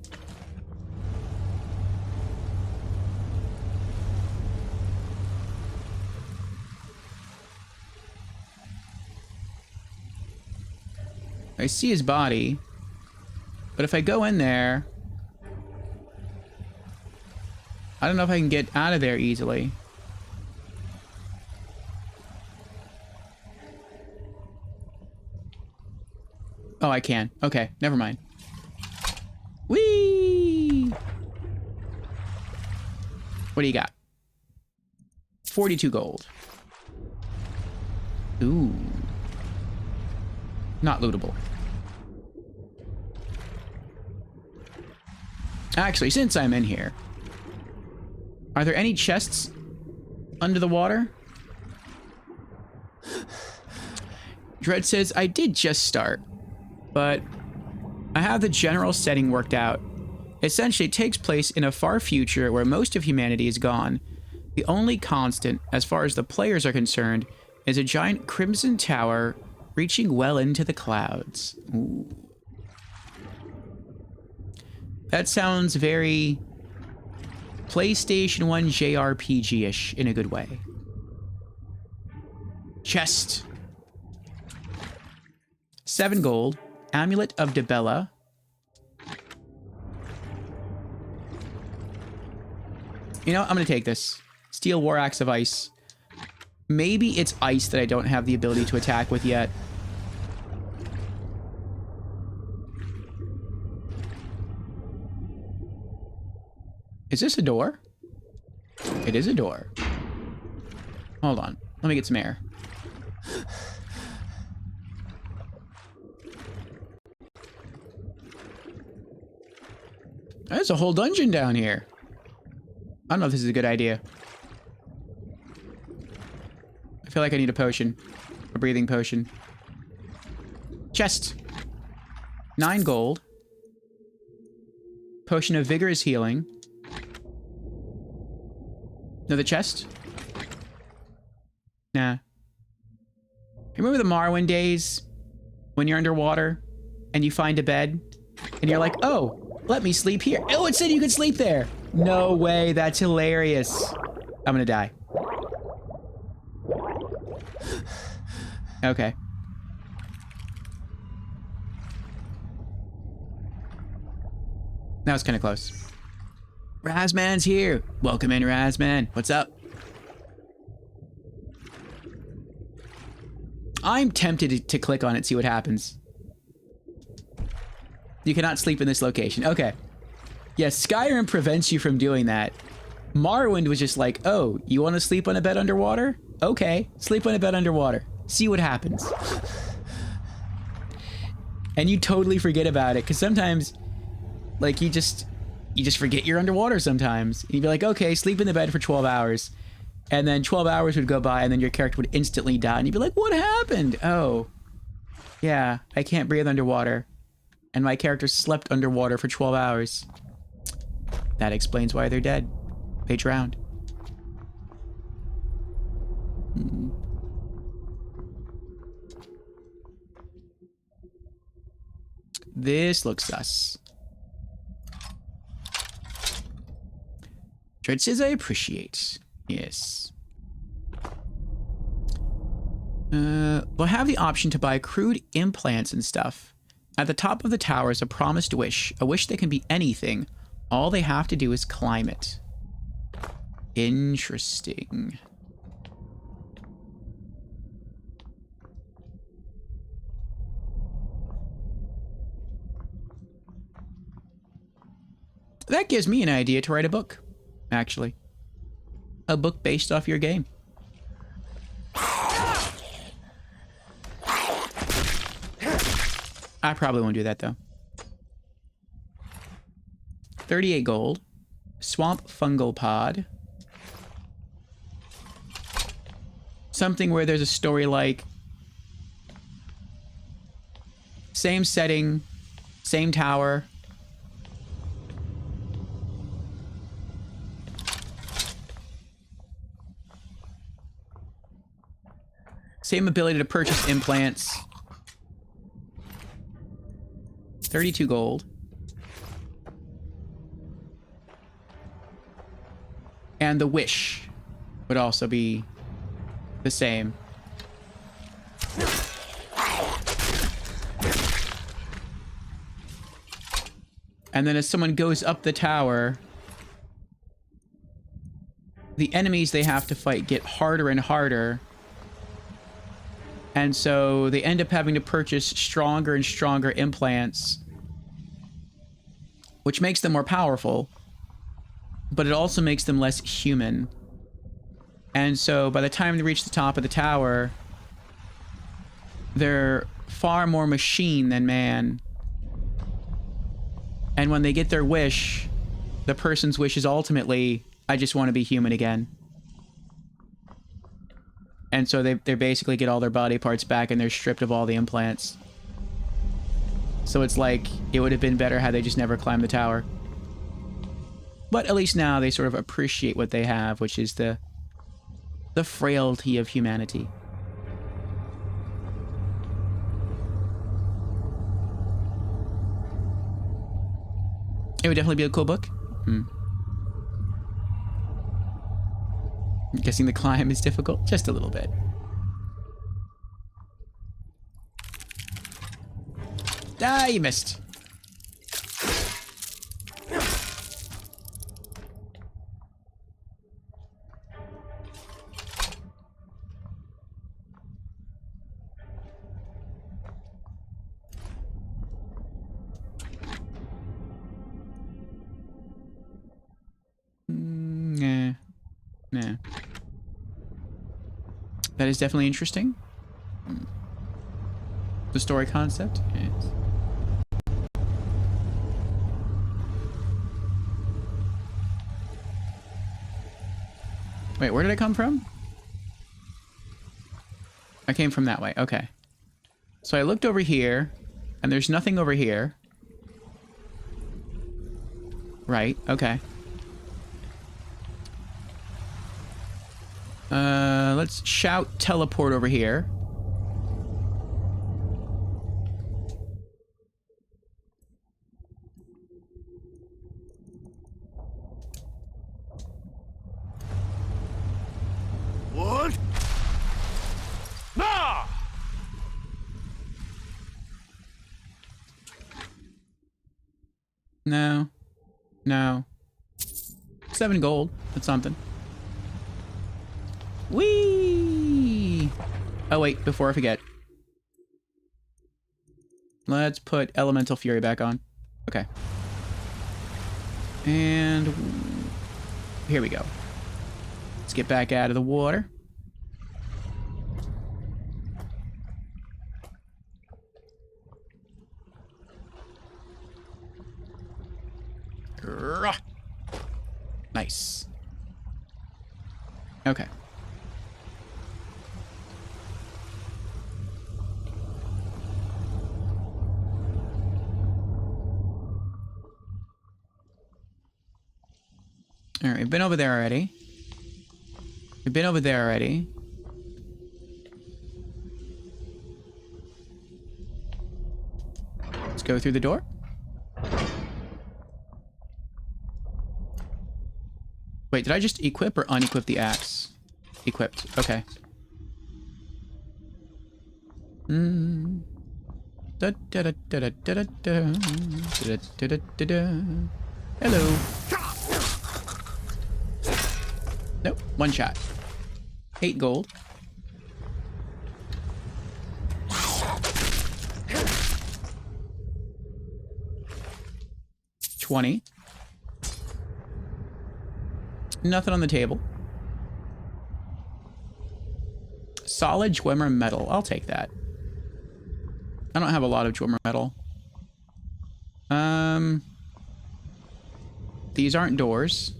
I see his body, but if I go in there, I don't know if I can get out of there easily. Oh, I can. Okay, never mind. Whee! What do you got? 42 gold. Ooh. Not lootable. Actually, since I'm in here, are there any chests under the water? Dread says, I did just start, but I have the general setting worked out. Essentially, it takes place in a far future where most of humanity is gone. The only constant, as far as the players are concerned, is a giant crimson tower reaching well into the clouds. Ooh. That sounds very PlayStation 1 JRPG-ish in a good way. Chest. 7 gold. Amulet of Debella. You know, I'm gonna take this. Steel War Axe of Ice. Maybe it's ice that I don't have the ability to attack with yet. Is this a door? It is a door. Hold on. Let me get some air. There's a whole dungeon down here. I don't know if this is a good idea. I feel like I need a potion. A breathing potion. Chest. 9 gold. Potion of vigorous healing. Another chest? Nah. Remember the Morrowind days? When you're underwater and you find a bed and you're like, oh, let me sleep here. Oh, it said you could sleep there. No way, that's hilarious. I'm gonna die. Okay. That was kind of close. Razman's here. Welcome in, Razman. What's up? I'm tempted to click on it, see what happens. You cannot sleep in this location. Okay. Yes, Skyrim prevents you from doing that. Morrowind was just like, oh, you want to sleep on a bed underwater? Okay, sleep on a bed underwater. See what happens. And you totally forget about it, because sometimes, like, you just forget you're underwater sometimes. And you'd be like, okay, sleep in the bed for 12 hours. And then 12 hours would go by, and then your character would instantly die. And you'd be like, what happened? Oh, yeah, I can't breathe underwater. And my character slept underwater for 12 hours. That explains why they're dead. They drowned. This looks sus. Dread says I appreciate. Yes. We'll have the option to buy crude implants and stuff. At the top of the tower is a promised wish. A wish that can be anything. All they have to do is climb it. Interesting. That gives me an idea to write a book, actually. A book based off your game. I probably won't do that, though. 38 gold. Swamp fungal pod. Something where there's a story like... same setting, same tower. Same ability to purchase implants. 32 gold. And the wish would also be the same. And then as someone goes up the tower, the enemies they have to fight get harder and harder. And so they end up having to purchase stronger and stronger implants, which makes them more powerful. but it also makes them less human. And so by the time they reach the top of the tower, they're far more machine than man. And when they get their wish, the person's wish is ultimately, I just want to be human again. And so they basically get all their body parts back and they're stripped of all the implants. So it's like, it would have been better had they just never climbed the tower. But at least now they sort of appreciate what they have, which is the frailty of humanity. It would definitely be a cool book. I'm guessing the climb is difficult, just a little bit. Ah, you missed. Nah. That is definitely interesting. The story concept? Yes. Wait, where did I come from? I came from that way. Okay. So I looked over here, and there's nothing over here. Right, okay. Let's shout teleport over here. What? Nah! No. No. 7 gold. That's something. Whee! Oh wait, before I forget. Let's put Elemental Fury back on. Okay. And here we go. Let's get back out of the water. Nice. Okay. Alright, we've been over there already. We've been over there already. Let's go through the door. Wait, did I just equip or unequip the axe? Equipped. Okay. Hello. Nope, 1 shot. 8 gold. $20. Nothing on the table. Solid Dwemer metal. I'll take that. I don't have a lot of Dwemer metal. These aren't doors.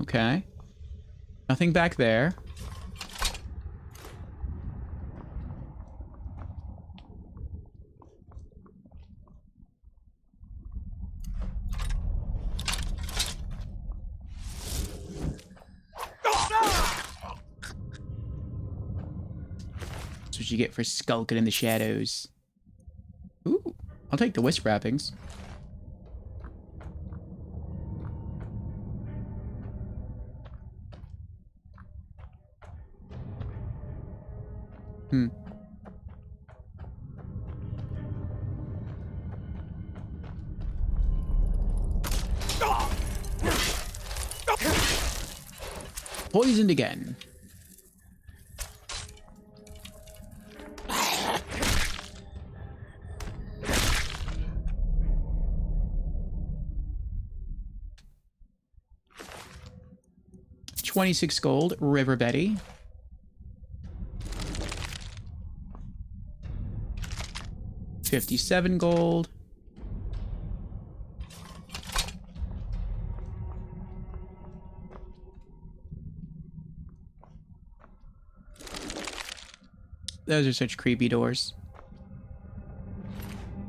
Okay. Nothing back there. That's what you get for skulking in the shadows. Ooh, I'll take the wisp wrappings. Poisoned again. 26 gold, River Betty. $57 gold. Those are such creepy doors.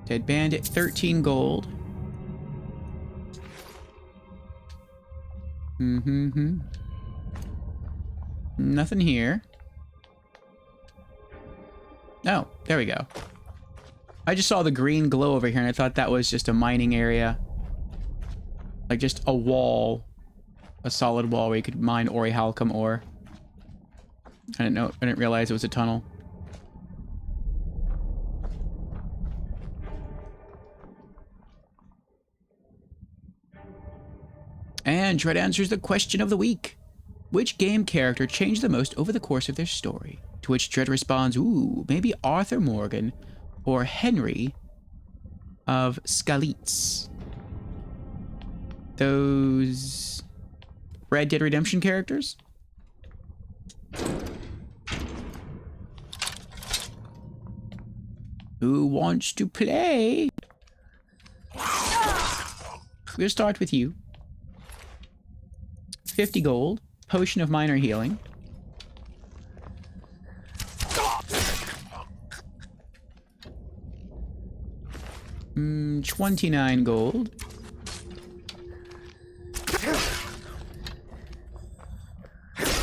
Dead Bandit, 13 gold. Nothing here. Oh, there we go. I just saw the green glow over here and I thought that was just a mining area. Like just a wall. A solid wall where you could mine Orichalcum ore. I didn't realize it was a tunnel. And Dread answers the question of the week. Which game character changed the most over the course of their story? To which Dread responds, ooh, maybe Arthur Morgan or Henry of Skalitz. Those Red Dead Redemption characters? Who wants to play? We'll start with you. 50 gold, potion of minor healing. Mm, 29 gold.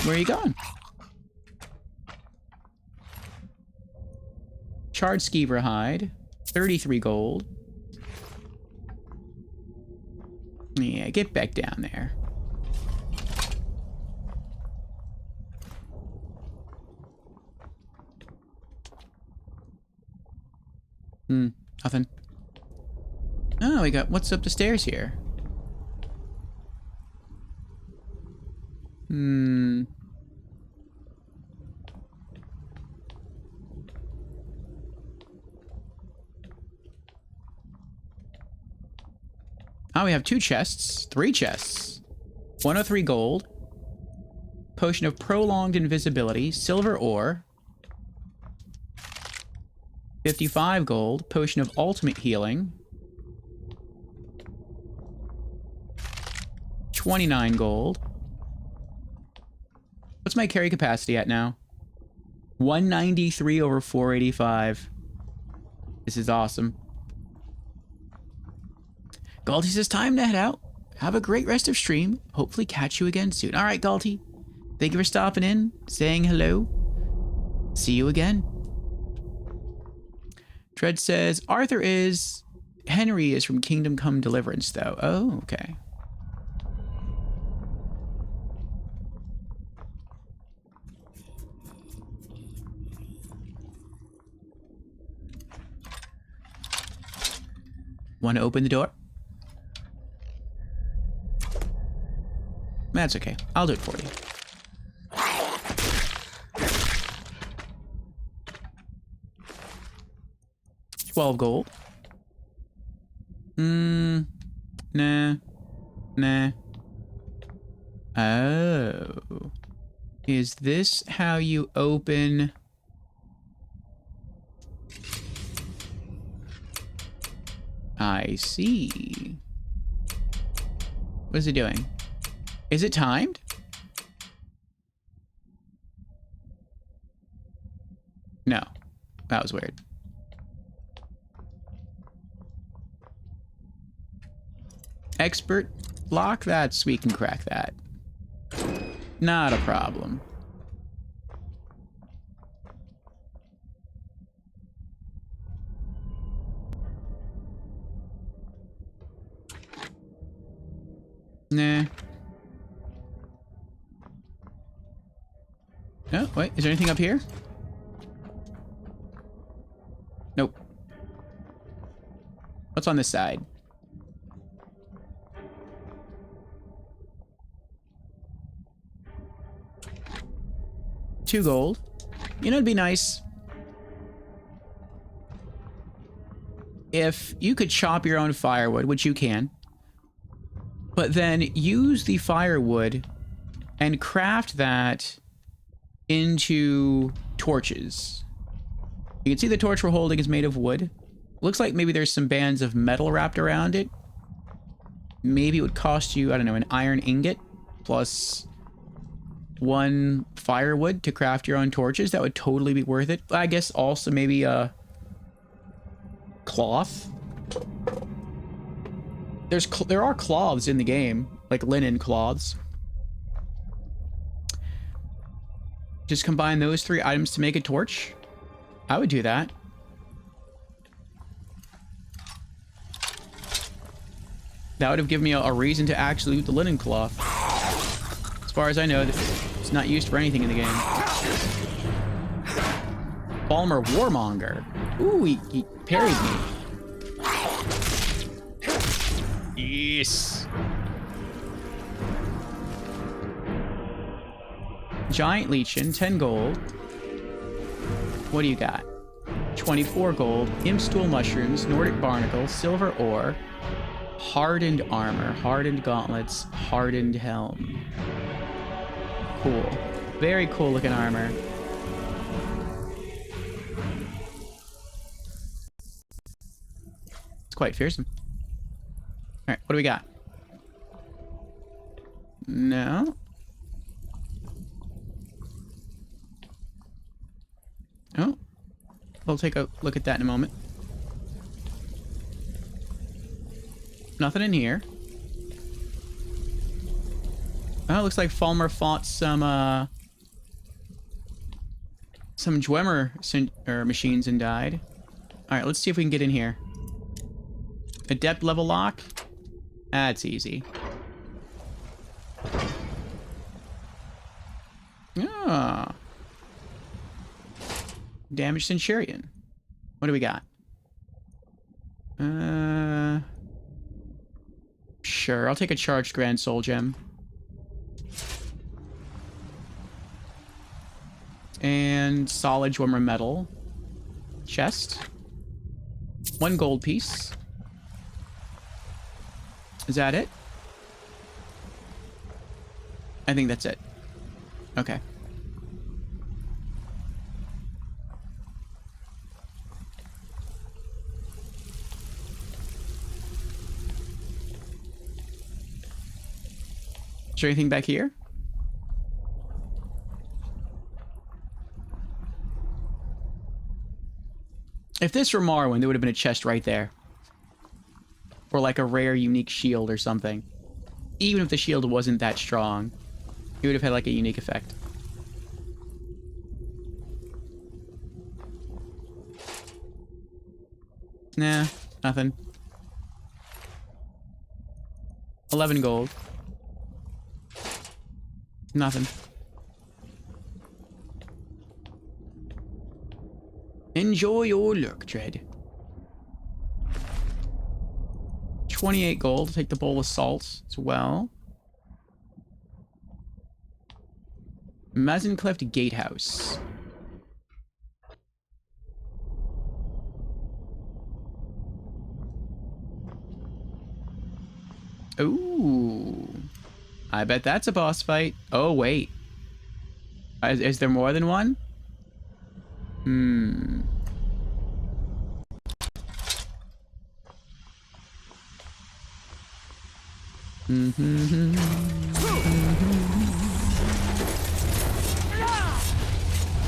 Where are you going? Charred skeever hide, 33 gold. Yeah, get back down there. Nothing. Oh, we got what's up the stairs here? Oh, we have 2 chests. 3 chests. 103 gold. Potion of prolonged invisibility. Silver ore. 55 gold. Potion of ultimate healing. 29 gold. What's my carry capacity at now? 193 over 485. This is awesome. Galty says time to head out. Have a great rest of stream. Hopefully catch you again soon. All right, Galty. Thank you for stopping in, saying hello. See you again. Tread says Arthur is... Henry is from Kingdom Come Deliverance, though. Oh, okay. Want to open the door? That's okay. I'll do it for you. $12 gold. Nah. Oh. Is this how you open... I see. What is it doing? Is it timed? No. That was weird. Expert lock? We can crack that. Not a problem. Nah. Oh, wait. Is there anything up here? Nope. What's on this side? $2 gold. You know, it'd be nice if you could chop your own firewood, which you can, but then use the firewood and craft that into torches. You can see the torch we're holding is made of wood. Looks like maybe there's some bands of metal wrapped around it. Maybe it would cost you, I don't know, an iron ingot plus 1 firewood to craft your own torches. That would totally be worth it. I guess also maybe a cloth. There are cloths in the game, like linen cloths. Just combine those 3 items to make a torch. I would do that. That would have given me a reason to actually loot the linen cloth. As far as I know, it's not used for anything in the game. Balmer Warmonger. Ooh, he parried me. Yes. Giant Lichen, 10 gold. What do you got? 24 gold, Impstool Mushrooms, Nordic Barnacle, Silver Ore, Hardened Armor, Hardened Gauntlets, Hardened Helm. Cool. Very cool looking armor. It's quite fearsome. Alright, what do we got? No. Oh. We'll take a look at that in a moment. Nothing in here. Oh, it looks like Falmer fought some Dwemer machines and died. Alright, let's see if we can get in here. Adept level lock? That's easy. Ah. Damaged Centurion. What do we got? Sure, I'll take a charged Grand Soul Gem. And solid Dwemer metal. Chest. 1 gold piece. Is that it? I think that's it. Okay. Is there anything back here? If this were Morrowind, there would have been a chest right there. Or like a rare, unique shield or something. Even if the shield wasn't that strong, it would have had like a unique effect. Nah, nothing. 11 gold. Nothing. Enjoy your lurk, Dread. 28 gold. Take the bowl of salt as well. Mazencleft Gatehouse. Ooh. I bet that's a boss fight. Oh, wait. Is there more than one? Hmm.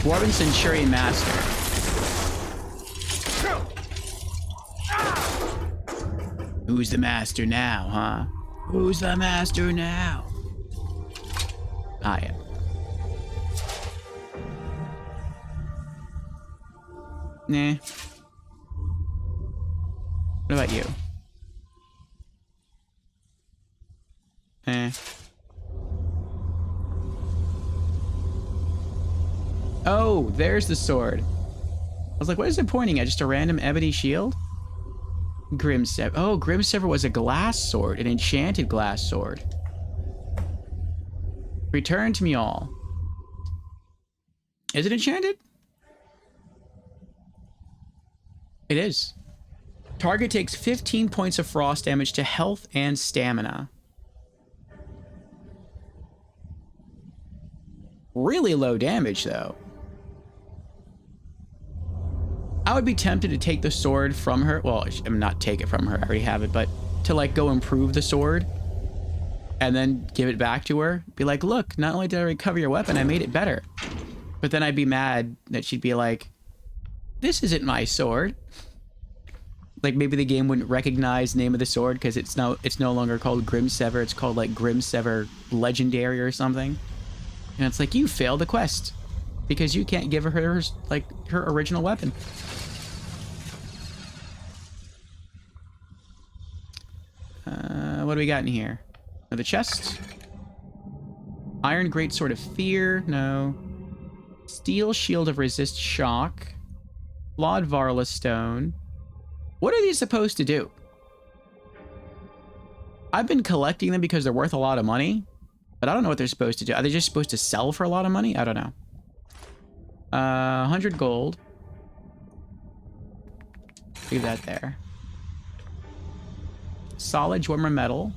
Dwarven Centurion Master. Who's the master now, huh? Who's the master now? I am. Nah. What about you? Eh. Oh, there's the sword. I was like, what is it pointing at? Just a random ebony shield? Grimsever. Oh, Grimsever was a glass sword, an enchanted glass sword. Return to me all. Is it enchanted? It is. Target takes 15 points of frost damage to health and stamina. really low damage, though. I would be tempted to take the sword from her. Well, I'm not take it from her. I already have it, but to like go improve the sword and then give it back to her. Be like, look, not only did I recover your weapon, I made it better. But then I'd be mad that she'd be like, this isn't my sword. Like maybe the game wouldn't recognize the name of the sword because it's no longer called Grimsever. It's called like Grimsever Legendary or something. And it's like, you failed the quest because you can't give her her original weapon. What do we got in here? The chest. Iron Greatsword of Fear. No. Steel Shield of Resist Shock. Flawed Varla Stone. What are these supposed to do? I've been collecting them because they're worth a lot of money, but I don't know what they're supposed to do. Are they just supposed to sell for a lot of money? I don't know. 100 gold. Leave that there. Solid Dwemer metal.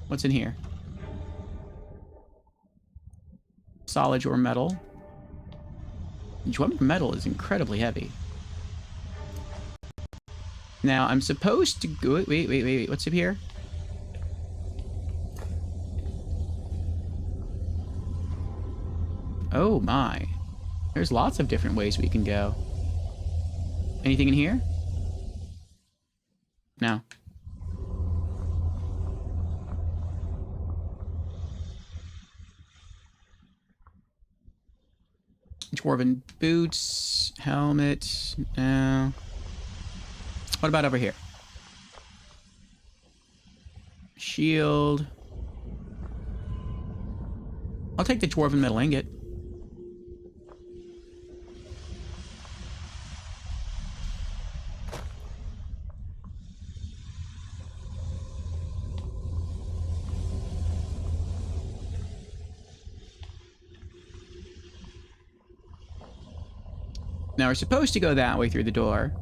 What's in here? Solid Dwemer metal. Dwemer metal is incredibly heavy. Now, I'm supposed to go... Wait. What's up here? Oh, my. There's lots of different ways we can go. Anything in here? No. Dwarven boots, helmet, no. What about over here? Shield. I'll take the Dwarven metal ingot. Now we're supposed to go that way through the door.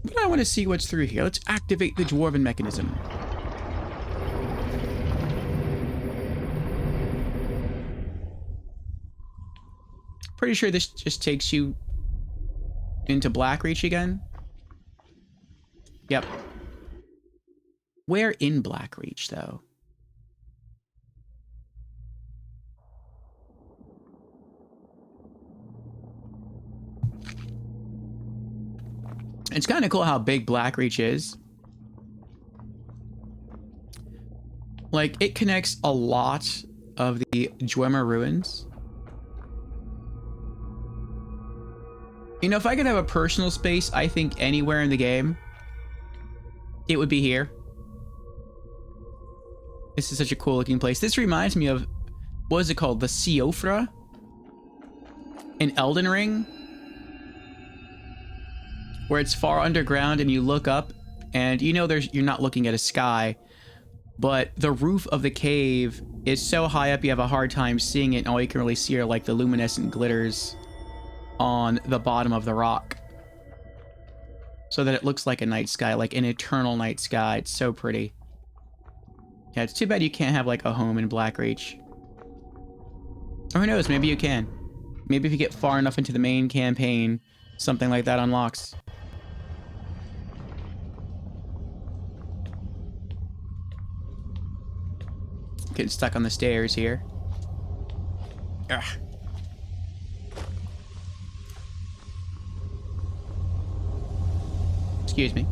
But I want to see what's through here. Let's activate the Dwarven mechanism. Pretty sure this just takes you into Blackreach again. Yep. Where in Blackreach, though? It's kind of cool how big Blackreach is. Like, it connects a lot of the Dwemer ruins. You know, if I could have a personal space, I think anywhere in the game, it would be here. This is such a cool looking place. This reminds me of, what is it called? The Siofra in Elden Ring, where it's far underground and you look up and you know you're not looking at a sky, but the roof of the cave is so high up you have a hard time seeing it, and all you can really see are like the luminescent glitters on the bottom of the rock, so that it looks like a night sky, like an eternal night sky. It's so pretty. Yeah, it's too bad you can't have like a home in Blackreach. Or who knows, maybe you can. Maybe if you get far enough into the main campaign, something like that unlocks. Getting stuck on the stairs here. Ugh. Excuse me.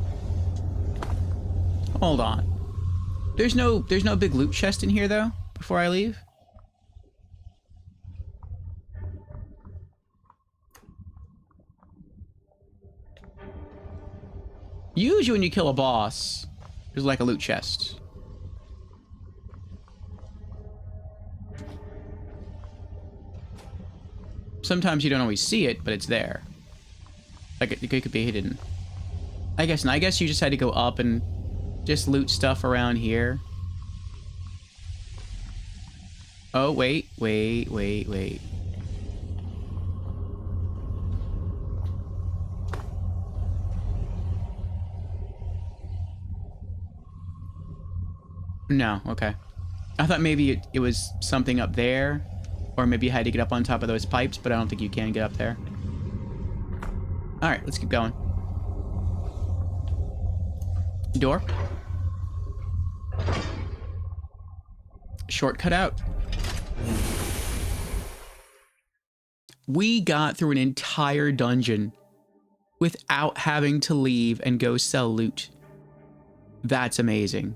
Hold on. There's no big loot chest in here though, before I leave. Usually when you kill a boss, there's like a loot chest. Sometimes you don't always see it, but it's there. Like it could be hidden. I guess you just had to go up and just loot stuff around here. Oh, wait. No, okay. I thought maybe it was something up there, or maybe you had to get up on top of those pipes, but I don't think you can get up there. All right, let's keep going. Door. Shortcut out. We got through an entire dungeon without having to leave and go sell loot. That's amazing.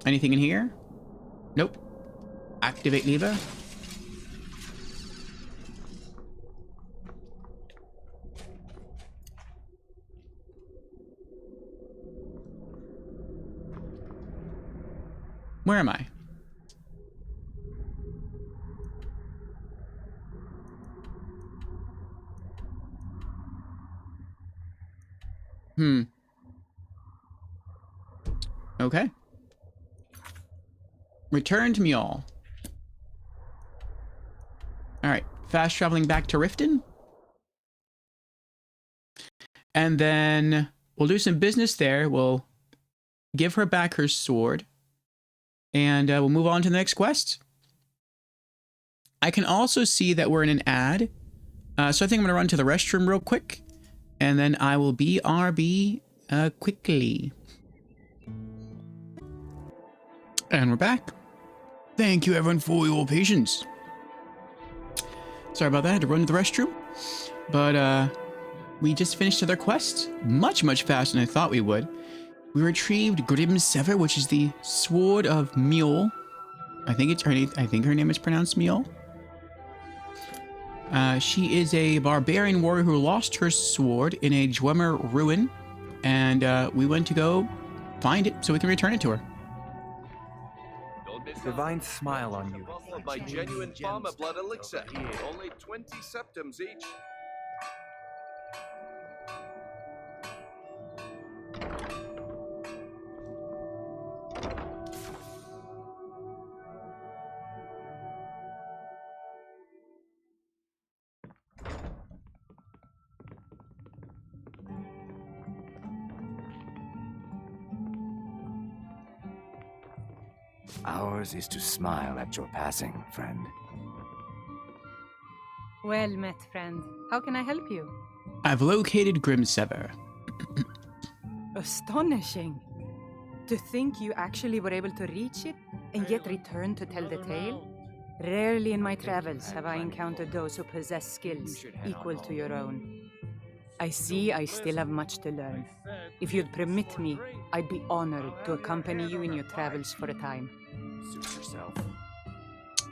Anything in here? Nope. Activate lever. Where am I? Okay. Return to Mule. Alright, fast traveling back to Riften. And then we'll do some business there. We'll give her back her sword. And we'll move on to the next quest. I can also see that we're in an ad. So I think I'm going to run to the restroom real quick. And then I will BRB quickly. And we're back. Thank you everyone for your patience. Sorry about that, I had to run to the restroom. But we just finished another quest. Much, much faster than I thought we would. We retrieved Grim's Sever, which is the Sword of Mule. I think her name is pronounced Mule. She is a barbarian warrior who lost her sword in a Dwemer ruin. And we went to go find it so we can return it to her. Divine smile on you. Bottle of my genuine farmer blood elixir. Only 20 septims each. Ours is to smile at your passing, friend. Well met, friend. How can I help you? I've located Grim's Sever. Astonishing. To think you actually were able to reach it and yet return to tell the tale? Rarely in my travels have I encountered those who possess skills equal to your own. I see I still have much to learn. If you'd permit me, I'd be honored to accompany you in your travels for a time. Suit yourself.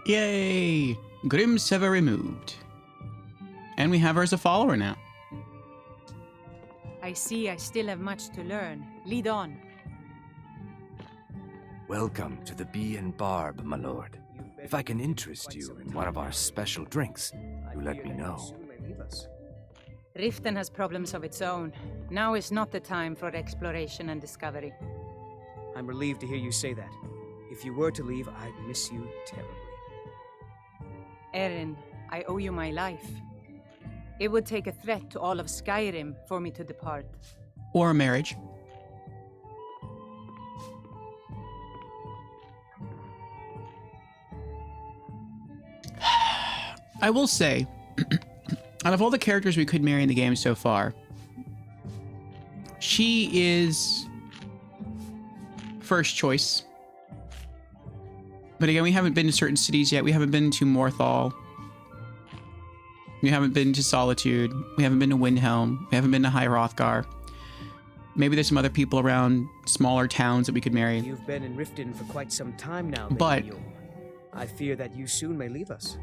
Yay! Grim's Sever removed. And we have her as a follower now. I see I still have much to learn. Lead on. Welcome to the Bee and Barb, my lord. If I can interest you in one of our special drinks, you let me know. Riften has problems of its own. Now is not the time for exploration and discovery. I'm relieved to hear you say that. If you were to leave, I'd miss you terribly. Erin, I owe you my life. It would take a threat to all of Skyrim for me to depart. Or a marriage. I will say, out of all the characters we could marry in the game so far, she is first choice. But again, we haven't been to certain cities yet. We haven't been to Morthal. We haven't been to Solitude. We haven't been to Windhelm. We haven't been to High Hrothgar. Maybe there's some other people around smaller towns that we could marry. You've been in Riften for quite some time now, Lady But Mule. I fear that you soon may leave us.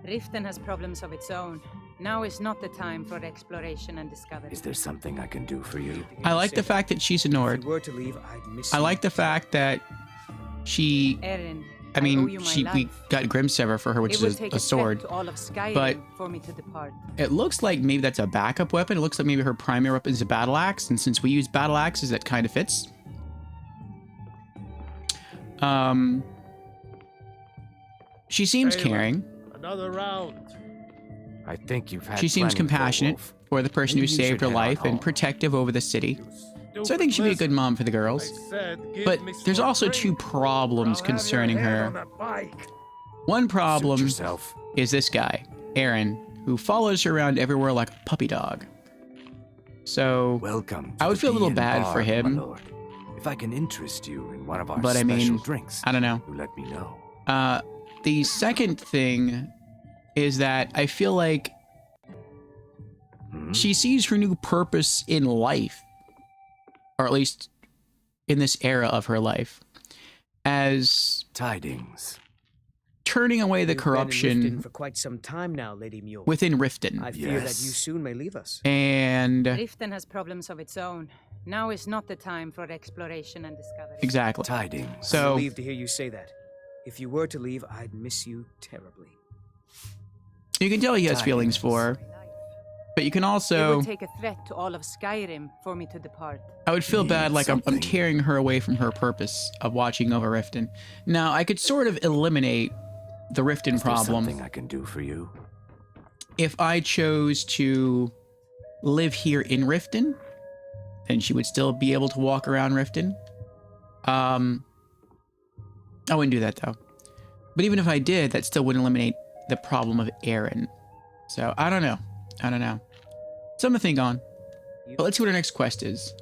Riften has problems of its own. Now is not the time for exploration and discovery. Is there something I can do for you? I like the fact that she's a Nord. If you were to leave, I'd miss I you. like the fact that she... Erin, I owe mean, you my we life. got Grim's Sever for her, which It would is take a sword. threat to all of Skyrim But for me to depart. it looks like maybe that's a backup weapon. It looks like maybe her primary weapon is a battle axe, and since we use battle axes, that kind of fits. She seems Thane, caring. Another round. I think you've had She seems plenty, compassionate Wolf. for the person who Maybe you saved should her head on life and home. protective over the city. So I think she'd be a good lizard. mom for the girls. Said, give But me there's some also drink, two or problems I'll have your concerning head her. on a bike. One problem Suit yourself. is this guy, Aaron, who follows her around everywhere like a puppy dog. So Welcome. I would feel a little bad for him. My lord. If I can interest you in one of our But I special mean, drinks, I don't know. you let me know. The second thing is that I feel like she sees her new purpose in life, or at least in this era of her life, as tidings. Turning away the You've been in corruption Riften for quite some time now, Lady Mule. within Riften. I fear that you soon may leave us. And Riften has problems of its own. Now is not the time for exploration and discovery. exactly. Tidings. I'm So relieved to hear you say that. If you were to leave, I'd miss you terribly. you can tell he has feelings for her, but you can It also. would take a threat to all of Skyrim for me to depart. I would feel bad, like I'm tearing her away from her purpose of watching over Riften. Now, I could sort of eliminate the Riften Is there problem something I can do for you? if I chose to live here in Riften, then she would still be able to walk around Riften. I wouldn't do that, though. But even if I did, that still wouldn't eliminate the problem of Aaron. So, I don't know. I don't know. Something to think on. But let's see what our next quest is.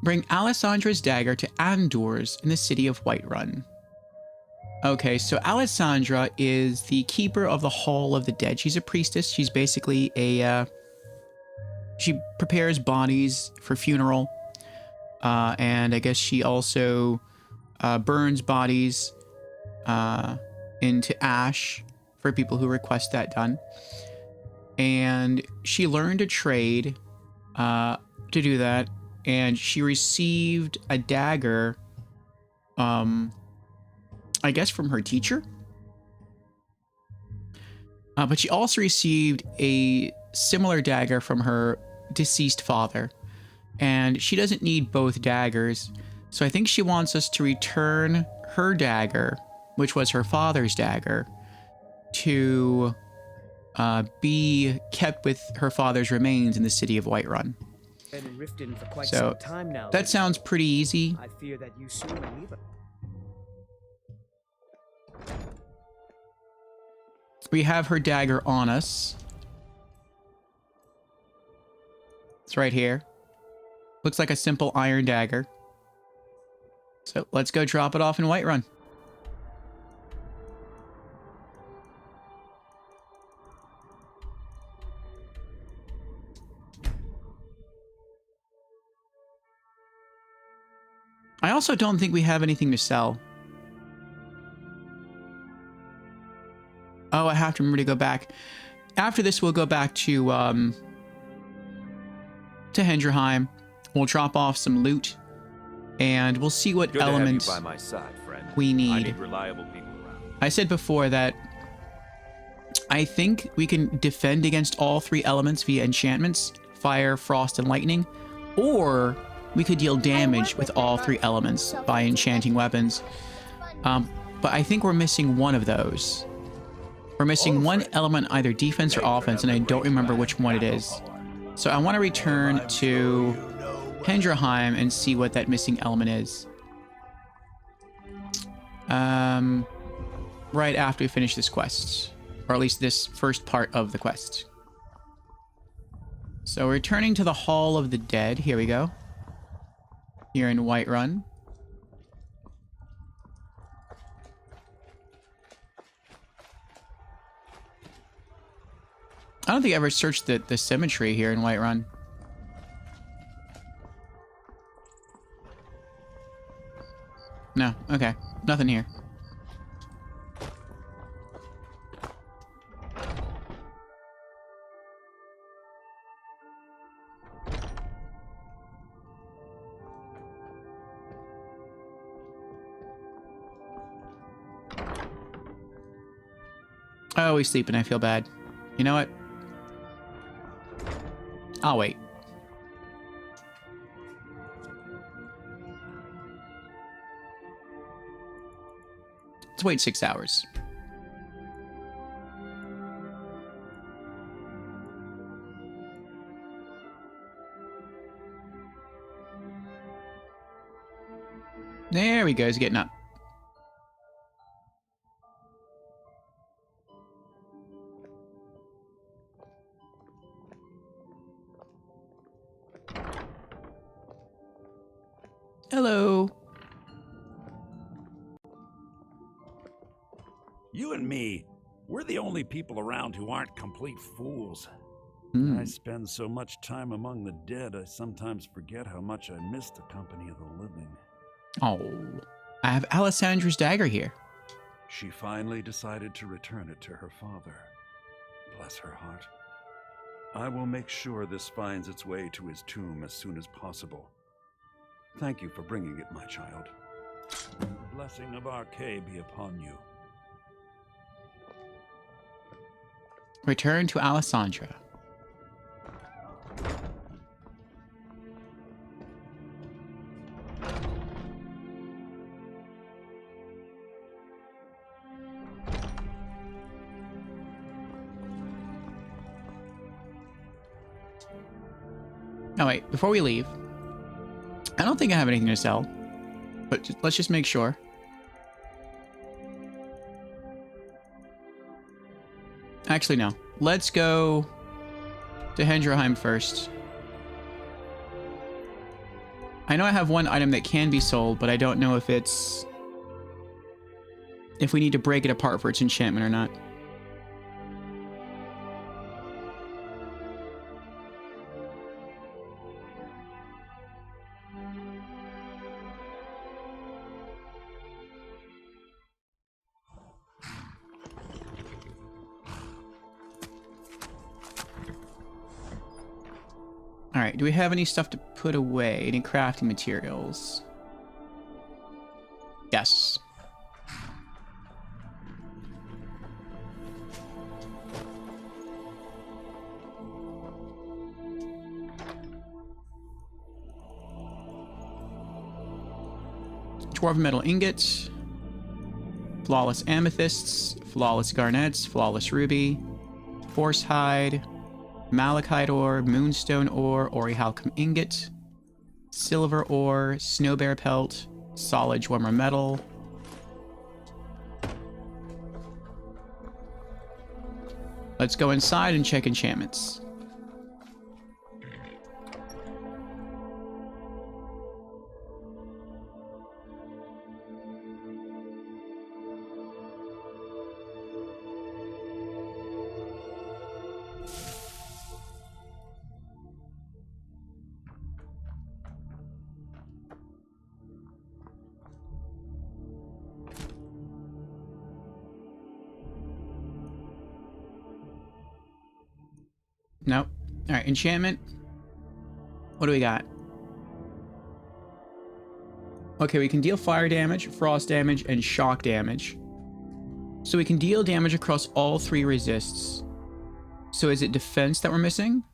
Bring Alessandra's dagger to Andor's in the city of Whiterun. Okay, so Alessandra is the keeper of the Hall of the Dead. She's a priestess. She's basically a... she prepares bodies for funeral. And I guess she also burns bodies into ash for people who request that done. And she learned a trade to do that. And she received a dagger, I guess from her teacher. But she also received a similar dagger from her deceased father. And she doesn't need both daggers. So I think she wants us to return her dagger, which was her father's dagger, to be kept with her father's remains in the city of Whiterun. Been in Riften for quite So some time now. that sounds pretty easy. I fear that you soon may leave us. We have her dagger on us. It's right here. Looks like a simple iron dagger. So let's go drop it off in Whiterun. I also don't think we have anything to sell. Oh, I have to remember to go back. After this, we'll go back to Hendrheim. We'll drop off some loot, and we'll see what Good to have you elements by my side, friend. we I need. need reliable people around. I said before that I think we can defend against all three elements via enchantments, fire, frost, and lightning, or we could deal damage with all three elements by enchanting weapons. But I think we're missing one of those. We're missing one element, either defense or offense, and I don't remember which one it is. So I want to return to Hendrheim and see what that missing element is. Right after we finish this quest. Or at least this first part of the quest. So returning to the Hall of the Dead. Here we go. Here in Whiterun. I don't think I ever searched the cemetery here in Whiterun. No, okay. Nothing here. Oh, he's sleeping. I feel bad. You know what? I'll wait. Let's wait 6 hours. There we go, he's getting up. Hello. You and me, we're the only people around who aren't complete fools. I spend so much time among the dead, I sometimes forget how much I miss the company of the living. Oh, I have Alessandra's dagger here. She finally decided to return it to her father. Bless her heart. I will make sure this finds its way to his tomb as soon as possible. Thank you for bringing it, my child. The blessing of Arcay be upon you. Return to Alessandra. Oh wait, before we leave, I don't think I have anything to sell, but let's just make sure. Actually, no. Let's go to Hendrheim first. I know I have one item that can be sold, but I don't know if it's... if we need to break it apart for its enchantment or not. Alright, do we have any stuff to put away? Any crafting materials? Yes. Dwarven metal ingots, flawless amethysts, flawless garnets, flawless ruby, force hide, malachite ore, moonstone ore, orichalcum ingot, silver ore, snowbear pelt, solid dwemer metal. Let's go inside and check enchantments. Nope. Alright, enchantment. What do we got? Okay, we can deal fire damage, frost damage, and shock damage. So we can deal damage across all 3 resists. So is it defense that we're missing?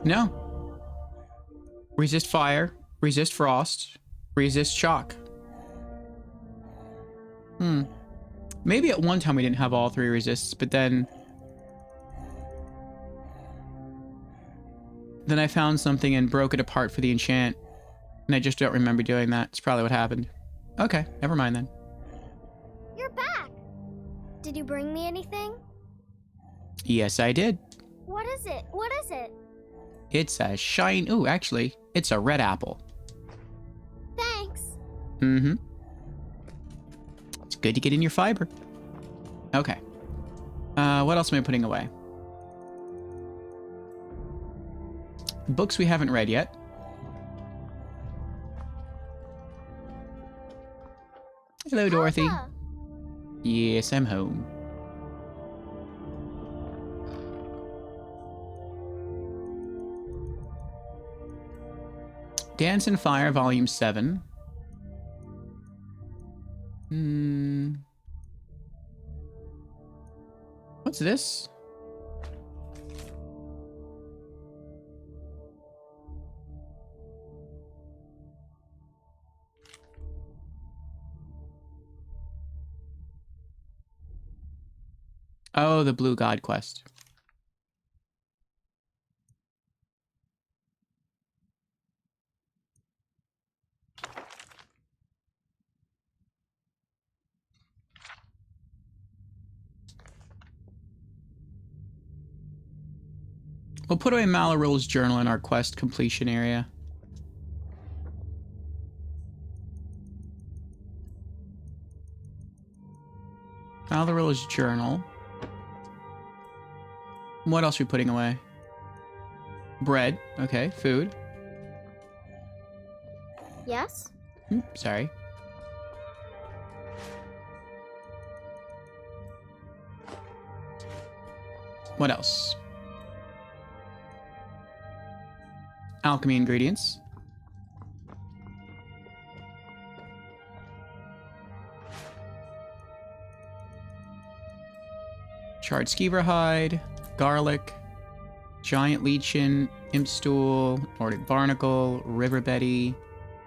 No. Resist fire, resist frost, resist shock. Maybe at one time we didn't have all 3 resists, but then I found something and broke it apart for the enchant, and I just don't remember doing that. It's probably what happened. Okay, never mind then. You're back! Did you bring me anything? Yes, I did. What is it? What is it? It's a shine. Ooh, actually, it's a red apple. Thanks. Mm-hmm. It's good to get in your fiber. Okay. What else am I putting away? Books we haven't read yet. Hello, Dorothy. Papa. Yes, I'm home. Dance and Fire, Volume 7. What's this? Oh, the Blue God quest. We'll put away Malaril's journal in our quest completion area. Malaril's journal. What else are we putting away? Bread. Okay, food. Yes? Sorry. What else? Alchemy ingredients. Charred skeever hide, garlic, giant lichen, imp stool, Nordic barnacle, river betty,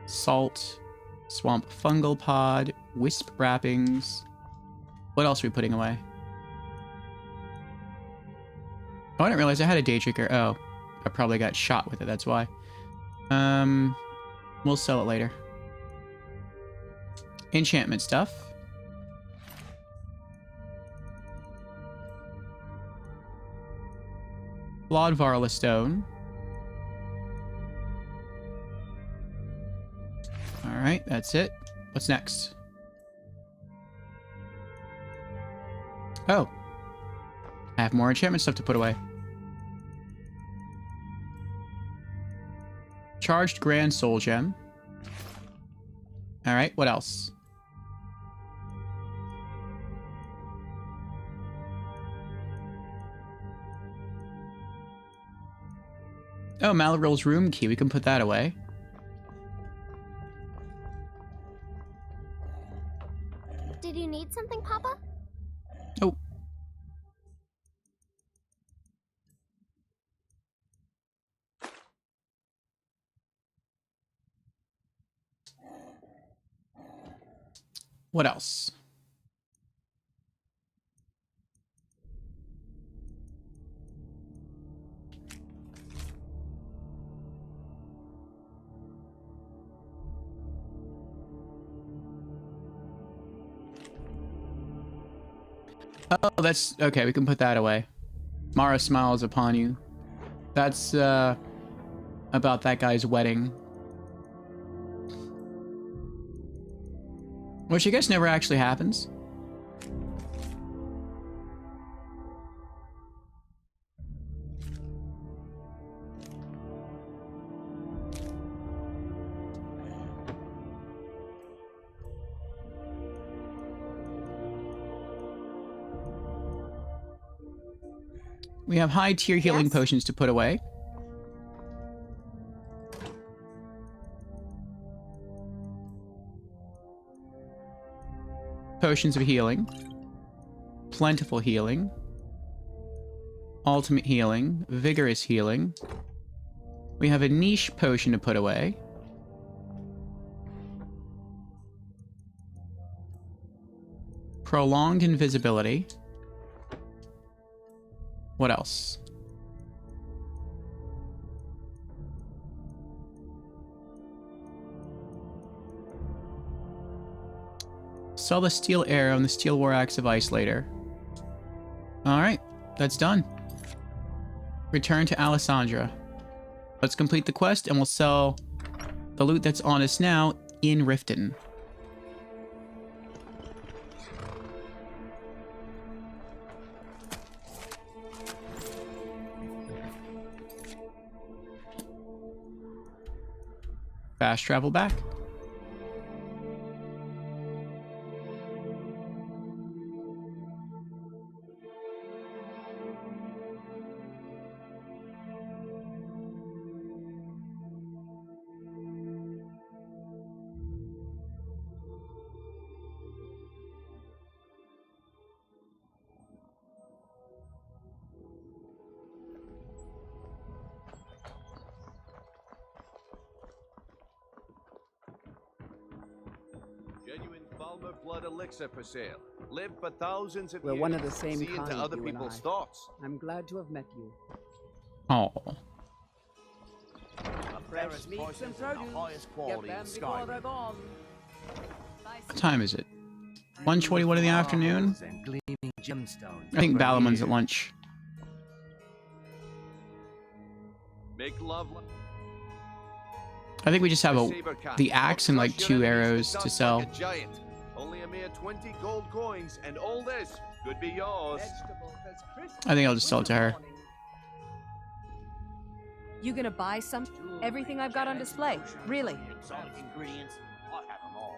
salt, swamp fungal pod, wisp wrappings. What else are we putting away? Oh, I didn't realize I had a day drinker. Oh, I probably got shot with it, that's why. We'll sell it later. Enchantment stuff. Flawed Varla stone. Alright, that's it. What's next? Oh. I have more enchantment stuff to put away. Charged Grand Soul Gem. Alright, what else? Oh, Malaril's room key. We can put that away. Did you need something, Papa? Oh. What else? Oh, that's okay. We can put that away. Mara smiles upon you. That's about that guy's wedding. Which I guess never actually happens. We have high tier healing potions to put away. Potions of healing. Plentiful healing. Ultimate healing. Vigorous healing. We have a niche potion to put away. Prolonged invisibility. What else? Sell the steel arrow and the steel war axe of ice later. Alright, that's done. Return to Alessandra. Let's complete the quest and we'll sell the loot that's on us now in Riften. Fast travel back. Genuine Falmer blood elixir for sale. Live for thousands of We're years. one of the same See kind, into other you and people's I. thoughts. I'm glad to have met you. Oh. Fresh meats and produce. The highest quality in Skyrim. What time is it? 1:21 in the afternoon? And gleaming gemstones. I think over Balamon's here. at lunch. Make love. I think we just have the axe and like 2 arrows to sell. Like a giant. Only a mere 20 gold coins, and all this could be yours. I think I'll just sell it to her. You gonna buy some? Everything I've got on display. Really? Exotic ingredients. I have them all.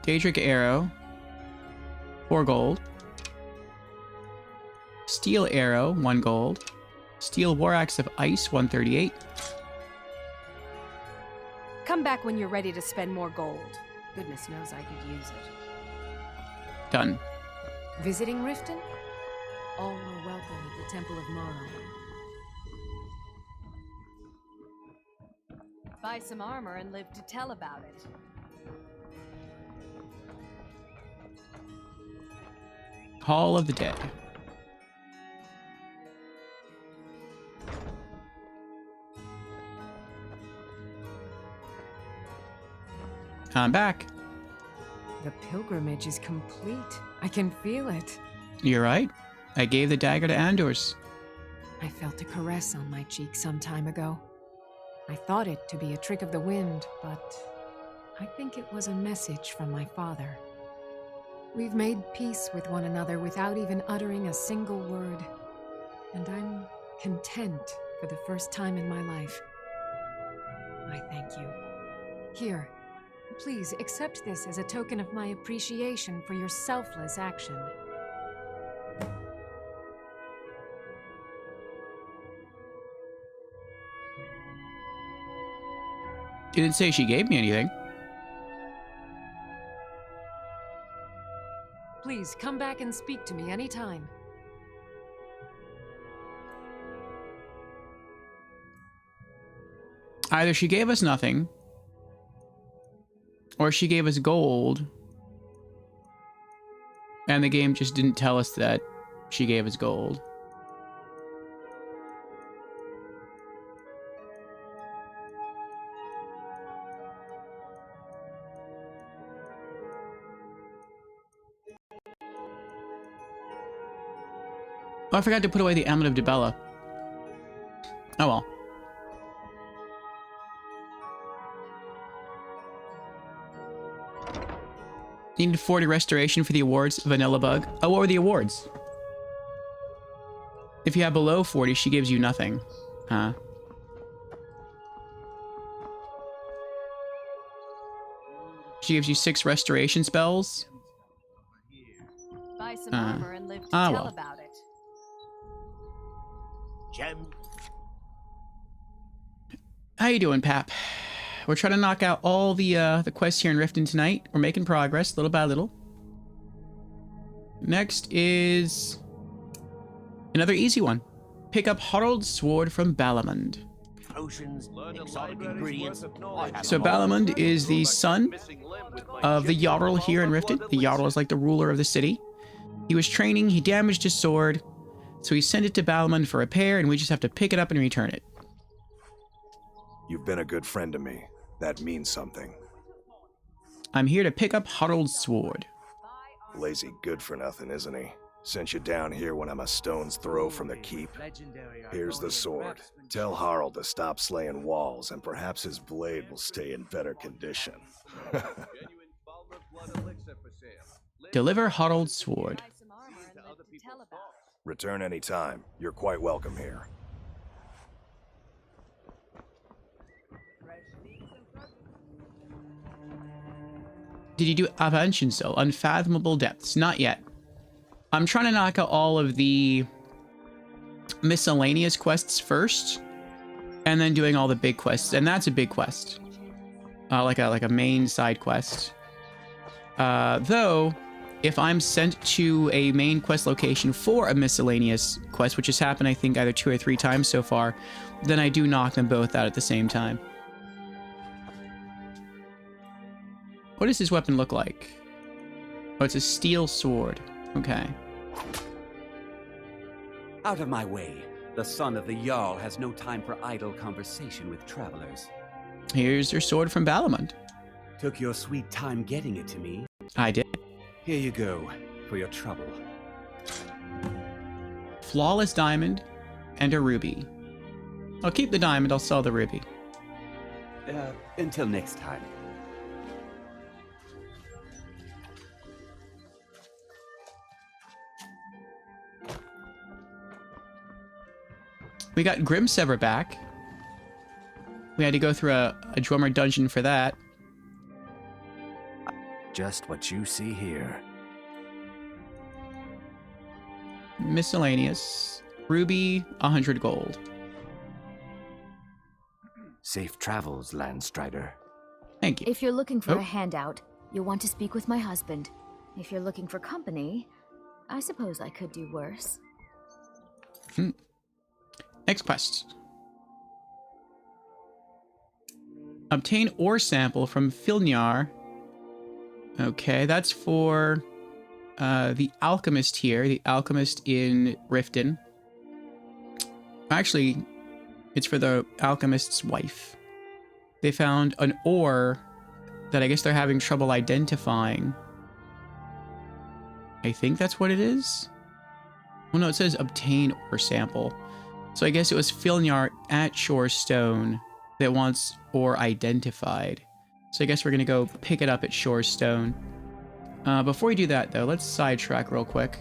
Daedric arrow. 4 gold. Steel arrow, 1 gold. Steel war axe of ice, 138. Come back when you're ready to spend more gold. Goodness knows I could use it. Done. Visiting Riften? All are welcome at the Temple of Morrow. Buy some armor and live to tell about it. Hall of the Dead. I'm back. The pilgrimage is complete. I can feel it. You're right. I gave the dagger to Andor's. I felt a caress on my cheek some time ago. I thought it to be a trick of the wind, but I think it was a message from my father. We've made peace with one another without even uttering a single word. And I'm content for the first time in my life. I thank you. Here, please accept this as a token of my appreciation for your selfless action. She didn't say she gave me anything. Please come back and speak to me anytime. Either she gave us nothing, or she gave us gold, and the game just didn't tell us that she gave us gold. Oh, I forgot to put away the Amulet of Dibella. Oh well. Needed 40 restoration for the awards, Vanilla Bug. Oh, what were the awards? If you have below 40, she gives you nothing. Huh? She gives you 6 restoration spells. Buy some armor and live to tell well. about it. Gem. How you doing, Pap? We're trying to knock out all the quests here in Riften tonight. We're making progress, little by little. Next is another easy one. Pick up Harold's sword from Balamund. Potions, exotic ingredients. So Balamund is the son of the Jarl here in Riften. The Jarl is like the ruler of the city. He was training, he damaged his sword, so he sent it to Balamund for repair, and we just have to pick it up and return it. You've been a good friend to me. That means something. I'm here to pick up Harold's sword. Lazy good for nothing, isn't he? Sent you down here when I'm a stone's throw from the keep. Here's the sword. Tell Harold to stop slaying walls, and perhaps his blade will stay in better condition. Deliver Harold's sword. Return any time. You're quite welcome here. Did you do Ascension still? Unfathomable Depths? Not yet. I'm trying to knock out all of the miscellaneous quests first, and then doing all the big quests, and that's a big quest. Like a main side quest. Though, if I'm sent to a main quest location for a miscellaneous quest, which has happened I think either 2 or 3 times so far, then I do knock them both out at the same time. What does his weapon look like? Oh, it's a steel sword. Okay. Out of my way. The son of the Jarl has no time for idle conversation with travelers. Here's your sword from Balamund. Took your sweet time getting it to me. I did. Here you go, for your trouble. Flawless diamond and a ruby. I'll keep the diamond, I'll sell the ruby. Until next time. We got Grimsever back. We had to go through a drummer dungeon for that. Just what you see here. Miscellaneous. Ruby, 100 gold. Safe travels, Landstrider. Thank you. If you're looking for a handout, you'll want to speak with my husband. If you're looking for company, I suppose I could do worse. Next quest. Obtain ore sample from Filnyar. Okay, that's for the alchemist here, the alchemist in Riften. Actually, it's for the alchemist's wife. They found an ore that I guess they're having trouble identifying. I think that's what it is. Well, no, it says obtain ore sample. So I guess it was Filnyar at Shorestone that wants ore identified. So I guess we're going to go pick it up at Shorestone. Before we do that, though, let's sidetrack real quick.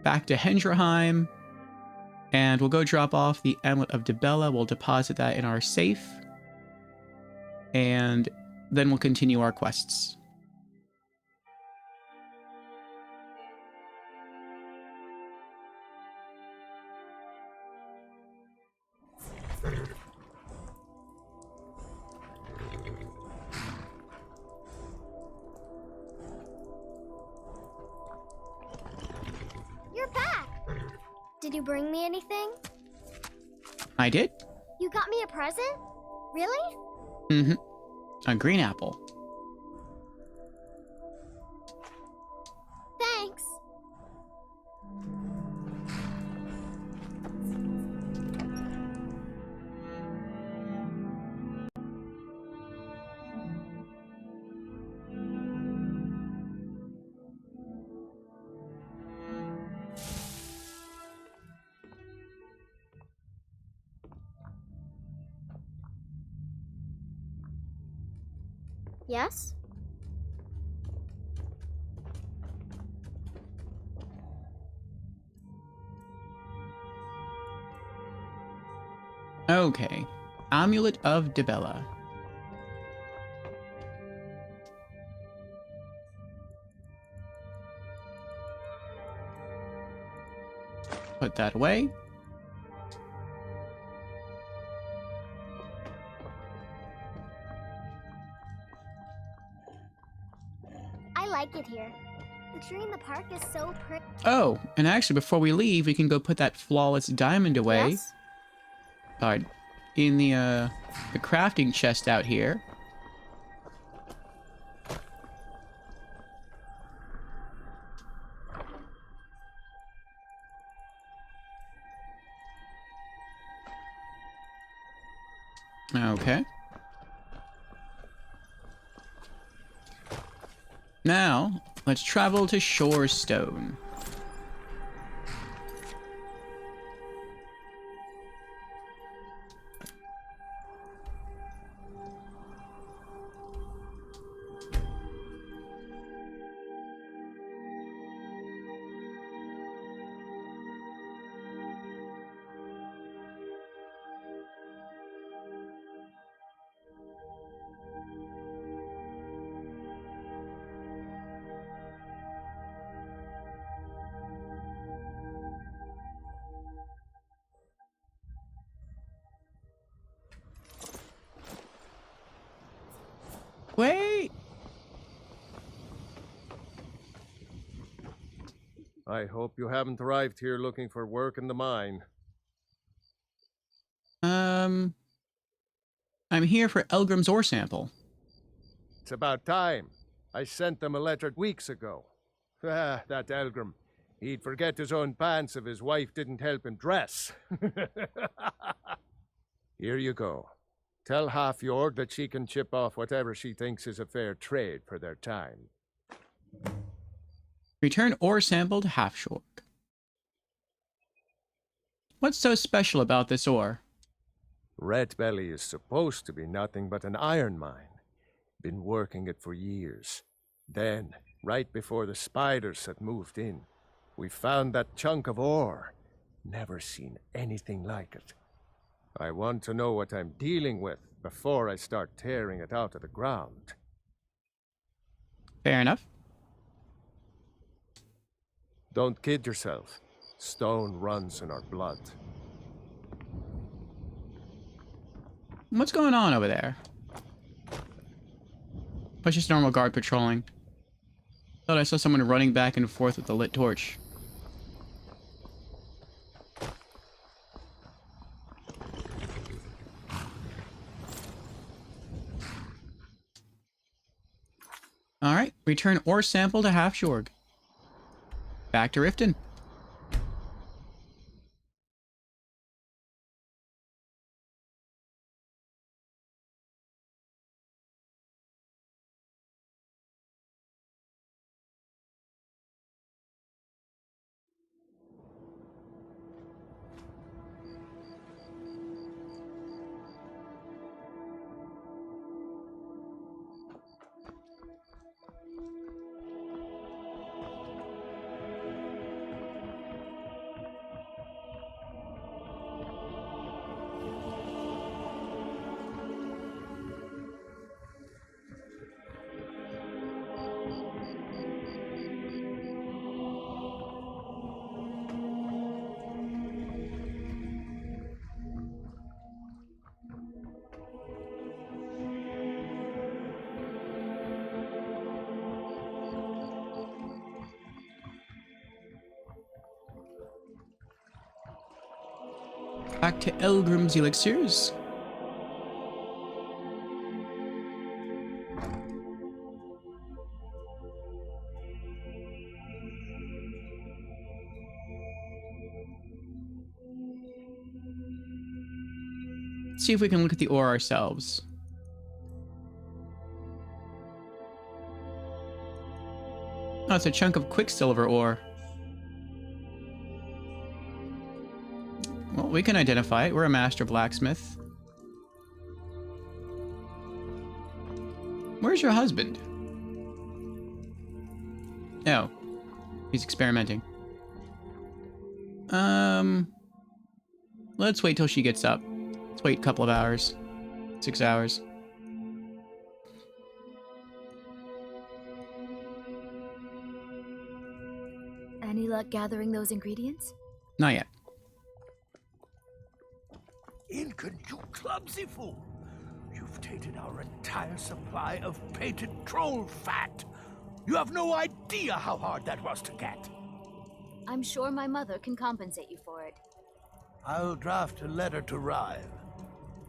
Back to Hendraheim. And we'll go drop off the Amulet of Dibella. We'll deposit that in our safe. And then we'll continue our quests. You're back! Did you bring me anything? I did. You got me a present? Really? Mm-hmm. A green apple. Thanks. Yes? Okay. Amulet of Dibella. Put that away. I like it here. The tree in the park is so pretty. Oh, and actually, before we leave, we can go put that flawless diamond away. Yes? In the crafting chest out here. Okay. Now, let's travel to Shorestone. Wait! I hope you haven't arrived here looking for work in the mine. I I'm here for Elgrim's ore sample. It's about time. I sent them a letter weeks ago. Ah, that Elgrim. He'd forget his own pants if his wife didn't help him dress. Here you go. Tell Half-Yord that she can chip off whatever she thinks is a fair trade for their time. Return ore sample to Half-Yord. What's so special about this ore? Red Belly is supposed to be nothing but an iron mine. Been working it for years. Then, right before the spiders had moved in, we found that chunk of ore. Never seen anything like it. I want to know what I'm dealing with before I start tearing it out of the ground. Fair enough. Don't kid yourself. Stone runs in our blood. What's going on over there? Oh, it's just normal guard patrolling. Thought I saw someone running back and forth with a lit torch. Alright, return ore sample to Half-Yord. Back to Riften. Back to Elgrim's elixirs. Let's see if we can look at the ore ourselves. Oh, it's a chunk of quicksilver ore. Well, we can identify it. We're a master blacksmith. Where's your husband? Oh. He's experimenting. Let's wait till she gets up. Let's wait a couple of hours. 6 hours. Any luck gathering those ingredients? Not yet. Incan, you clumsy fool! You've tainted our entire supply of painted troll fat! You have no idea how hard that was to get! I'm sure my mother can compensate you for it. I'll draft a letter to Rive.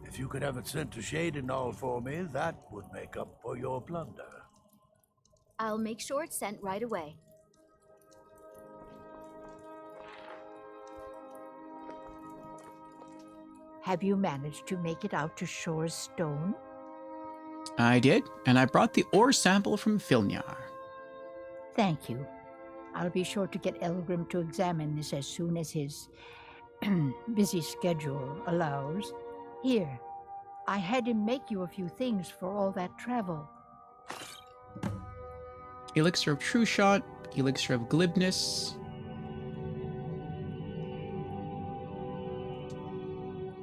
If you could have it sent to Shadinall for me, that would make up for your blunder. I'll make sure it's sent right away. Have you managed to make it out to Shore's stone? I did, and I brought the ore sample from Filnyar. Thank you. I'll be sure to get Elgrim to examine this as soon as his busy schedule allows. Here, I had him make you a few things for all that travel. Elixir of True Shot, Elixir of Glibness.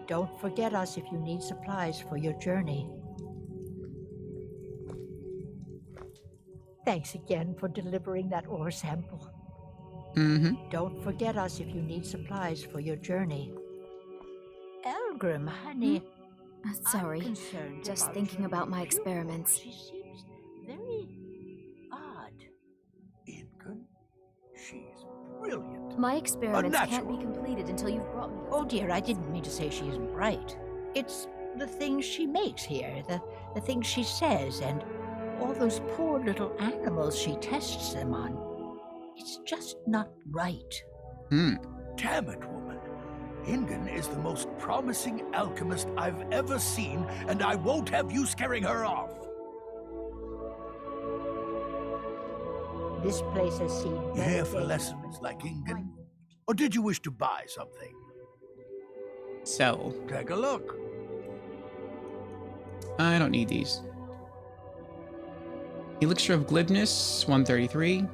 Don't forget us if you need supplies for your journey. Thanks again for delivering that ore sample. Don't forget us if you need supplies for your journey. Elgrim, honey. Sorry, just thinking about my experiments. She seems very odd. Incan, she's brilliant. My experiments can't be completed until you've brought me. Oh dear, I didn't mean to say she isn't bright. It's the things she makes here, the things she says, and all those poor little animals she tests them on. It's just not right. Damn it, woman. Ingen is the most promising alchemist I've ever seen, and I won't have you scaring her off. This place has seen... You here for lessons like Ingen? Or did you wish to buy something? Sell. Take a look. I don't need these. Elixir of Glibness, 133.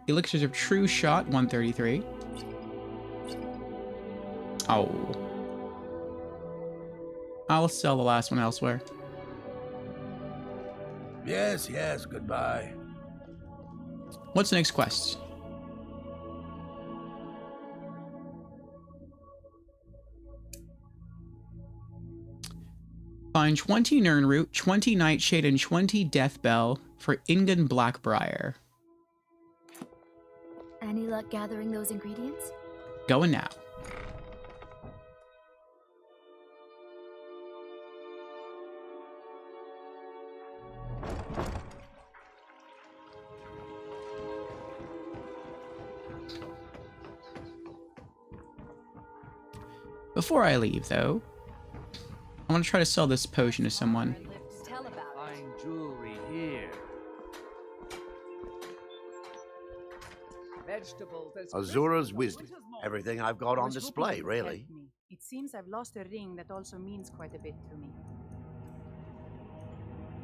Elixirs of True Shot, 133. Oh. I'll sell the last one elsewhere. Yes, goodbye. What's the next quest? Find 20 Nirnroot, 20 Nightshade, and 20 Death Bell for Ingen Blackbriar. Any luck gathering those ingredients? Going now. Before I leave, though, I want to try to sell this potion to someone. Fine jewelry here. Azura's wisdom. Everything I've got on display, really. It seems I've lost a ring that also means quite a bit to me.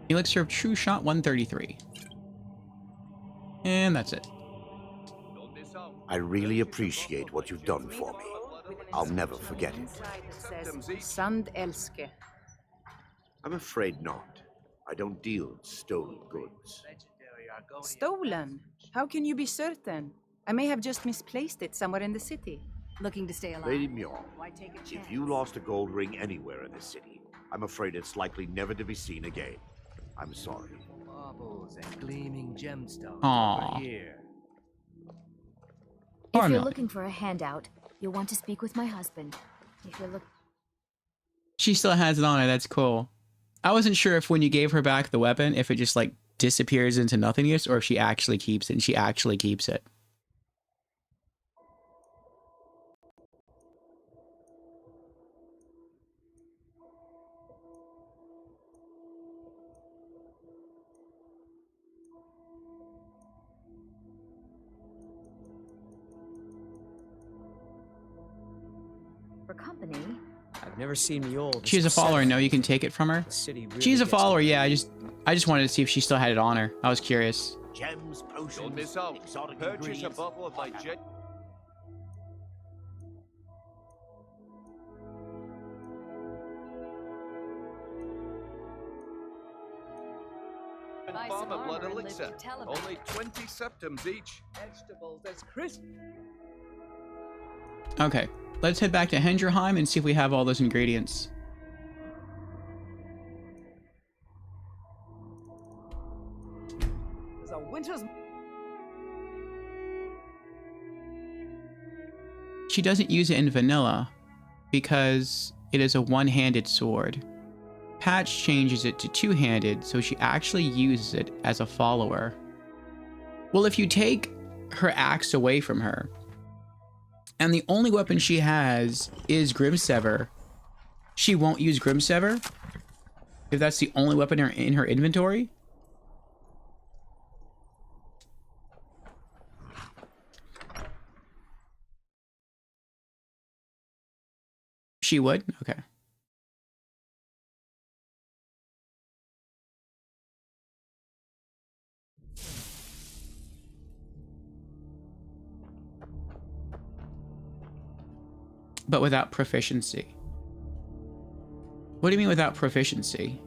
Elixir of True Shot, 133. And that's it. I really appreciate what you've done for me. I'll never forget it. Sand Elske. I'm afraid not. I don't deal in stolen goods. Stolen? How can you be certain? I may have just misplaced it somewhere in the city. Looking to stay alive? Lady Mjorn, if you lost a gold ring anywhere in this city, I'm afraid it's likely never to be seen again. I'm sorry. Marbles and gleaming gemstones Aww. over here. If you're looking for a handout, you'll want to speak with my husband. If you're She still has it on her, that's cool. I wasn't sure if when you gave her back the weapon, if it just like disappears into nothingness or if she actually keeps it, and she actually keeps it. for company. I've never seen Mule. She's a follower. No, you can take it from her. She's a follower. Yeah, I just wanted to see if she still had it on her. I was curious. Gems, potions, don't miss out. Exotic Purchase a bottle of my jet. Farmer blood elixir. Only 20 septums each. Vegetables, that's crisp. Okay, let's head back to Hendrheim and see if we have all those ingredients. There's a winter's. She doesn't use it in vanilla because it is a one-handed sword. Patch changes it to two-handed, so she actually uses it as a follower. Well, if you take her axe away from her, and the only weapon she has is Grimsever, she won't use Grimsever? If that's the only weapon in her inventory? She would? Okay. But without proficiency. What do you mean without proficiency?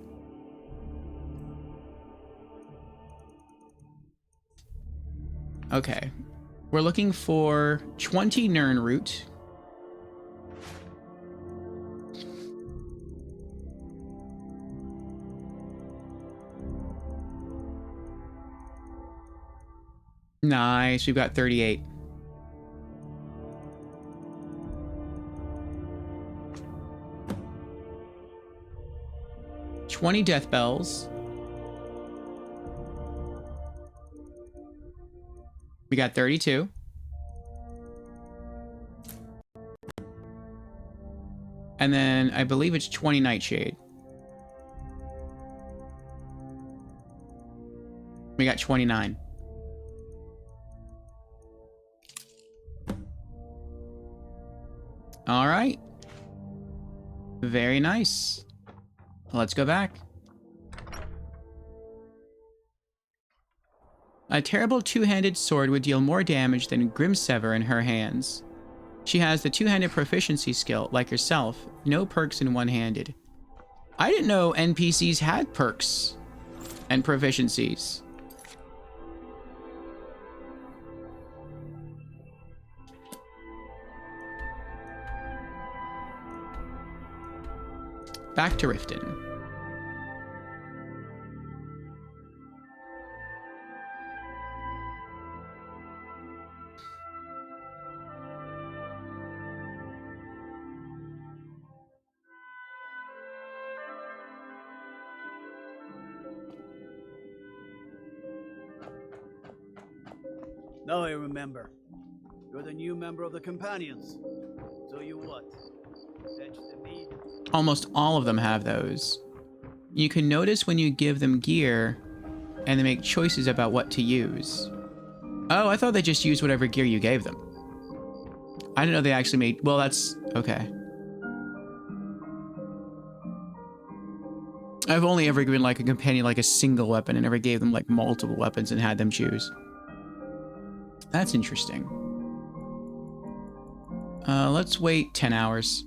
Okay. We're looking for 20 Nirnroot. Nice, we've got 38. 20 death bells. We got 32. And then I believe it's 20 nightshade. We got 29. All right. Very nice. Let's go back. A terrible two-handed sword would deal more damage than Grimsever in her hands. She has the two-handed proficiency skill, like herself, no perks in one-handed. I didn't know NPCs had perks and proficiencies. Back to Riften. Now I remember. You're the new member of the Companions. So you what? Fetch the meat? Almost all of them have those. You can notice when you give them gear, and they make choices about what to use. Oh, I thought they just used whatever gear you gave them. I didn't know they actually made... Well, that's... okay. I've only ever given, like, a companion, like, a single weapon, and never gave them, like, multiple weapons and had them choose. That's interesting. Let's wait 10 hours.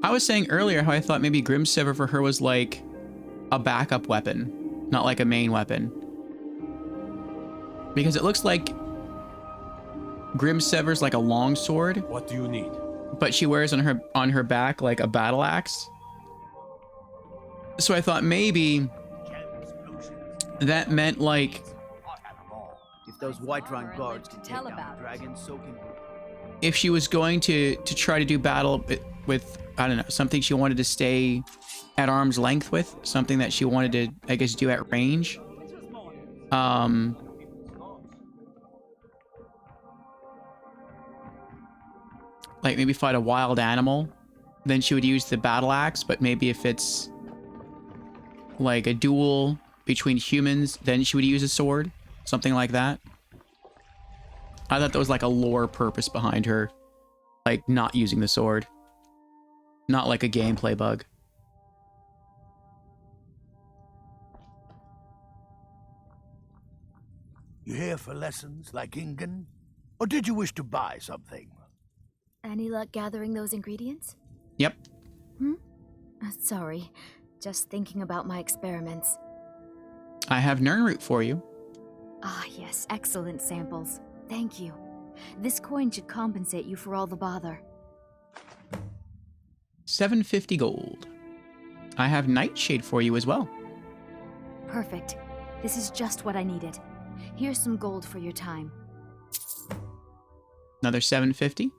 I was saying earlier how I thought maybe Grimsever for her was like a backup weapon, not like a main weapon. Because it looks like Grimsever's like a long sword. What do you need? But she wears on her back like a battle axe. So I thought maybe that meant like if those Whiterun guards can take down dragons, so can we. If she was going to try to do battle with, I don't know, something she wanted to stay at arm's length with, something that she wanted to, I guess, do at range. Like maybe fight a wild animal, then she would use the battle axe, but maybe if it's like a duel between humans, then she would use a sword, something like that. I thought there was like a lore purpose behind her, like not using the sword. Not like a gameplay bug. You here for lessons like Ingen? Or did you wish to buy something? Any luck gathering those ingredients? Yep. Sorry, just thinking about my experiments. I have Nirnroot for you. Ah, yes, excellent samples. Thank you. This coin should compensate you for all the bother. 750 gold. I have Nightshade for you as well. Perfect. This is just what I needed. Here's some gold for your time. Another 750.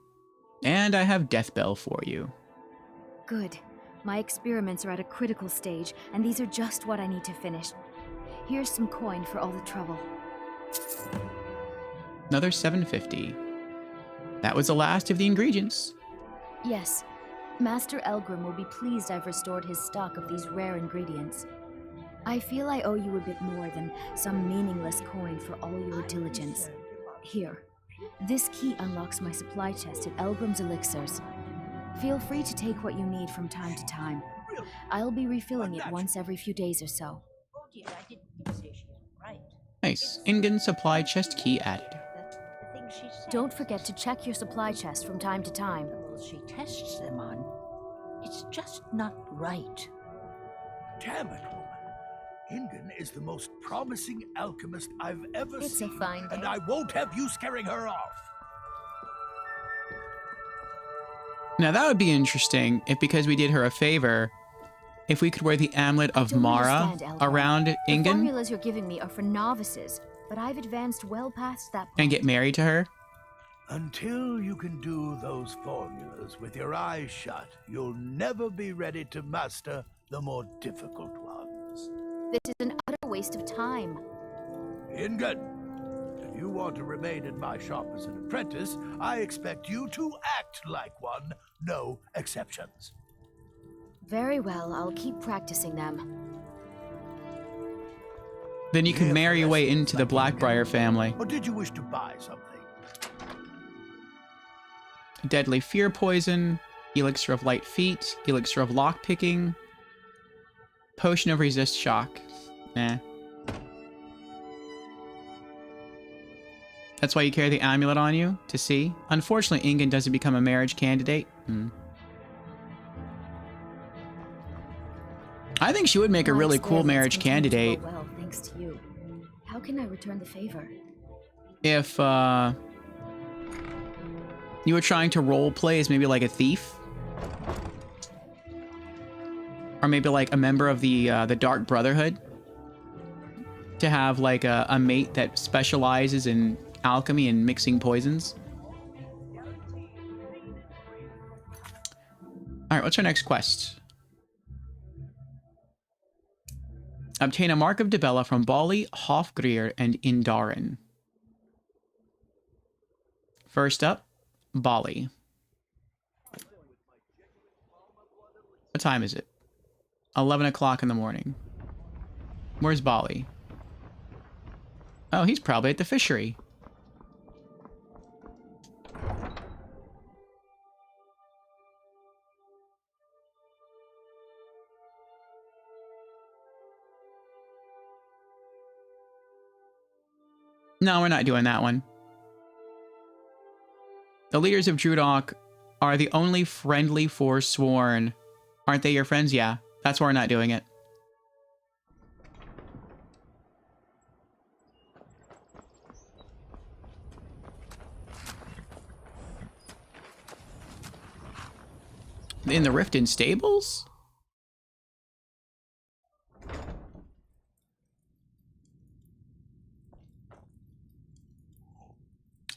And I have Deathbell for you. Good. My experiments are at a critical stage, and these are just what I need to finish. Here's some coin for all the trouble. Another 750. That was the last of the ingredients. Yes. Master Elgrim will be pleased I've restored his stock of these rare ingredients. I feel I owe you a bit more than some meaningless coin for all your diligence. Here. This key unlocks my supply chest at Elgrim's Elixirs. Feel free to take what you need from time to time. I'll be refilling it once every few days or so. Nice. Ingen supply chest key added. Don't forget to check your supply chest from time to time. She tests them on. It's just not right. Damn it, woman. Ingen is the most promising alchemist I've ever It's seen. a fine day. And I won't have you scaring her off. Now that would be interesting if, because we did her a favor, if we could wear the amulet of Mara understand, Elgrim. around The Ingen. formulas you're giving me are for novices. but I've advanced well past that point. And get married to her? Until you can do those formulas with your eyes shut, you'll never be ready to master the more difficult ones. This is an utter waste of time. Ingen, if you want to remain in my shop as an apprentice, I expect you to act like one, no exceptions. Very well, I'll keep practicing them. Then you can marry your way into the Blackbriar family. Or did you wish to buy something? Deadly fear poison, elixir of light feet, elixir of lockpicking, potion of resist shock. That's why you carry the amulet on you, to see. Unfortunately, Ingen doesn't become a marriage candidate. I think she would make a really cool marriage candidate. Well, thanks to you. How can I return the favor? If you were trying to role play as maybe like a thief, or maybe like a member of the Dark Brotherhood, to have like a mate that specializes in alchemy and mixing poisons. All right, what's our next quest? Obtain a Mark of Dibella from Bali, Hofgrir, and Indaren. First up, Bali. What time is it? 11 o'clock in the morning. Where's Bali? Oh, he's probably at the fishery. No, we're not doing that one. The leaders of Drudok are the only friendly forsworn. Aren't they your friends? Yeah, that's why we're not doing it. In the Riften stables?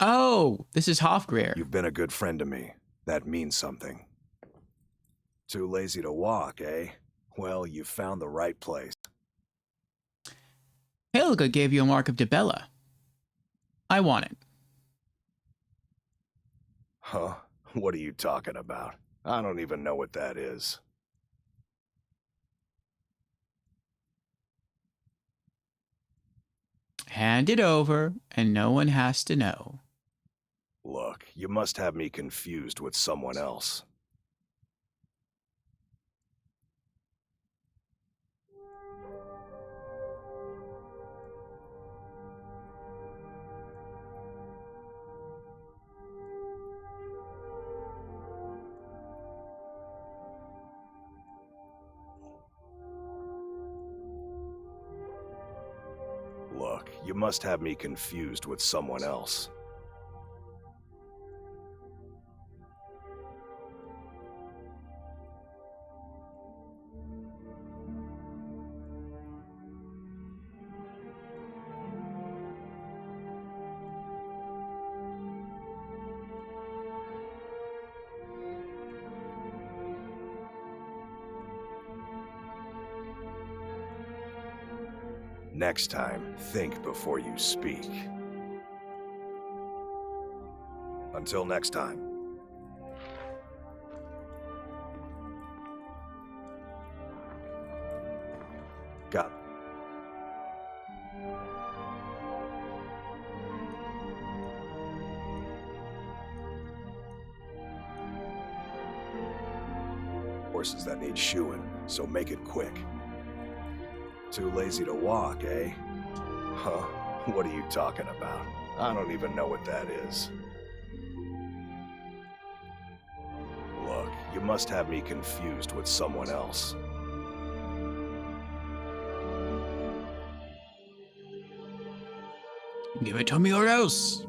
Oh, this is Hofgrir. You've been a good friend to me. That means something. Too lazy to walk, eh? Well, you found the right place. Helga gave you a Mark of Dibella. I want it. Huh? What are you talking about? I don't even know what that is. Hand it over, and no one has to know. Look, you must have me confused with someone else. Look, you must have me confused with someone else. Next time, think before you speak. Until next time. Got. Horses that need shoeing, so make it quick. Too lazy to walk, eh? Huh? What are you talking about? I don't even know what that is. Look, you must have me confused with someone else. Give it to me or else.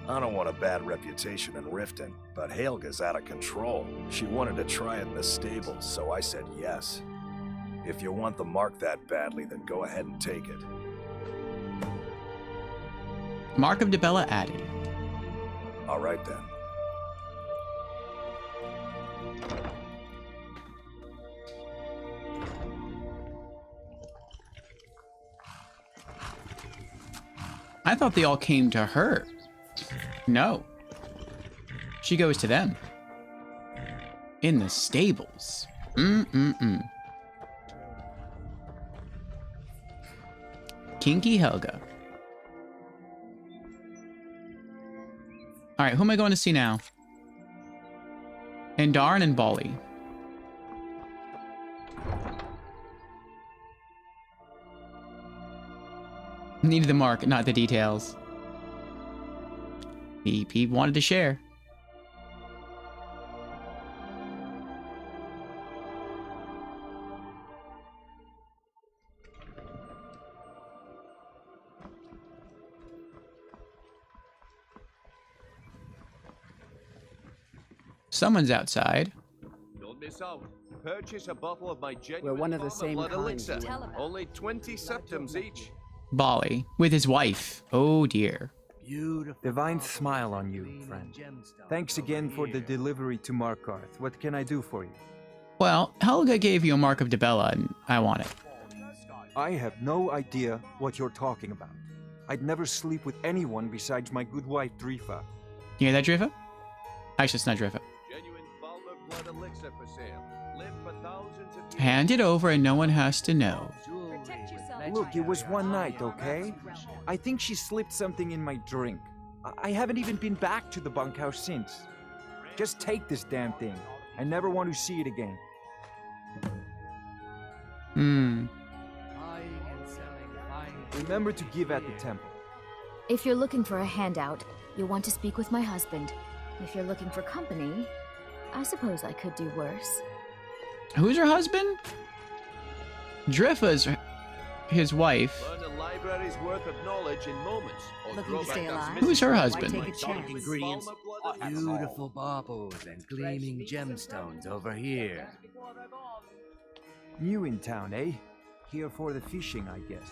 I don't want a bad reputation in Riften, but Helga's out of control. She wanted to try it in the stables, so I said yes. If you want the mark that badly, then go ahead and take it. Mark of Dibella added. All right then. I thought they all came to her. No. She goes to them. In the stables. Kinky Helga. Alright, who am I going to see now? Andarin and Bali. Needed the mark, not the details. He wanted to share. Someone's outside. Don't miss out. Purchase a bottle of my genuine We're one of the farmer same blood kind. elixir. Only 20 septims each. Bali with his wife. Oh dear. Divine smile on you, friend. Thanks again for the delivery to Markarth. What can I do for you? Well, Helga gave you a Mark of Dibella, and I want it. I have no idea what you're talking about. I'd never sleep with anyone besides my good wife, Drifa. You hear that, Drifa? Actually, it's not Drifa. Genuine farmer blood elixir for sale. Live for thousands of years. Hand it over and no one has to know. Look, it was one night, okay? I think she slipped something in my drink. I haven't even been back to the bunkhouse since. Just take this damn thing. I never want to see it again. Remember to give at the temple. If you're looking for a handout, you'll want to speak with my husband. If you're looking for company, I suppose I could do worse. Who's her husband? Drifa's his wife. Learn a library's worth of knowledge in moments. Looking to stay alive? Who's her Why husband? take a chance? Ingredients. Beautiful baubles and gleaming gemstones over here. New in town, eh? Here for the fishing, I guess.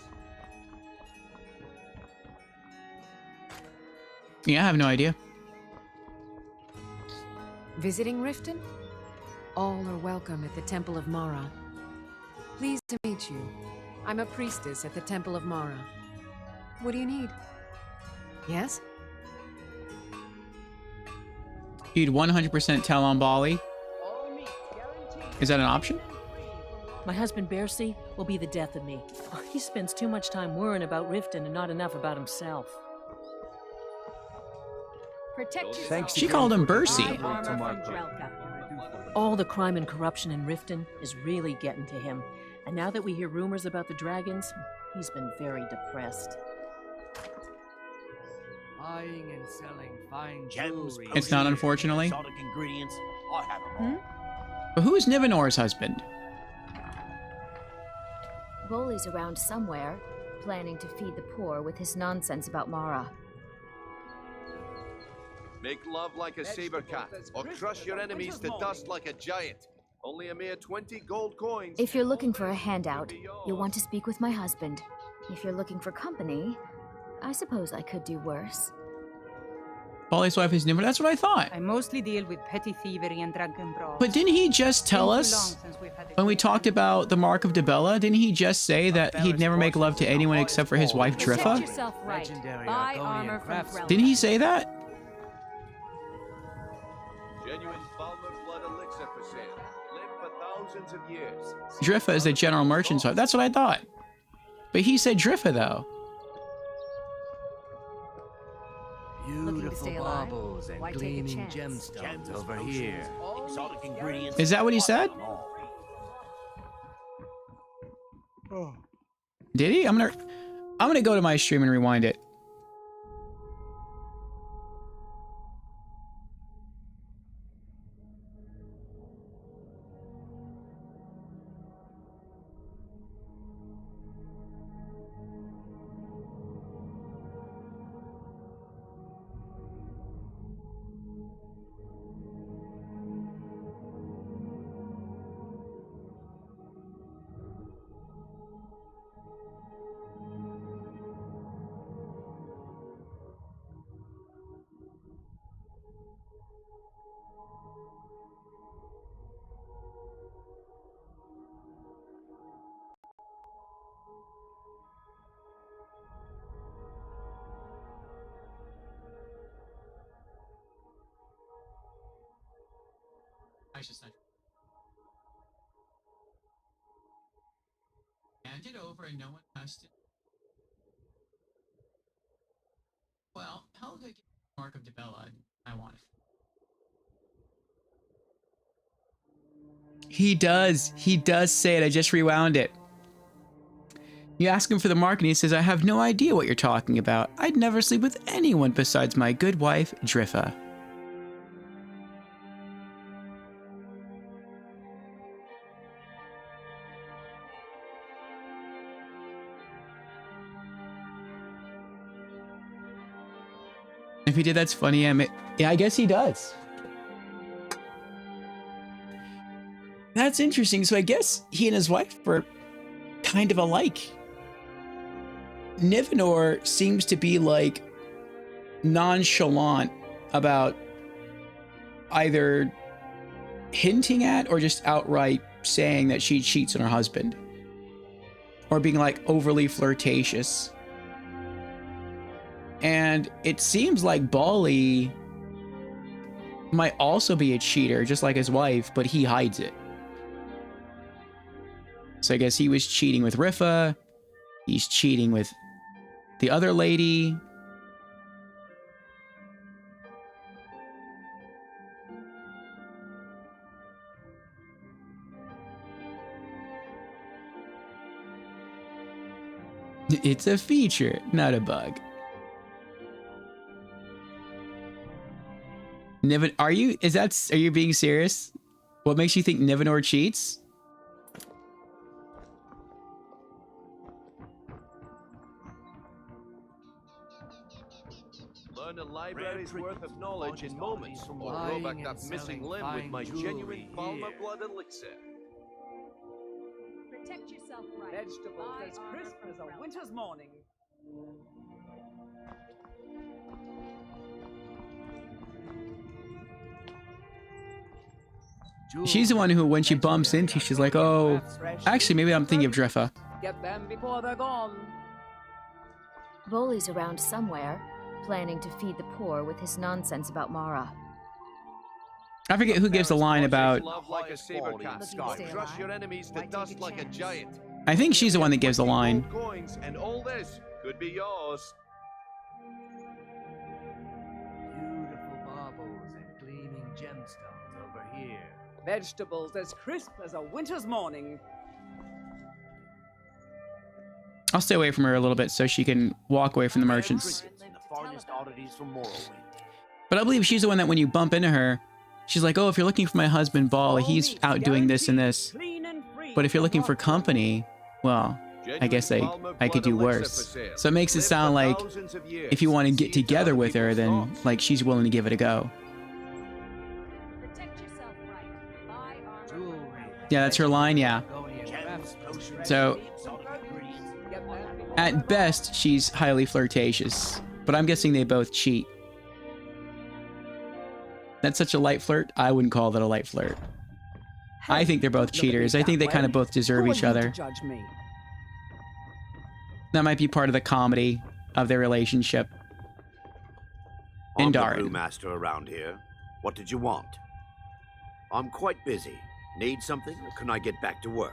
Yeah, I have no idea. Visiting Riften? All are welcome at the Temple of Mara. Pleased to meet you. I'm a priestess at the Temple of Mara. What do you need? Yes? You'd 100% tell on Bali. Is that an option? My husband Bercy will be the death of me. He spends too much time worrying about Riften and not enough about himself. She called him Bercy. All the crime and corruption in Riften is really getting to him. And now that we hear rumors about the dragons, he's been very depressed. Buying and selling fine Gems, It's not, unfortunately. Exotic ingredients. I have them all. But who's Nivenor's husband? Boli's around somewhere, planning to feed the poor with his nonsense about Mara. Make love like a saber cat, or crush your enemies to dust like a giant. Only a mere 20 gold coins. If you're looking for a handout, you'll want to speak with my husband. If you're looking for company, I suppose I could do worse. Bali's wife is Nivenor. That's what I thought. I mostly deal with petty thievery and drunken brawls. But didn't he just tell us when we talked about the Mark of Dibella? Didn't he just say that he'd never make love to anyone except for his wife Drifa? yourself right. Buy armor from Grelka. Didn't he say that? Genuine Falmer blood elixir for sale. Live for thousands of years. Drifa is the general merchant's wife. That's what I thought. But he said Drifa though. Beautiful baubles and gleaming gemstones over here. Exotic ingredients. Is that what he said? Did he? I'm gonna go to my stream and rewind it. Hand it over and no one has to. Well, Helga gave the mark of Dibella. I want it. He does. He does say it. I just rewound it. You ask him for the mark and he says, I have no idea what you're talking about. I'd never sleep with anyone besides my good wife, Driffa. If he did, that's funny. Yeah, I guess he does. That's interesting. So I guess he and his wife were kind of alike. Nivenor seems to be like nonchalant about either hinting at or just outright saying that she cheats on her husband, or being like overly flirtatious. And it seems like Bali might also be a cheater, just like his wife, but he hides it. So I guess he was cheating with Riffa. He's cheating with the other lady. It's a feature, not a bug. Niven, are you being serious? What makes you think Nivenor cheats? Learn a library's worth of knowledge in moments, or grow back that missing limb with my genuine Falmer blood elixir. Protect yourself right. Vegetables as crisp as a winter's morning. She's the one who, when she bumps into, she's like, oh, actually, maybe I'm thinking of Driffa. Get them before they're gone. Bolly's around somewhere, planning to feed the poor with his nonsense about Mara. I forget who gives the line about... Love like a saber cat. Crush your enemies to dust like a giant. I think she's the one that gives the line. Coins and all this could be yours. Beautiful marbles and gleaming gemstones over here. Vegetables as crisp as a winter's morning. I'll stay away from her a little bit so she can walk away from the merchants. But I believe she's the one that when you bump into her, she's like, oh, if you're looking for my husband, Ball, he's out doing this and this. But if you're looking for company, well, I guess I could do worse. So it makes it sound like if you want to get together with her, then like she's willing to give it a go. Yeah, that's her line, yeah. So, at best, she's highly flirtatious. But I'm guessing they both cheat. That's such a light flirt? I wouldn't call that a light flirt. I think they're both cheaters. I think they kind of both deserve each other. That might be part of the comedy of their relationship. I'm the brewmaster around here. What did you want? I'm quite busy. Need something, or can I get back to work?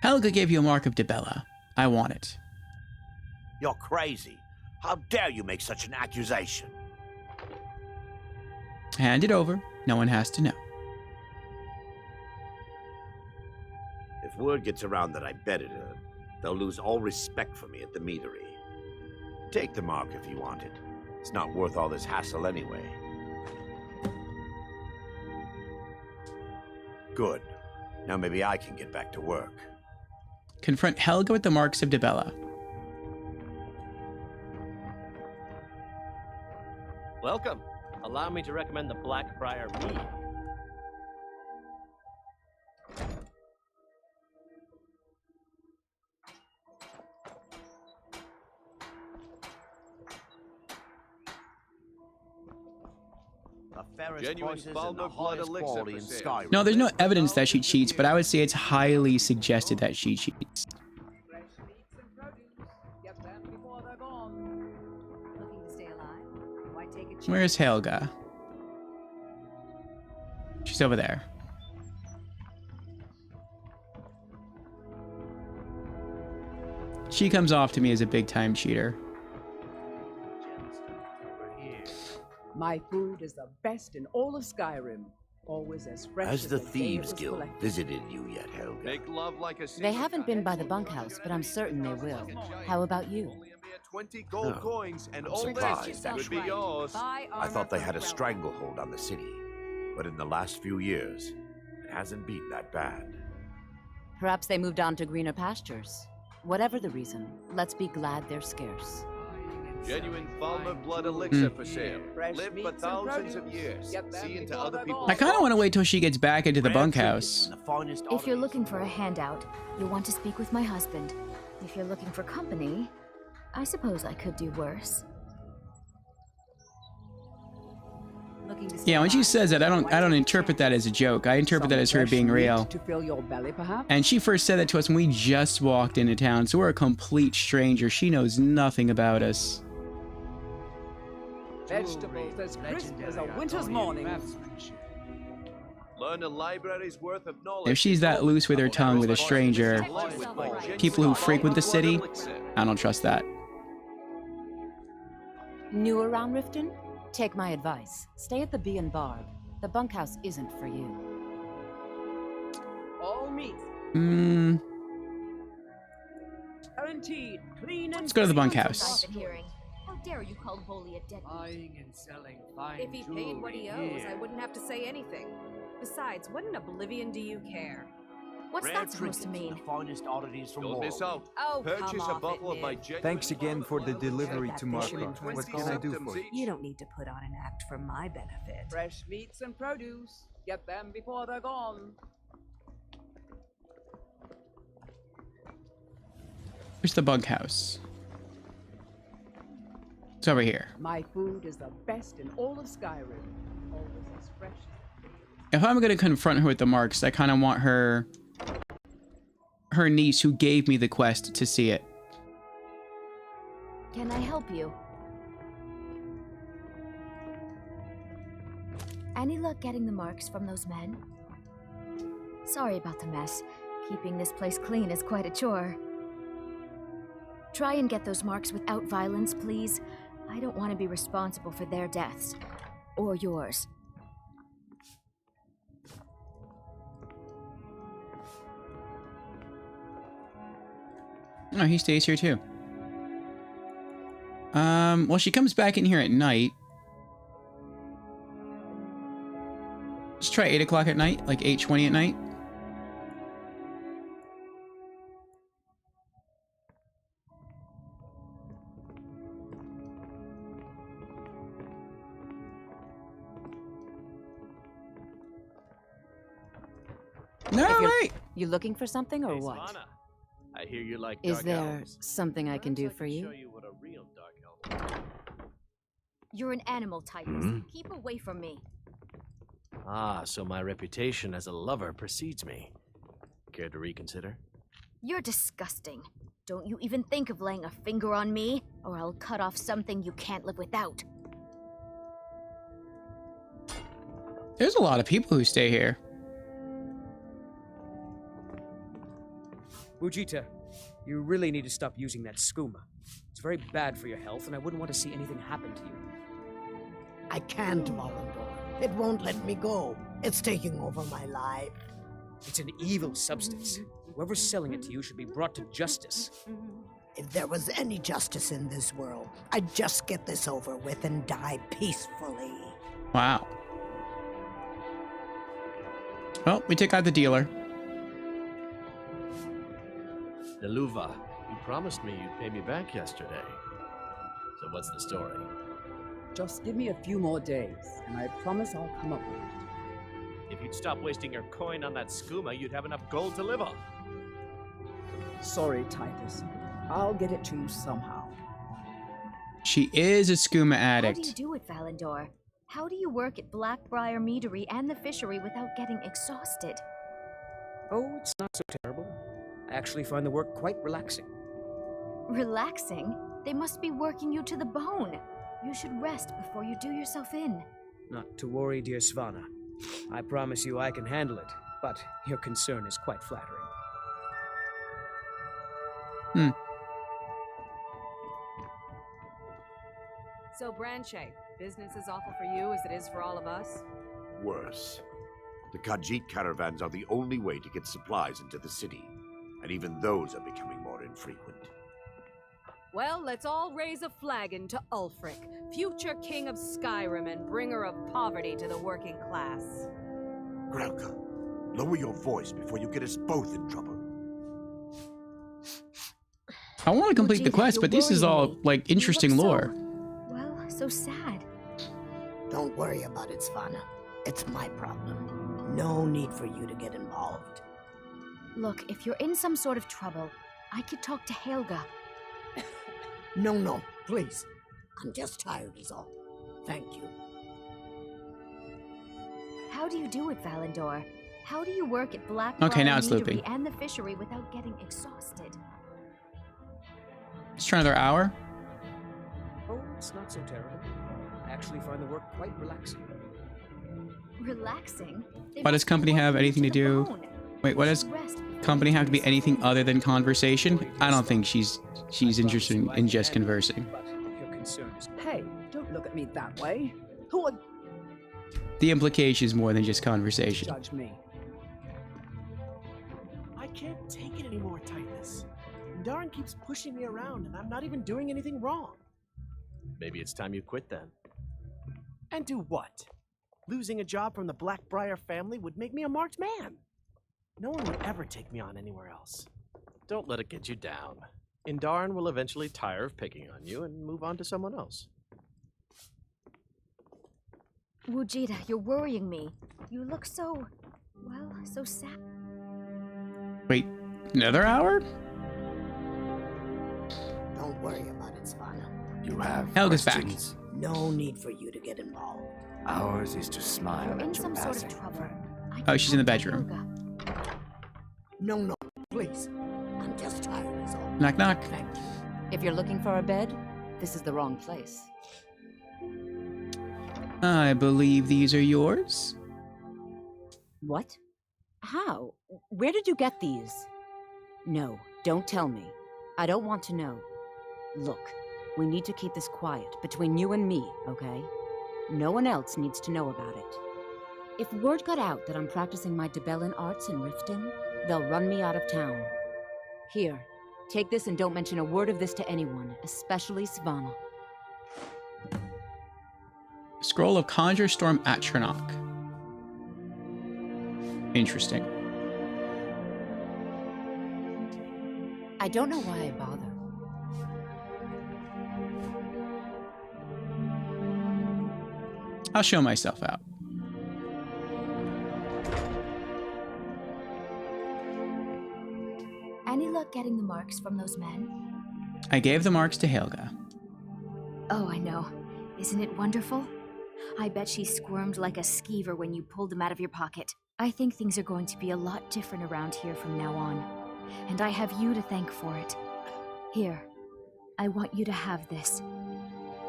Helga gave you a mark of Dibella. I want it. You're crazy. How dare you make such an accusation? Hand it over. No one has to know. If word gets around that I betted her, they'll lose all respect for me at the meadery. Take the mark if you want it. It's not worth all this hassle anyway. Good. Now maybe I can get back to work. Confront Helga with the marks of Dibella. Welcome. Allow me to recommend the Blackbriar Mead. Genuine Falmer blood elixir for sale. No, there's no evidence that she cheats, but I would say it's highly suggested that she cheats. Where's Helga? She's over there. She comes off to me as a big-time cheater. My food is the best in all of Skyrim. Always as fresh Has as the day it Thieves was Guild collected. visited you yet, Helga? Make love like a They haven't been by the bunkhouse, but I'm certain they will. How about you? 20 gold coins and I'm all surprised, this could be actually. yours. I thought they had a stranglehold on the city, but in the last few years, it hasn't been that bad. Perhaps they moved on to greener pastures. Whatever the reason, let's be glad they're scarce. Genuine farmer blood elixir for sale. Live for thousands of years. See into other people's... I kind of want to wait till she gets back into the bunkhouse. If you're looking for a handout, you'll want to speak with my husband. If you're looking for company, I suppose I could do worse. Yeah, when she says that, I don't interpret that as a joke. I interpret that as her being real. To fill your belly, perhaps? And she first said that to us when we just walked into town, so we're a complete stranger. She knows nothing about us. Vegetables as crisp as a winter's morning. Learn a library's worth of knowledge. If she's that loose with her tongue with a stranger, people who frequent the city, I don't trust that. New around Riften? Take my advice. Stay at the Bee and Barb. The bunkhouse isn't for you. All meat. Guaranteed, clean and Let's go to the bunkhouse. How dare you call Holy a dead? Buying and selling fine If he paid what he owes, I wouldn't have to say anything. Besides, what in oblivion do you care? What's that supposed to mean? Finest oddities from Don't miss out. Oh, Purchase come a off bottle it, of my Nick. genuine... Thanks again for the delivery to Marco. What can I do for you? You don't need to put on an act for my benefit. Fresh meats and produce. Get them before they're gone. Where's the bunkhouse? It's over here. My food is the best in all of Skyrim. Always as fresh. If I'm going to confront her with the marks, I kind of want her niece who gave me the quest to see it. Can I help you? Any luck getting the marks from those men? Sorry about the mess. Keeping this place clean is quite a chore. Try and get those marks without violence, please. I don't want to be responsible for their deaths. Or yours. Oh, he stays here too. Well, she comes back in here at night. Let's try 8 o'clock at night, like 8:20 at night. You looking for something or what? Savannah, I hear you like Is dark there elves. something I can do for you? Show you what a real dark elf is. You're an animal, Titus. Keep away from me. Ah, so my reputation as a lover precedes me. Care to reconsider? You're disgusting. Don't you even think of laying a finger on me, or I'll cut off something you can't live without. There's a lot of people who stay here. Fujita, you really need to stop using that skooma. It's very bad for your health, and I wouldn't want to see anything happen to you. I can't, Volendor. It won't let me go. It's taking over my life. It's an evil substance. Whoever's selling it to you should be brought to justice. If there was any justice in this world, I'd just get this over with and die peacefully. Wow. Well, we took out the dealer. Deluva, you promised me you'd pay me back yesterday. So what's the story? Just give me a few more days, and I promise I'll come up with it. If you'd stop wasting your coin on that skooma, you'd have enough gold to live off. Sorry, Titus. I'll get it to you somehow. She is a skooma addict. How do you do it, Valendor? How do you work at Blackbriar Meadery and the fishery without getting exhausted? Oh, it's not so terrible. I actually find the work quite relaxing. Relaxing? They must be working you to the bone. You should rest before you do yourself in. Not to worry, dear Svana. I promise you I can handle it, but your concern is quite flattering. So, Branche, business as awful for you as it is for all of us? Worse. The Khajiit caravans are the only way to get supplies into the city, and even those are becoming more infrequent. Well, let's all raise a flagon to Ulfric, future king of Skyrim and bringer of poverty to the working class. Grelka, lower your voice before you get us both in trouble. I want to complete the quest, but this is all, like, interesting lore. Well, so sad. Don't worry about it, Svanna. It's my problem. No need for you to get involved. Look, if you're in some sort of trouble, I could talk to Helga. No, please. I'm just tired is all. Thank you. How do you do it, Valendor? How do you work at Black Okay, now it's Meadery looping. and the fishery without getting exhausted? Let's try another hour. Oh, it's not so terrible. I actually find the work quite relaxing. Relaxing? Why does company have anything to do? Wait, what does company have to be anything other than conversation? I don't think she's interested in just conversing. Hey, don't look at me that way. Who are... The implication is more than just conversation. Judge me. I can't take it anymore, Titus. Darn keeps pushing me around, and I'm not even doing anything wrong. Maybe it's time you quit then. And do what? Losing a job from the Blackbriar family would make me a marked man. No one would ever take me on anywhere else. Don't let it get you down. Indarin will eventually tire of picking on you and move on to someone else. Wujita, you're worrying me. You look so... well, so sad. Wait, another hour? Don't worry about it, Svanna. You have Helga's questions? back. No need for you to get involved. Ours is to smile You're in at your some sort of passing. trouble. Oh, she's in the bedroom. No, please. I'm just tired is all. Knock, knock. Thank you. If you're looking for a bed, this is the wrong place. I believe these are yours. What? How? Where did you get these? No, don't tell me. I don't want to know. Look, we need to keep this quiet between you and me, okay? No one else needs to know about it. If word got out that I'm practicing my Debellan arts in Riften, they'll run me out of town. Here, take this and don't mention a word of this to anyone, especially Svanna. Scroll of Conjure Storm Atronach. Interesting. I don't know why I bother. I'll show myself out. Any luck getting the marks from those men? I gave the marks to Helga. Oh, I know. Isn't it wonderful? I bet she squirmed like a skeever when you pulled them out of your pocket. I think things are going to be a lot different around here from now on. And I have you to thank for it. Here, I want you to have this.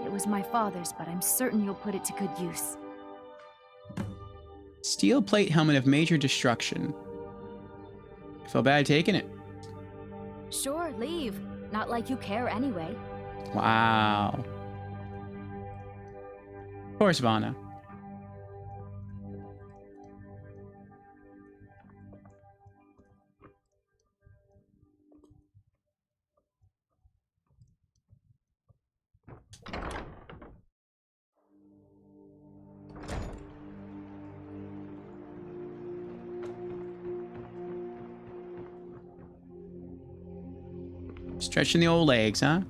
It was my father's, but I'm certain you'll put it to good use. Steel plate helmet of major destruction. I feel bad taking it. Sure, leave. Not like you care anyway. Wow. Of course, Vanna. Stretching the old legs, huh?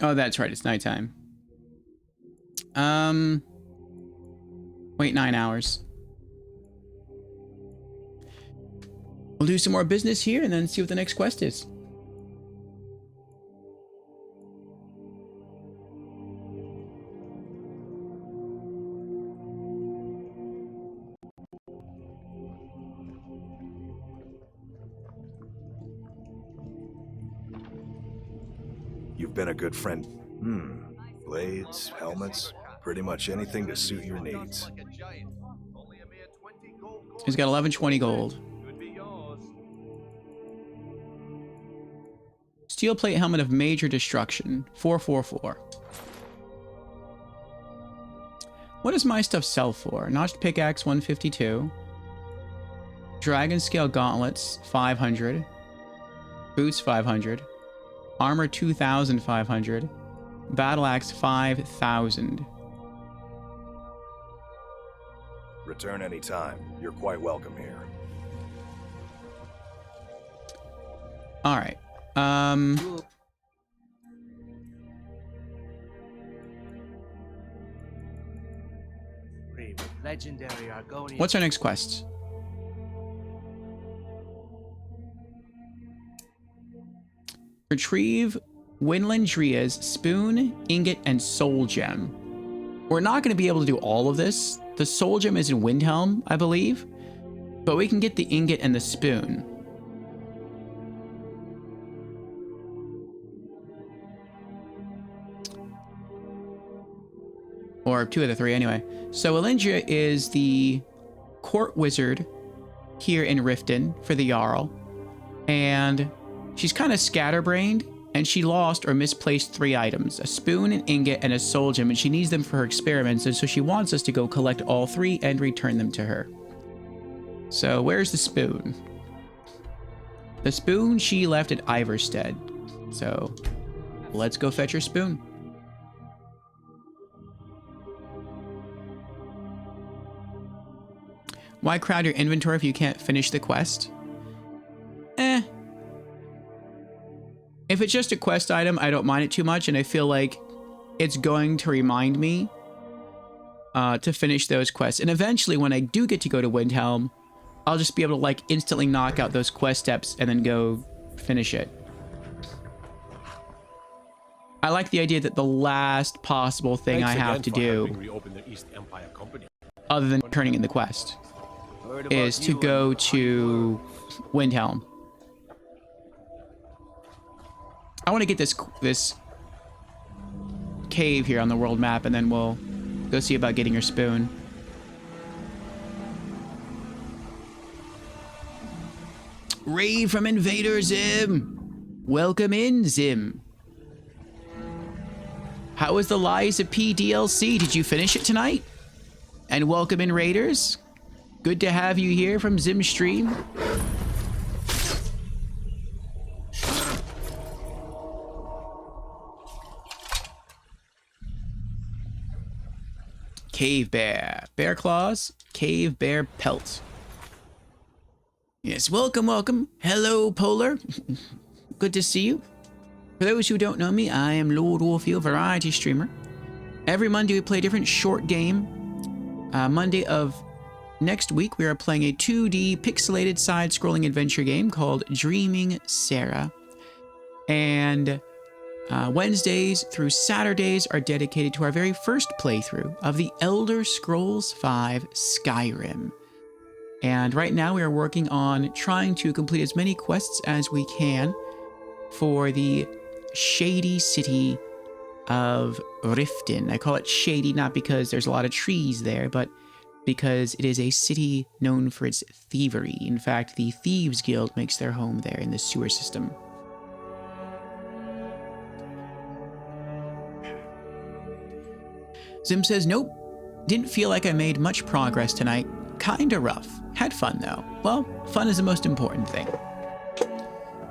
Oh, that's right. It's nighttime. Wait 9 hours. We'll do some more business here and then see what the next quest is. You've been a good friend. Blades, helmets, pretty much anything to suit your needs. He's got 1120 gold. Steel plate helmet of major destruction, 444. What does my stuff sell for? Notched pickaxe, 152. Dragon scale gauntlets, 500. Boots, 500. Armor, 2,500. Battle axe, 5,000. Return anytime. You're quite welcome here. All right. What's our next quest? Retrieve Winlandria's spoon, ingot, and soul gem. We're not going to be able to do all of this. The soul gem is in Windhelm, I believe, but we can get the ingot and the spoon. Or 2 of the 3 anyway. So Elendria is the court wizard here in Riften for the Jarl. And she's kind of scatterbrained, and she lost or misplaced 3 items. A spoon, an ingot, and a soul gem, and she needs them for her experiments, and so she wants us to go collect all 3 and return them to her. So where's the spoon? The spoon she left at Iverstead. So let's go fetch her spoon. Why crowd your inventory if you can't finish the quest? If it's just a quest item, I don't mind it too much, and I feel like it's going to remind me to finish those quests. And eventually, when I do get to go to Windhelm, I'll just be able to like instantly knock out those quest steps and then go finish it. I like the idea that the last possible thing I have to do, other than turning in the quest, is to go to Windhelm. I want to get this cave here on the world map, and then we'll go see about getting your spoon. Rave from Invader Zim! Welcome in, Zim. How was the Lies of P DLC? Did you finish it tonight? And welcome in, Raiders. Good to have you here from Zim Stream. Cave bear. Bear claws. Cave bear pelt. Yes, welcome, welcome. Hello, Polar. Good to see you. For those who don't know me, I am Lord Warfield, variety streamer. Every Monday we play a different short game. Monday of next week we are playing a 2D pixelated side-scrolling adventure game called Dreaming Sarah. And Wednesdays through Saturdays are dedicated to our very first playthrough of the Elder Scrolls V Skyrim. And right now we are working on trying to complete as many quests as we can for the shady city of Riften. I call it shady not because there's a lot of trees there, but because it is a city known for its thievery. In fact, the Thieves Guild makes their home there in the sewer system. Zim says, nope, didn't feel like I made much progress tonight. Kinda rough. Had fun though. Well, fun is the most important thing.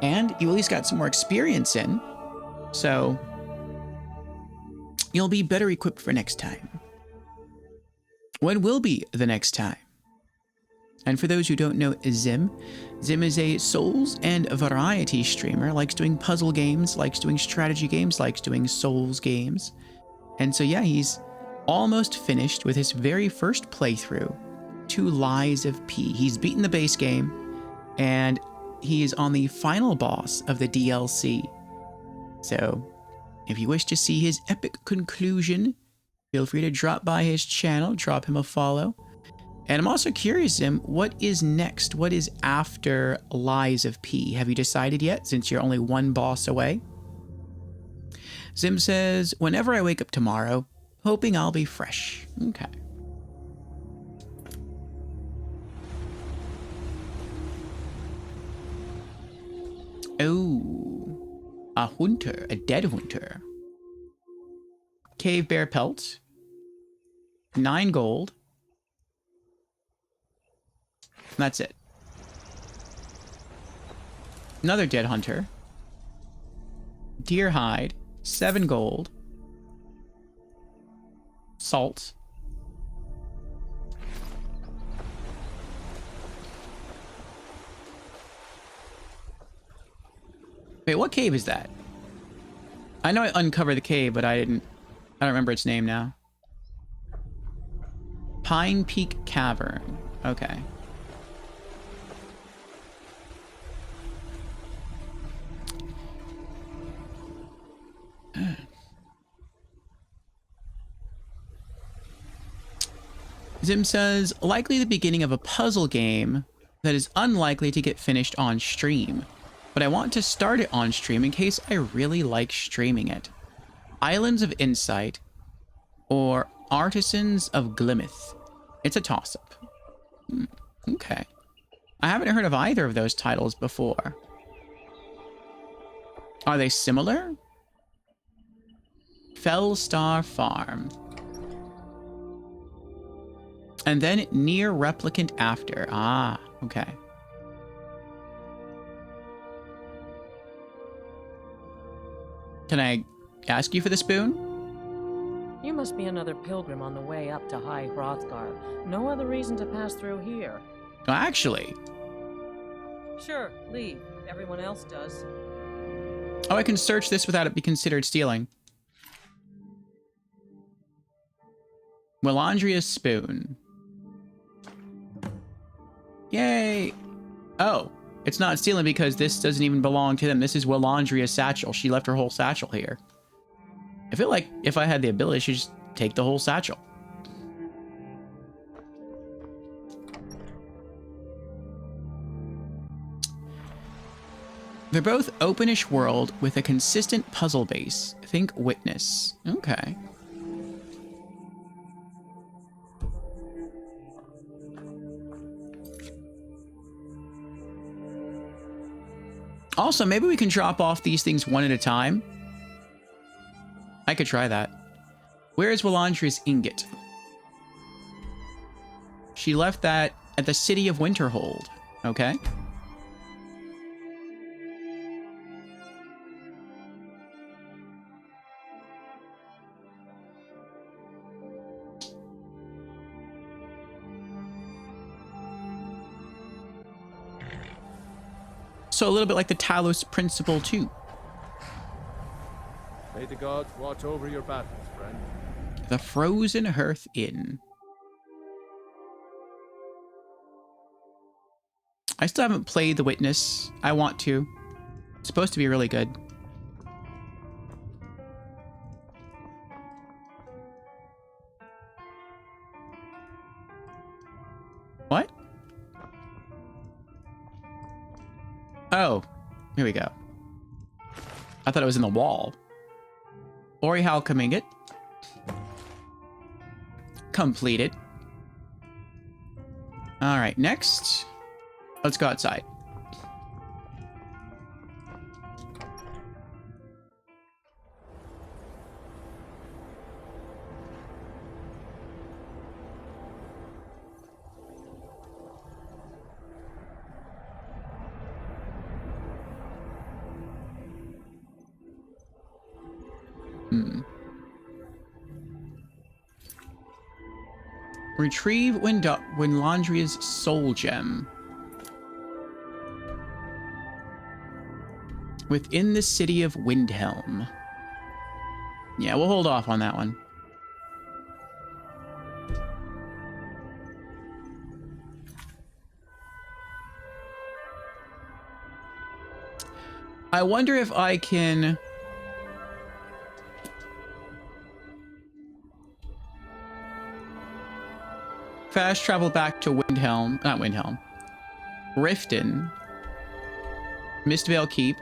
And you at least got some more experience in, so you'll be better equipped for next time. When will be the next time? And for those who don't know Zim is a Souls and variety streamer, likes doing puzzle games, likes doing strategy games, likes doing Souls games. And so yeah, he's almost finished with his very first playthrough to Lies of P. He's beaten the base game, and he is on the final boss of the DLC. So, if you wish to see his epic conclusion, feel free to drop by his channel, drop him a follow. And I'm also curious, Zim, what is next? What is after Lies of P? Have you decided yet, since you're only one boss away? Zim says, whenever I wake up tomorrow, hoping I'll be fresh. Okay. Oh, a hunter, a dead hunter. Cave bear pelt. 9 gold. That's it. Another dead hunter. Deer hide. 7 gold. Salt. Wait, what cave is that? I know I uncovered the cave, but I don't remember its name now. Pine Peak Cavern. Okay. Zim says, likely the beginning of a puzzle game that is unlikely to get finished on stream. But I want to start it on stream in case I really like streaming it. Islands of Insight or Artisans of Glimeth. It's a toss-up. Okay. I haven't heard of either of those titles before. Are they similar? Fellstar Farm. And then Near Replicant After. Ah, okay. Can I ask you for the spoon? You must be another pilgrim on the way up to High Hrothgar. No other reason to pass through here. Well, actually. Sure, leave. Everyone else does. Oh, I can search this without it be considered stealing. Willandria's spoon. Yay! Oh, it's not stealing because this doesn't even belong to them. This is Willandria's satchel. She left her whole satchel here. I feel like if I had the ability, I should just take the whole satchel. They're both openish world with a consistent puzzle base. Think Witness. Okay. Also, maybe we can drop off these things one at a time. I could try that. Where is Willandria's ingot? She left that at the city of Winterhold. Okay. So a little bit like the Talos principle too. May the gods watch over your battles, friend. The Frozen Hearth Inn. I still haven't played The Witness. I want to. It's supposed to be really good. What? Oh, here we go. I thought it was in the wall. Ori Halcom ingot. Completed. All right, next. Let's go outside. Retrieve Willandria's soul gem. Within the city of Windhelm. Yeah, we'll hold off on that one. I wonder if I can... fast travel back to Windhelm, not Windhelm, Riften, Mistvale Keep,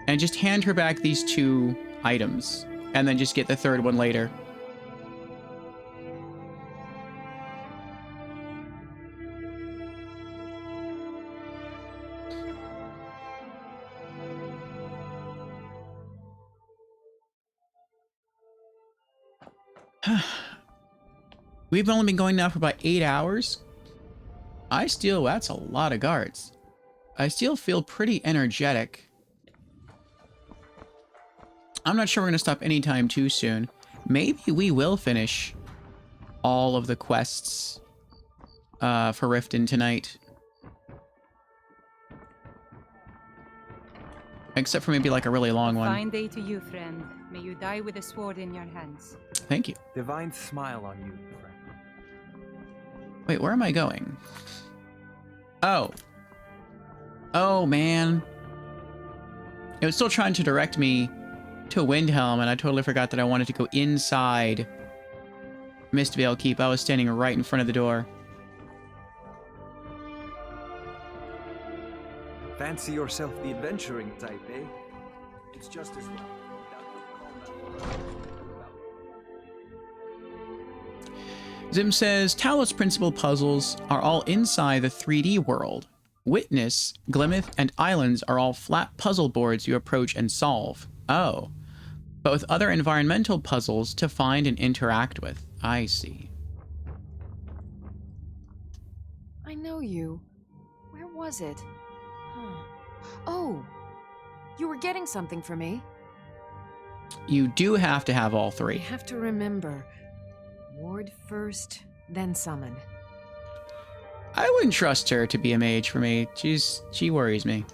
and just hand her back these 2 items, and then just get the third one later. We've only been going now for about 8 hours. That's a lot of guards. I still feel pretty energetic. I'm not sure we're going to stop anytime too soon. Maybe we will finish all of the quests for Riften tonight. Except for maybe like a really long one. Fine day to you, friend. May you die with a sword in your hands. Thank you. Divine smile on you, friend. Wait, where am I going? Oh. Oh, man. It was still trying to direct me to Windhelm, and I totally forgot that I wanted to go inside Mistvale Keep. I was standing right in front of the door. Fancy yourself the adventuring type, eh? It's just as well. Zim says, Talos principal puzzles are all inside the 3D world. Witness, Glimeth, and Islands are all flat puzzle boards you approach and solve. Oh. But with other environmental puzzles to find and interact with. I see. I know you. Where was it? Huh. Oh! You were getting something for me. You do have to have all I three. have to remember. Ward first, then summon. I wouldn't trust her to be a mage for me. She worries me.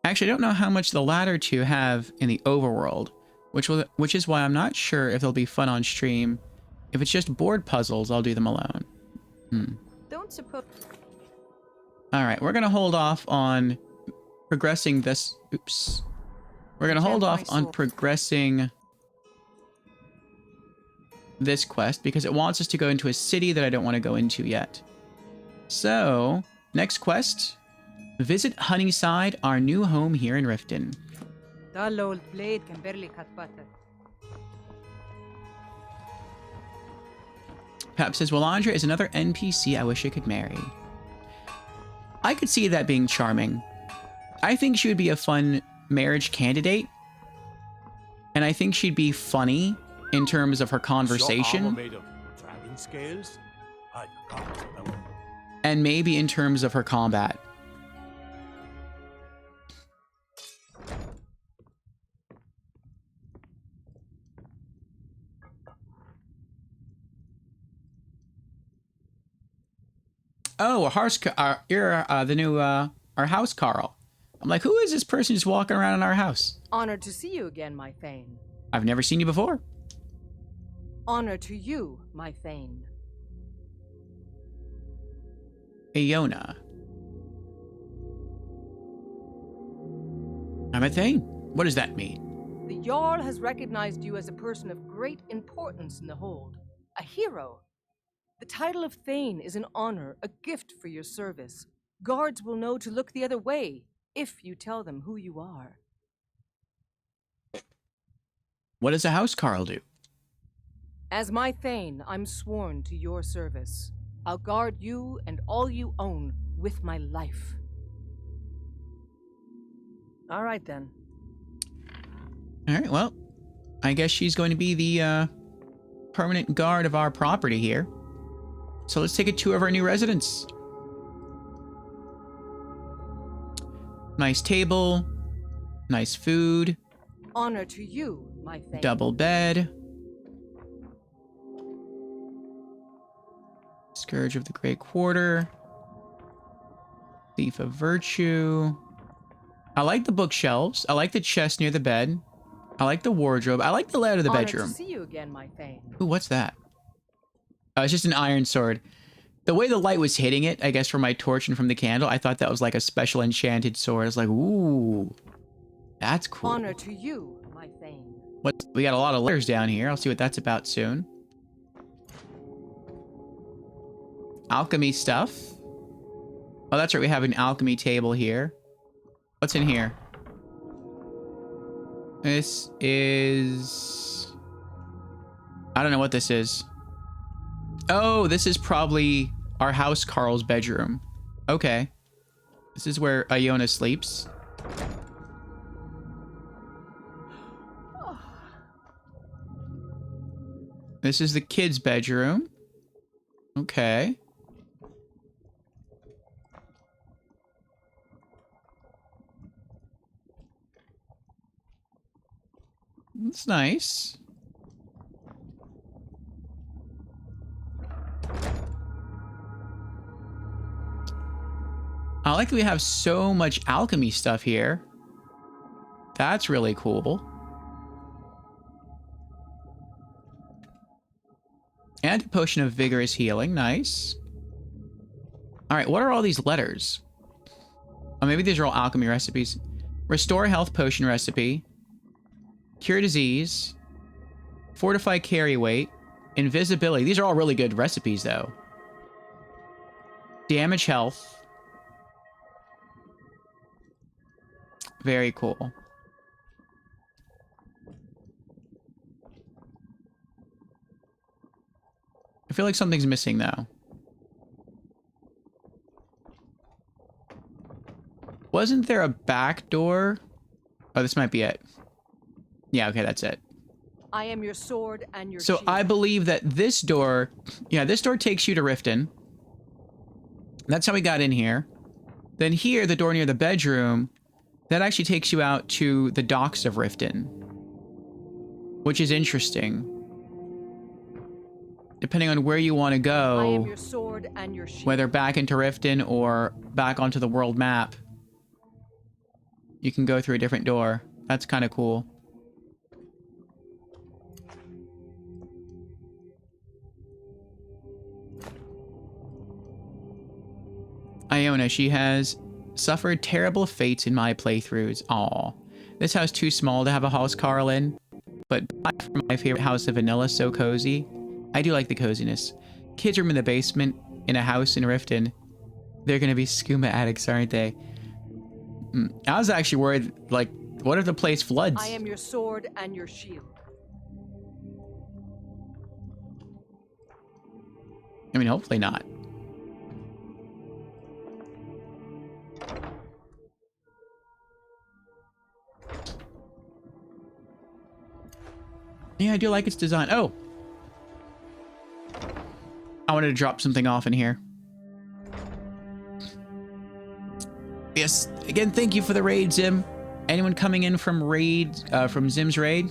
Actually, I don't know how much the latter two have in the overworld, which is why I'm not sure if they'll be fun on stream. If it's just board puzzles, I'll do them alone. Don't suppose. All right, we're gonna hold off on progressing this. Oops. We're gonna hold off on progressing this quest because it wants us to go into a city that I don't want to go into yet. So, next quest. Visit Honeyside, our new home here in Riften. Dull old blade can barely cut butter. Pap says, Walandra is another NPC I wish I could marry. I could see that being charming. I think she would be a fun marriage candidate. And I think she'd be funny in terms of her conversation. Made of dragon scales? I can't remember. And maybe in terms of her combat. Oh, you're the new, our house Carl. I'm like, who is this person just walking around in our house? Honored to see you again, my Thane. I've never seen you before. Honor to you, my Thane. Iona. I'm a Thane. What does that mean? The Jarl has recognized you as a person of great importance in the hold. A hero. The title of Thane is an honor, a gift for your service. Guards will know to look the other way if you tell them who you are. What does a house Carl do? As my Thane, I'm sworn to your service. I'll guard you and all you own with my life. All right, then. All right, well, I guess she's going to be the permanent guard of our property here. So let's take a tour of our new residence. Nice table. Nice food. Honor to you, my Thane. Double bed. Scourge of the Great Quarter. Thief of Virtue. I like the bookshelves. I like the chest near the bed. I like the wardrobe. I like the layout of the bedroom. Honored to see you again, my Thane. Ooh, what's that? Oh, it's just an iron sword. The way the light was hitting it, I guess from my torch and from the candle, I thought that was like a special enchanted sword. I was like, ooh, that's cool. Honor to you, my Thane. What? We got a lot of letters down here. I'll see what that's about soon. Alchemy stuff. Oh, that's right. We have an alchemy table here. What's in here? This is... I don't know what this is. Oh, this is probably our house Carl's bedroom. Okay. This is where Iona sleeps. This is the kids' bedroom. Okay. That's nice. I like that we have so much alchemy stuff here. That's really cool. And a potion of vigorous healing. Nice. All right, what are all these letters? Oh, maybe these are all alchemy recipes. Restore health potion recipe. Cure disease. Fortify carry weight. Invisibility. These are all really good recipes, though. Damage health. Very cool. I feel like something's missing, though. Wasn't there a back door? Oh, this might be it. Yeah, okay, that's it. I am your sword and your So shield. I believe that this door... Yeah, this door takes you to Riften. That's how we got in here. Then here, the door near the bedroom, that actually takes you out to the docks of Riften. Which is interesting. Depending on where you want to go, I am your sword and your shield. whether back into Riften or back onto the world map, you can go through a different door. That's kind of cool. Iona, she has suffered terrible fates in my playthroughs. Aw. This house too small to have a house Carl in, but my favorite house of vanilla, so cozy. I do like the coziness. Kids room in the basement in a house in Riften. They're gonna be skooma addicts, aren't they? I was actually worried, like, what if the place floods? I am your sword and your shield. I mean, hopefully not. Yeah, I do like its design. Oh! I wanted to drop something off in here. Yes, again, thank you for the raid, Zim. Anyone coming in from from Zim's raid,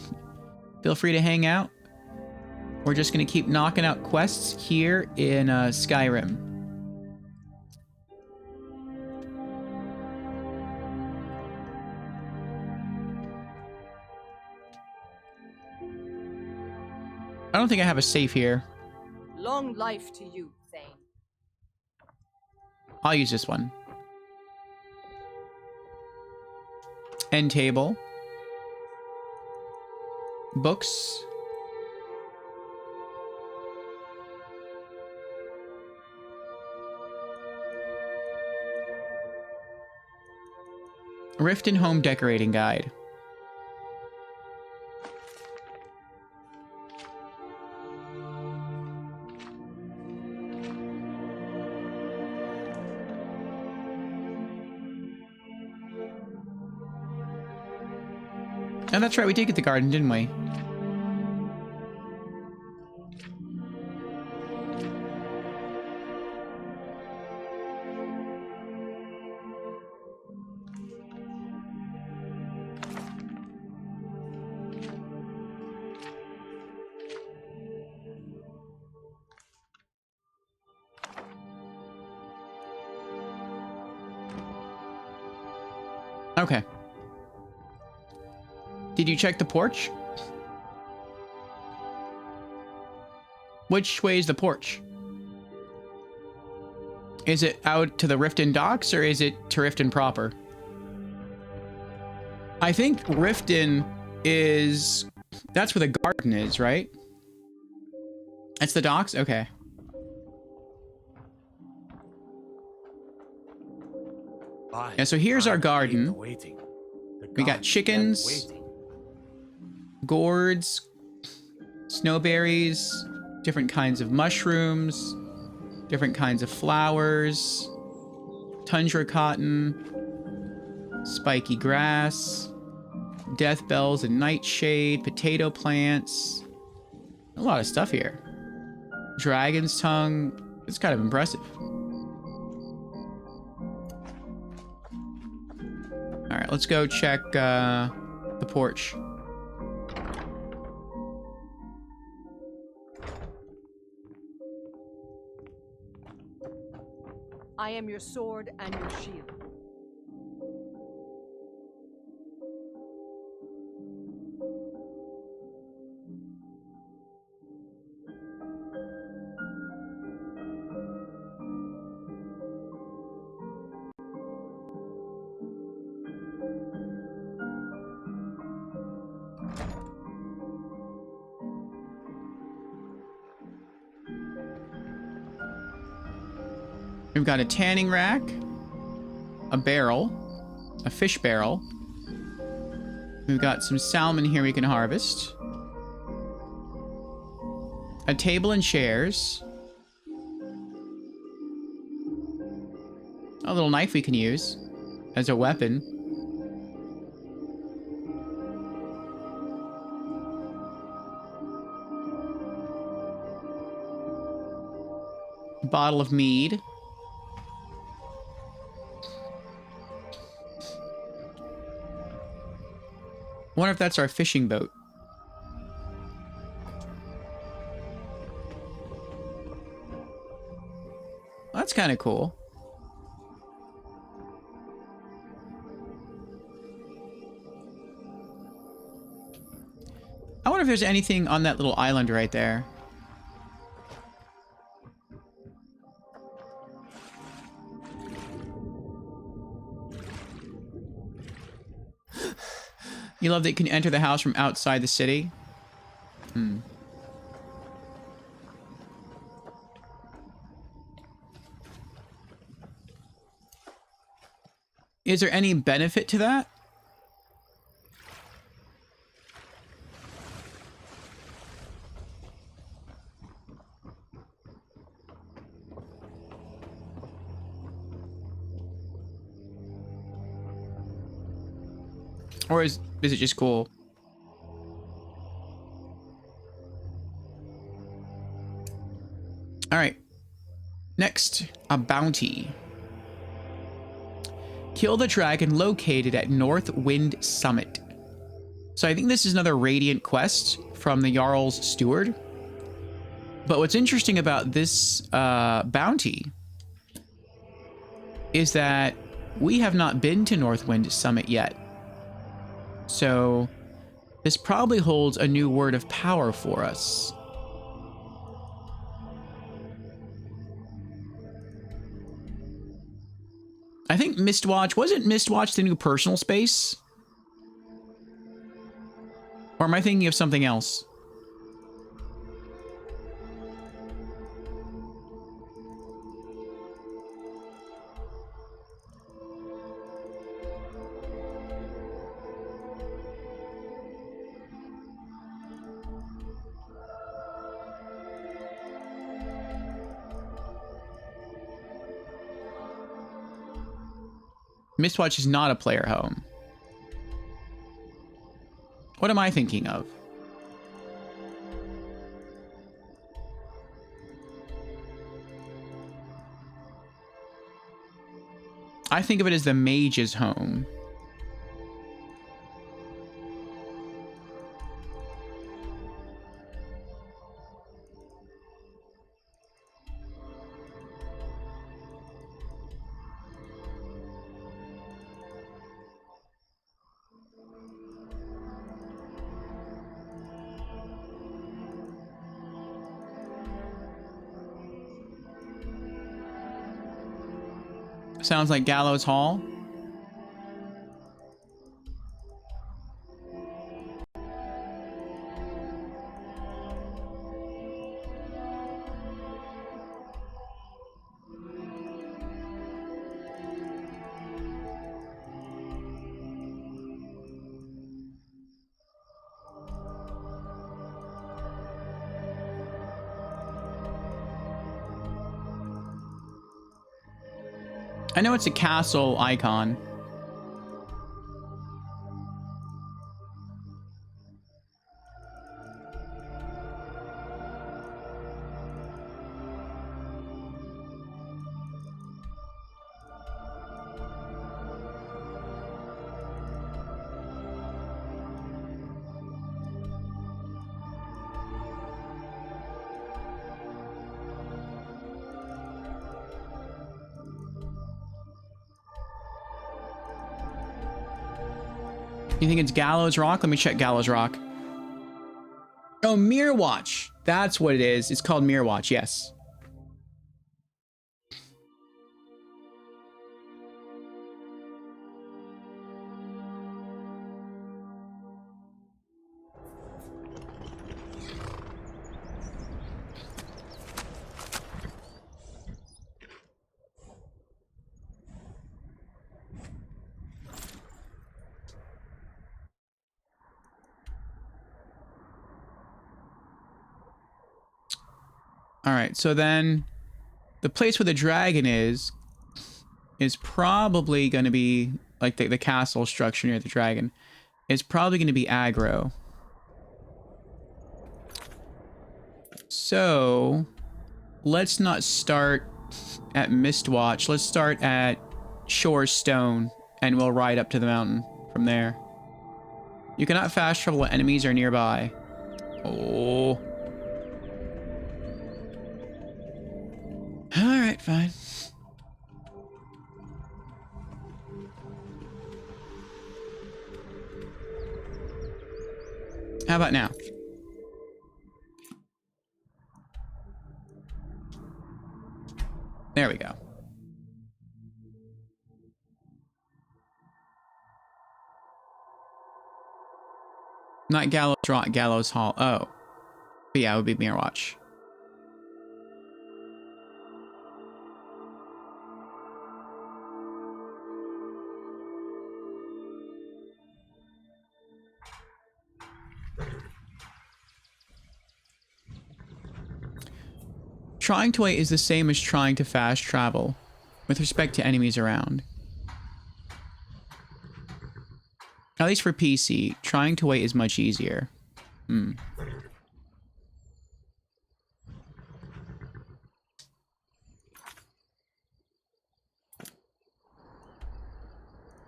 feel free to hang out. We're just gonna keep knocking out quests here in Skyrim. I don't think I have a safe here. Long life to you, Thane. I'll use this one. End table. Books. Riften Home Decorating Guide. Oh, that's right, we did get the garden, didn't we? Okay. Did you check the porch? Which way is the porch? Is it out to the Riften docks or is it to Riften proper? I think Riften is... That's where the garden is, right? That's the docks? Okay. Yeah, so here's our garden. We got chickens, gourds, snowberries, different kinds of mushrooms, different kinds of flowers, tundra cotton, spiky grass, death bells and nightshade, potato plants. A lot of stuff here. Dragon's tongue. It's kind of impressive. All right, let's go check the porch. I am your sword and your shield. We've got a tanning rack, a barrel, a fish barrel. We've got some salmon here we can harvest. A table and chairs. A little knife we can use as a weapon. A bottle of mead. I wonder if that's our fishing boat. That's kind of cool. I wonder if there's anything on that little island right there. You love that you can enter the house from outside the city? Hmm. Is there any benefit to that? Or is it just cool? All right. Next, a bounty. Kill the dragon located at North Wind Summit. So I think this is another Radiant quest from the Jarl's Steward. But what's interesting about this bounty is that we have not been to North Wind Summit yet. So this probably holds a new word of power for us. I think Mistwatch, wasn't Mistwatch the new personal space? Or am I thinking of something else? Mistwatch is not a player home. What am I thinking of? I think of it as the mage's home. Sounds like Gallows Hall. I know it's a castle icon. You think it's Gallows Rock? Let me check Gallows Rock. Oh, Mirror Watch. That's what it is. It's called Mirror Watch, yes. All right, so then the place where the dragon is probably going to be like the castle structure near the dragon. It's probably going to be aggro. So let's not start at Mistwatch. Let's start at Shore Stone, and we'll ride up to the mountain from there. You cannot fast travel when enemies are nearby. Oh. Alright, fine. How about now? There we go. Not Gallows Rock, Gallows Hall. Oh. But yeah, it would be Mirror Watch. Trying to wait is the same as trying to fast travel, with respect to enemies around. At least for PC, trying to wait is much easier.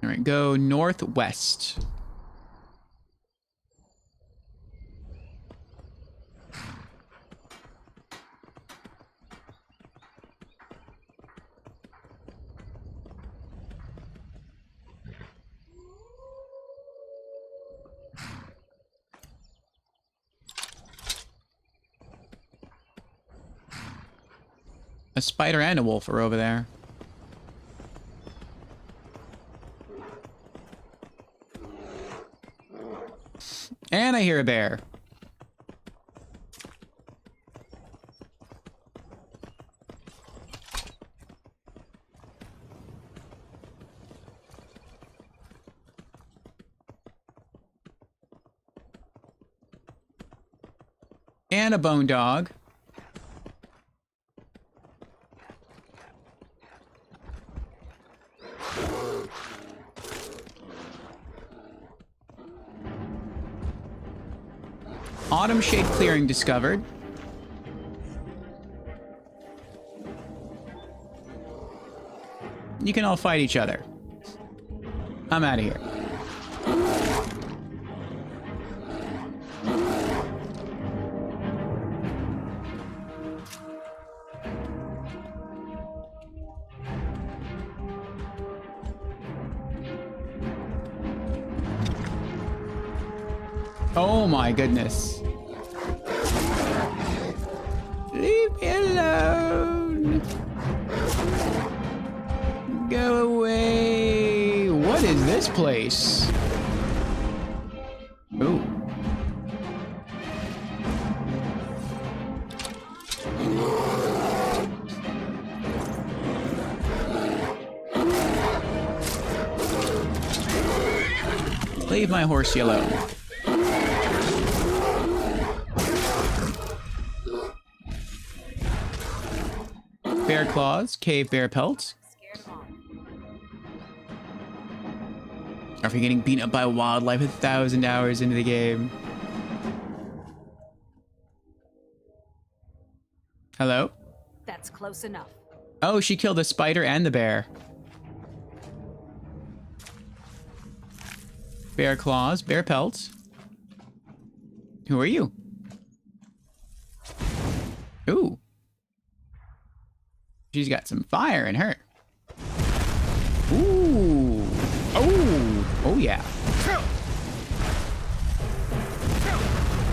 Alright, go northwest. A spider and a wolf are over there. And I hear a bear. And a bone dog. Autumn Shade Clearing discovered. You can all fight each other. I'm out of here. Oh my goodness. Leave me alone. Go away. What is this place? Ooh. Leave my horsey alone. Bear claws, cave bear pelts. Or if you're getting beaten up by wildlife 1,000 hours into the game. Hello? That's close enough. Oh, she killed the spider and the bear. Bear claws, bear pelts. Who are you? Ooh. She's got some fire in her. Ooh. Oh. Oh, yeah.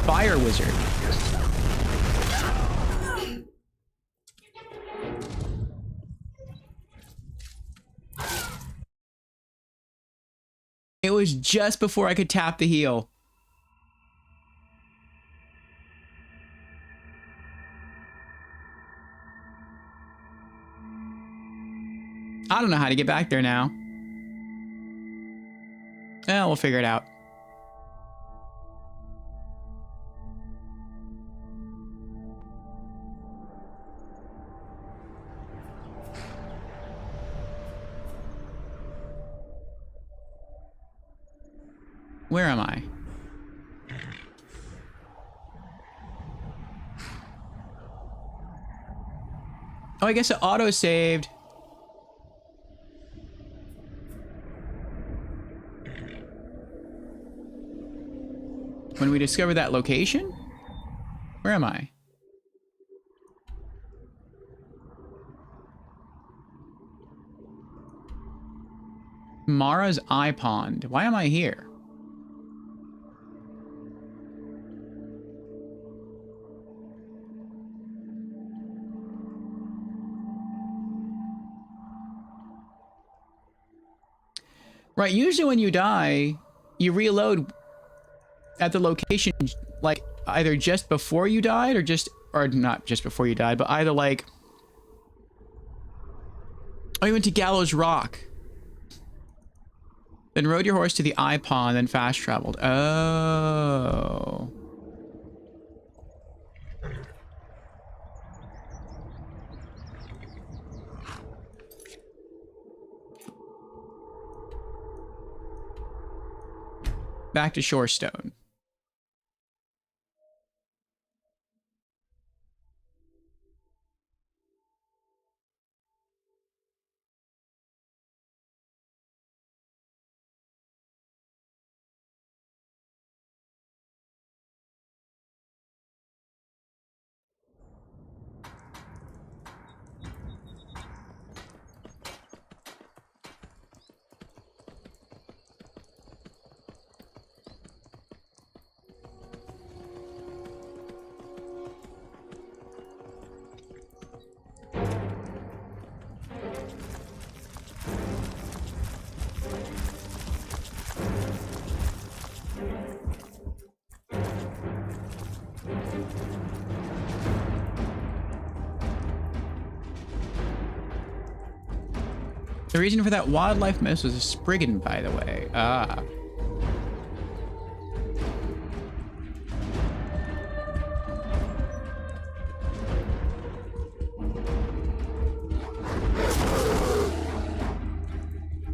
Fire wizard. It was just before I could tap the heal. I don't know how to get back there now. We'll figure it out. Where am I? Oh, I guess it auto-saved. When we discover that location? Where am I? Mara's Eye Pond. Why am I here? Right, usually when you die, you reload at the location, like, either just before you died or not just before you died, but either like, oh, you went to Gallows Rock. Then rode your horse to the Eye Pond, then fast traveled. Oh. Back to Shorestone. The reason for that wildlife mist was a Spriggan, by the way. Ah.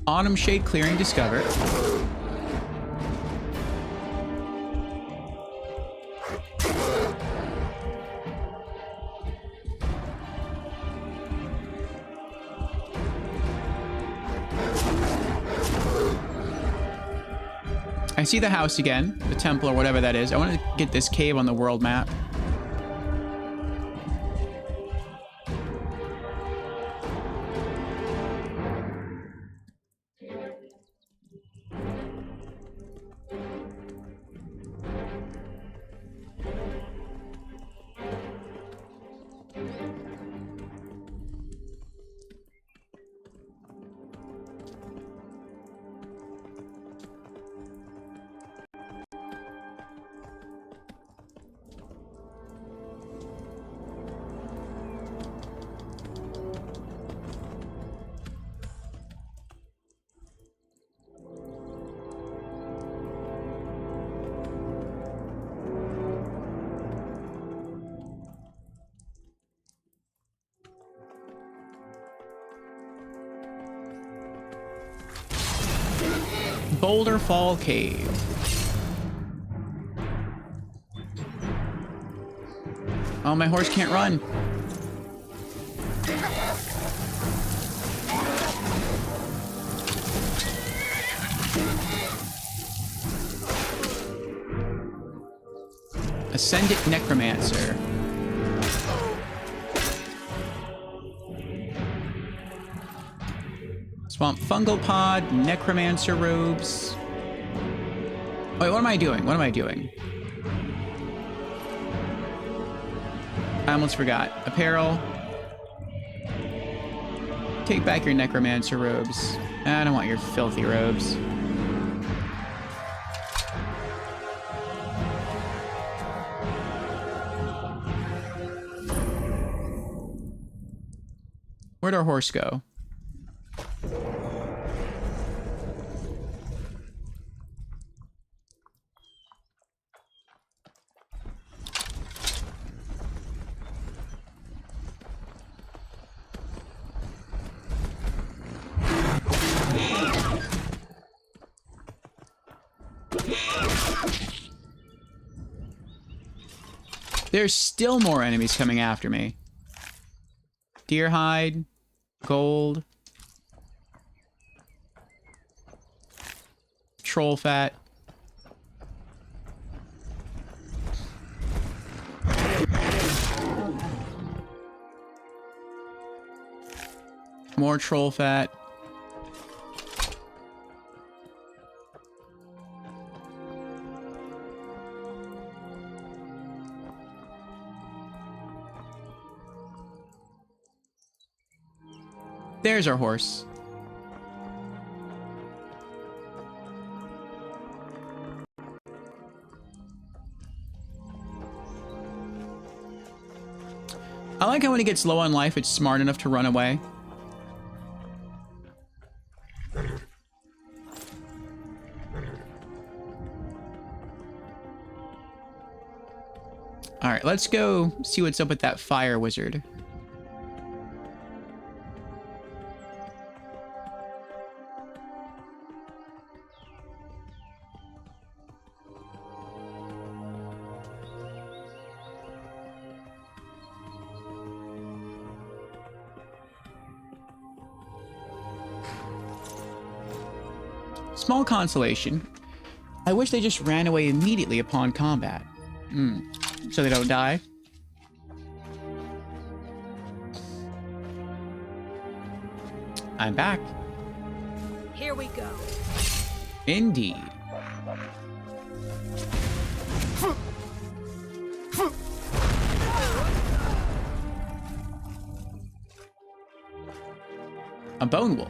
Autumn Shade Clearing discovered. I see the house again, the temple or whatever that is. I want to get this cave on the world map. Boulder Fall Cave. Oh, my horse can't run. Ascendant Necromancer. Swamp Fungal Pod, Necromancer Robes. Wait, what am I doing? What am I doing? I almost forgot. Apparel. Take back your Necromancer Robes. I don't want your filthy robes. Where'd our horse go? There's still more enemies coming after me. Deer hide, gold, troll fat. More troll fat. There's our horse. I like how when it gets low on life, it's smart enough to run away. All right, let's go see what's up with that fire wizard. Small consolation. I wish they just ran away immediately upon combat. So they don't die. I'm back. Here we go. Indeed. A bone wolf.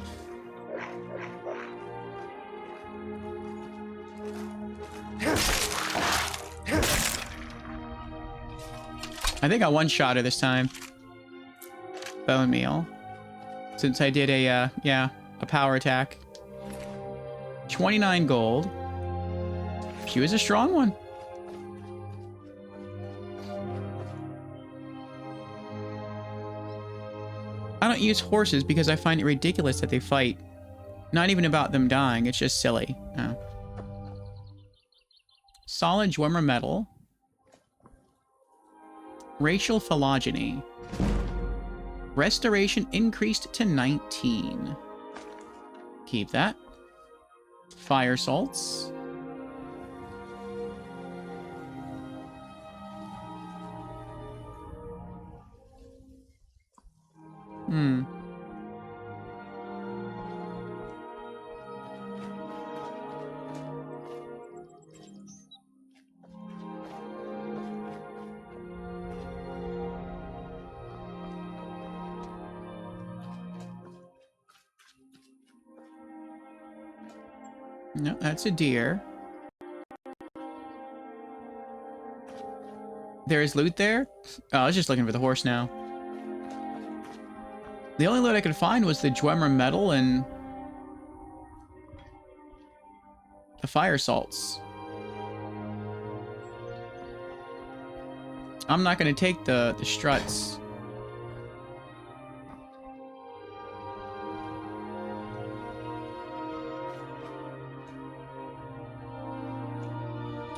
I think I one-shot her this time. Bone meal. Since I did a, a power attack. 29 gold. She was a strong one. I don't use horses because I find it ridiculous that they fight. Not even about them dying, it's just silly. Oh. Solid Dwemer metal. Racial phylogeny. Restoration increased to 19. Keep that. Fire salts. No, that's a deer. There is loot there? Oh, I was just looking for the horse now. The only loot I could find was the Dwemer metal and the fire salts. I'm not going to take the struts.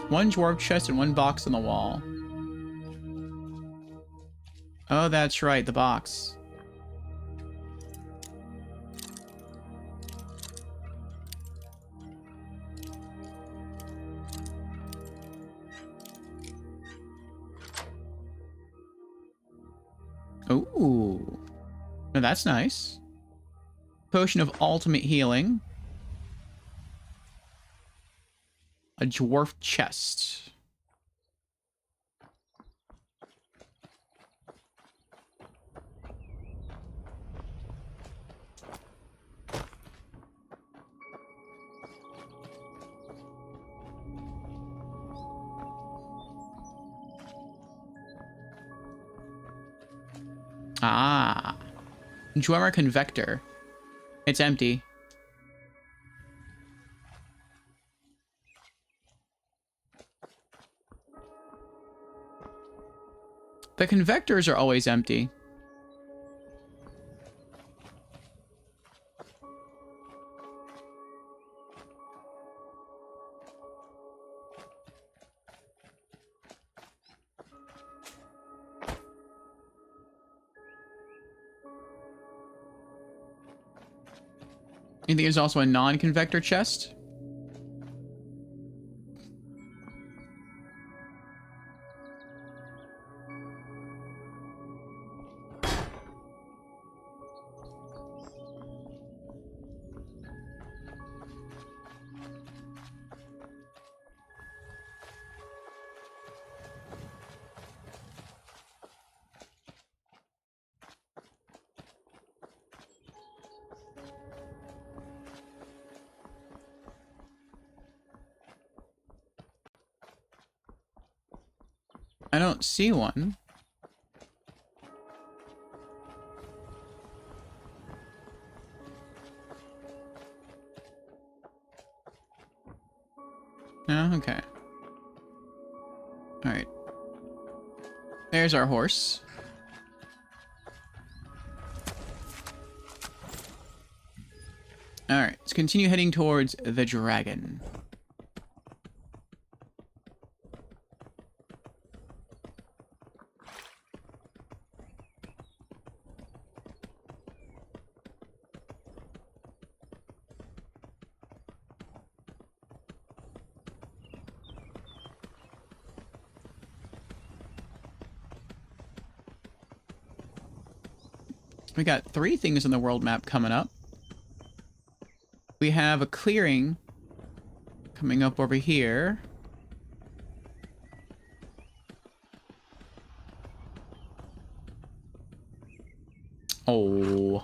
One dwarf chest and one box on the wall. Oh, that's right, the box. Ooh. No, that's nice. Potion of ultimate healing. A dwarf chest. Ah. Drummer Convector. It's empty. The convectors are always empty. You think there's also a non-convector chest? I don't see one. No, okay. All right. There's our horse. All right, let's continue heading towards the dragon. We got 3 things on the world map coming up. We have a clearing coming up over here. Oh.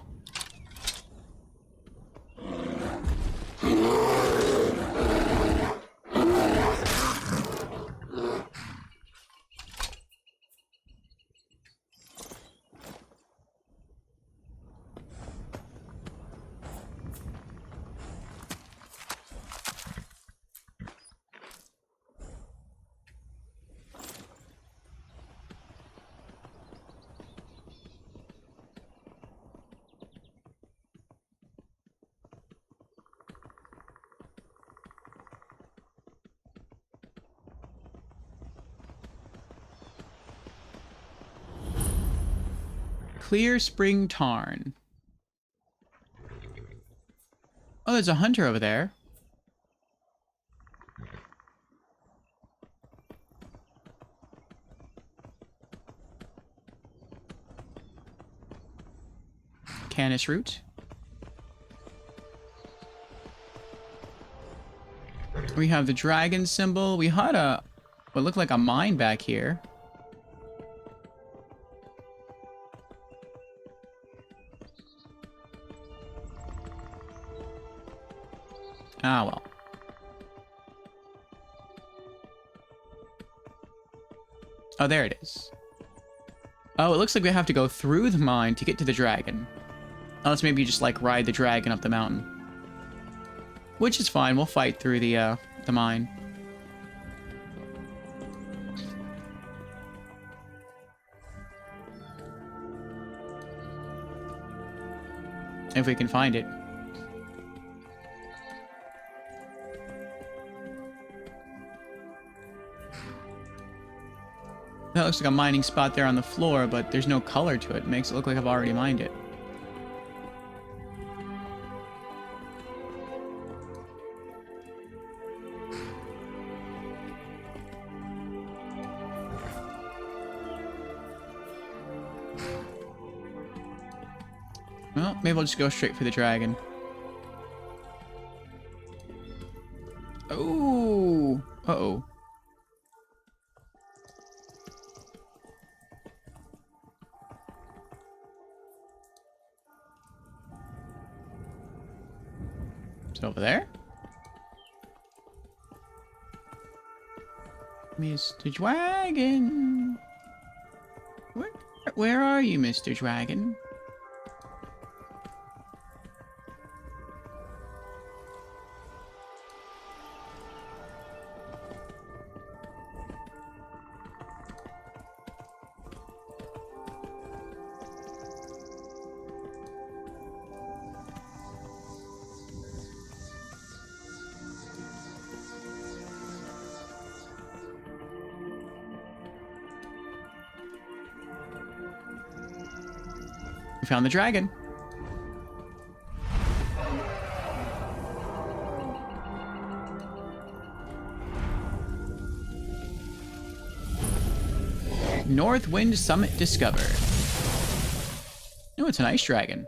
Clear Spring Tarn. Oh, there's a hunter over there. Canis root. We have the dragon symbol. We had a what looked like a mine back here. Ah, well. Oh, there it is. Oh, it looks like we have to go through the mine to get to the dragon. Unless maybe you just, like, ride the dragon up the mountain. Which is fine. We'll fight through the mine. If we can find it. That looks like a mining spot there on the floor, but there's no color to it. It makes it look like I've already mined it. Well, maybe I'll just go straight for the dragon. Oh! Uh-oh. Is it over there? Mr. Dragon! Where are you, Mr. Dragon? We found the dragon. North Wind Summit discovered. Oh, it's an ice dragon.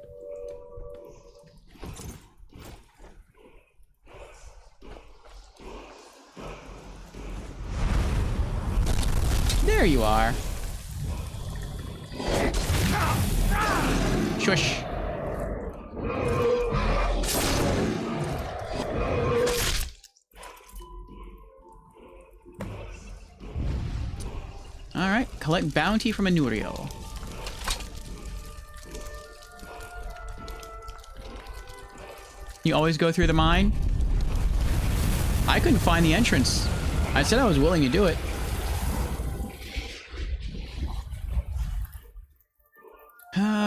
There you are. Shush. Alright, collect bounty from Anuriel. You always go through the mine? I couldn't find the entrance. I said I was willing to do it.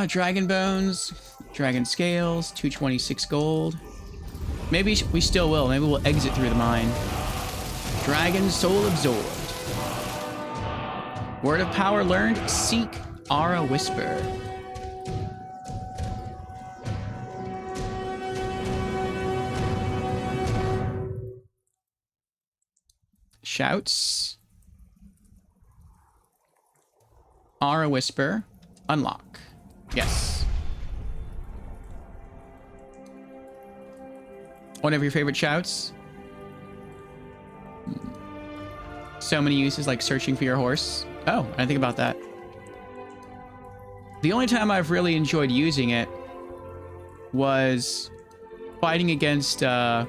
Dragon bones, dragon scales, 226 gold. Maybe we still will. Maybe we'll exit through the mine. Dragon soul absorbed. Word of power learned. Seek Aura Whisper. Shouts. Aura Whisper. Unlock. Yes. One of your favorite shouts? So many uses, like searching for your horse. Oh, I didn't think about that. The only time I've really enjoyed using it was fighting against, what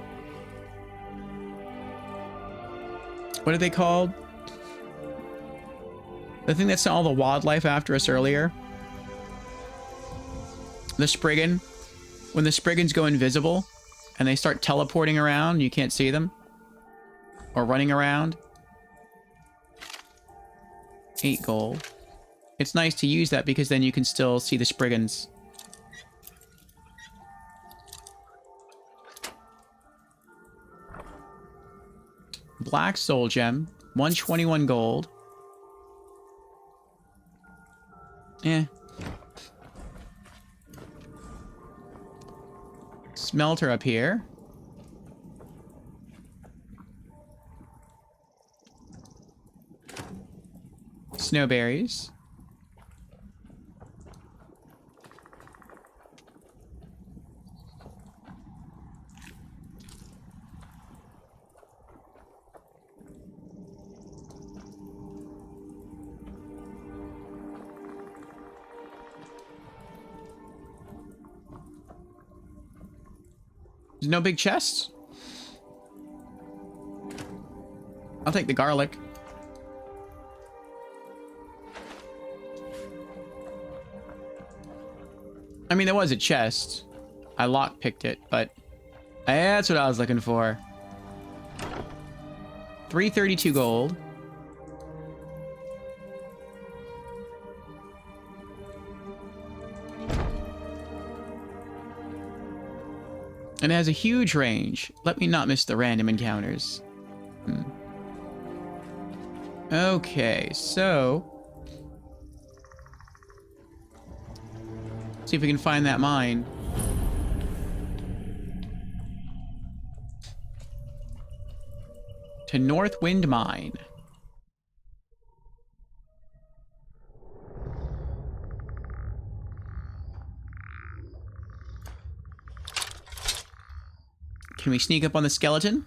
are they called? The thing that sent all the wildlife after us earlier. The Spriggan. When the Spriggans go invisible and they start teleporting around, you can't see them. Or running around. 8 gold. It's nice to use that because then you can still see the Spriggans. Black Soul Gem. 121 gold. Eh. Smelter up here. Snowberries. There's no big chests. I'll take the garlic. I mean, there was a chest. I lockpicked it, but that's what I was looking for. 332 gold. And it has a huge range. Let me not miss the random encounters. Okay, so See if we can find that mine. To Northwind Mine. Can we sneak up on the skeleton?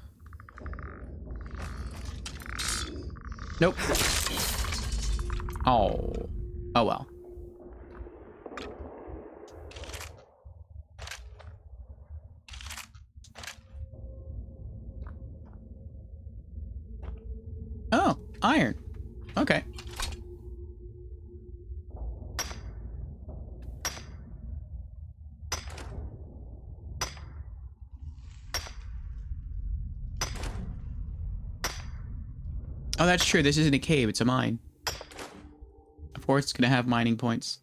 Nope. Oh. Oh well. Oh, iron. Okay. Oh, that's true. This isn't a cave, it's a mine. Of course, it's gonna have mining points.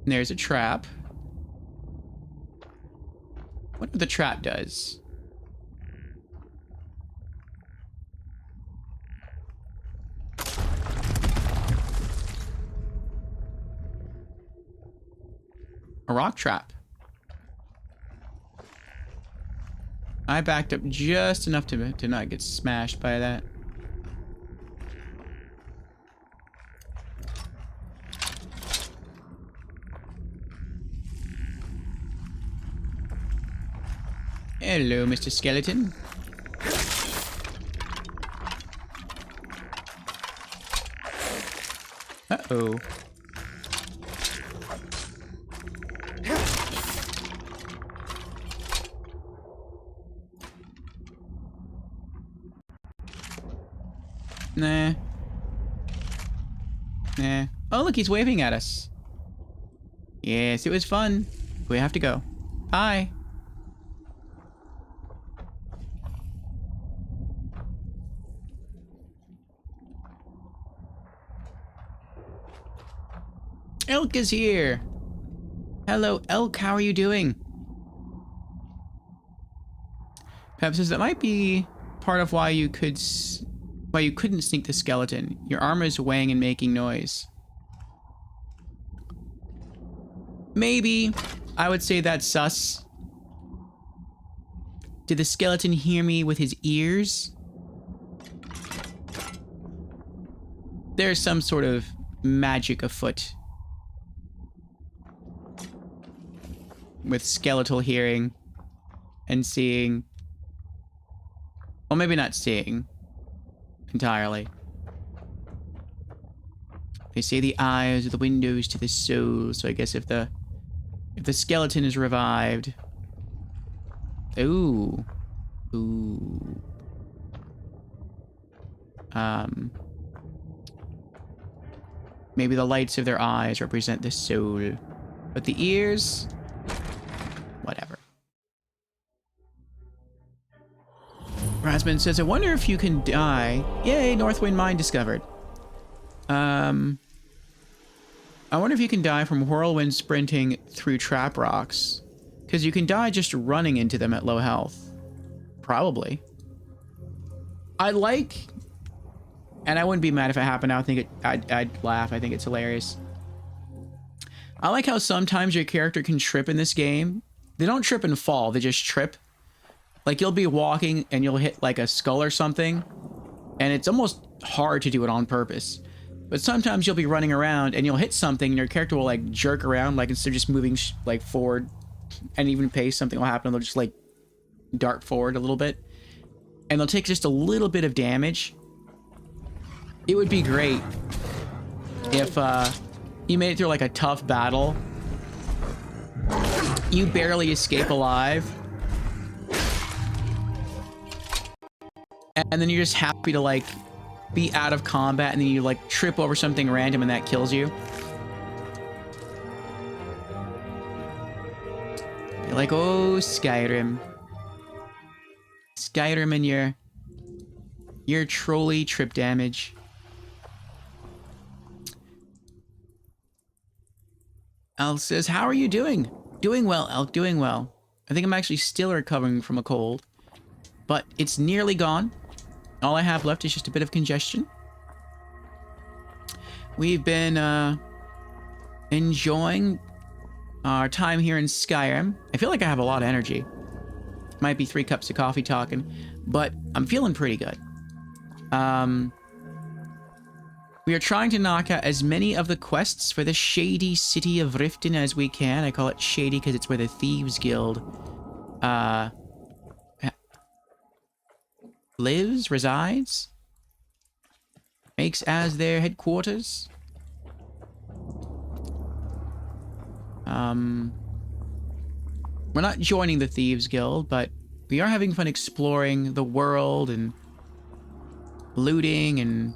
And there's a trap. What the trap does? A rock trap. I backed up just enough to not get smashed by that. Hello, Mr. Skeleton. Uh-oh. Nah. Nah. Oh, look, he's waving at us. Yes, it was fun. We have to go. Bye. Elk is here. Hello, Elk. How are you doing? Pep says that might be part of why you couldn't sneak the skeleton. Your armor is weighing and making noise. Maybe. I would say that's sus. Did the skeleton hear me with his ears? There's some sort of magic afoot with skeletal hearing and seeing. Well, maybe not seeing entirely. They say the eyes are the windows to the soul, so I guess if the skeleton is revived. Ooh. Ooh. Maybe the lights of their eyes represent the soul, but the ears, whatever. Rasmus says, I wonder if you can die. Yay, Northwind Mine discovered. I wonder if you can die from whirlwind sprinting through trap rocks. Because you can die just running into them at low health. Probably. I like... And I wouldn't be mad if it happened. I think I'd laugh. I think it's hilarious. I like how sometimes your character can trip in this game. They don't trip and fall. They just trip. Like, you'll be walking and you'll hit, like, a skull or something. And it's almost hard to do it on purpose. But sometimes you'll be running around and you'll hit something and your character will, like, jerk around. Like, instead of just moving, like, forward and even pace, something will happen. They'll just, like, dart forward a little bit. And they'll take just a little bit of damage. It would be great if you made it through, like, a tough battle. You barely escape alive. And then you're just happy to, like, be out of combat, and then you, like, trip over something random and that kills you. You're like, oh, Skyrim. Skyrim and your trolley trip damage. Elk says, how are you doing? Doing well, Elk, doing well. I think I'm actually still recovering from a cold. But it's nearly gone. All I have left is just a bit of congestion. We've been enjoying our time here in Skyrim. I feel like I have a lot of energy. Might be 3 cups of coffee talking, but I'm feeling pretty good. We are trying to knock out as many of the quests for the shady city of Riften as we can. I call it shady because it's where the Thieves Guild resides, makes as their headquarters. We're not joining the Thieves Guild, but we are having fun exploring the world and looting and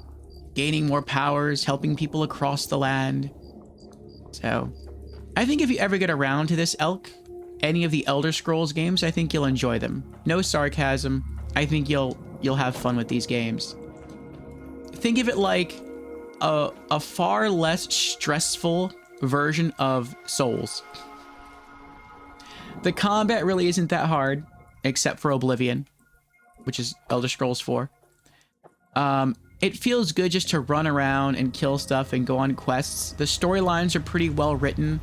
gaining more powers, helping people across the land. So, I think if you ever get around to this, Elk, any of the Elder Scrolls games, I think you'll enjoy them. No sarcasm. I think you'll have fun with these games. Think of it like a far less stressful version of Souls. The combat really isn't that hard, except for Oblivion, which is Elder Scrolls 4. It feels good just to run around and kill stuff and go on quests. The storylines are pretty well written.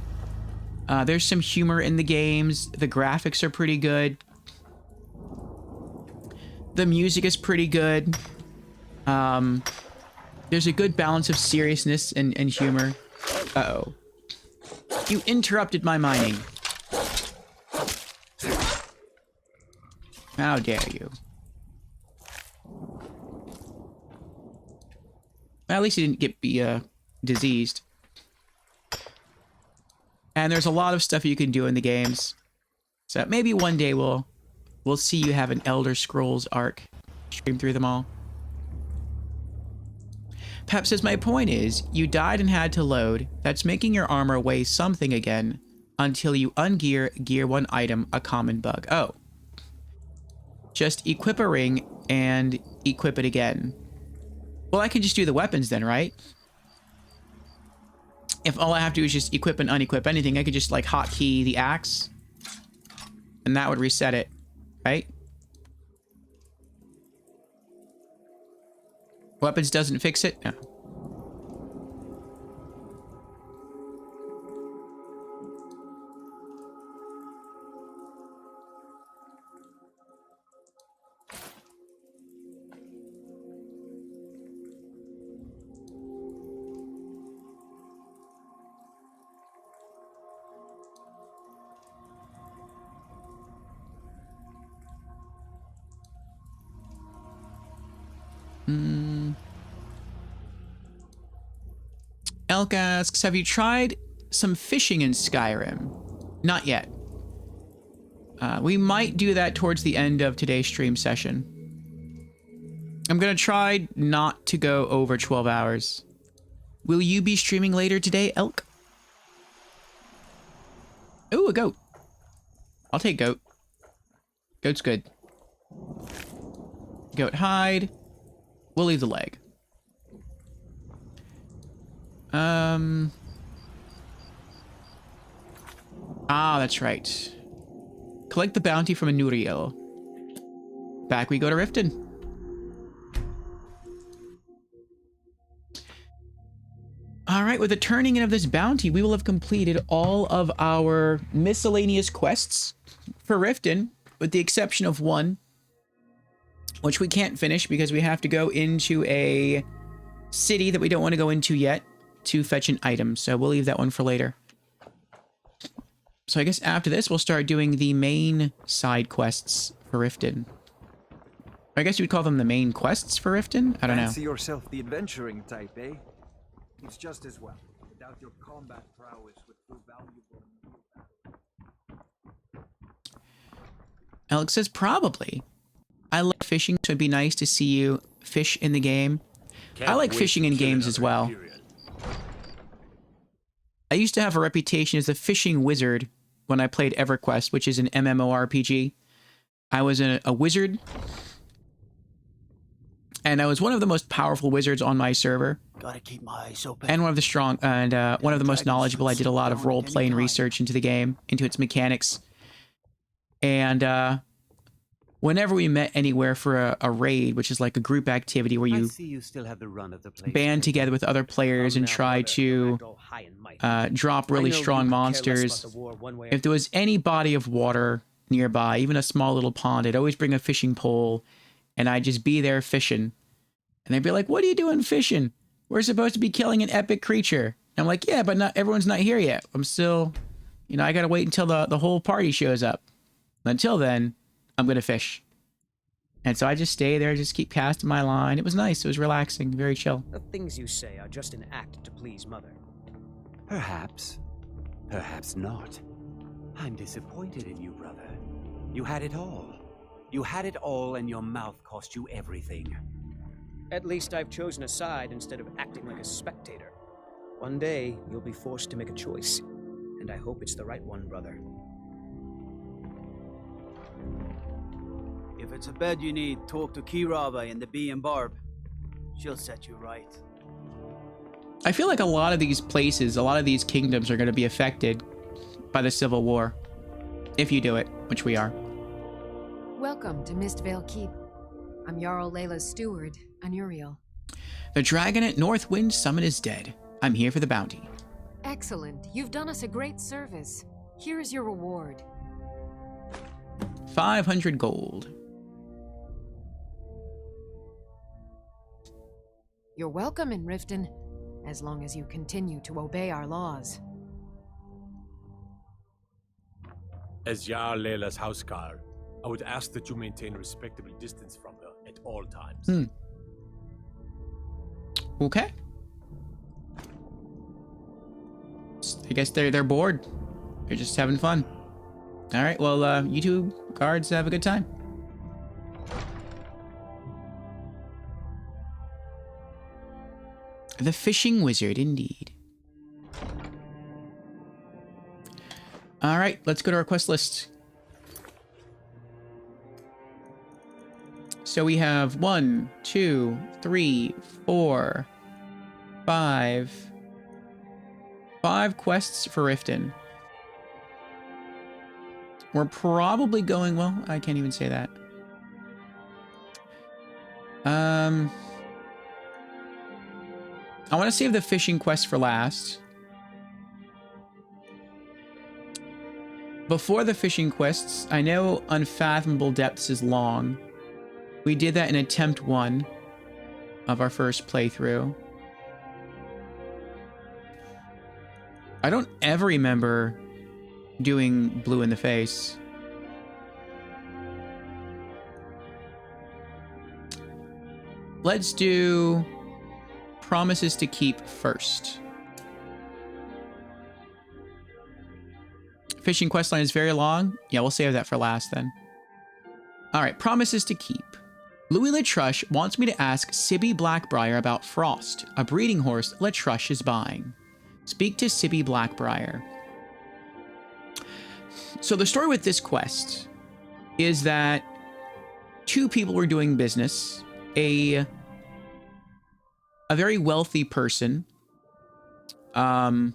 There's some humor in the games. The graphics are pretty good. The music is pretty good. There's a good balance of seriousness and humor. Uh-oh. You interrupted my mining. How dare you? Well, at least he didn't be diseased. And there's a lot of stuff you can do in the games. So maybe one day we'll see you have an Elder Scrolls arc. Stream through them all. Pep says, my point is, you died and had to load. That's making your armor weigh something again until you ungear gear 1 item, a common bug. Oh. Just equip a ring and equip it again. Well, I can just do the weapons then, right? If all I have to do is just equip and unequip anything, I could just like hotkey the axe. And that would reset it, right? Weapons doesn't fix it? No. Elk asks, have you tried some fishing in Skyrim? Not yet. We might do that towards the end of today's stream session. I'm gonna try not to go over 12 hours. Will you be streaming later today, Elk? Ooh, a goat. I'll take goat. Goat's good. Goat hide. We'll leave the leg. Ah, that's right. Collect the bounty from Anuriel. Back we go to Riften. Alright, with the turning in of this bounty, we will have completed all of our miscellaneous quests for Riften, with the exception of one, which we can't finish because we have to go into a city that we don't want to go into yet to fetch an item, so we'll leave that one for later. So I guess after this, we'll start doing the main side quests for Riften. I guess you'd call them the main quests for Riften? I don't know. Fancy yourself the adventuring type, eh? It's just as well. Without your combat prowess would prove valuable in battle. Alex says, probably. I love fishing, so it'd be nice to see you fish in the game. I like fishing in games as well. I used to have a reputation as a fishing wizard when I played EverQuest, which is an MMORPG. I was a wizard, and I was one of the most powerful wizards on my server. Gotta keep my eyes open. And one of the strong, and one of the most knowledgeable. I did a lot of role-playing research into the game, into its mechanics. And whenever we met anywhere for a raid, which is like a group activity where you see you still have the run of the place. band together with other players and try to drop really strong monsters. If there was any body of water nearby, even a small little pond, I'd always bring a fishing pole and I'd just be there fishing. And they'd be like, what are you doing fishing? We're supposed to be killing an epic creature. And I'm like, yeah, but not everyone's not here yet. I'm still, you know, I gotta wait until the whole party shows up. Until then, I'm gonna fish. And so I just stay there, just keep casting my line. It was nice, it was relaxing, very chill. The things you say are just an act to please Mother. Perhaps. Perhaps not. I'm disappointed in you, brother. You had it all. You had it all and your mouth cost you everything. At least I've chosen a side instead of acting like a spectator. One day, you'll be forced to make a choice. And I hope it's the right one, brother. If it's a bed you need, talk to Kiraba in the Bee and Barb. She'll set you right. I feel like a lot of these places, a lot of these kingdoms are going to be affected by the Civil War. If you do it, which we are. Welcome to Mistvale Keep. I'm Jarl Layla's steward, Anuriel. The dragon at Northwind Summit is dead. I'm here for the bounty. Excellent. You've done us a great service. Here is your reward. 500 gold. You're welcome in Riften, as long as you continue to obey our laws. As Jarl Layla's housecar, I would ask that you maintain a respectable distance from her at all times. Okay. I guess they're bored. They're just having fun. All right, well, you two guards have a good time. The fishing wizard, indeed. All right, let's go to our quest list. So we have 1, 2, 3, 4, 5. 5 quests for Riften. We're probably going, well, I can't even say that. I want to save the fishing quest for last. Before the fishing quests, I know Unfathomable Depths is long. We did that in attempt 1 of our first playthrough. I don't ever remember doing Blue in the Face. Let's do Promises to Keep first. Fishing questline is very long. Yeah, we'll save that for last then. All right, Promises to Keep. Louis Latrush wants me to ask Sibby Blackbriar about Frost, a breeding horse Latrush is buying. Speak to Sibby Blackbriar. So the story with this quest is that 2 people were doing business. A very wealthy person, and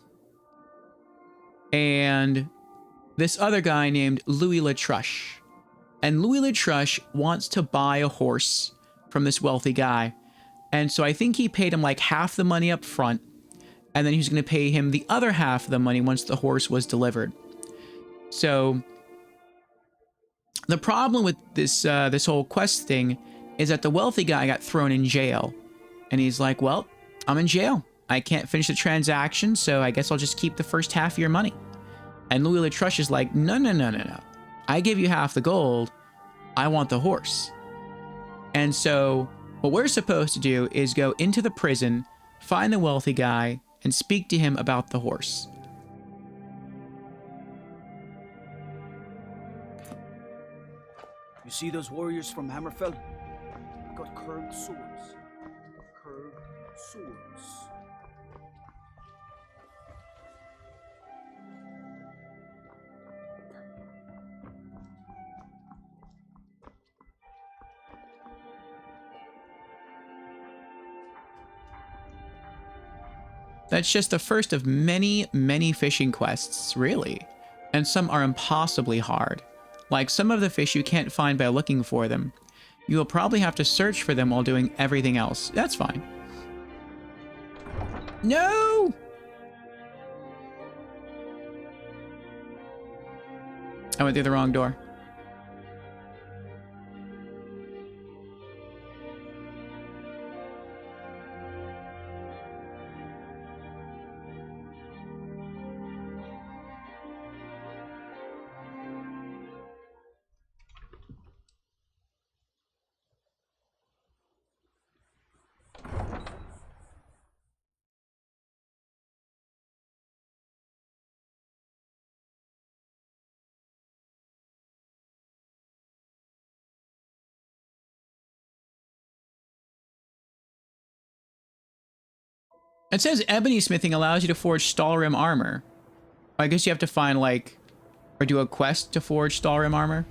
this other guy named Louis Latrush. And Louis Latrush wants to buy a horse from this wealthy guy. And so I think he paid him like half the money up front, and then he's going to pay him the other half of the money once the horse was delivered. So the problem with this this whole quest thing is that the wealthy guy got thrown in jail. And he's like, well, I'm in jail. I can't finish the transaction, so I guess I'll just keep the first half of your money. And Louis Latrush is like, no, no, no, no, no. I give you half the gold. I want the horse. And so what we're supposed to do is go into the prison, find the wealthy guy, and speak to him about the horse. You see those warriors from Hammerfell? Got curved swords. Curved swords. That's just the first of many, many fishing quests, really. And some are impossibly hard. Like some of the fish you can't find by looking for them. You will probably have to search for them while doing everything else. That's fine. No! I went through the wrong door. It says ebony smithing allows you to forge Stalrim armor. I guess you have to find, like, or do a quest to forge Stalrim armor.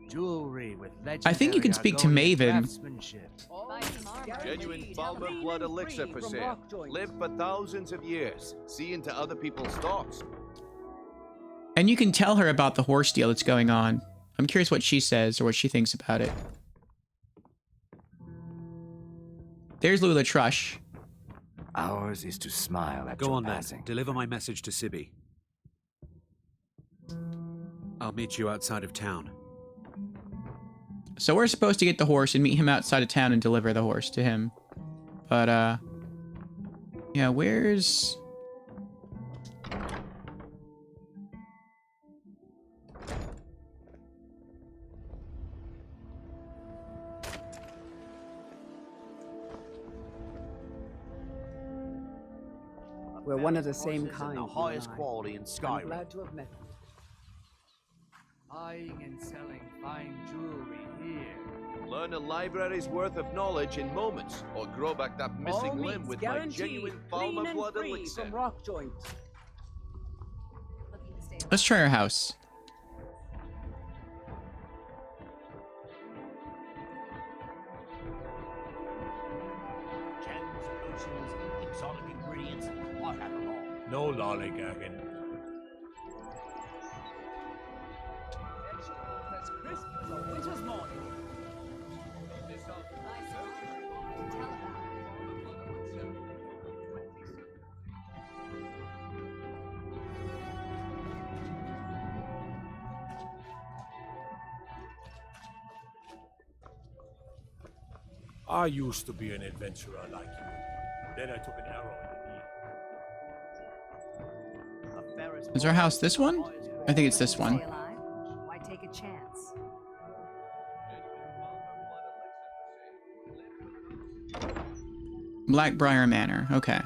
Jewelry with I think you can speak to Maven. Genuine Falmer blood elixir for sale. Live for thousands of years. See into other people's thoughts. And you can tell her about the horse deal that's going on. I'm curious what she says or what she thinks about it. There's Lula Trush. Ours is to smile at Go your on passing. then. Deliver my message to Sibby. I'll meet you outside of town. So we're supposed to get the horse and meet him outside of town and deliver the horse to him. But, yeah, where's... We're one of the same kind. The highest quality in I'm Skyrim. glad to have met you. Buying and selling fine jewelry here. Learn a library's worth of knowledge in moments, or grow back that missing All limb meats with my guaranteed, genuine clean Falmer and blood free elixir. from rock joints. Let's try our house. Gems, potions, exotic ingredients. I have it all. No lollygagging. That's crisp as a winter's morning. I used to be an adventurer like you. Then I took an arrow in the knee. Is our house this one? I think it's this one. Why take a chance? Blackbriar Manor. Okay.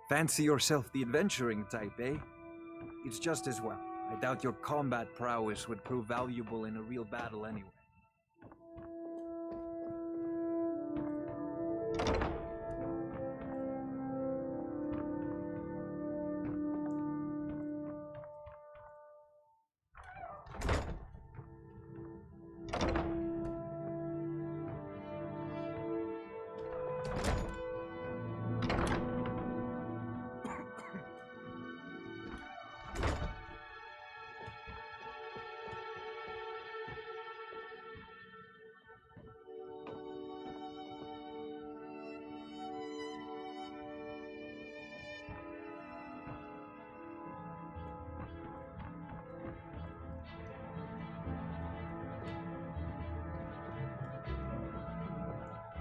Fancy yourself the adventuring type, eh? It's just as well. I doubt your combat prowess would prove valuable in a real battle anyway.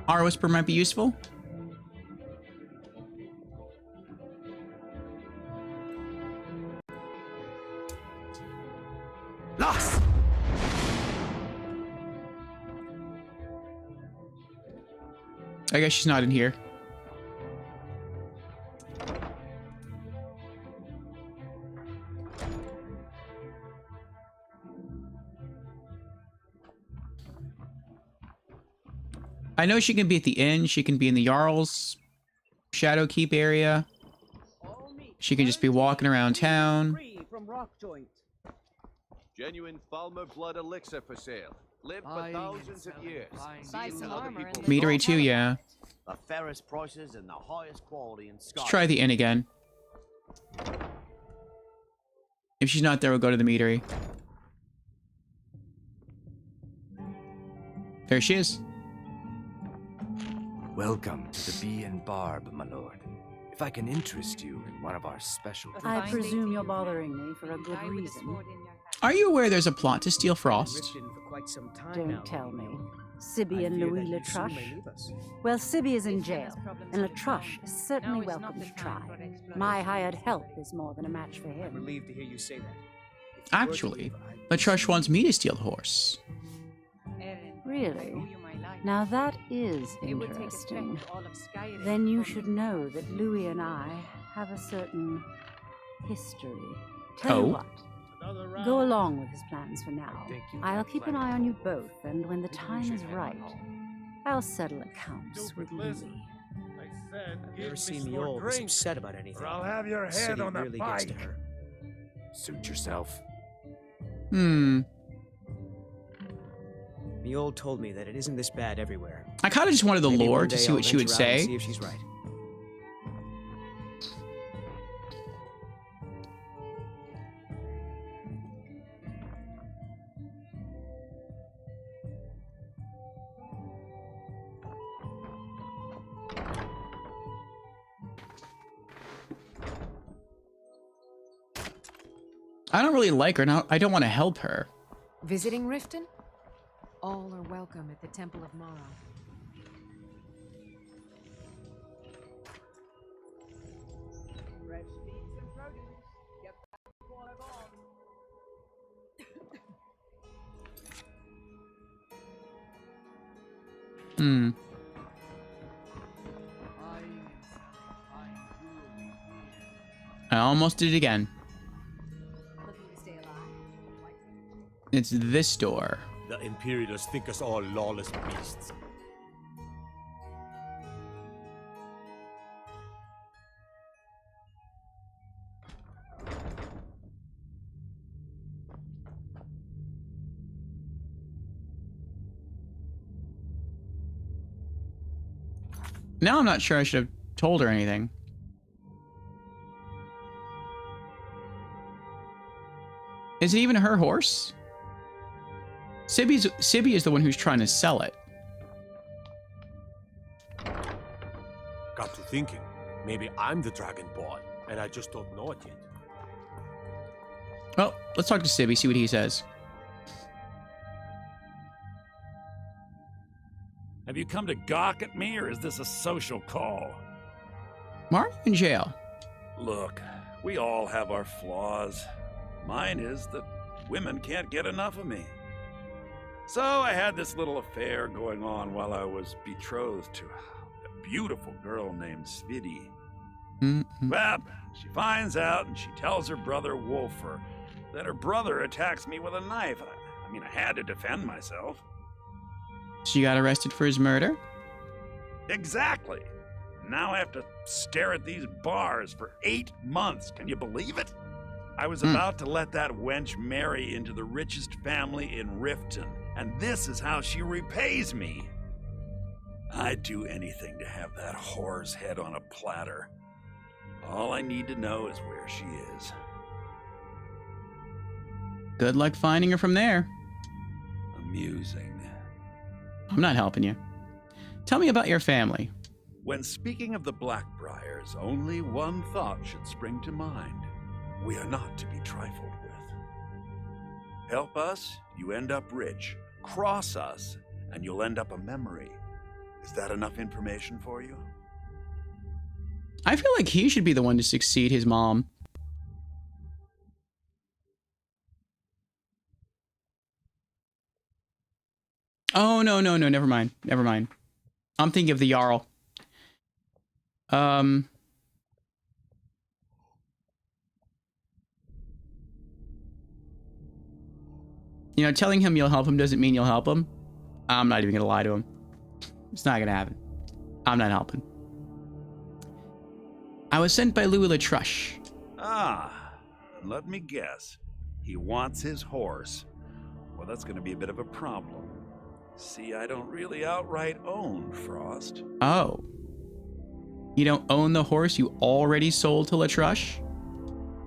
Our whisper might be useful. Lost! I guess she's not in here. I know she can be at the inn. She can be in the Jarl's Shadowkeep area. She can just be walking around town. Free from rock joint. Genuine Falmer blood elixir for sale. Lived for thousands of years. Buy some armor and Meadery too, yeah. The fairest prices and the highest quality in Scotland. Let's try the inn again. If she's not there, we'll go to the meadery. There she is. Welcome to the Bee and Barb, my lord. If I can interest you in one of our specialties. I presume you're bothering me for a good reason. Are you aware there's a plot to steal Frost? Don't tell me. Sibby and Louis Latrush? Well, Sibby is in jail, and Latrush is certainly welcome to try. My hired help is more than a match for him. Relieved to hear you say that. Actually, Latrush wants me to steal the horse. Really? Now that is interesting. Then you should know that Louis and I have a certain history. Tell you what, go along with his plans for now. I'll keep an eye on you both, and when the time is right, I'll settle accounts with Louis. I've never seen Miol this upset about anything. I'll have your head City on the really gets to bike. her. Suit yourself. Miol told me that it isn't this bad everywhere. I kind of just wanted the Maybe lore one to day see I'll what she would venture out and say. See if she's right. I don't really like her. Now I don't want to help her. Visiting Riften? All are welcome at the Temple of Mara. I almost did it again. It's this door. The Imperials think us all lawless beasts. Now I'm not sure I should have told her anything. Is it even her horse? Sibby is the one who's trying to sell it. Got to thinking, maybe I'm the Dragonborn, and I just don't know it yet. Well, let's talk to Sibby, see what he says. Have you come to gawk at me, or is this a social call? Why are you in jail? Look, we all have our flaws. Mine is that women can't get enough of me. So I had this little affair going on while I was betrothed to a beautiful girl named Svidi. Well, she finds out and she tells her brother Wolfer that her brother attacks me with a knife. I mean, I had to defend myself. She got arrested for his murder? Exactly. Now I have to stare at these bars for 8 months. Can you believe it? I was about to let that wench marry into the richest family in Riften, and this is how she repays me. I'd do anything to have that whore's head on a platter. All I need to know is where she is. Good luck finding her from there. Amusing. I'm not helping you. Tell me about your family. When speaking of the Blackbriars, only one thought should spring to mind. We are not to be trifled with. Help us, you end up rich. Cross us, and you'll end up a memory. Is that enough information for you? I feel like he should be the one to succeed his mom. Oh, no, never mind. I'm thinking of the Jarl. You know, telling him you'll help him doesn't mean you'll help him. I'm not even gonna lie to him. It's not gonna happen. I'm not helping. I was sent by Louis Latrush. Ah, let me guess. He wants his horse. Well, that's going to be a bit of a problem. See, I don't really outright own Frost. Oh. You don't own the horse you already sold to Latrush?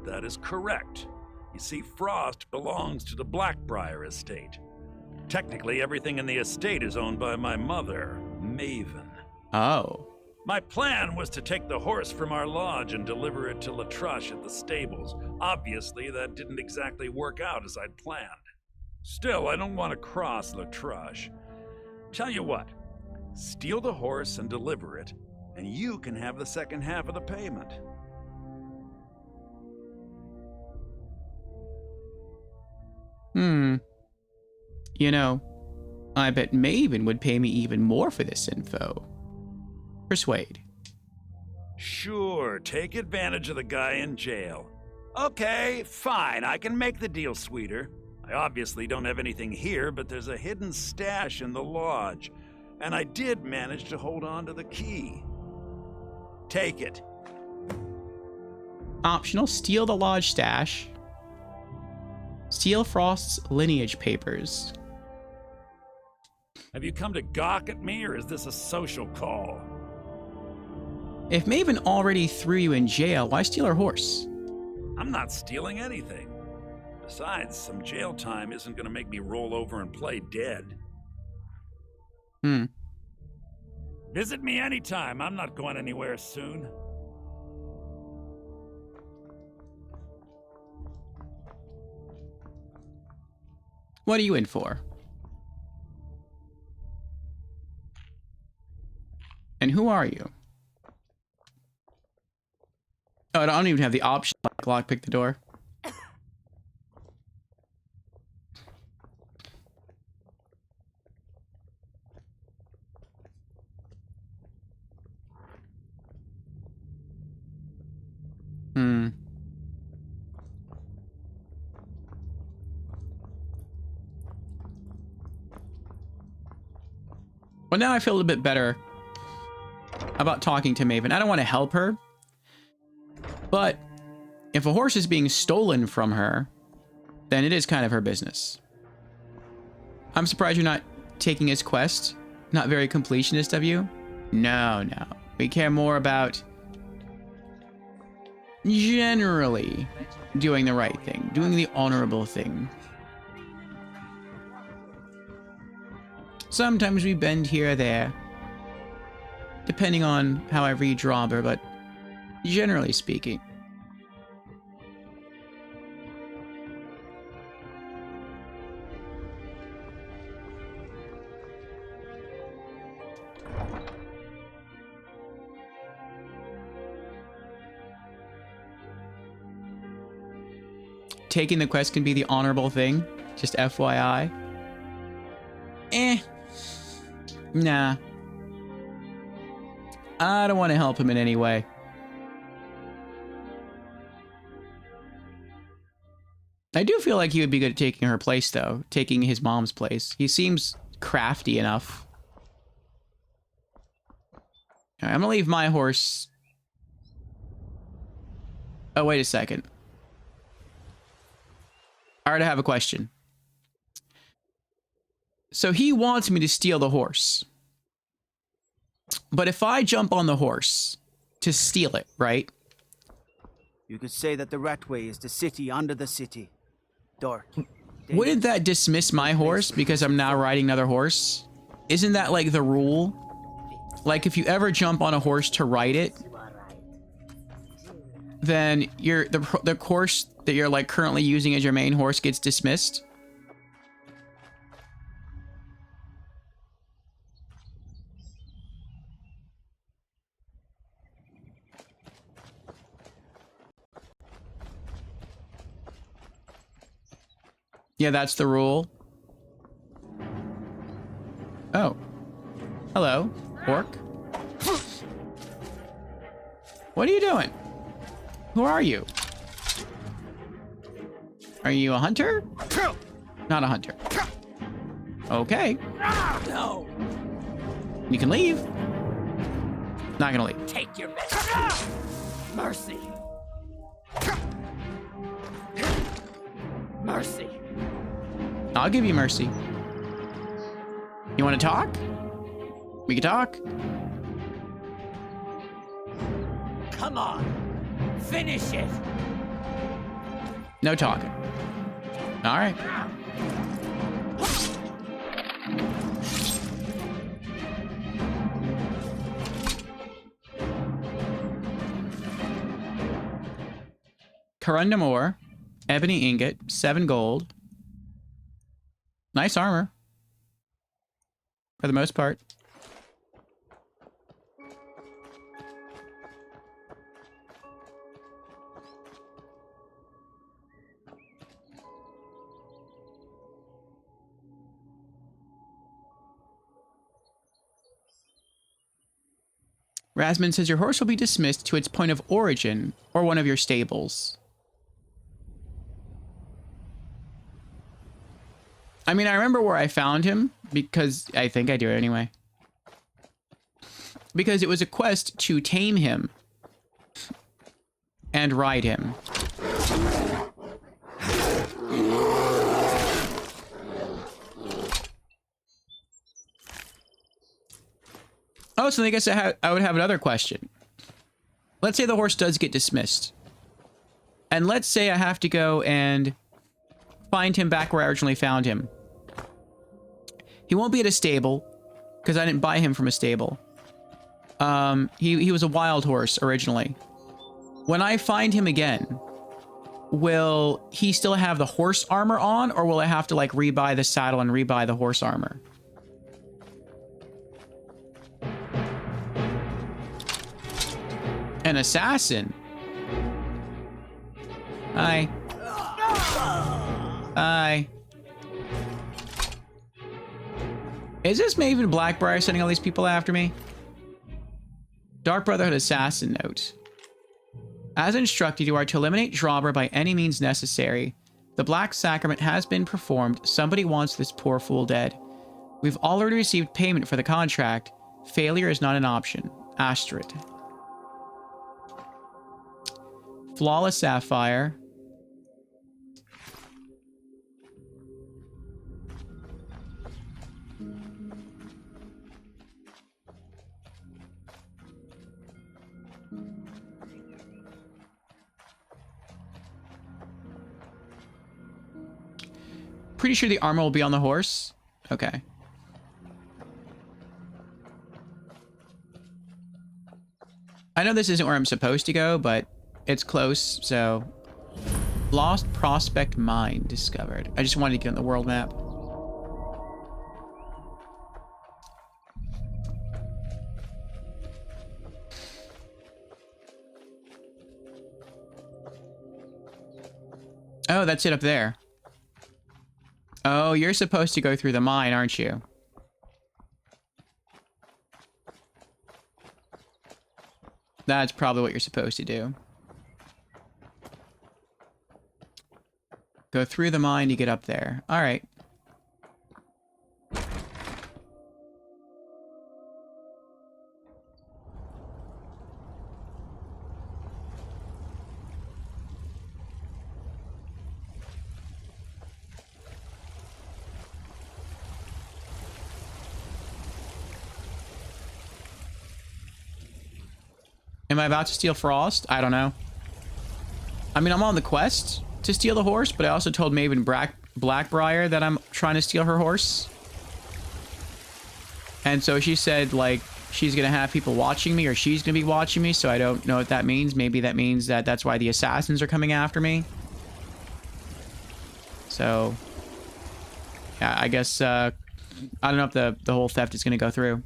That is correct. You see, Frost belongs to the Blackbriar estate. Technically, everything in the estate is owned by my mother, Maven. Oh. My plan was to take the horse from our lodge and deliver it to Latrush at the stables. Obviously, that didn't exactly work out as I'd planned. Still, I don't want to cross Latrush. Tell you what, steal the horse and deliver it, and you can have the second half of the payment. You know, I bet Maven would pay me even more for this info. Persuade. Sure, take advantage of the guy in jail. Okay, fine, I can make the deal sweeter. I obviously don't have anything here, but there's a hidden stash in the lodge, and I did manage to hold on to the key. Take it. Optional, steal the lodge stash. Steal Frost's lineage papers. Have you come to gawk at me, or is this a social call? If Maven already threw you in jail, why steal her horse? I'm not stealing anything. Besides, some jail time isn't going to make me roll over and play dead. Visit me anytime. I'm not going anywhere soon. What are you in for? And who are you? Oh, I don't even have the option to lockpick the door. Well, now I feel a little bit better about talking to Maven. I don't want to help her, but if a horse is being stolen from her, then it is kind of her business. I'm surprised you're not taking his quest. Not very completionist of you. No. We care more about generally doing the right thing, doing the honorable thing. Sometimes we bend here or there, depending on however you draw her, but generally speaking. Taking the quest can be the honorable thing, just FYI. Nah. I don't want to help him in any way. I do feel like he would be good at taking her place, though. Taking his mom's place. He seems crafty enough. All right, I'm gonna leave my horse. Oh, wait a second. All right, I have a question. So he wants me to steal the horse. But if I jump on the horse to steal it, right? You could say that the Ratway is the city under the city. Dark. Wouldn't that dismiss my horse because I'm now riding another horse? Isn't that like the rule? Like if you ever jump on a horse to ride it, then the horse that you're like currently using as your main horse gets dismissed? Yeah, that's the rule. Oh. Hello, orc. What are you doing? Who are you? Are you a hunter? Not a hunter. Okay. No. You can leave. Not gonna leave. Take your medicine. Mercy. Mercy. I'll give you mercy. You want to talk? We can talk. Come on. Finish it. No talking. All right. Corundum ore, ebony ingot, 7 gold. Nice armor. For the most part. Rasmus says your horse will be dismissed to its point of origin or one of your stables. I mean, I remember where I found him because I think I do it anyway. Because it was a quest to tame him and ride him. Oh, so I guess I would have another question. Let's say the horse does get dismissed. And let's say I have to go and find him back where I originally found him. He won't be at a stable, because I didn't buy him from a stable. He was a wild horse originally. When I find him again, will he still have the horse armor on, or will I have to like rebuy the saddle and rebuy the horse armor? An assassin? Hi. Hi. Is this Maven Blackbriar sending all these people after me? Dark Brotherhood Assassin note. As instructed, you are to eliminate Drabur by any means necessary. The Black Sacrament has been performed. Somebody wants this poor fool dead. We've already received payment for the contract. Failure is not an option. Astrid. Flawless Sapphire. Pretty sure the armor will be on the horse. Okay. I know this isn't where I'm supposed to go, but it's close, so... Lost Prospect Mine discovered. I just wanted to get on the world map. Oh, that's it up there. Oh, you're supposed to go through the mine, aren't you? That's probably what you're supposed to do. Go through the mine to get up there. All right. Am I about to steal Frost? I don't know. I mean, I'm on the quest to steal the horse, but I also told Maven Blackbriar that I'm trying to steal her horse. And so she said, like, she's going to have people watching me, or she's going to be watching me, so I don't know what that means. Maybe that means that that's why the assassins are coming after me. So, yeah, I guess, I don't know if the whole theft is going to go through.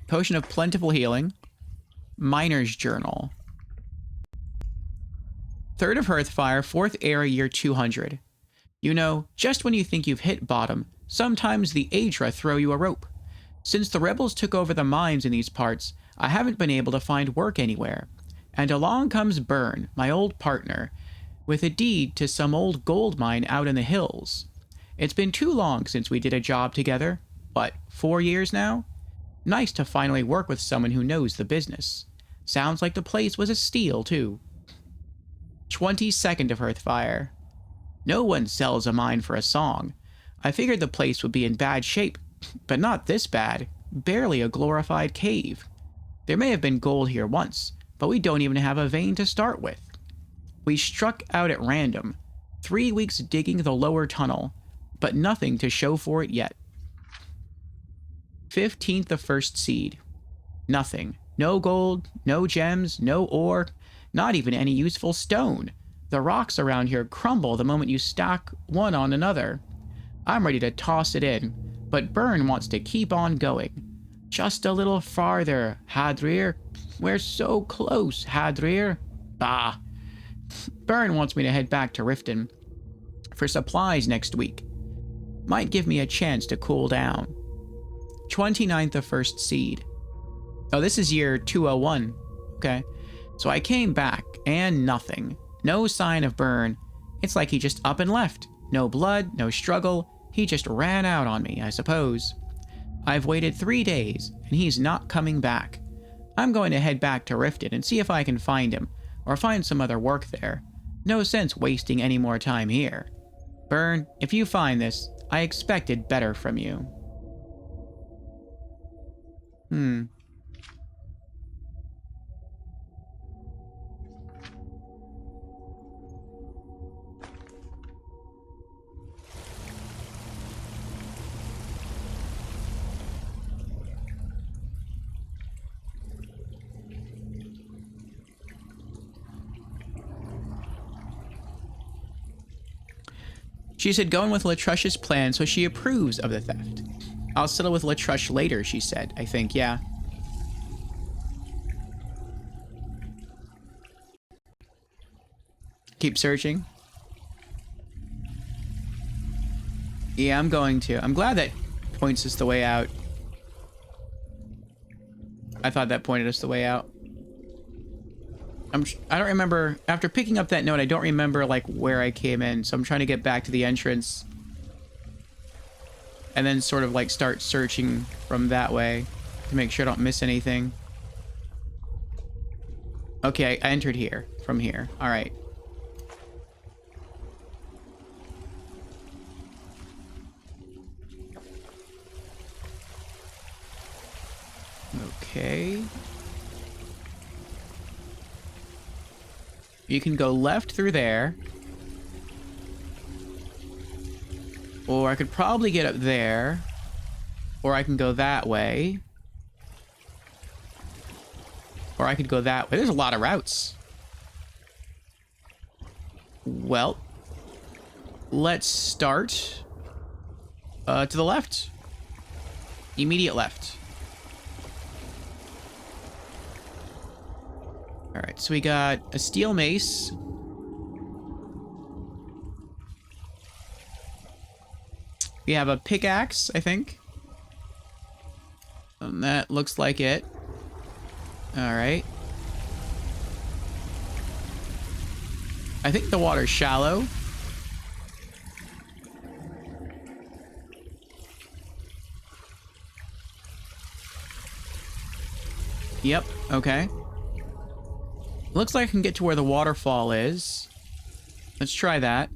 Potion of Plentiful Healing. Miner's Journal. 3rd of Hearthfire, 4th era, year 200. You know, just when you think you've hit bottom, sometimes the Aedra throw you a rope. Since the rebels took over the mines in these parts, I haven't been able to find work anywhere. And along comes Byrne, my old partner, with a deed to some old gold mine out in the hills. It's been too long since we did a job together. What, 4 years now? Nice to finally work with someone who knows the business. Sounds like the place was a steal, too. 22nd of Hearthfire. No one sells a mine for a song. I figured the place would be in bad shape, but not this bad. Barely a glorified cave. There may have been gold here once, but we don't even have a vein to start with. We struck out at random. 3 weeks digging the lower tunnel, but nothing to show for it yet. 15th of first seed. Nothing. No gold, no gems, no ore, not even any useful stone. The rocks around here crumble the moment you stack one on another. I'm ready to toss it in, but Byrne wants to keep on going. Just a little farther, Hadrir. We're so close, Hadrir. Bah. Byrne wants me to head back to Riften for supplies next week. Might give me a chance to cool down. 29th of first seed. Oh, this is year 201. Okay. So I came back, and nothing. No sign of Byrne. It's like he just up and left. No blood, no struggle. He just ran out on me, I suppose. I've waited 3 days, and he's not coming back. I'm going to head back to Riften and see if I can find him, or find some other work there. No sense wasting any more time here. Byrne, if you find this, I expected better from you. She said going with Latrush's plan, so she approves of the theft. I'll settle with Latrush later, she said. I think, yeah. Keep searching. Yeah, I'm going to. I'm glad that points us the way out. I thought that pointed us the way out. I don't remember, after picking up that note, I don't remember, like, where I came in, so I'm trying to get back to the entrance. And then sort of, like, start searching from that way to make sure I don't miss anything. Okay, I entered here, from here. Alright. Okay. You can go left through there. Or I could probably get up there. Or I can go that way. Or I could go that way. There's a lot of routes. Well, let's start to the left. Immediate left. Alright, so we got a steel mace. We have a pickaxe, I think. And that looks like it. Alright. I think the water's shallow. Yep, okay. Looks like I can get to where the waterfall is. Let's try that.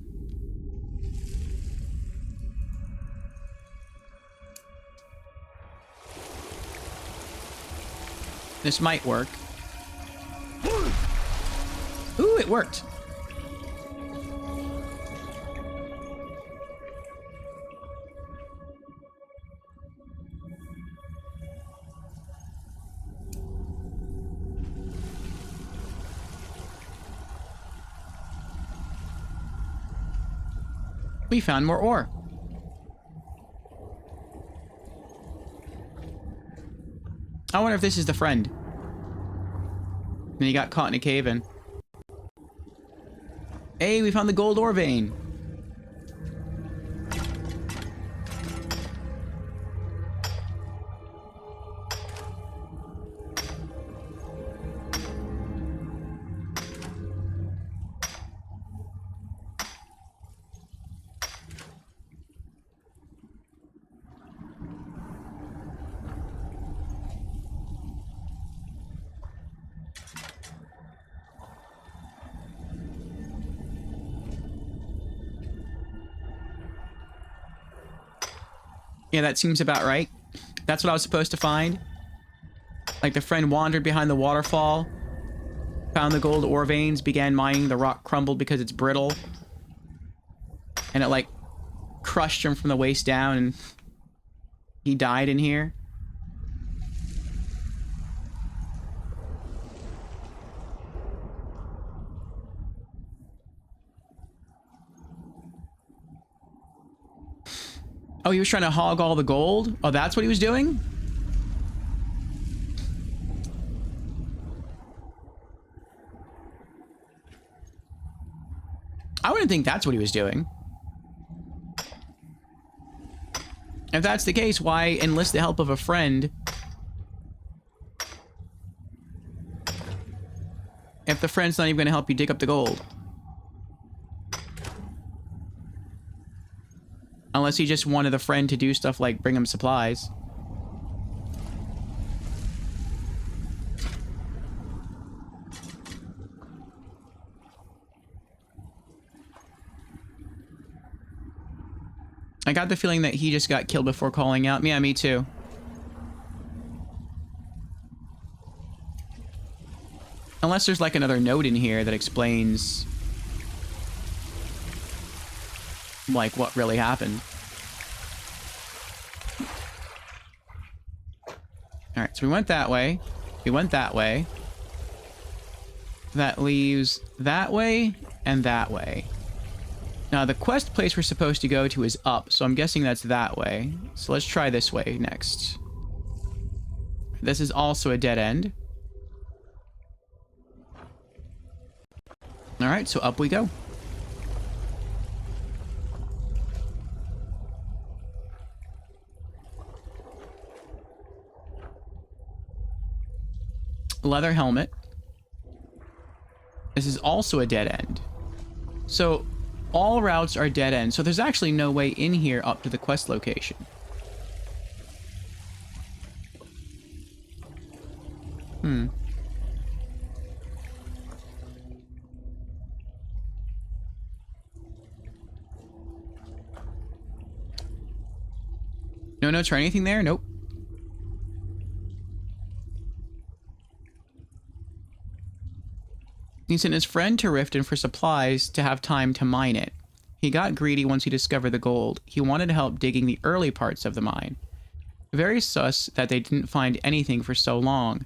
This might work. Ooh, it worked. We found more ore. I wonder if this is the friend. And he got caught in a cave-in. Hey, we found the gold ore vein. Yeah, that seems about right. That's what I was supposed to find. Like, the friend wandered behind the waterfall, found the gold ore veins, began mining, the rock crumbled because it's brittle. And it, like, crushed him from the waist down, and he died in here. Oh, he was trying to hog all the gold? Oh, that's what he was doing? I wouldn't think that's what he was doing. If that's the case, why enlist the help of a friend if the friend's not even going to help you dig up the gold? Unless he just wanted the friend to do stuff like bring him supplies. I got the feeling that he just got killed before calling out. Yeah, me too. Unless there's like another note in here that explains like what really happened. Alright, so we went that way. We went that way. That leaves that way and that way. Now, the quest place we're supposed to go to is up, so I'm guessing that's that way. So let's try this way next. This is also a dead end. Alright, so up we go. Leather helmet. This is also a dead end. So all routes are dead ends, so there's actually no way in here up to the quest location. No notes or anything there? Nope. He sent his friend to Riften for supplies to have time to mine it. He got greedy once he discovered the gold. He wanted help digging the early parts of the mine. Very sus that they didn't find anything for so long.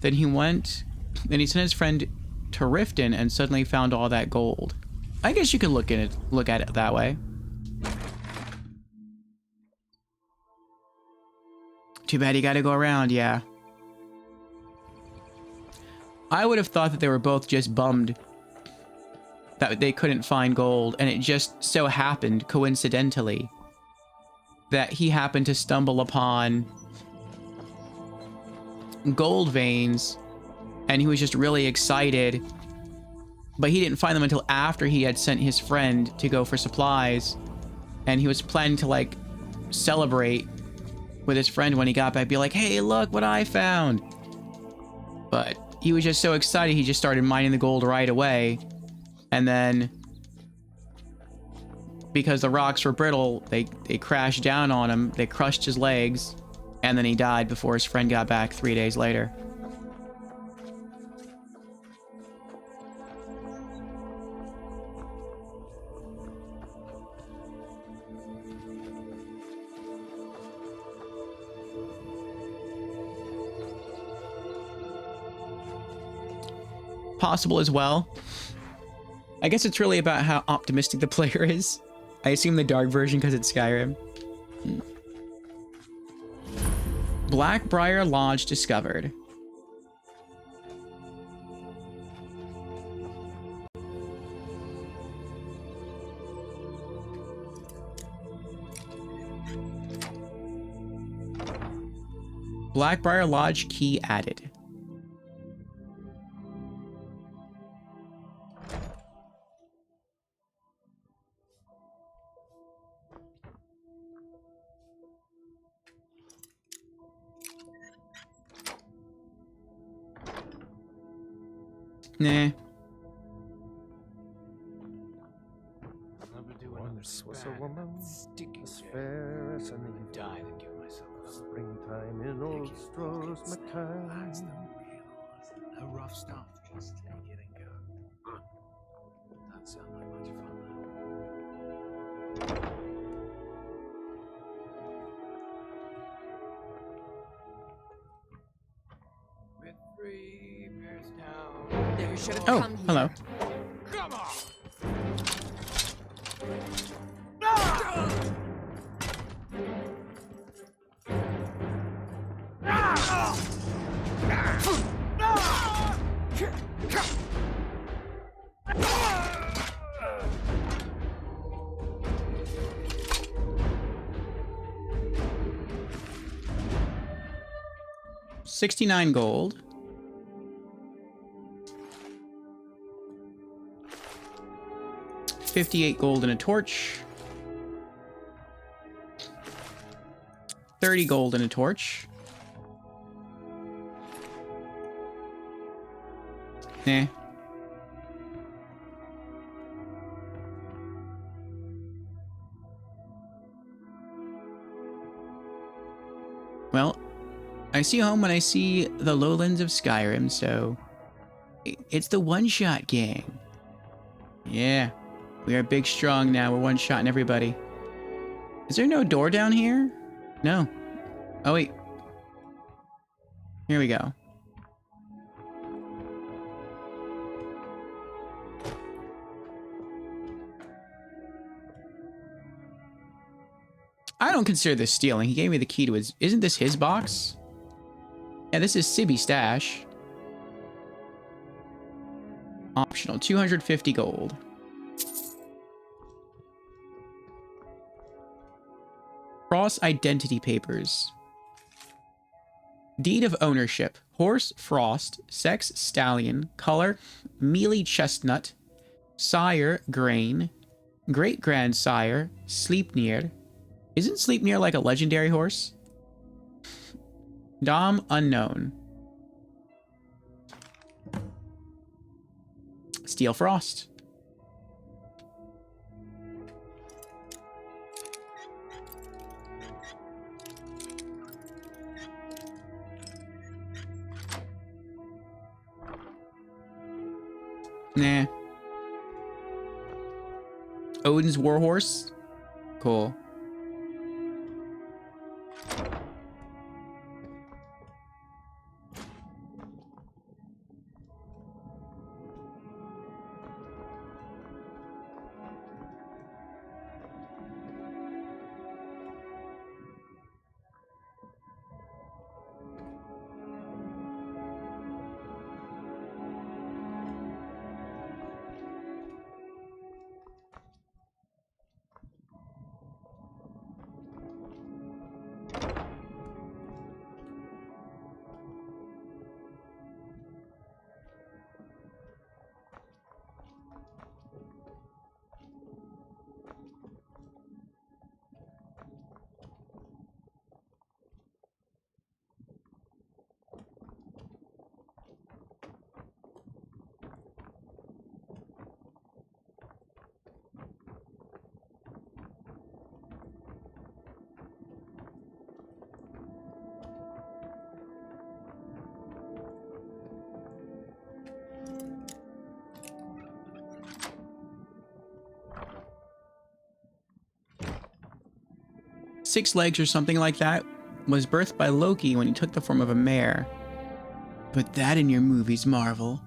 Then he sent his friend to Riften and suddenly found all that gold. I guess you could look at it that way. Too bad you gotta go around, yeah. I would have thought that they were both just bummed that they couldn't find gold, and it just so happened, coincidentally, that he happened to stumble upon gold veins, and he was just really excited, but he didn't find them until after he had sent his friend to go for supplies, and he was planning to, like, celebrate with his friend when he got back, be like, hey, look what I found. But he was just so excited, he just started mining the gold right away. And then, because the rocks were brittle, they crashed down on him, they crushed his legs, and then he died before his friend got back 3 days later. Possible as well. I guess it's really about how optimistic the player is. I assume the dark version because it's Skyrim. Blackbriar Lodge discovered. Blackbriar Lodge key added. Nah. Once was a woman as fair as an evening. Die than give myself springtime in old Stroh's McTime. No rough stuff, just take it and go. That sounds like much fun now. With 3 bears down. There should have Oh, come here. hello. Come on! $69 gold. $58 gold and a torch. 30 gold and a torch. Nah. Well, I see home when I see the lowlands of Skyrim, so it's the one-shot gang. Yeah, we are big strong now. We're one-shotting everybody. Is there no door down here? No. Oh, wait. Here we go. I don't consider this stealing. He gave me the key to his... Isn't this his box? Yeah, this is Sibby's stash. Optional. 250 gold. Cross identity papers. Deed of ownership. Horse, Frost. Sex, Stallion. Color, Mealy Chestnut. Sire, Grain. Great-grandsire, Sleipnir. Isn't Sleipnir like a legendary horse? Dom, unknown. Steel Frost. Nah. Odin's Warhorse. Cool. Six Legs or something like that was birthed by Loki when he took the form of a mare. Put that in your movies, Marvel.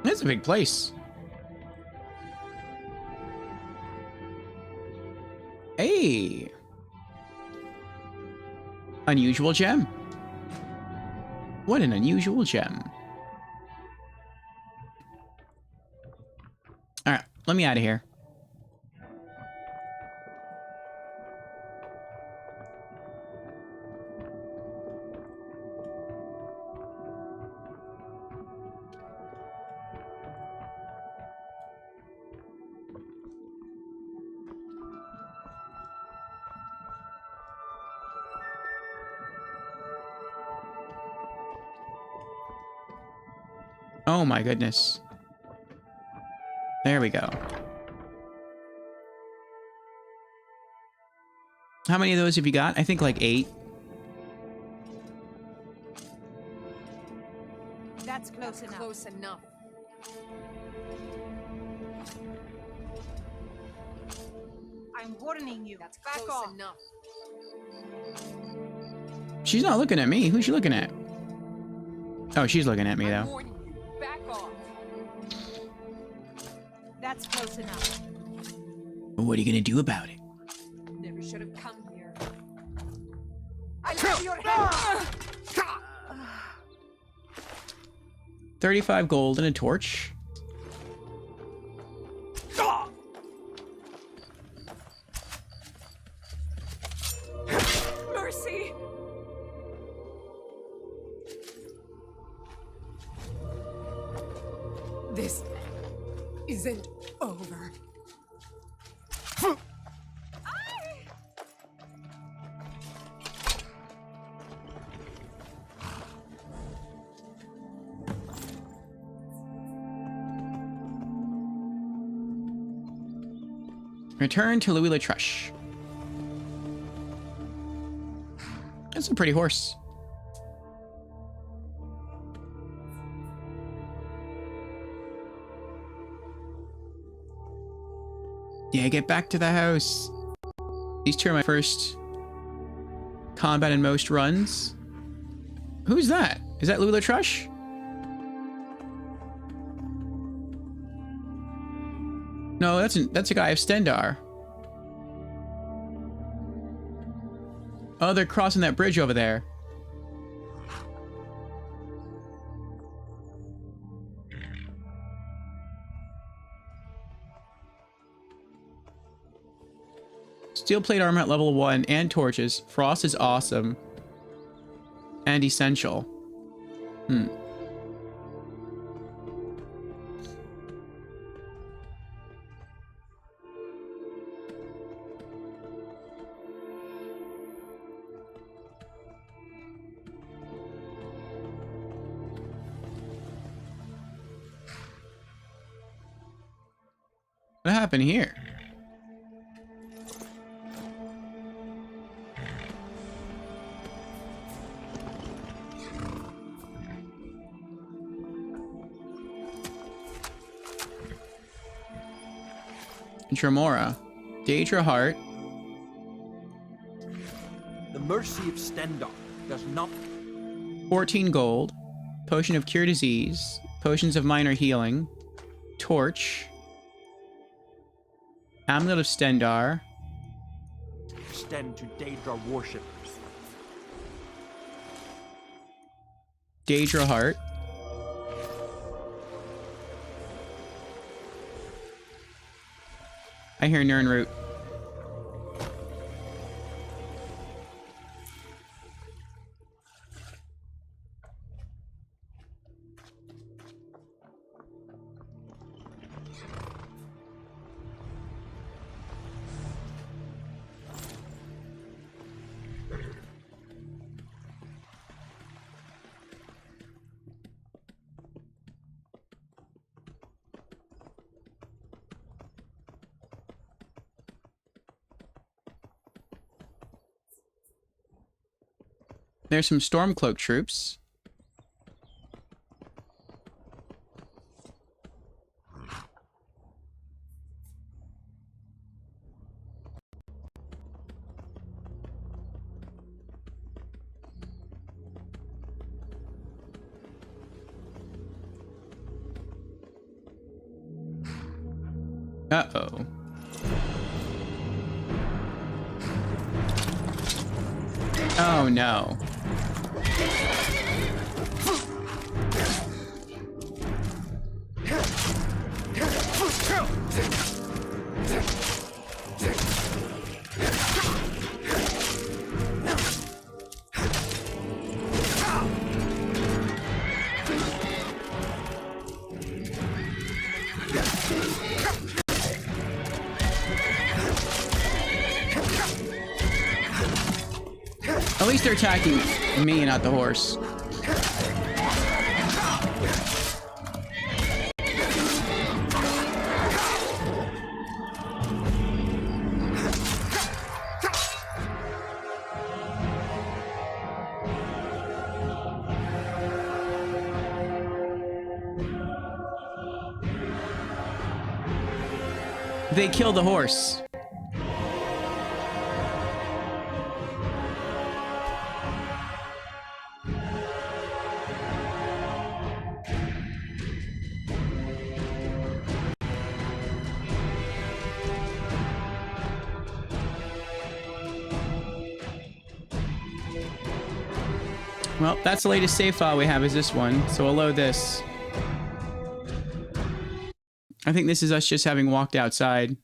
It's a big place. Hey! Unusual gem. What an unusual gem. Alright, let me out of here. Oh my goodness. There we go. How many of those have you got? I think like 8. That's close enough. Close enough. I'm warning you. That's back close enough. She's not looking at me. Who's she looking at? Oh, she's looking at me though. Warning you. Back off. That's close enough. What are you gonna do about it? Never should have come here. I love your head. 35 gold and a torch. Mercy. This isn't over. Return to Louis Latruche. That's a pretty horse. Yeah, get back to the house. These two are my first combat in most runs. Who's that? Is that Louis Latruche? No, that's a guy of Stendar. Oh, they're crossing that bridge over there. Steel plate armor at level 1 and torches. Frost is awesome. And essential. What happened here? Dremora. Daedra Heart. The mercy of Stendar does not. 14 gold. Potion of Cure Disease. Potions of Minor Healing. Torch. Amulet of Stendar. Extend to Daedra worshippers. Daedra Heart. I hear Nirnroot. There's some Stormcloak troops. Uh-oh. Oh no. At least they're attacking me, not the horse. They kill the horse. Well, that's the latest save file we have is this one, so we'll load this. I think this is us just having walked outside.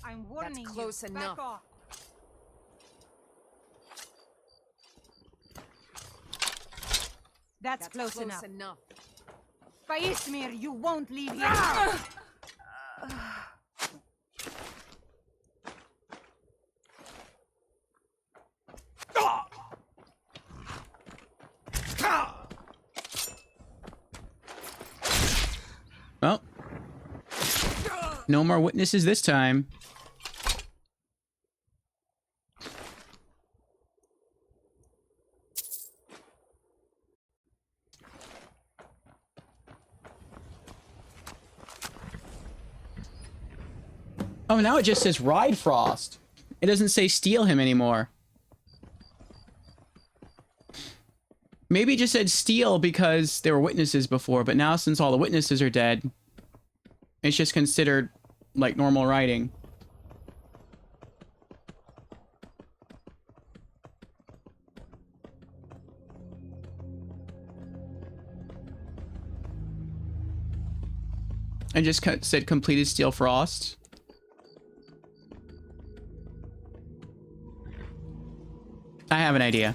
I'm warning That's close you. enough. Back off. That's close enough. By Ismir, you won't leave here. Well, no more witnesses this time. Oh, now it just says Ride Frost. It doesn't say steal him anymore. Maybe it just said steal because there were witnesses before, but now since all the witnesses are dead, it's just considered like normal writing. I just said completed Steel Frost. I have an idea.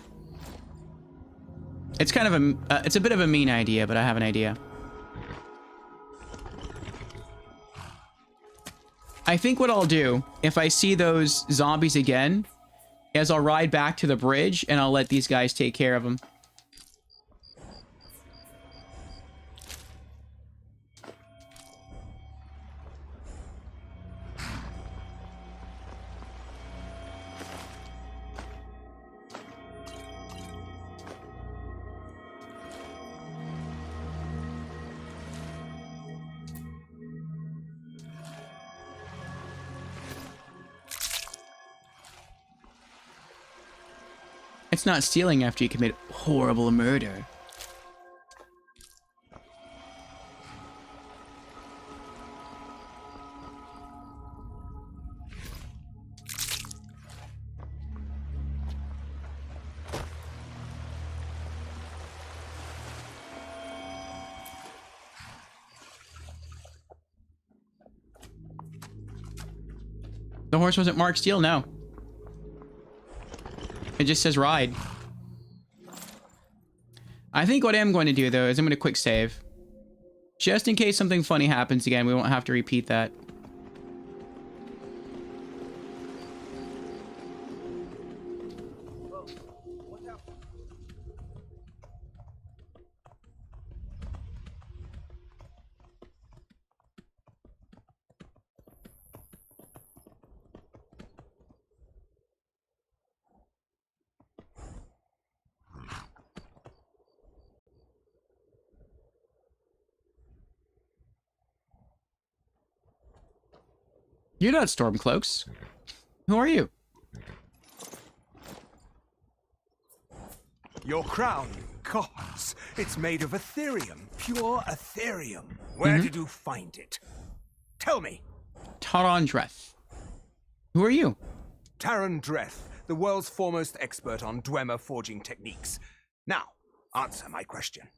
It's kind of a, it's a bit of a mean idea, but I have an idea. I think what I'll do, if I see those zombies again, is I'll ride back to the bridge and I'll let these guys take care of them. It's not stealing after you commit horrible murder. The horse wasn't marked steal, no. It just says ride. I think what I'm going to do, though, is I'm going to quick save. Just in case something funny happens again, we won't have to repeat that. You're not Stormcloaks. Who are you? Your crown, gods, it's made of Ethereum, pure Ethereum. Where did you find it? Tell me. Taron Dreth. Who are you? Taron Dreth, the world's foremost expert on Dwemer forging techniques. Now, answer my question.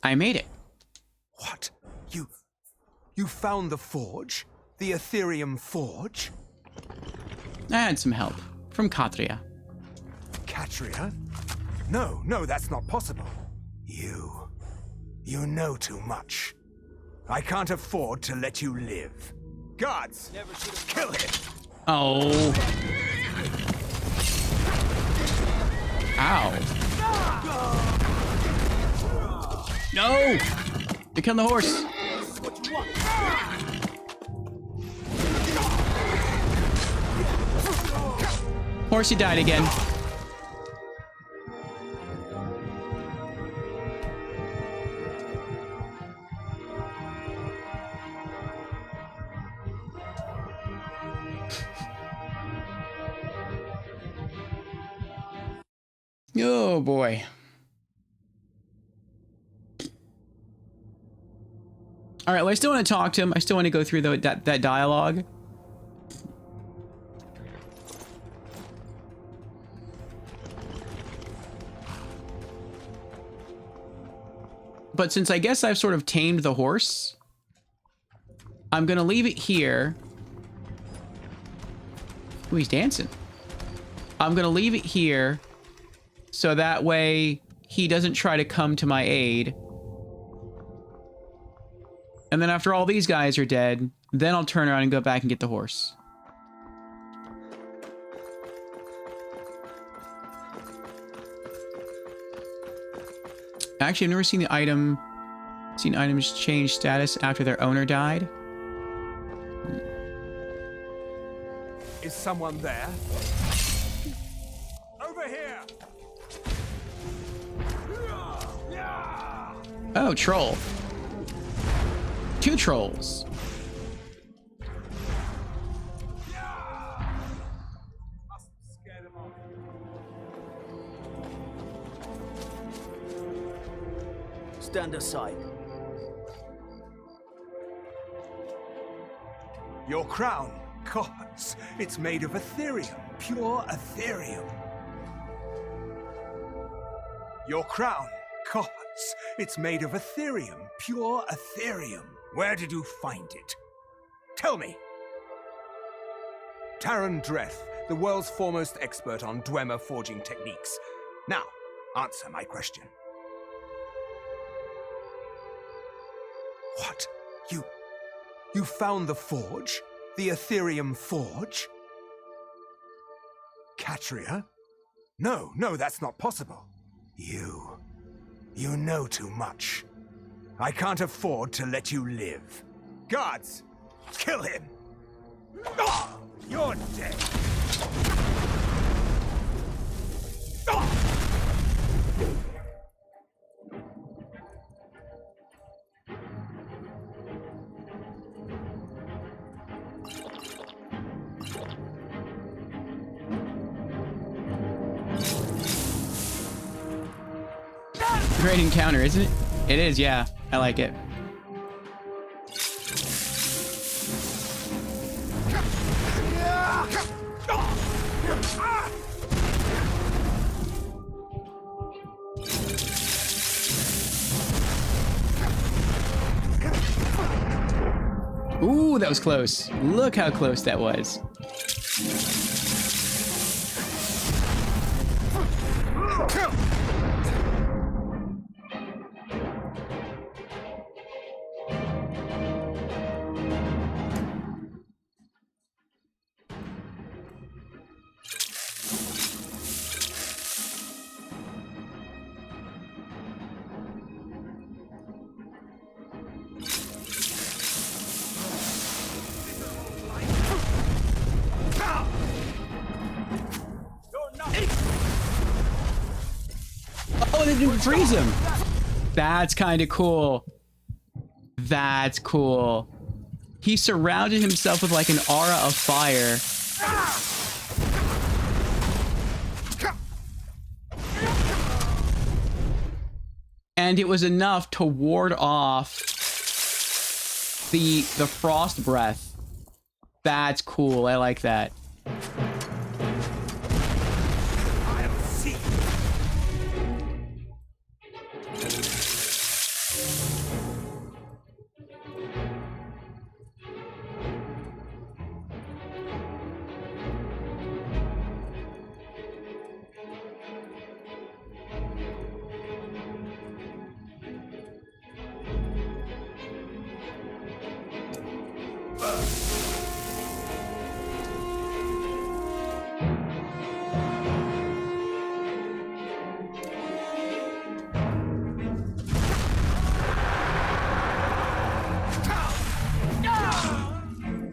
I made it. What? You found the forge? The Ethereum forge? I had some help from Katria. Katria? No, that's not possible. You know too much. I can't afford to let you live. Guards, kill him! Oh. Ow. No! You killed the horse. Horsey died again. Oh boy. All right, well, I still want to talk to him. I still want to go through that dialogue. But since I guess I've sort of tamed the horse, I'm going to leave it here. Ooh, he's dancing. I'm going to leave it here so that way he doesn't try to come to my aid. And then after all these guys are dead, then I'll turn around and go back and get the horse. Actually, I've never seen items change status after their owner died. Is someone there? Over here! Oh, troll. 2 trolls. Stand aside. Your crown, gods, it's made of Ethereum, pure Ethereum. Your crown, gods, it's made of Ethereum, pure Ethereum. Where did you find it? Tell me. Taran Dreth, the world's foremost expert on Dwemer forging techniques. Now, answer my question. What? You found the forge? The Ethereum forge? Katria? No, that's not possible. You know too much. I can't afford to let you live. Guards, kill him! Oh, you're dead! Oh! Great encounter, isn't it? It is, yeah. I like it. Ooh, that was close. Look how close that was. Freeze him. That's kind of cool. That's cool. He surrounded himself with like an aura of fire. And it was enough to ward off the frost breath. That's cool. I like that.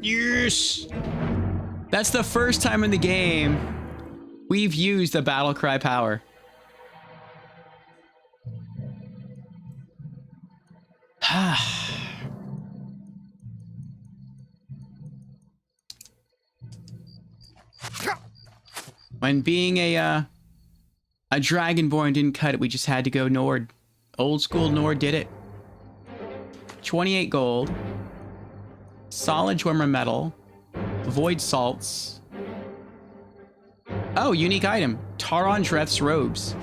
Yes! That's the first time in the game We've used the battle cry power. When being a Dragonborn didn't cut it, we just had to go Nord. Old school Nord did it. 28 gold. Solid Dwemer metal. Void salts. Oh, unique item. Taron Dreth's robes.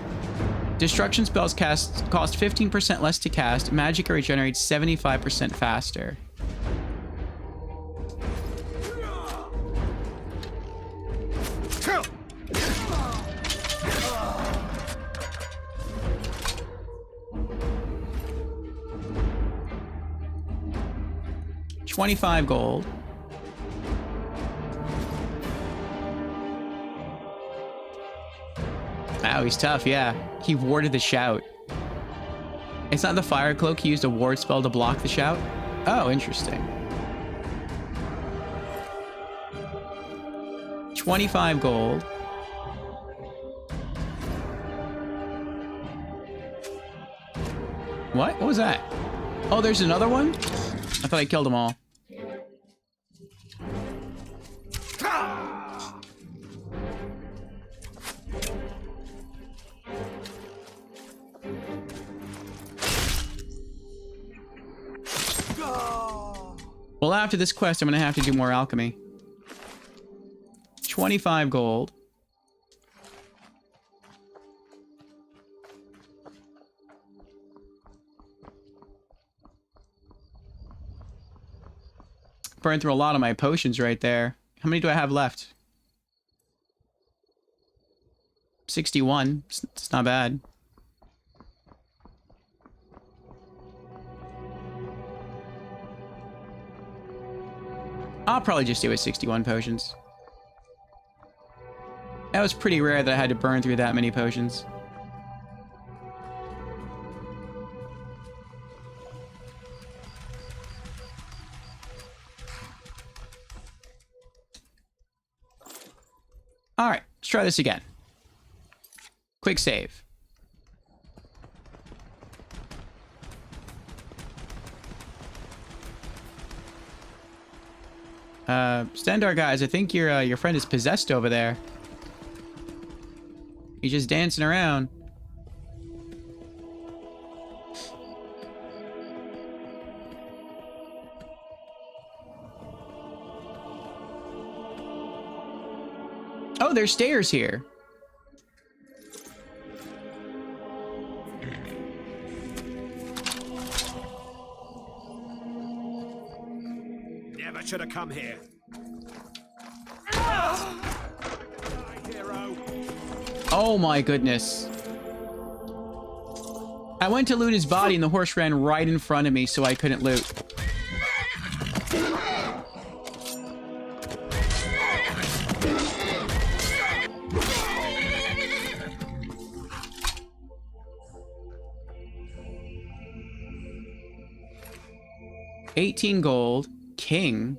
Destruction spells cost 15% less to cast. Magic regenerates 75% faster. $25 gold. Wow, he's tough, yeah. He warded the shout. It's not the fire cloak, he used a ward spell to block the shout? Oh, interesting. 25 gold. What? What was that? Oh, there's another one? I thought I killed them all. Well, after this quest, I'm gonna have to do more alchemy. 25 gold. Burned through a lot of my potions right there. How many do I have left? 61. It's not bad. I'll probably just do it 61 potions. That was pretty rare that I had to burn through that many potions. Alright, let's try this again. Quick save. Stendar guys, I think your friend is possessed over there. He's just dancing around. Oh, there's stairs here. Never should have come here. Oh my goodness. I went to loot his body and the horse ran right in front of me, so I couldn't loot. $18 gold. King.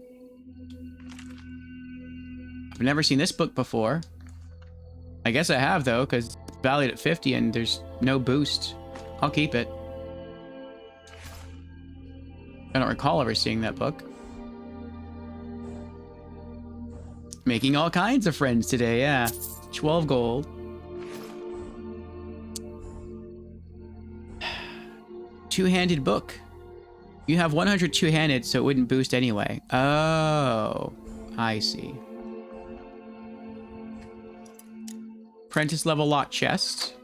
I've never seen this book before. I guess I have, though, because it's valued at 50 and there's no boost. I'll keep it. I don't recall ever seeing that book. Making all kinds of friends today, yeah. 12 gold. Two-handed book. You have 100 two-handed, so it wouldn't boost anyway. Oh, I see. Apprentice level lot chest.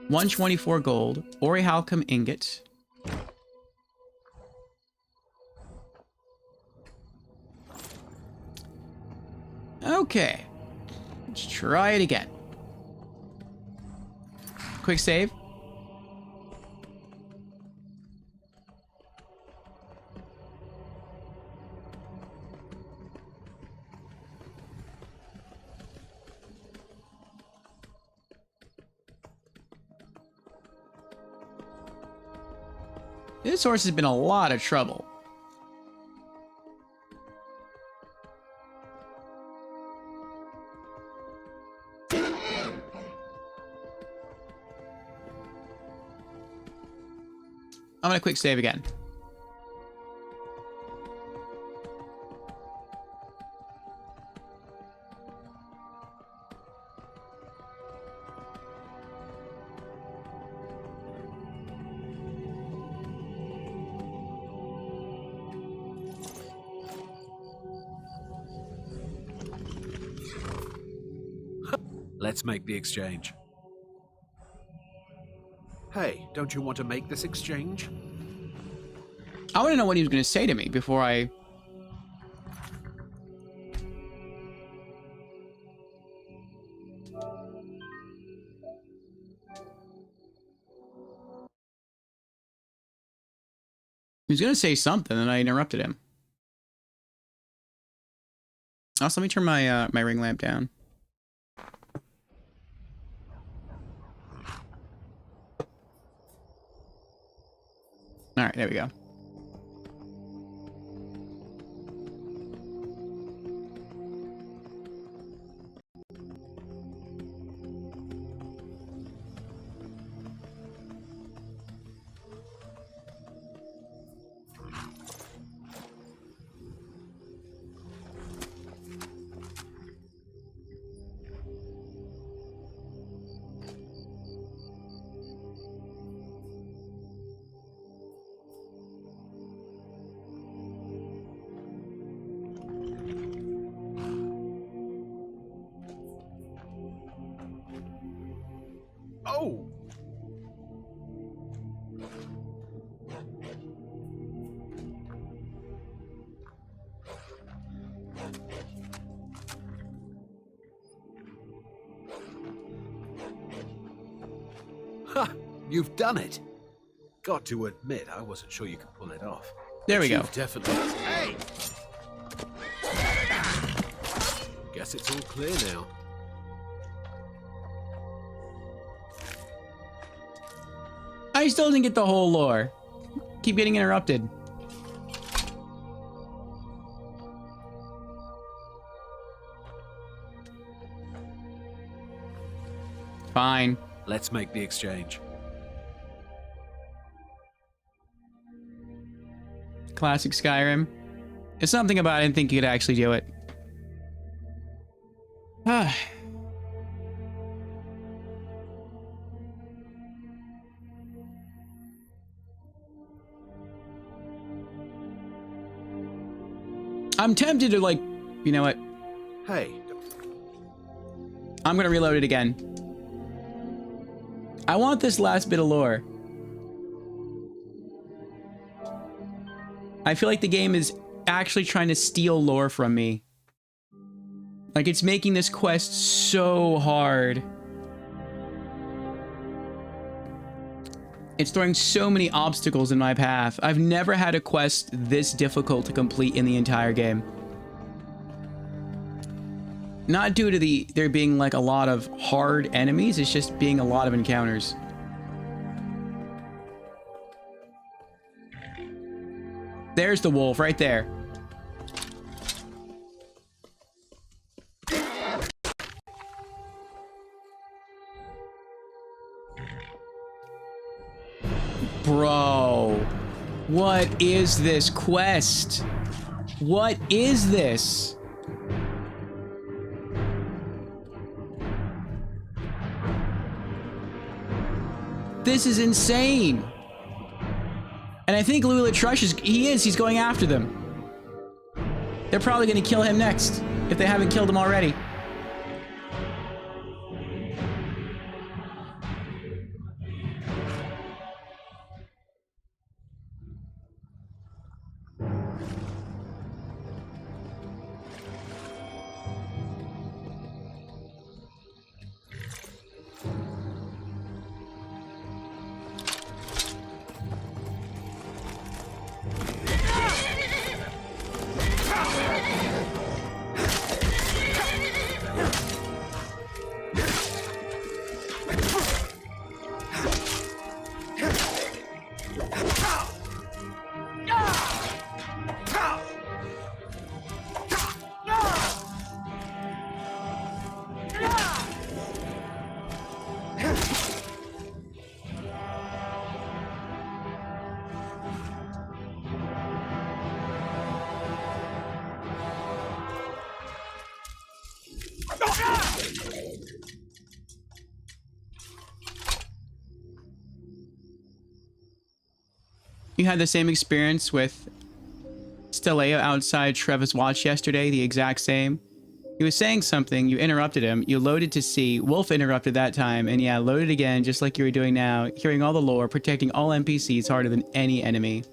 124 gold. Orichalcum ingot. Okay. Let's try it again. Quick save. This horse has been a lot of trouble. I'm gonna quick save again. Let's make the exchange. Hey, don't you want to make this exchange? I want to know what he was going to say to me before I... He was going to say something, and I interrupted him. Also, let me turn my my ring lamp down. All right, there we go. Oh! Ha! You've done it! Got to admit, I wasn't sure you could pull it off. There we go. You've definitely... Hey! Guess it's all clear now. I still didn't get the whole lore. Keep getting interrupted. Fine. Let's make the exchange. Classic Skyrim. It's something about I didn't think you could actually do it. Ah. I'm tempted to, like, you know what? Hey. I'm gonna reload it again. I want this last bit of lore. I feel like the game is actually trying to steal lore from me. Like, it's making this quest so hard. It's throwing so many obstacles in my path. I've never had a quest this difficult to complete in the entire game. Not due to there being like a lot of hard enemies, it's just being a lot of encounters. There's the wolf right there. Bro, what is this quest? What is this? This is insane. And I think Lula Trush he's going after them. They're probably going to kill him next, if they haven't killed him already. You had the same experience with Stelea outside Treva's watch yesterday, the exact same. He was saying something, you interrupted him, you loaded to see, Wolf interrupted that time, and yeah, loaded again, just like you were doing now, hearing all the lore, protecting all NPCs harder than any enemy.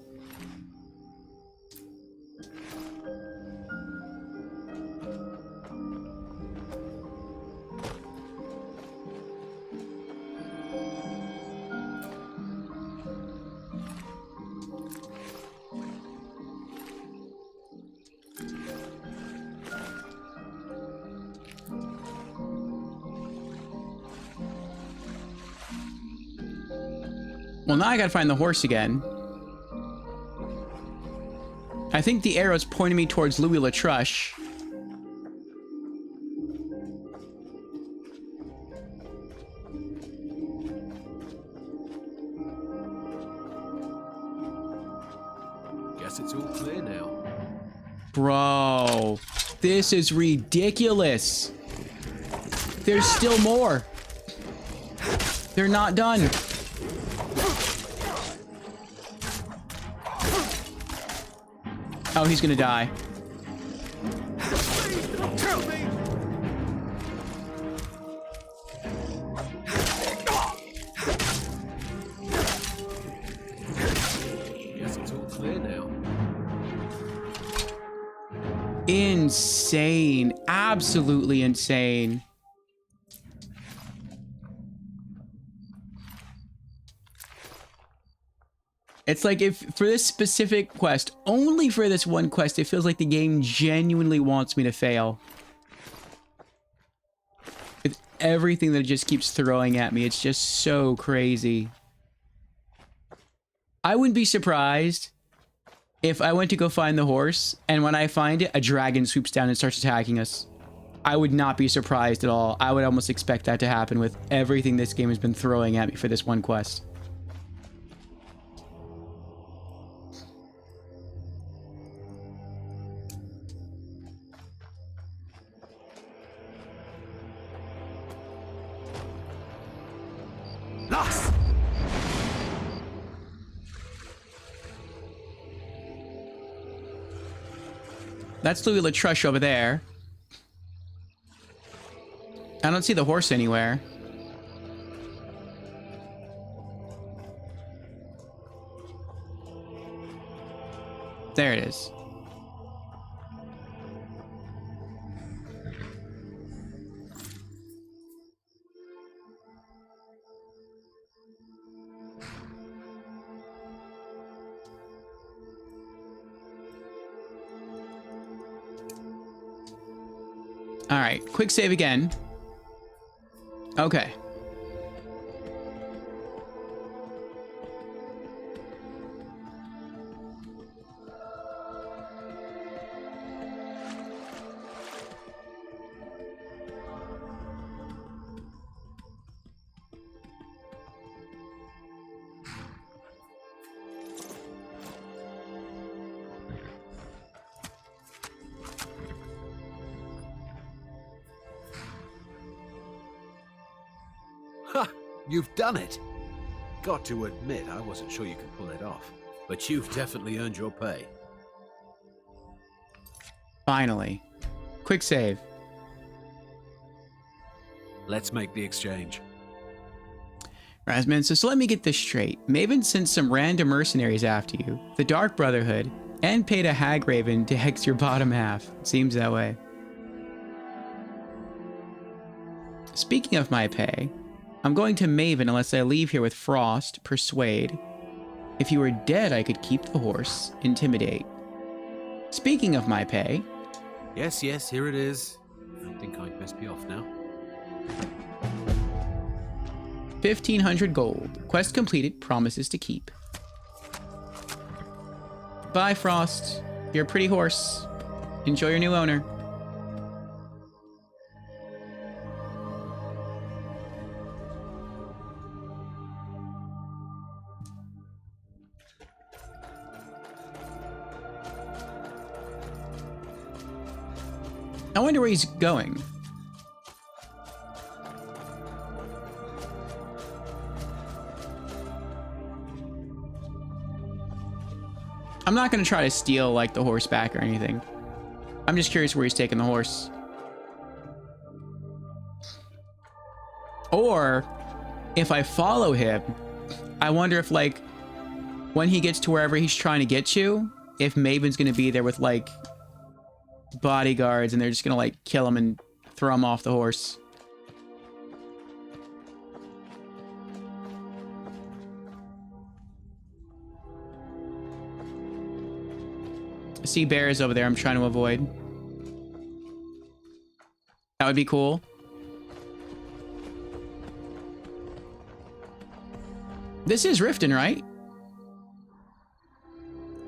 Well, now I gotta find the horse again. I think the arrow's pointing me towards Louis Latruche. Guess it's all clear now. Bro, this is ridiculous. There's still more. They're not done. Oh, he's gonna die. Guess it's all clear now. Insane. Absolutely insane. It's like if for this specific quest, only for this one quest, it feels like the game genuinely wants me to fail. With everything that it just keeps throwing at me, it's just so crazy. I wouldn't be surprised if I went to go find the horse, and when I find it, a dragon swoops down and starts attacking us. I would not be surprised at all. I would almost expect that to happen with everything this game has been throwing at me for this one quest. Lost! That's Louis Latruche over there. I don't see the horse anywhere. There it is. All right, quick save again. Okay. Ha! You've done it! Got to admit, I wasn't sure you could pull it off. But you've definitely earned your pay. Finally. Quick save. Let's make the exchange. Razman, so let me get this straight. Maven sent some random mercenaries after you, the Dark Brotherhood, and paid a hag raven to hex your bottom half. Seems that way. Speaking of my pay, I'm going to Maven unless I leave here with Frost, Persuade. If you were dead, I could keep the horse, Intimidate. Speaking of my pay... Yes, yes, here it is. I don't think I'd best be off now. 1,500 gold. Quest completed, promises to keep. Bye, Frost. You're a pretty horse. Enjoy your new owner. I wonder where he's going. I'm not going to try to steal, like, the horse back or anything. I'm just curious where he's taking the horse. Or, if I follow him, I wonder if, like, when he gets to wherever he's trying to get to, if Maven's going to be there with, like, bodyguards and they're just going to, like, kill him and throw him off the horse. I see bears over there I'm trying to avoid. That would be cool. This is Riften, right?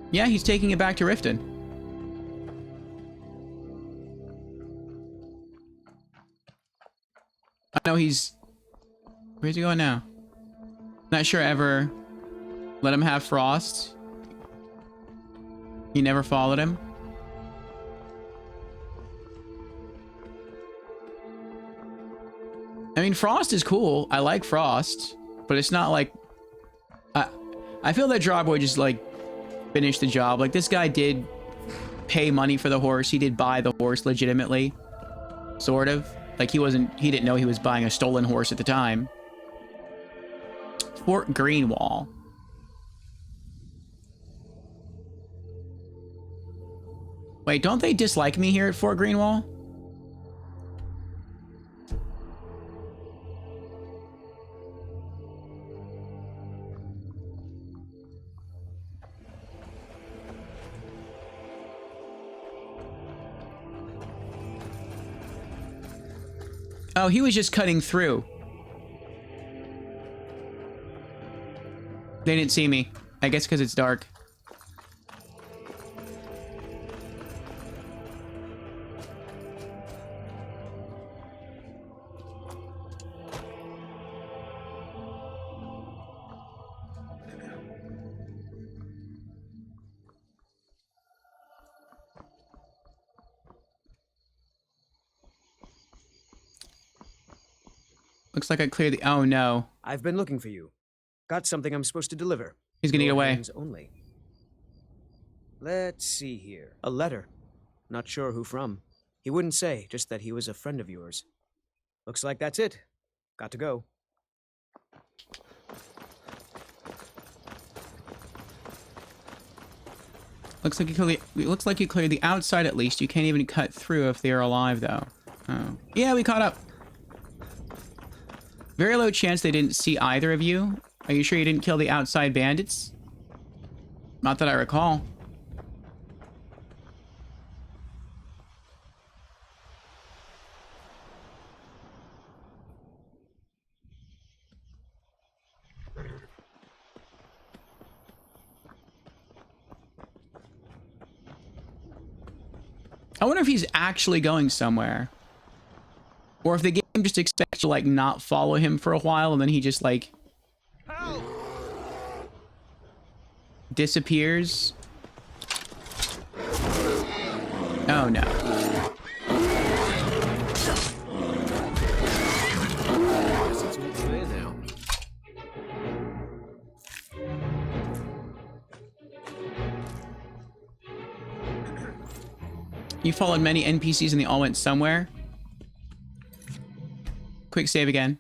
Yeah, he's taking it back to Riften. I know he's... Where's he going now? Not sure ever let him have Frost. He never followed him. I mean, Frost is cool. I like Frost, but it's not like... I feel that Drabur just, like, finished the job. Like, this guy did pay money for the horse. He did buy the horse legitimately. Sort of. Like, he didn't know he was buying a stolen horse at the time. Fort Greenwall. Wait, don't they dislike me here at Fort Greenwall? Oh, he was just cutting through. They didn't see me. I guess because it's dark. Looks like I cleared the... Oh, no. I've been looking for you. Got something I'm supposed to deliver. He's gonna get away. Hands only. Let's see here. A letter. Not sure who from. He wouldn't say, just that he was a friend of yours. Looks like that's it. Got to go. Looks like you cleared the outside at least. You can't even cut through if they're alive, though. Oh. Yeah, we caught up. Very low chance they didn't see either of you. Are you sure you didn't kill the outside bandits? Not that I recall. I wonder if he's actually going somewhere. Or if the game just expects to, like, not follow him for a while and then he just, like... disappears. Oh, no. You followed many NPCs and they all went somewhere. Quick save again.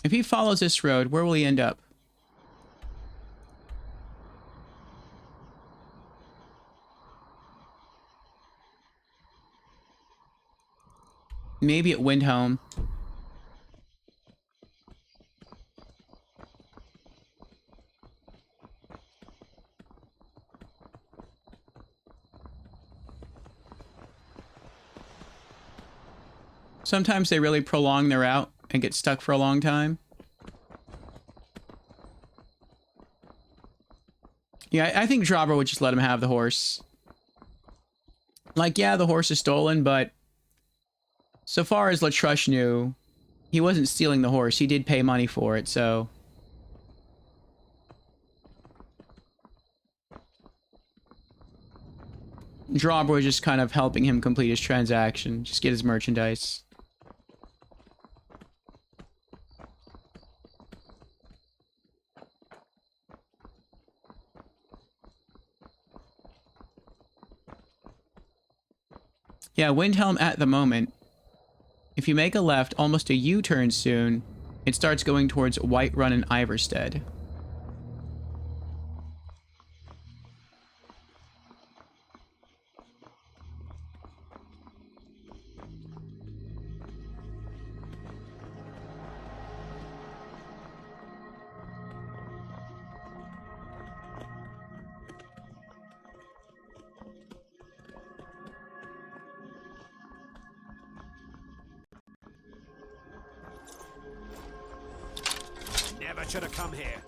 If he follows this road, where will he end up? Maybe at Windhome. Sometimes they really prolong their route and get stuck for a long time. Yeah, I think Drabur would just let him have the horse. Like, yeah, the horse is stolen, but so far as Latrush knew, he wasn't stealing the horse. He did pay money for it, so... Drabur is just kind of helping him complete his transaction, just get his merchandise. Yeah, Windhelm at the moment. If you make a left, almost a U-turn soon, it starts going towards Whiterun and Iverstead. Never should have come here.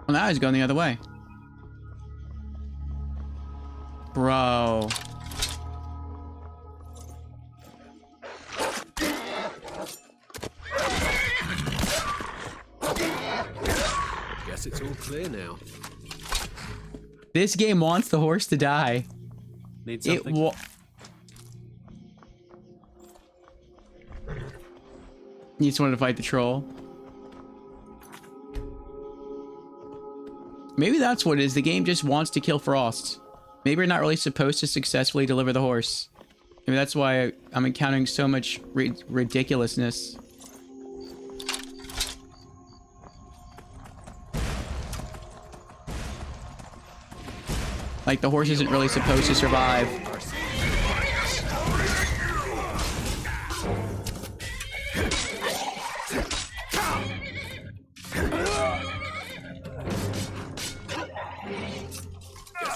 Well, now he's going the other way. Bro. Guess it's all clear now. This game wants the horse to die. Need something. You just wanted to fight the troll. Maybe that's what it is. The game just wants to kill Frost. Maybe we're not really supposed to successfully deliver the horse. Maybe that's why I'm encountering so much ridiculousness. Like the horse isn't really supposed to survive.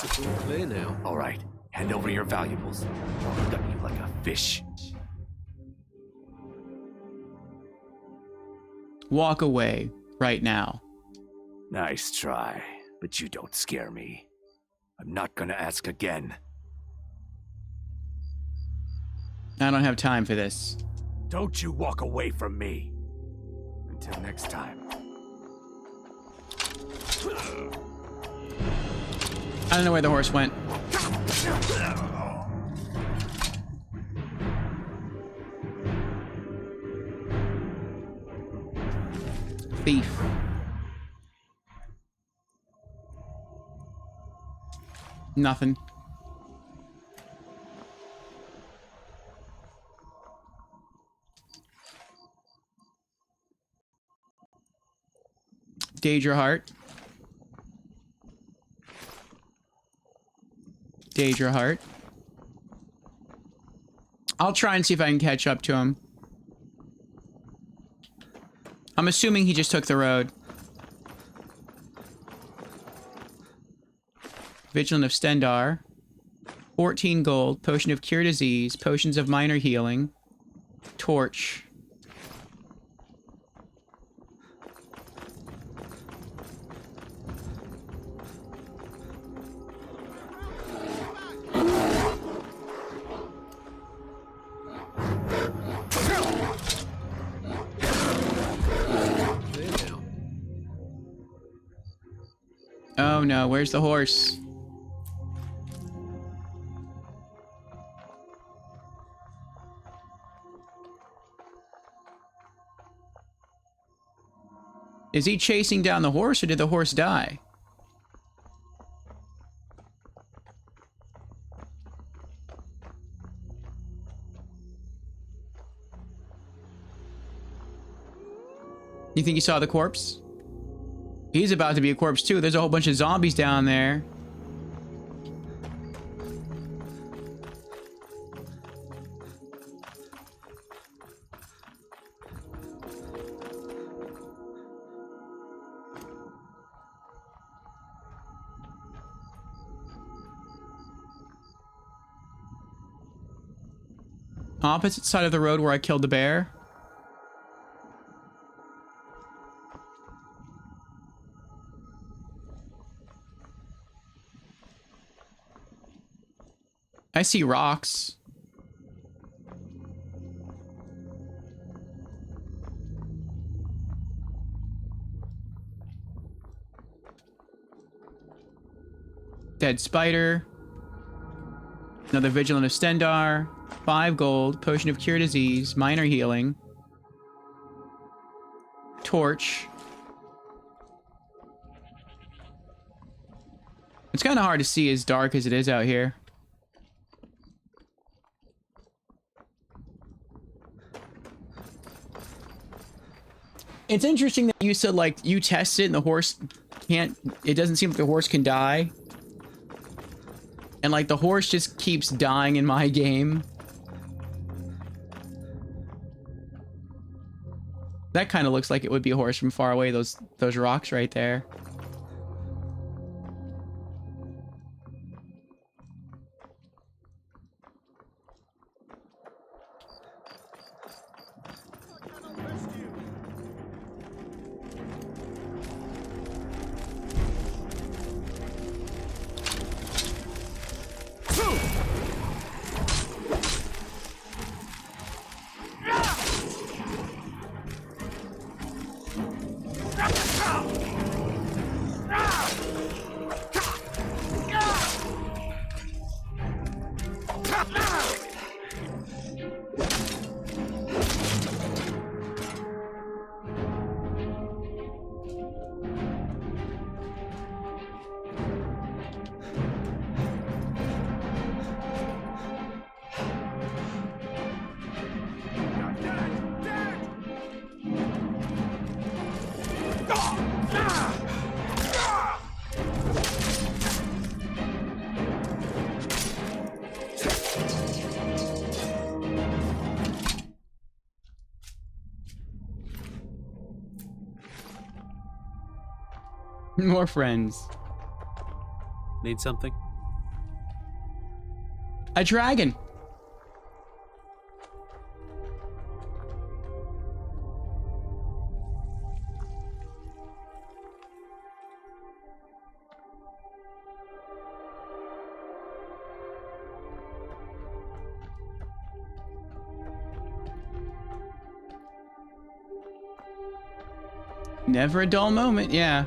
It's all clear now. All right, hand over your valuables. I'll gut you like a fish. Walk away right now. Nice try, but you don't scare me. I'm not gonna ask again. I don't have time for this. Don't you walk away from me. Until next time. I don't know where the horse went. Thief. Nothing. Daedra Heart. Daedra Heart. I'll try and see if I can catch up to him. I'm assuming he just took the road. Vigilant of Stendar. 14 gold. Potion of Cure Disease. Potions of Minor Healing. Torch. Oh no, where's the horse? Is he chasing down the horse or did the horse die? You think you saw the corpse? He's about to be a corpse too. There's a whole bunch of zombies down there. Opposite side of the road where I killed the bear. I see rocks. Dead spider. Another Vigilant of Stendar. 5 gold. Potion of Cure Disease. Minor healing. Torch. It's kind of hard to see as dark as it is out here. It's interesting that you said, like, you test it and the horse can't... It doesn't seem like the horse can die. And, like, the horse just keeps dying in my game. That kind of looks like it would be a horse from far away, those rocks right there. More friends. Need something? A dragon. Never a dull moment, yeah.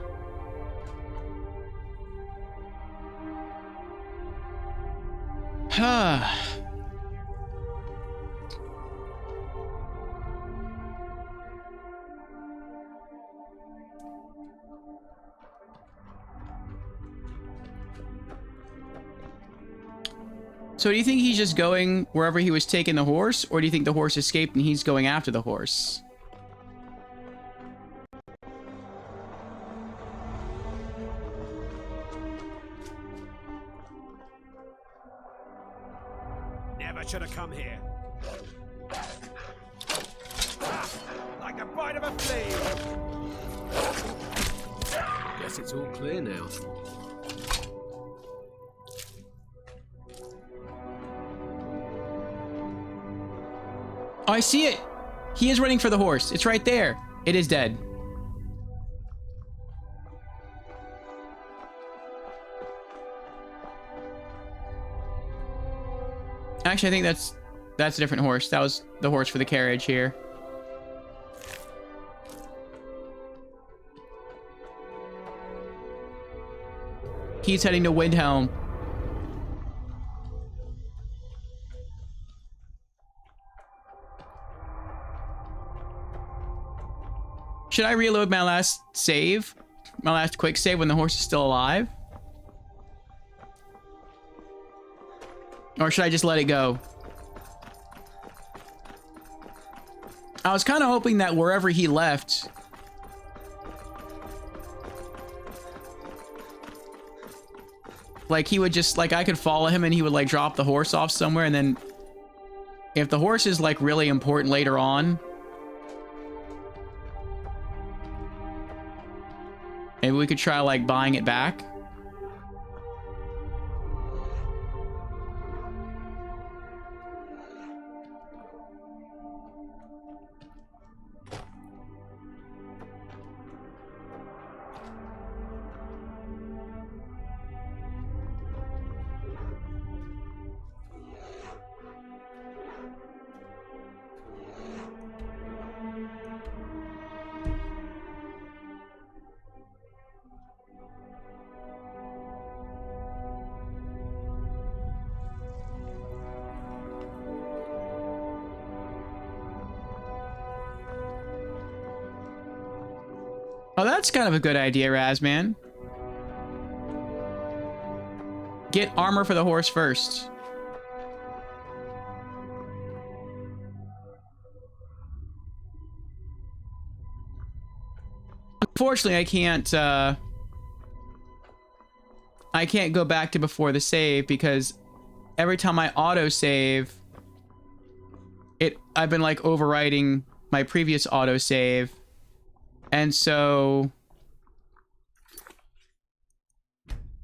So do you think he's just going wherever he was taking the horse, or do you think the horse escaped and he's going after the horse? Never should have come here. Ah, like a bite of a flea. Guess it's all clear now. Oh, I see it. He is running for the horse. It's right there. It is dead. Actually, I think that's a different horse. That was the horse for the carriage here. He's heading to Windhelm. Should I reload my last save? My last quick save when the horse is still alive? Or should I just let it go? I was kind of hoping that wherever he left... like, he would just... like, I could follow him and he would, like, drop the horse off somewhere, and then... if the horse is, like, really important later on... maybe we could try, like, buying it back. Oh, that's kind of a good idea, Razman. Get armor for the horse first. Unfortunately, I can't go back to before the save because every time I autosave, I've been like overwriting my previous autosave. And so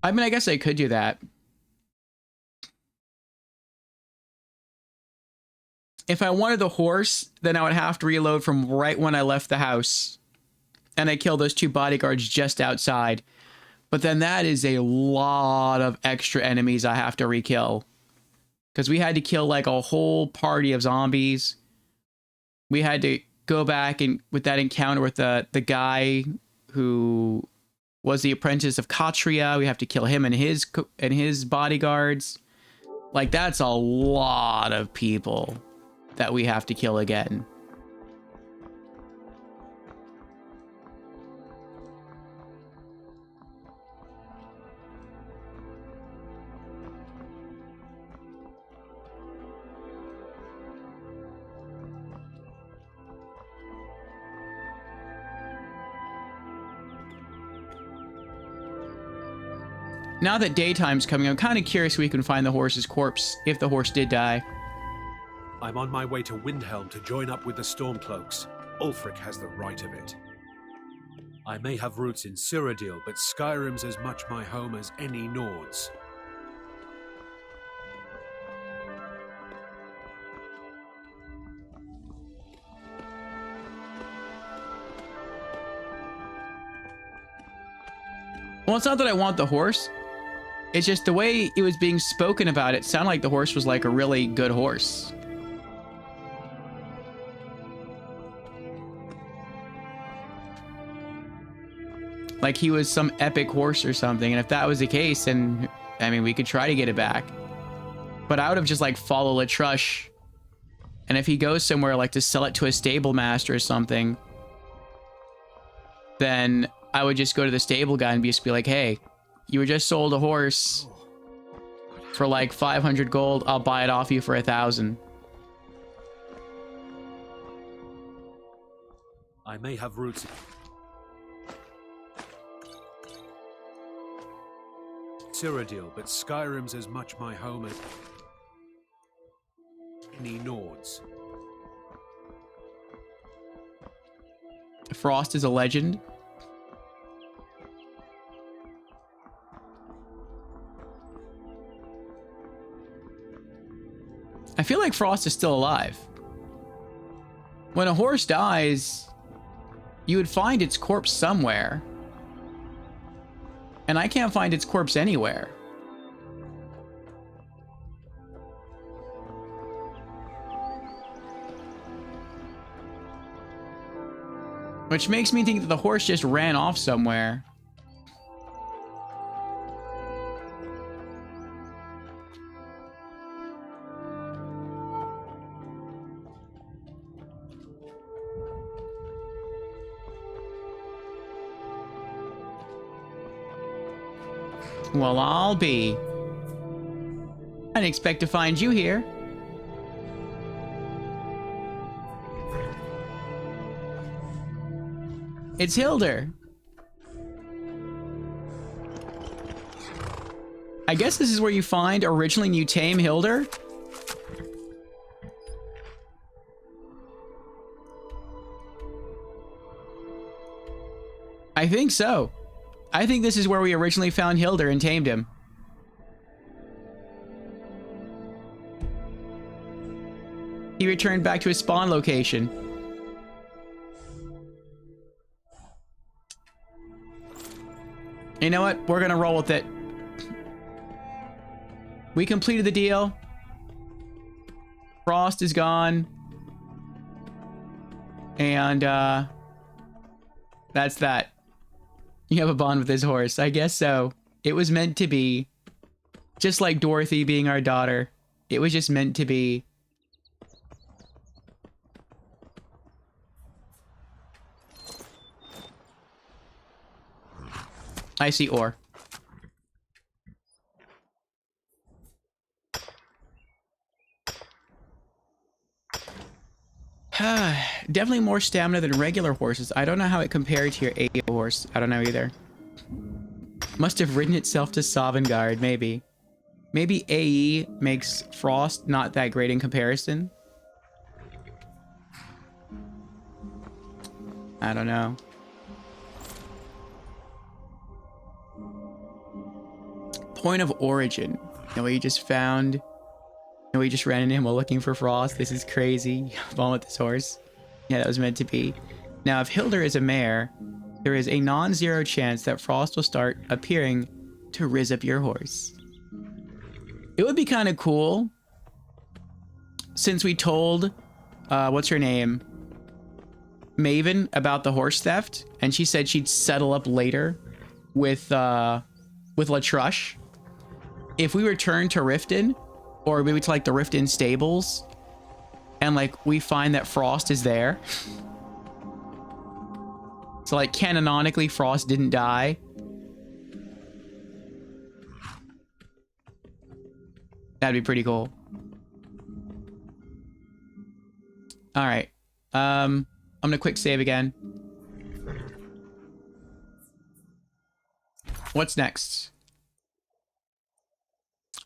I mean, I guess I could do that. If I wanted the horse, then I would have to reload from right when I left the house. And I kill those 2 bodyguards just outside. But then that is a lot of extra enemies I have to re-kill. Because we had to kill like a whole party of zombies. We had to go back and with that encounter with the guy who was the apprentice of Katria. We have to kill him and his bodyguards. Like, that's a lot of people that we have to kill again. Now that daytime's coming, I'm kind of curious if we can find the horse's corpse, if the horse did die. I'm on my way to Windhelm to join up with the Stormcloaks. Ulfric has the right of it. I may have roots in Cyrodiil, but Skyrim's as much my home as any Nords. Well, it's not that I want the horse. It's just the way it was being spoken about, it sounded like the horse was like a really good horse. Like he was some epic horse or something. And if that was the case, then, I mean, we could try to get it back. But I would have just like followed Latrush. And if he goes somewhere like to sell it to a stable master or something, then I would just go to the stable guy and just be like, hey, you were just sold a horse for like 500 gold. I'll buy it off you for 1,000. I may have roots. Cyrodiil, but Skyrim's as much my home as any Nords. Frost is a legend. I feel like Frost is still alive. When a horse dies, you would find its corpse somewhere. And I can't find its corpse anywhere. Which makes me think that the horse just ran off somewhere. Well, I'll be. I didn't expect to find you here. It's Hildur. I guess this is where you find originally and you tame Hildur. I think so. I think this is where we originally found Hildur and tamed him. He returned back to his spawn location. You know what? We're gonna roll with it. We completed the deal. Frost is gone. And, that's that. You have a bond with his horse. I guess so. It was meant to be. Just like Dorothy being our daughter. It was just meant to be. I see ore. Definitely more stamina than regular horses. I don't know how it compared to your AE horse. I don't know either. Must have ridden itself to Sovngarde, maybe. Maybe AE makes Frost not that great in comparison. I don't know. Point of origin. No, we just found... No, we just ran into him while looking for Frost. This is crazy. Falling with this horse. Yeah, that was meant to be. Now, if Hildur is a mare, there is a non-zero chance that Frost will start appearing to rizz up your horse. It would be kind of cool, since we told, what's her name? Maven about the horse theft, and she said she'd settle up later with Latrush. If we return to Riften, or maybe to like the Riften stables, and like we find that Frost is there. So like canonically Frost didn't die. That'd be pretty cool. All right. I'm gonna quick save again. What's next?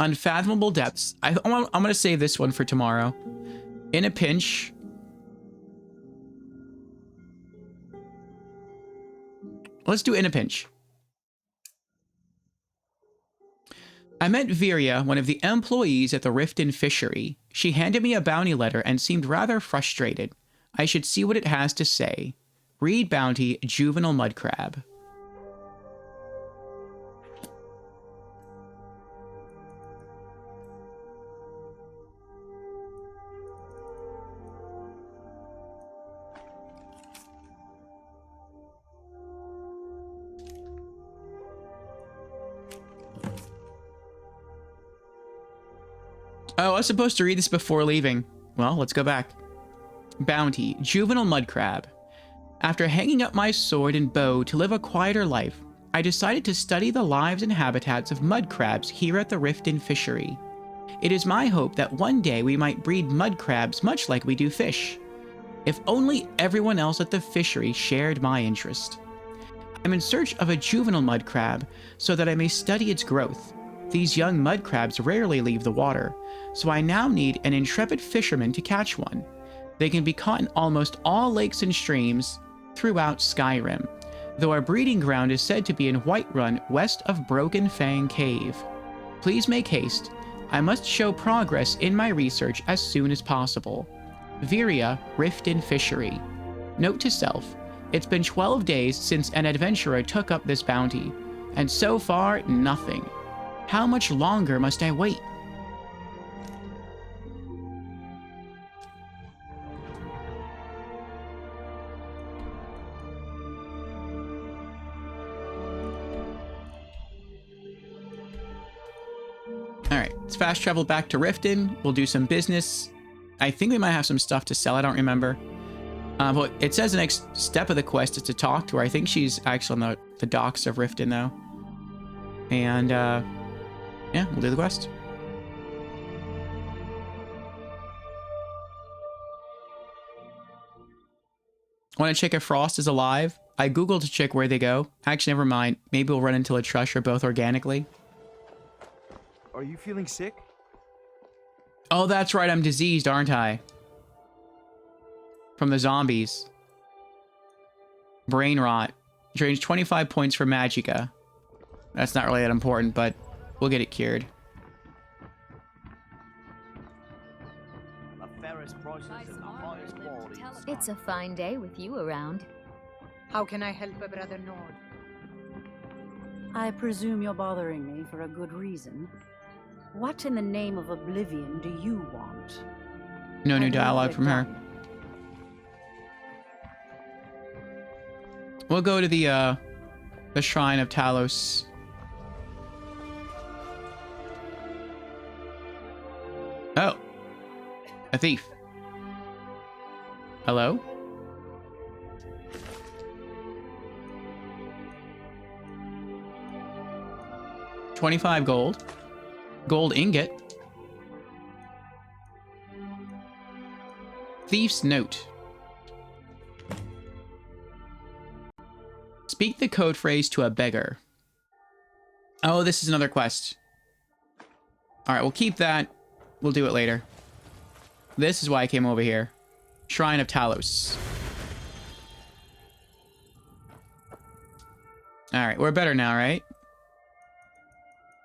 Unfathomable depths. I'm gonna save this one for tomorrow. In a pinch. Let's do in a pinch. I met Viria, one of the employees at the Riften fishery. She handed me a bounty letter and seemed rather frustrated. I should see what it has to say. Read bounty, juvenile mud crab. Oh, I was supposed to read this before leaving. Well, let's go back. Bounty, juvenile mud crab. After hanging up my sword and bow to live a quieter life, I decided to study the lives and habitats of mud crabs here at the Riften fishery. It is my hope that one day we might breed mud crabs much like we do fish. If only everyone else at the fishery shared my interest. I'm in search of a juvenile mud crab so that I may study its growth. These young mud crabs rarely leave the water, so I now need an intrepid fisherman to catch one. They can be caught in almost all lakes and streams throughout Skyrim, though our breeding ground is said to be in Whiterun west of Broken Fang Cave. Please make haste. I must show progress in my research as soon as possible. Viria, Riften Fishery. Note to self, it's been 12 days since an adventurer took up this bounty, and so far, nothing. How much longer must I wait? Alright, let's fast travel back to Riften. We'll do some business. I think we might have some stuff to sell, I don't remember. But it says the next step of the quest is to talk to her. I think she's actually on the docks of Riften, though. And, yeah, we'll do the quest. Want to check if Frost is alive? I googled to check where they go. Actually, never mind. Maybe we'll run into Latrush or both organically. Are you feeling sick? Oh, that's right. I'm diseased, aren't I? From the zombies. Brain rot. Drains 25 points for Magicka. That's not really that important, but we'll get it cured. It's a fine day with you around. How can I help a brother Nord? I presume you're bothering me for a good reason. What in the name of oblivion do you want? No new dialogue from her. We'll go to the Shrine of Talos. Oh. A thief. Hello? 25 gold. Gold ingot. Thief's note. Speak the code phrase to a beggar. Oh, this is another quest. Alright, we'll keep that. We'll do it later. This is why I came over here. Shrine of Talos. Alright, we're better now, right?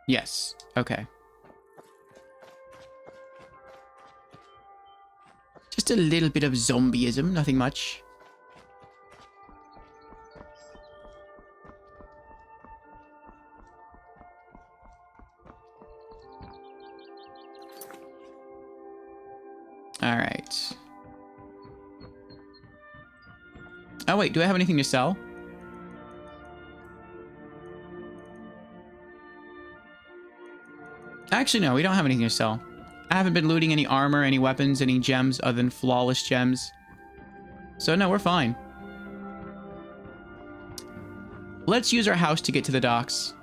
Yes. Okay. Just a little bit of zombieism, nothing much. Alright. Oh wait, do I have anything to sell? Actually, no, we don't have anything to sell. I haven't been looting any armor, any weapons, any gems other than flawless gems. So no, we're fine. Let's use our house to get to the docks.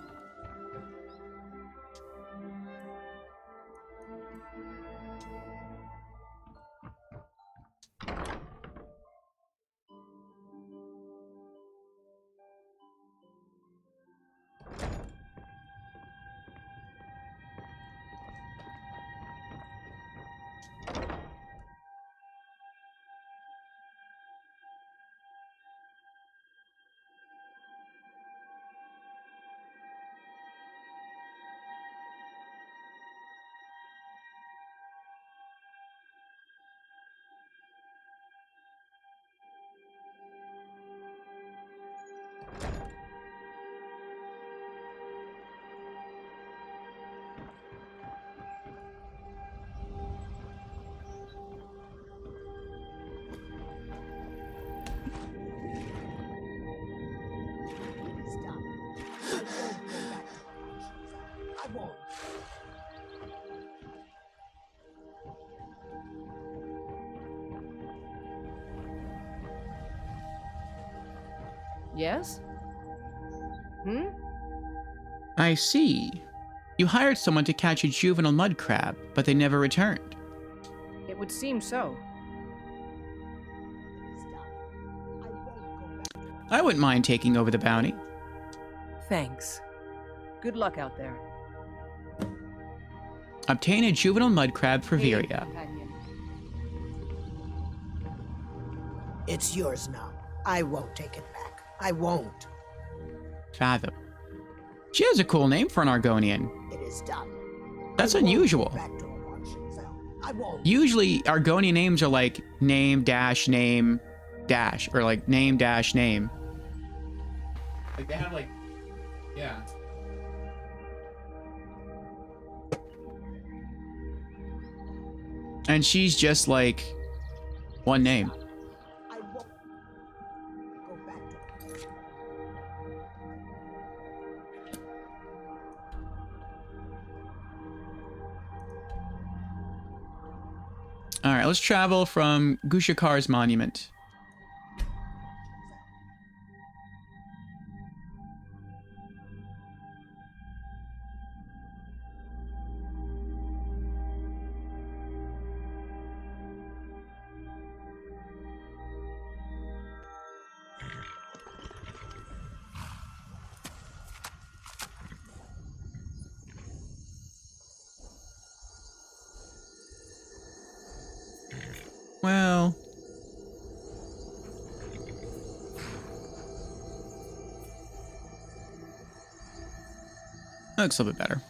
Yes? Hmm? I see. You hired someone to catch a juvenile mud crab, but they never returned. It would seem so. I wouldn't mind taking over the bounty. Thanks. Good luck out there. Obtain a juvenile mud crab for Viria. It's yours now. I won't take it back. I won't. Fathom. She has a cool name for an Argonian. It is done. That's unusual. Usually, Argonian names are like name dash, or like name dash name. Like they have like, yeah. And she's just like one name. All right, let's travel from Gushakar's monument. Well, that looks a little bit better.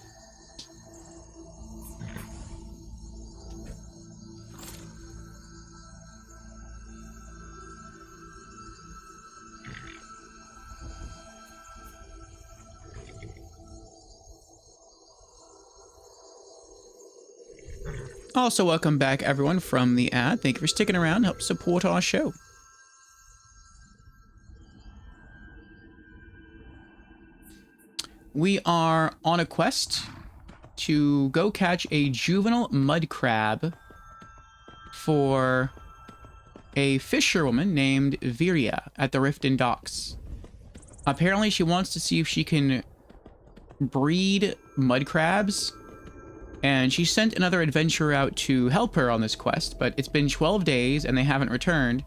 Also, welcome back, everyone, from the ad. Thank you for sticking around. Help support our show. We are on a quest to go catch a juvenile mud crab for a fisherwoman named Viria at the Riften docks. Apparently, she wants to see if she can breed mud crabs. And she sent another adventurer out to help her on this quest, but it's been 12 days and they haven't returned.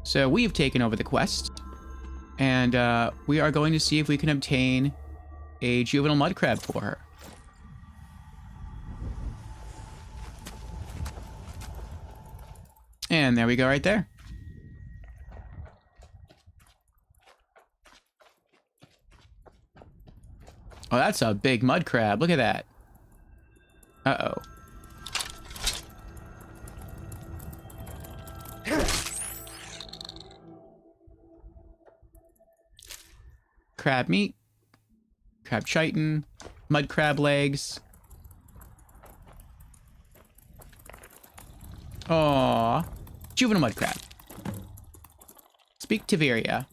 So we've taken over the quest. And we are going to see if we can obtain a juvenile mud crab for her. And there we go right there. Oh, that's a big mud crab. Look at that. Uh-oh. Crab meat. Crab chitin. Mud crab legs. Aww. Juvenile mud crab. Speak to Viria.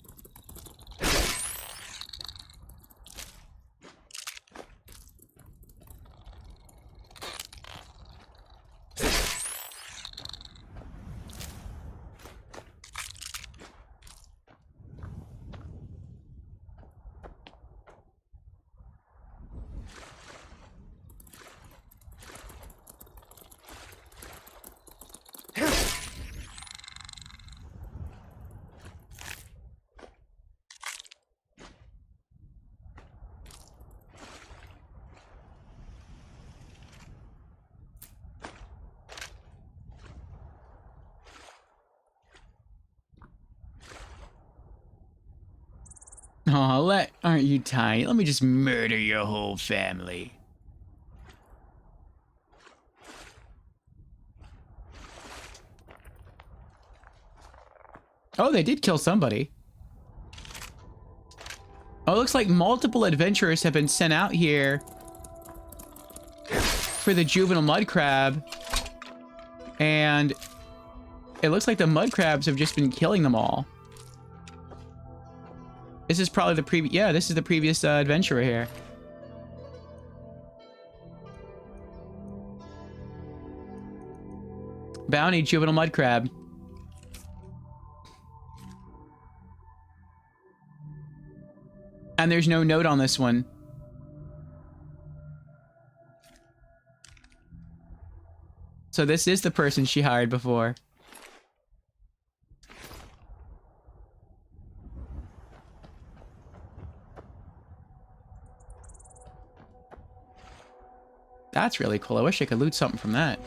Aw, aren't you tiny? Let me just murder your whole family. Oh, they did kill somebody. Oh, it looks like multiple adventurers have been sent out here for the juvenile mud crab. And it looks like the mud crabs have just been killing them all. This is probably the previous... Yeah, this is the previous adventurer here. Bounty juvenile mud crab. And there's no note on this one. So this is the person she hired before. That's really cool. I wish I could loot something from that.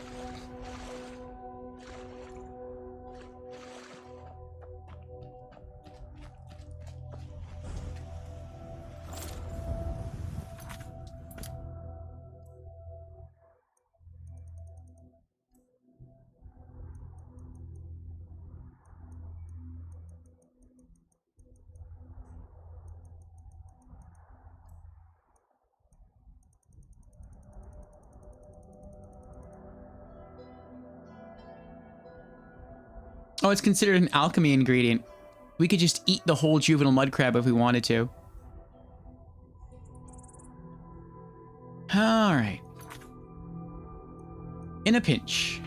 Oh, it's considered an alchemy ingredient. We could just eat the whole juvenile mud crab if we wanted to. Alright. In a pinch.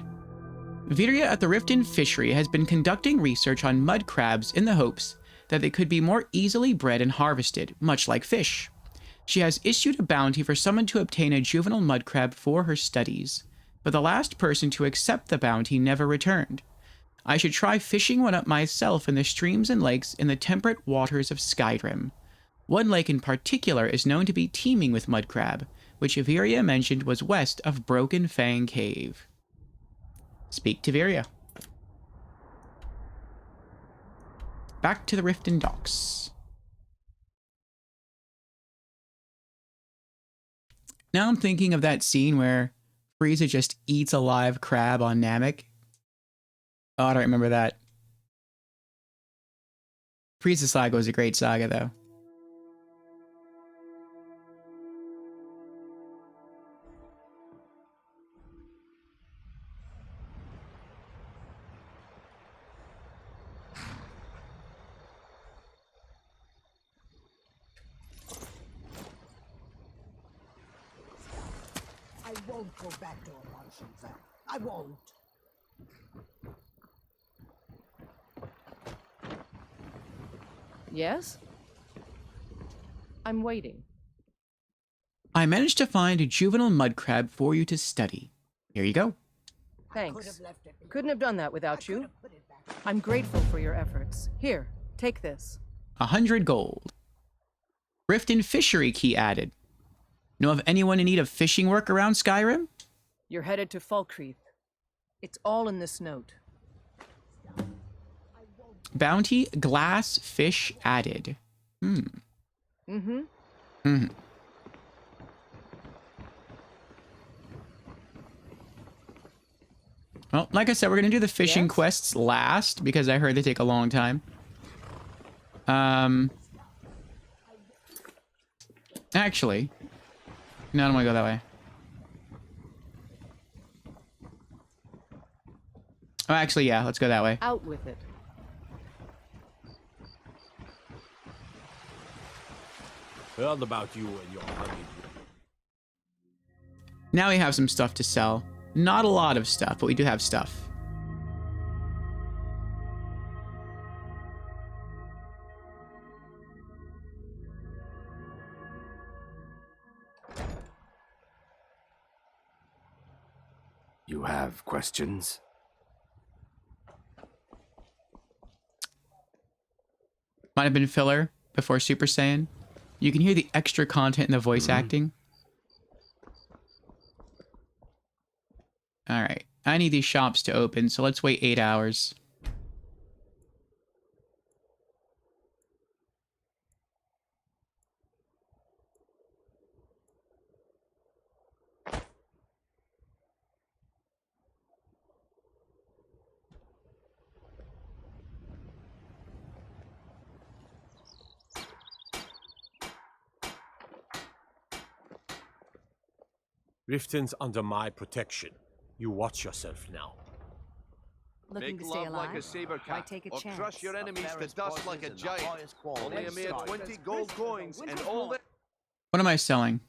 Viria at the Riften fishery has been conducting research on mud crabs in the hopes that they could be more easily bred and harvested, much like fish. She has issued a bounty for someone to obtain a juvenile mud crab for her studies, but the last person to accept the bounty never returned. I should try fishing one up myself in the streams and lakes in the temperate waters of Skyrim. One lake in particular is known to be teeming with mud crab, which Viria mentioned was west of Broken Fang Cave. Speak to Viria. Back to the Riften docks. Now I'm thinking of that scene where Frieza just eats a live crab on Namek. Oh, I don't remember that. Frieza Saga was a great saga, though. I won't go back to Honeyside. I won't. Yes? I'm waiting. I managed to find a juvenile mud crab for you to study. Here you go. Thanks. Couldn't have done that without you. I'm grateful for your efforts. Here, take this. 100 gold. Riften fishery key added. Know of anyone in need of fishing work around Skyrim? You're headed to Falkreath. It's all in this note. Bounty glass fish added. Mm-hmm. Well, like I said, we're going to do the fishing quests last because I heard they take a long time. Actually, no, I don't want to go that way. Oh, actually, yeah, let's go that way. Out with it. Heard about you and your honey. Now we have some stuff to sell. Not a lot of stuff, but we do have stuff. You have questions? Might have been filler before Super Saiyan. You can hear the extra content in the voice acting. All right, I need these shops to open, so let's wait 8 hours. Riften's under my protection. You watch yourself now. Looking to stay alive? Why take a chance? Crush your enemies to dust like a giant. Only a mere 20 gold coins and all that. What am I selling?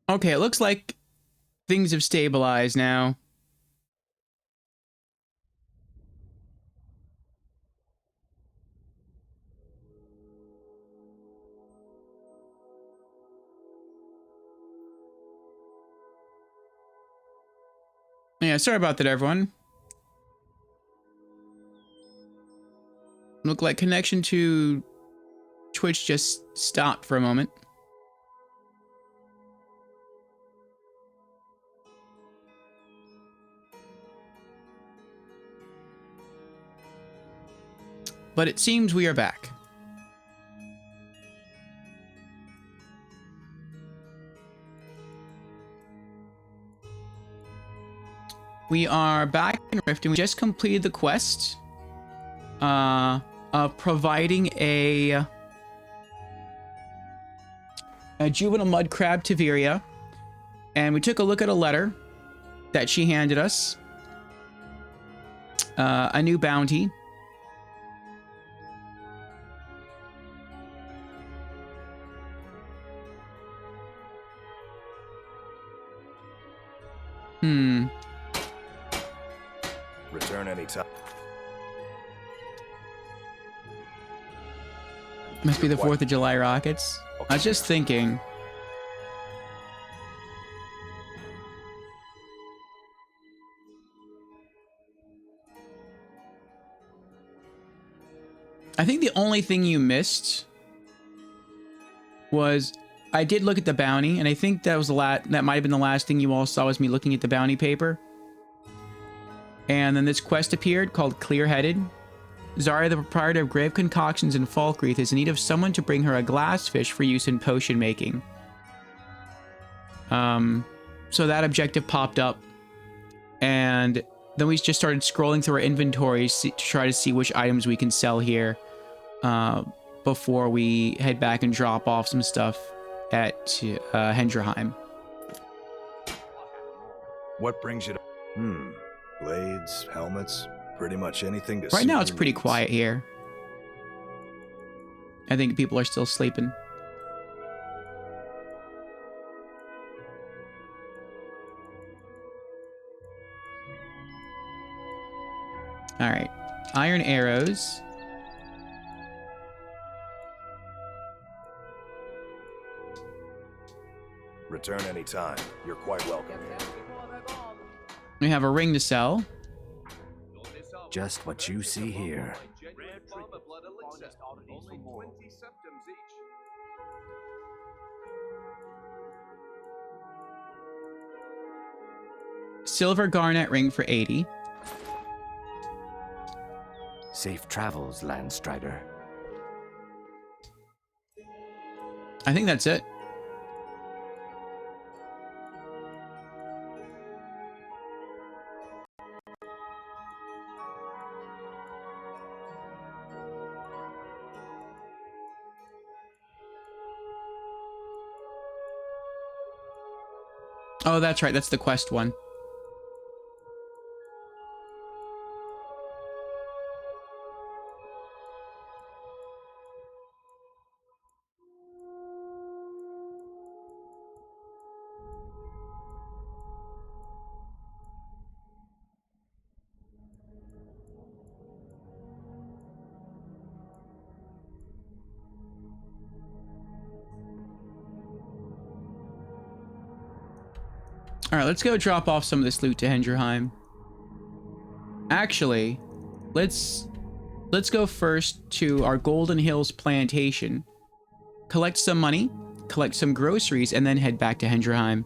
Okay, it looks like things have stabilized now. Yeah, sorry about that, everyone. Looked like connection to Twitch just stopped for a moment. But it seems we are back. We are back in Riften. We just completed the quest of providing a juvenile mud crab to Viria. And we took a look at a letter that she handed us. a new bounty. Return anytime. Must be the 4th of July rockets. I was just thinking. I think the only thing you missed was I did look at the bounty, and I think that was that might have been the last thing you all saw was me looking at the bounty paper. And then this quest appeared called Clear-Headed. Zarya, the proprietor of Grave Concoctions in Falkreath, is in need of someone to bring her a glassfish for use in potion making. So that objective popped up, and then we just started scrolling through our inventories to try to see which items we can sell here before we head back and drop off some stuff at Hendrheim. What brings you to... Blades, helmets, pretty much anything to... Right now it's pretty quiet here. I think people are still sleeping. Alright. Iron arrows. Return anytime. You're quite welcome. We have a ring to sell. Just what you see here. Silver garnet ring for 80. Safe travels, Landstrider. I think that's it. Oh, that's right. That's the quest one. All right, let's go drop off some of this loot to Hendrheim. Actually, let's go first to our Golden Hills plantation, collect some money, collect some groceries, and then head back to Hendrheim.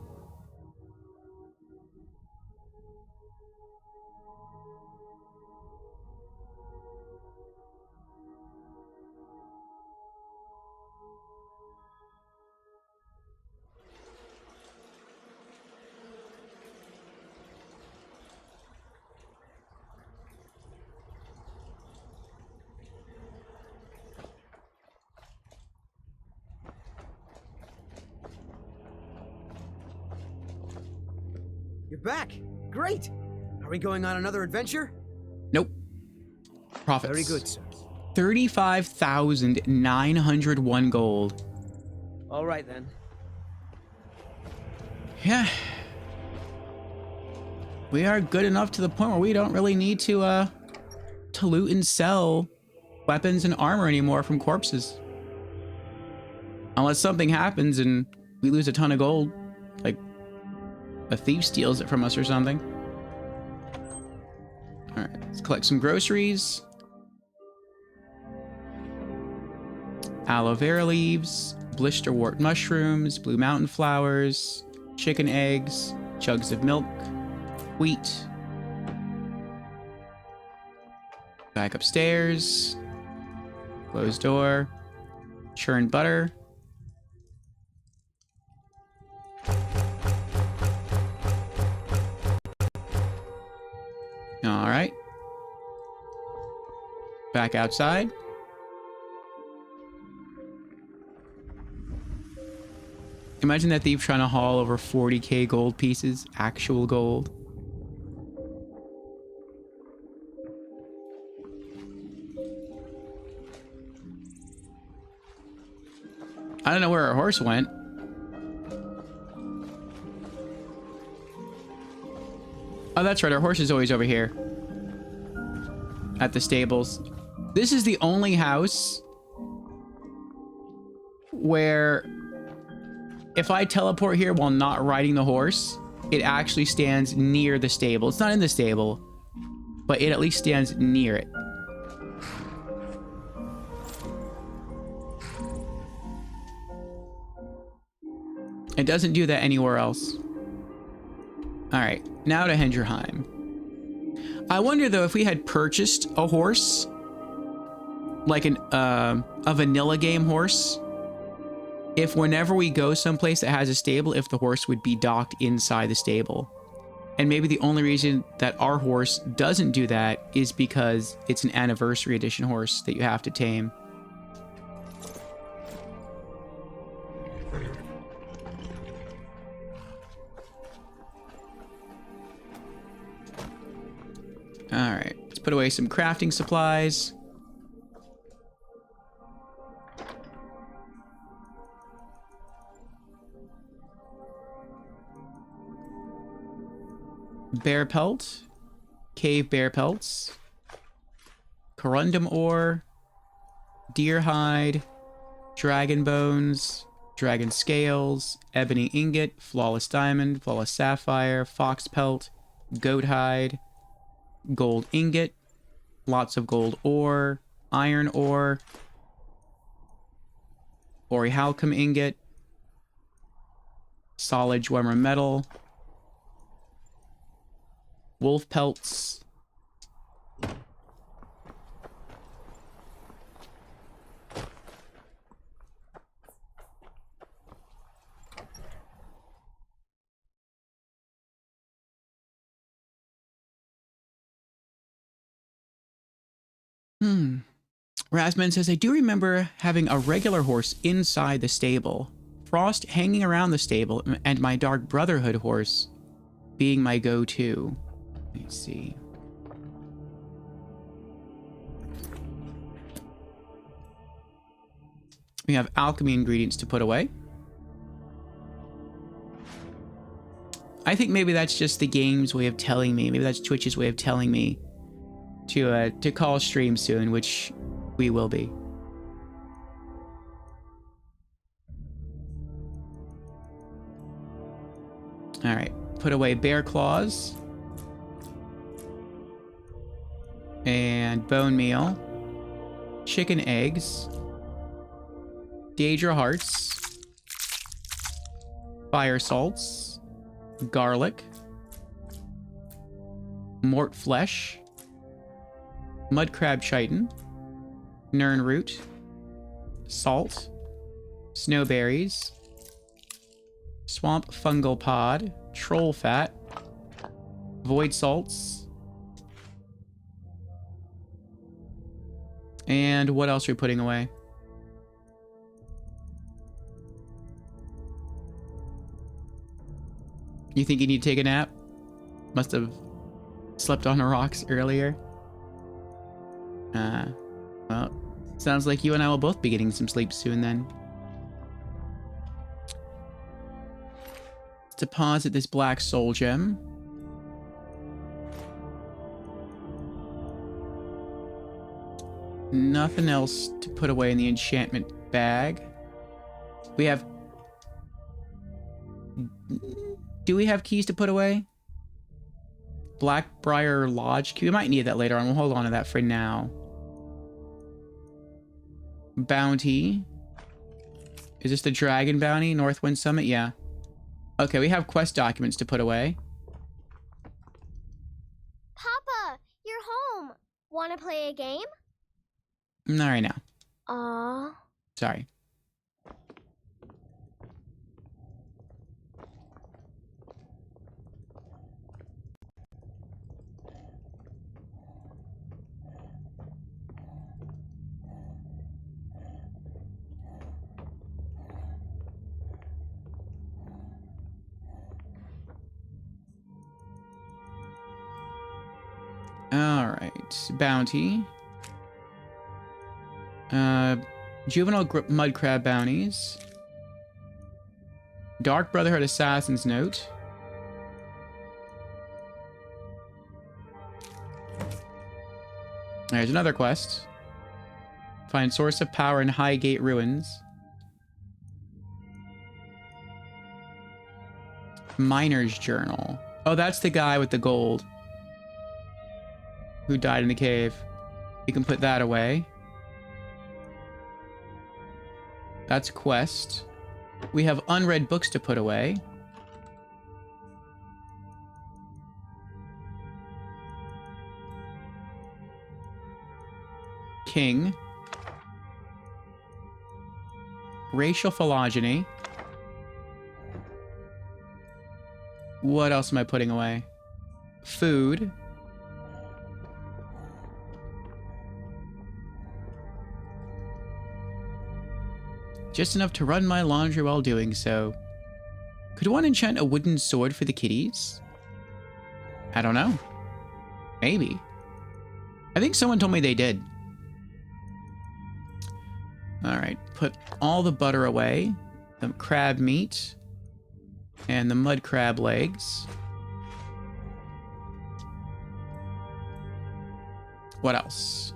You're back. Great. Are we going on another adventure? Nope. Profits. Very good, sir. 35,901 gold. All right, then. Yeah. We are good enough to the point where we don't really need to loot and sell weapons and armor anymore from corpses. Unless something happens and we lose a ton of gold. Like, a thief steals it from us or something. Alright, let's collect some groceries. Aloe vera leaves, blisterwort mushrooms, blue mountain flowers, chicken eggs, jugs of milk, wheat. Back upstairs. Closed door. Churned butter. All right. Back outside. Imagine that thief trying to haul over 40k gold pieces, actual gold. I don't know where our horse went. Oh, that's right. Our horse is always over here. At the stables. This is the only house where if I teleport here while not riding the horse, it actually stands near the stable. It's not in the stable, but it at least stands near it. It doesn't do that anywhere else. All right, now to Hendrheim. I wonder though if we had purchased a horse, like a vanilla game horse, if whenever we go someplace that has a stable, if the horse would be docked inside the stable. And maybe the only reason that our horse doesn't do that is because it's an anniversary edition horse that you have to tame. All right, let's put away some crafting supplies. Bear pelt, cave bear pelts, corundum ore, deer hide, dragon bones, dragon scales, ebony ingot, flawless diamond, flawless sapphire, fox pelt, goat hide, gold ingot, lots of gold ore, iron ore, orichalcum ingot, solid dwemer metal, wolf pelts, Rasman says, I do remember having a regular horse inside the stable, Frost hanging around the stable, and my Dark Brotherhood horse being my go-to. Let's see. We have alchemy ingredients to put away. I think maybe that's just the game's way of telling me. Maybe that's Twitch's way of telling me to call stream soon, which we will be. All right, put away bear claws and bone meal, chicken eggs, Daedra hearts, fire salts, garlic, mort flesh, mud crab chitin, nern root, salt, snowberries, swamp fungal pod, troll fat, void salts, and what else are we putting away? You think you need to take a nap? Must have slept on the rocks earlier. Well, sounds like you and I will both be getting some sleep soon then. Let's deposit this black soul gem. Nothing else to put away in the enchantment bag. We have... Do we have keys to put away? Blackbriar Lodge key. We might need that later on. We'll hold on to that for now. Bounty. Is this the dragon bounty? Northwind Summit? Yeah. Okay, we have quest documents to put away. Papa, you're home. Want to play a game? Not right now. Aww. Sorry. Alright, bounty. Juvenile mud crab bounties. Dark Brotherhood Assassin's Note. There's another quest. Find source of power in Highgate Ruins. Miner's Journal. Oh, that's the guy with the gold who died in the cave. You can put that away. That's a quest. We have unread books to put away. King. Racial phylogeny. What else am I putting away? Food. Just enough to run my laundry while doing so. Could one enchant a wooden sword for the kitties? I don't know. Maybe. I think someone told me they did. Alright, put all the butter away. The crab meat. And the mud crab legs. What else?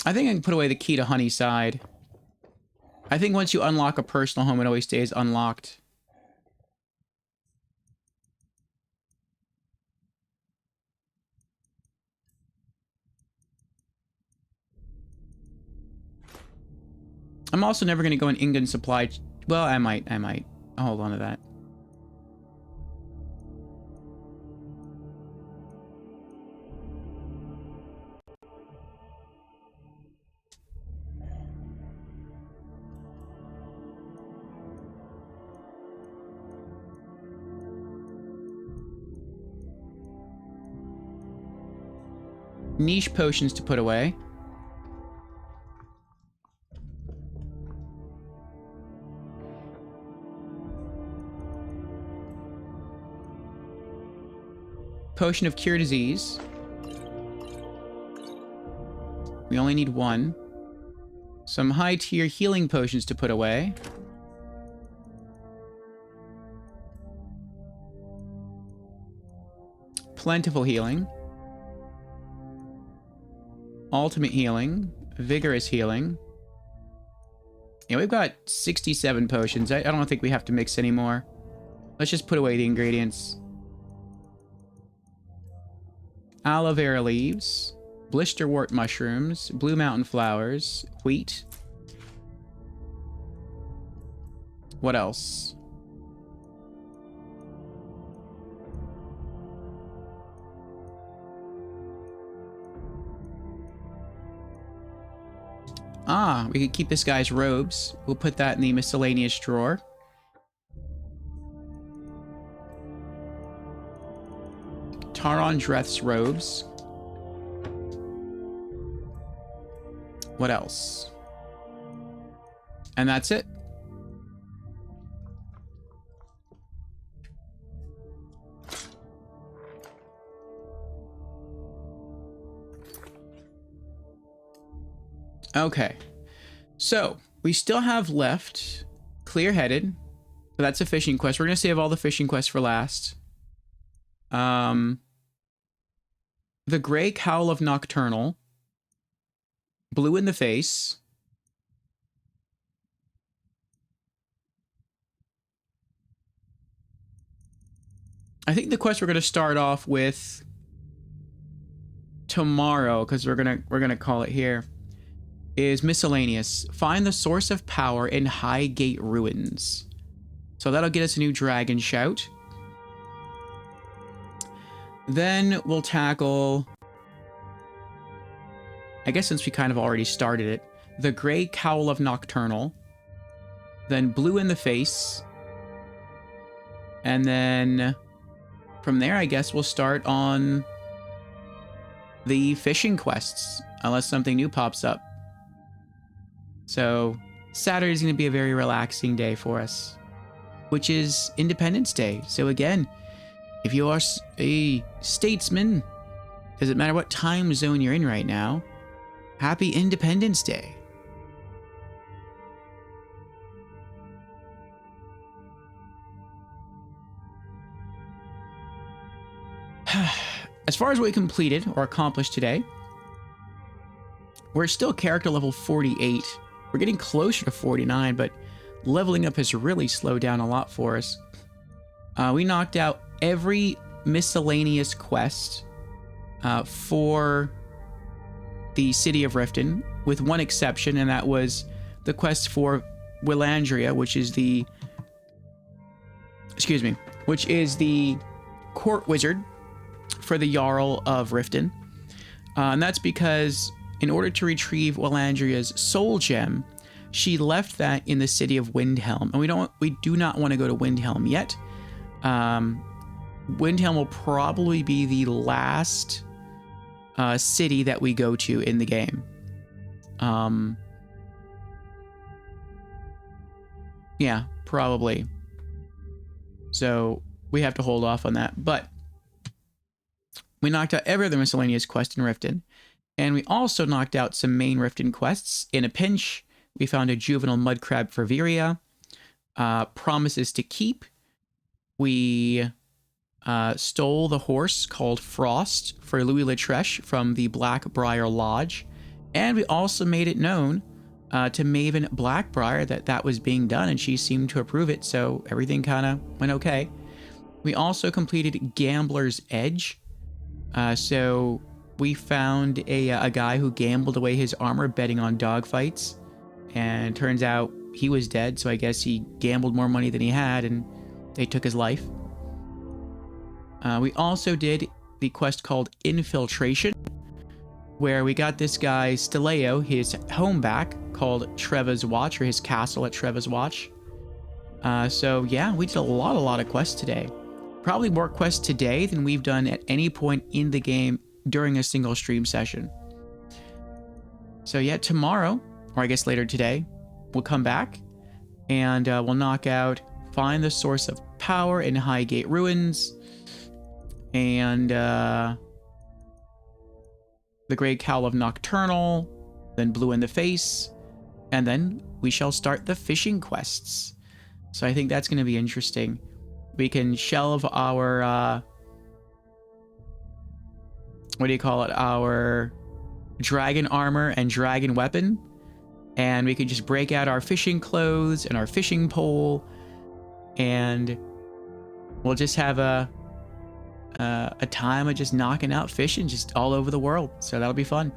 I think I can put away the key to Honeyside. I think once you unlock a personal home, it always stays unlocked. I'm also never going to go in Ingun Supply. Well, I might. I'll hold on to that. Niche potions to put away. Potion of Cure Disease. We only need one. Some high-tier healing potions to put away. Plentiful Healing. Ultimate Healing. Vigorous Healing. Yeah, we've got 67 potions. I don't think we have to mix anymore. Let's just put away the ingredients. Aloe vera leaves, blisterwort mushrooms, blue mountain flowers, wheat. What else? Ah, we could keep this guy's robes. We'll put that in the miscellaneous drawer. Taron Dreth's robes. What else? And that's it. Okay. So, we still have left Clear-Headed. So that's a fishing quest. We're going to save all the fishing quests for last. The Grey Cowl of Nocturnal. Blue in the Face. I think the quest we're going to start off with tomorrow, because we're gonna call it here, is miscellaneous. Find the source of power in Highgate Ruins. So that'll get us a new dragon shout. Then we'll tackle, I guess since we kind of already started it, the Grey Cowl of Nocturnal. Then Blue in the Face. And then from there, I guess we'll start on the fishing quests, unless something new pops up. So Saturday's going to be a very relaxing day for us, which is Independence Day. So again, if you are a statesman, doesn't matter what time zone you're in right now, happy Independence Day. As far as what we completed or accomplished today, we're still character level 48. We're getting closer to 49, but leveling up has really slowed down a lot for us. We knocked out every miscellaneous quest for the city of Riften, with one exception, and that was the quest for Willandria, which is the court wizard for the Jarl of Riften. And that's because in order to retrieve Willandria's soul gem, she left that in the city of Windhelm, and we do not want to go to Windhelm yet. Windhelm will probably be the last city that we go to in the game. Yeah, probably. So we have to hold off on that. But we knocked out every other miscellaneous quest in Riften. And we also knocked out some main Riften quests. In a pinch, we found a juvenile mud crab for Viria. Promises to keep. We stole the horse called Frost for Louis Latreche from the Blackbriar Lodge. And we also made it known to Maven Blackbriar that was being done, and she seemed to approve it, so everything kind of went okay. We also completed Gambler's Edge. So we found a guy who gambled away his armor betting on dogfights, and turns out he was dead, so I guess he gambled more money than he had, and they took his life. We also did the quest called Infiltration, where we got this guy Steleo his home back, called Treva's Watch, or his castle at Treva's Watch. So yeah, we did a lot of quests today. Probably more quests today than we've done at any point in the game during a single stream session. So yeah, tomorrow, or I guess later today, we'll come back and we'll knock out Find the Source of Power in Highgate Ruins, and the Great Cowl of Nocturnal, then Blue in the Face, and then we shall start the fishing quests. So I think that's going to be interesting. We can shelve our, our dragon armor and dragon weapon, and we can just break out our fishing clothes and our fishing pole, and we'll just have a time of just knocking out fishing just all over the world. So that'll be fun.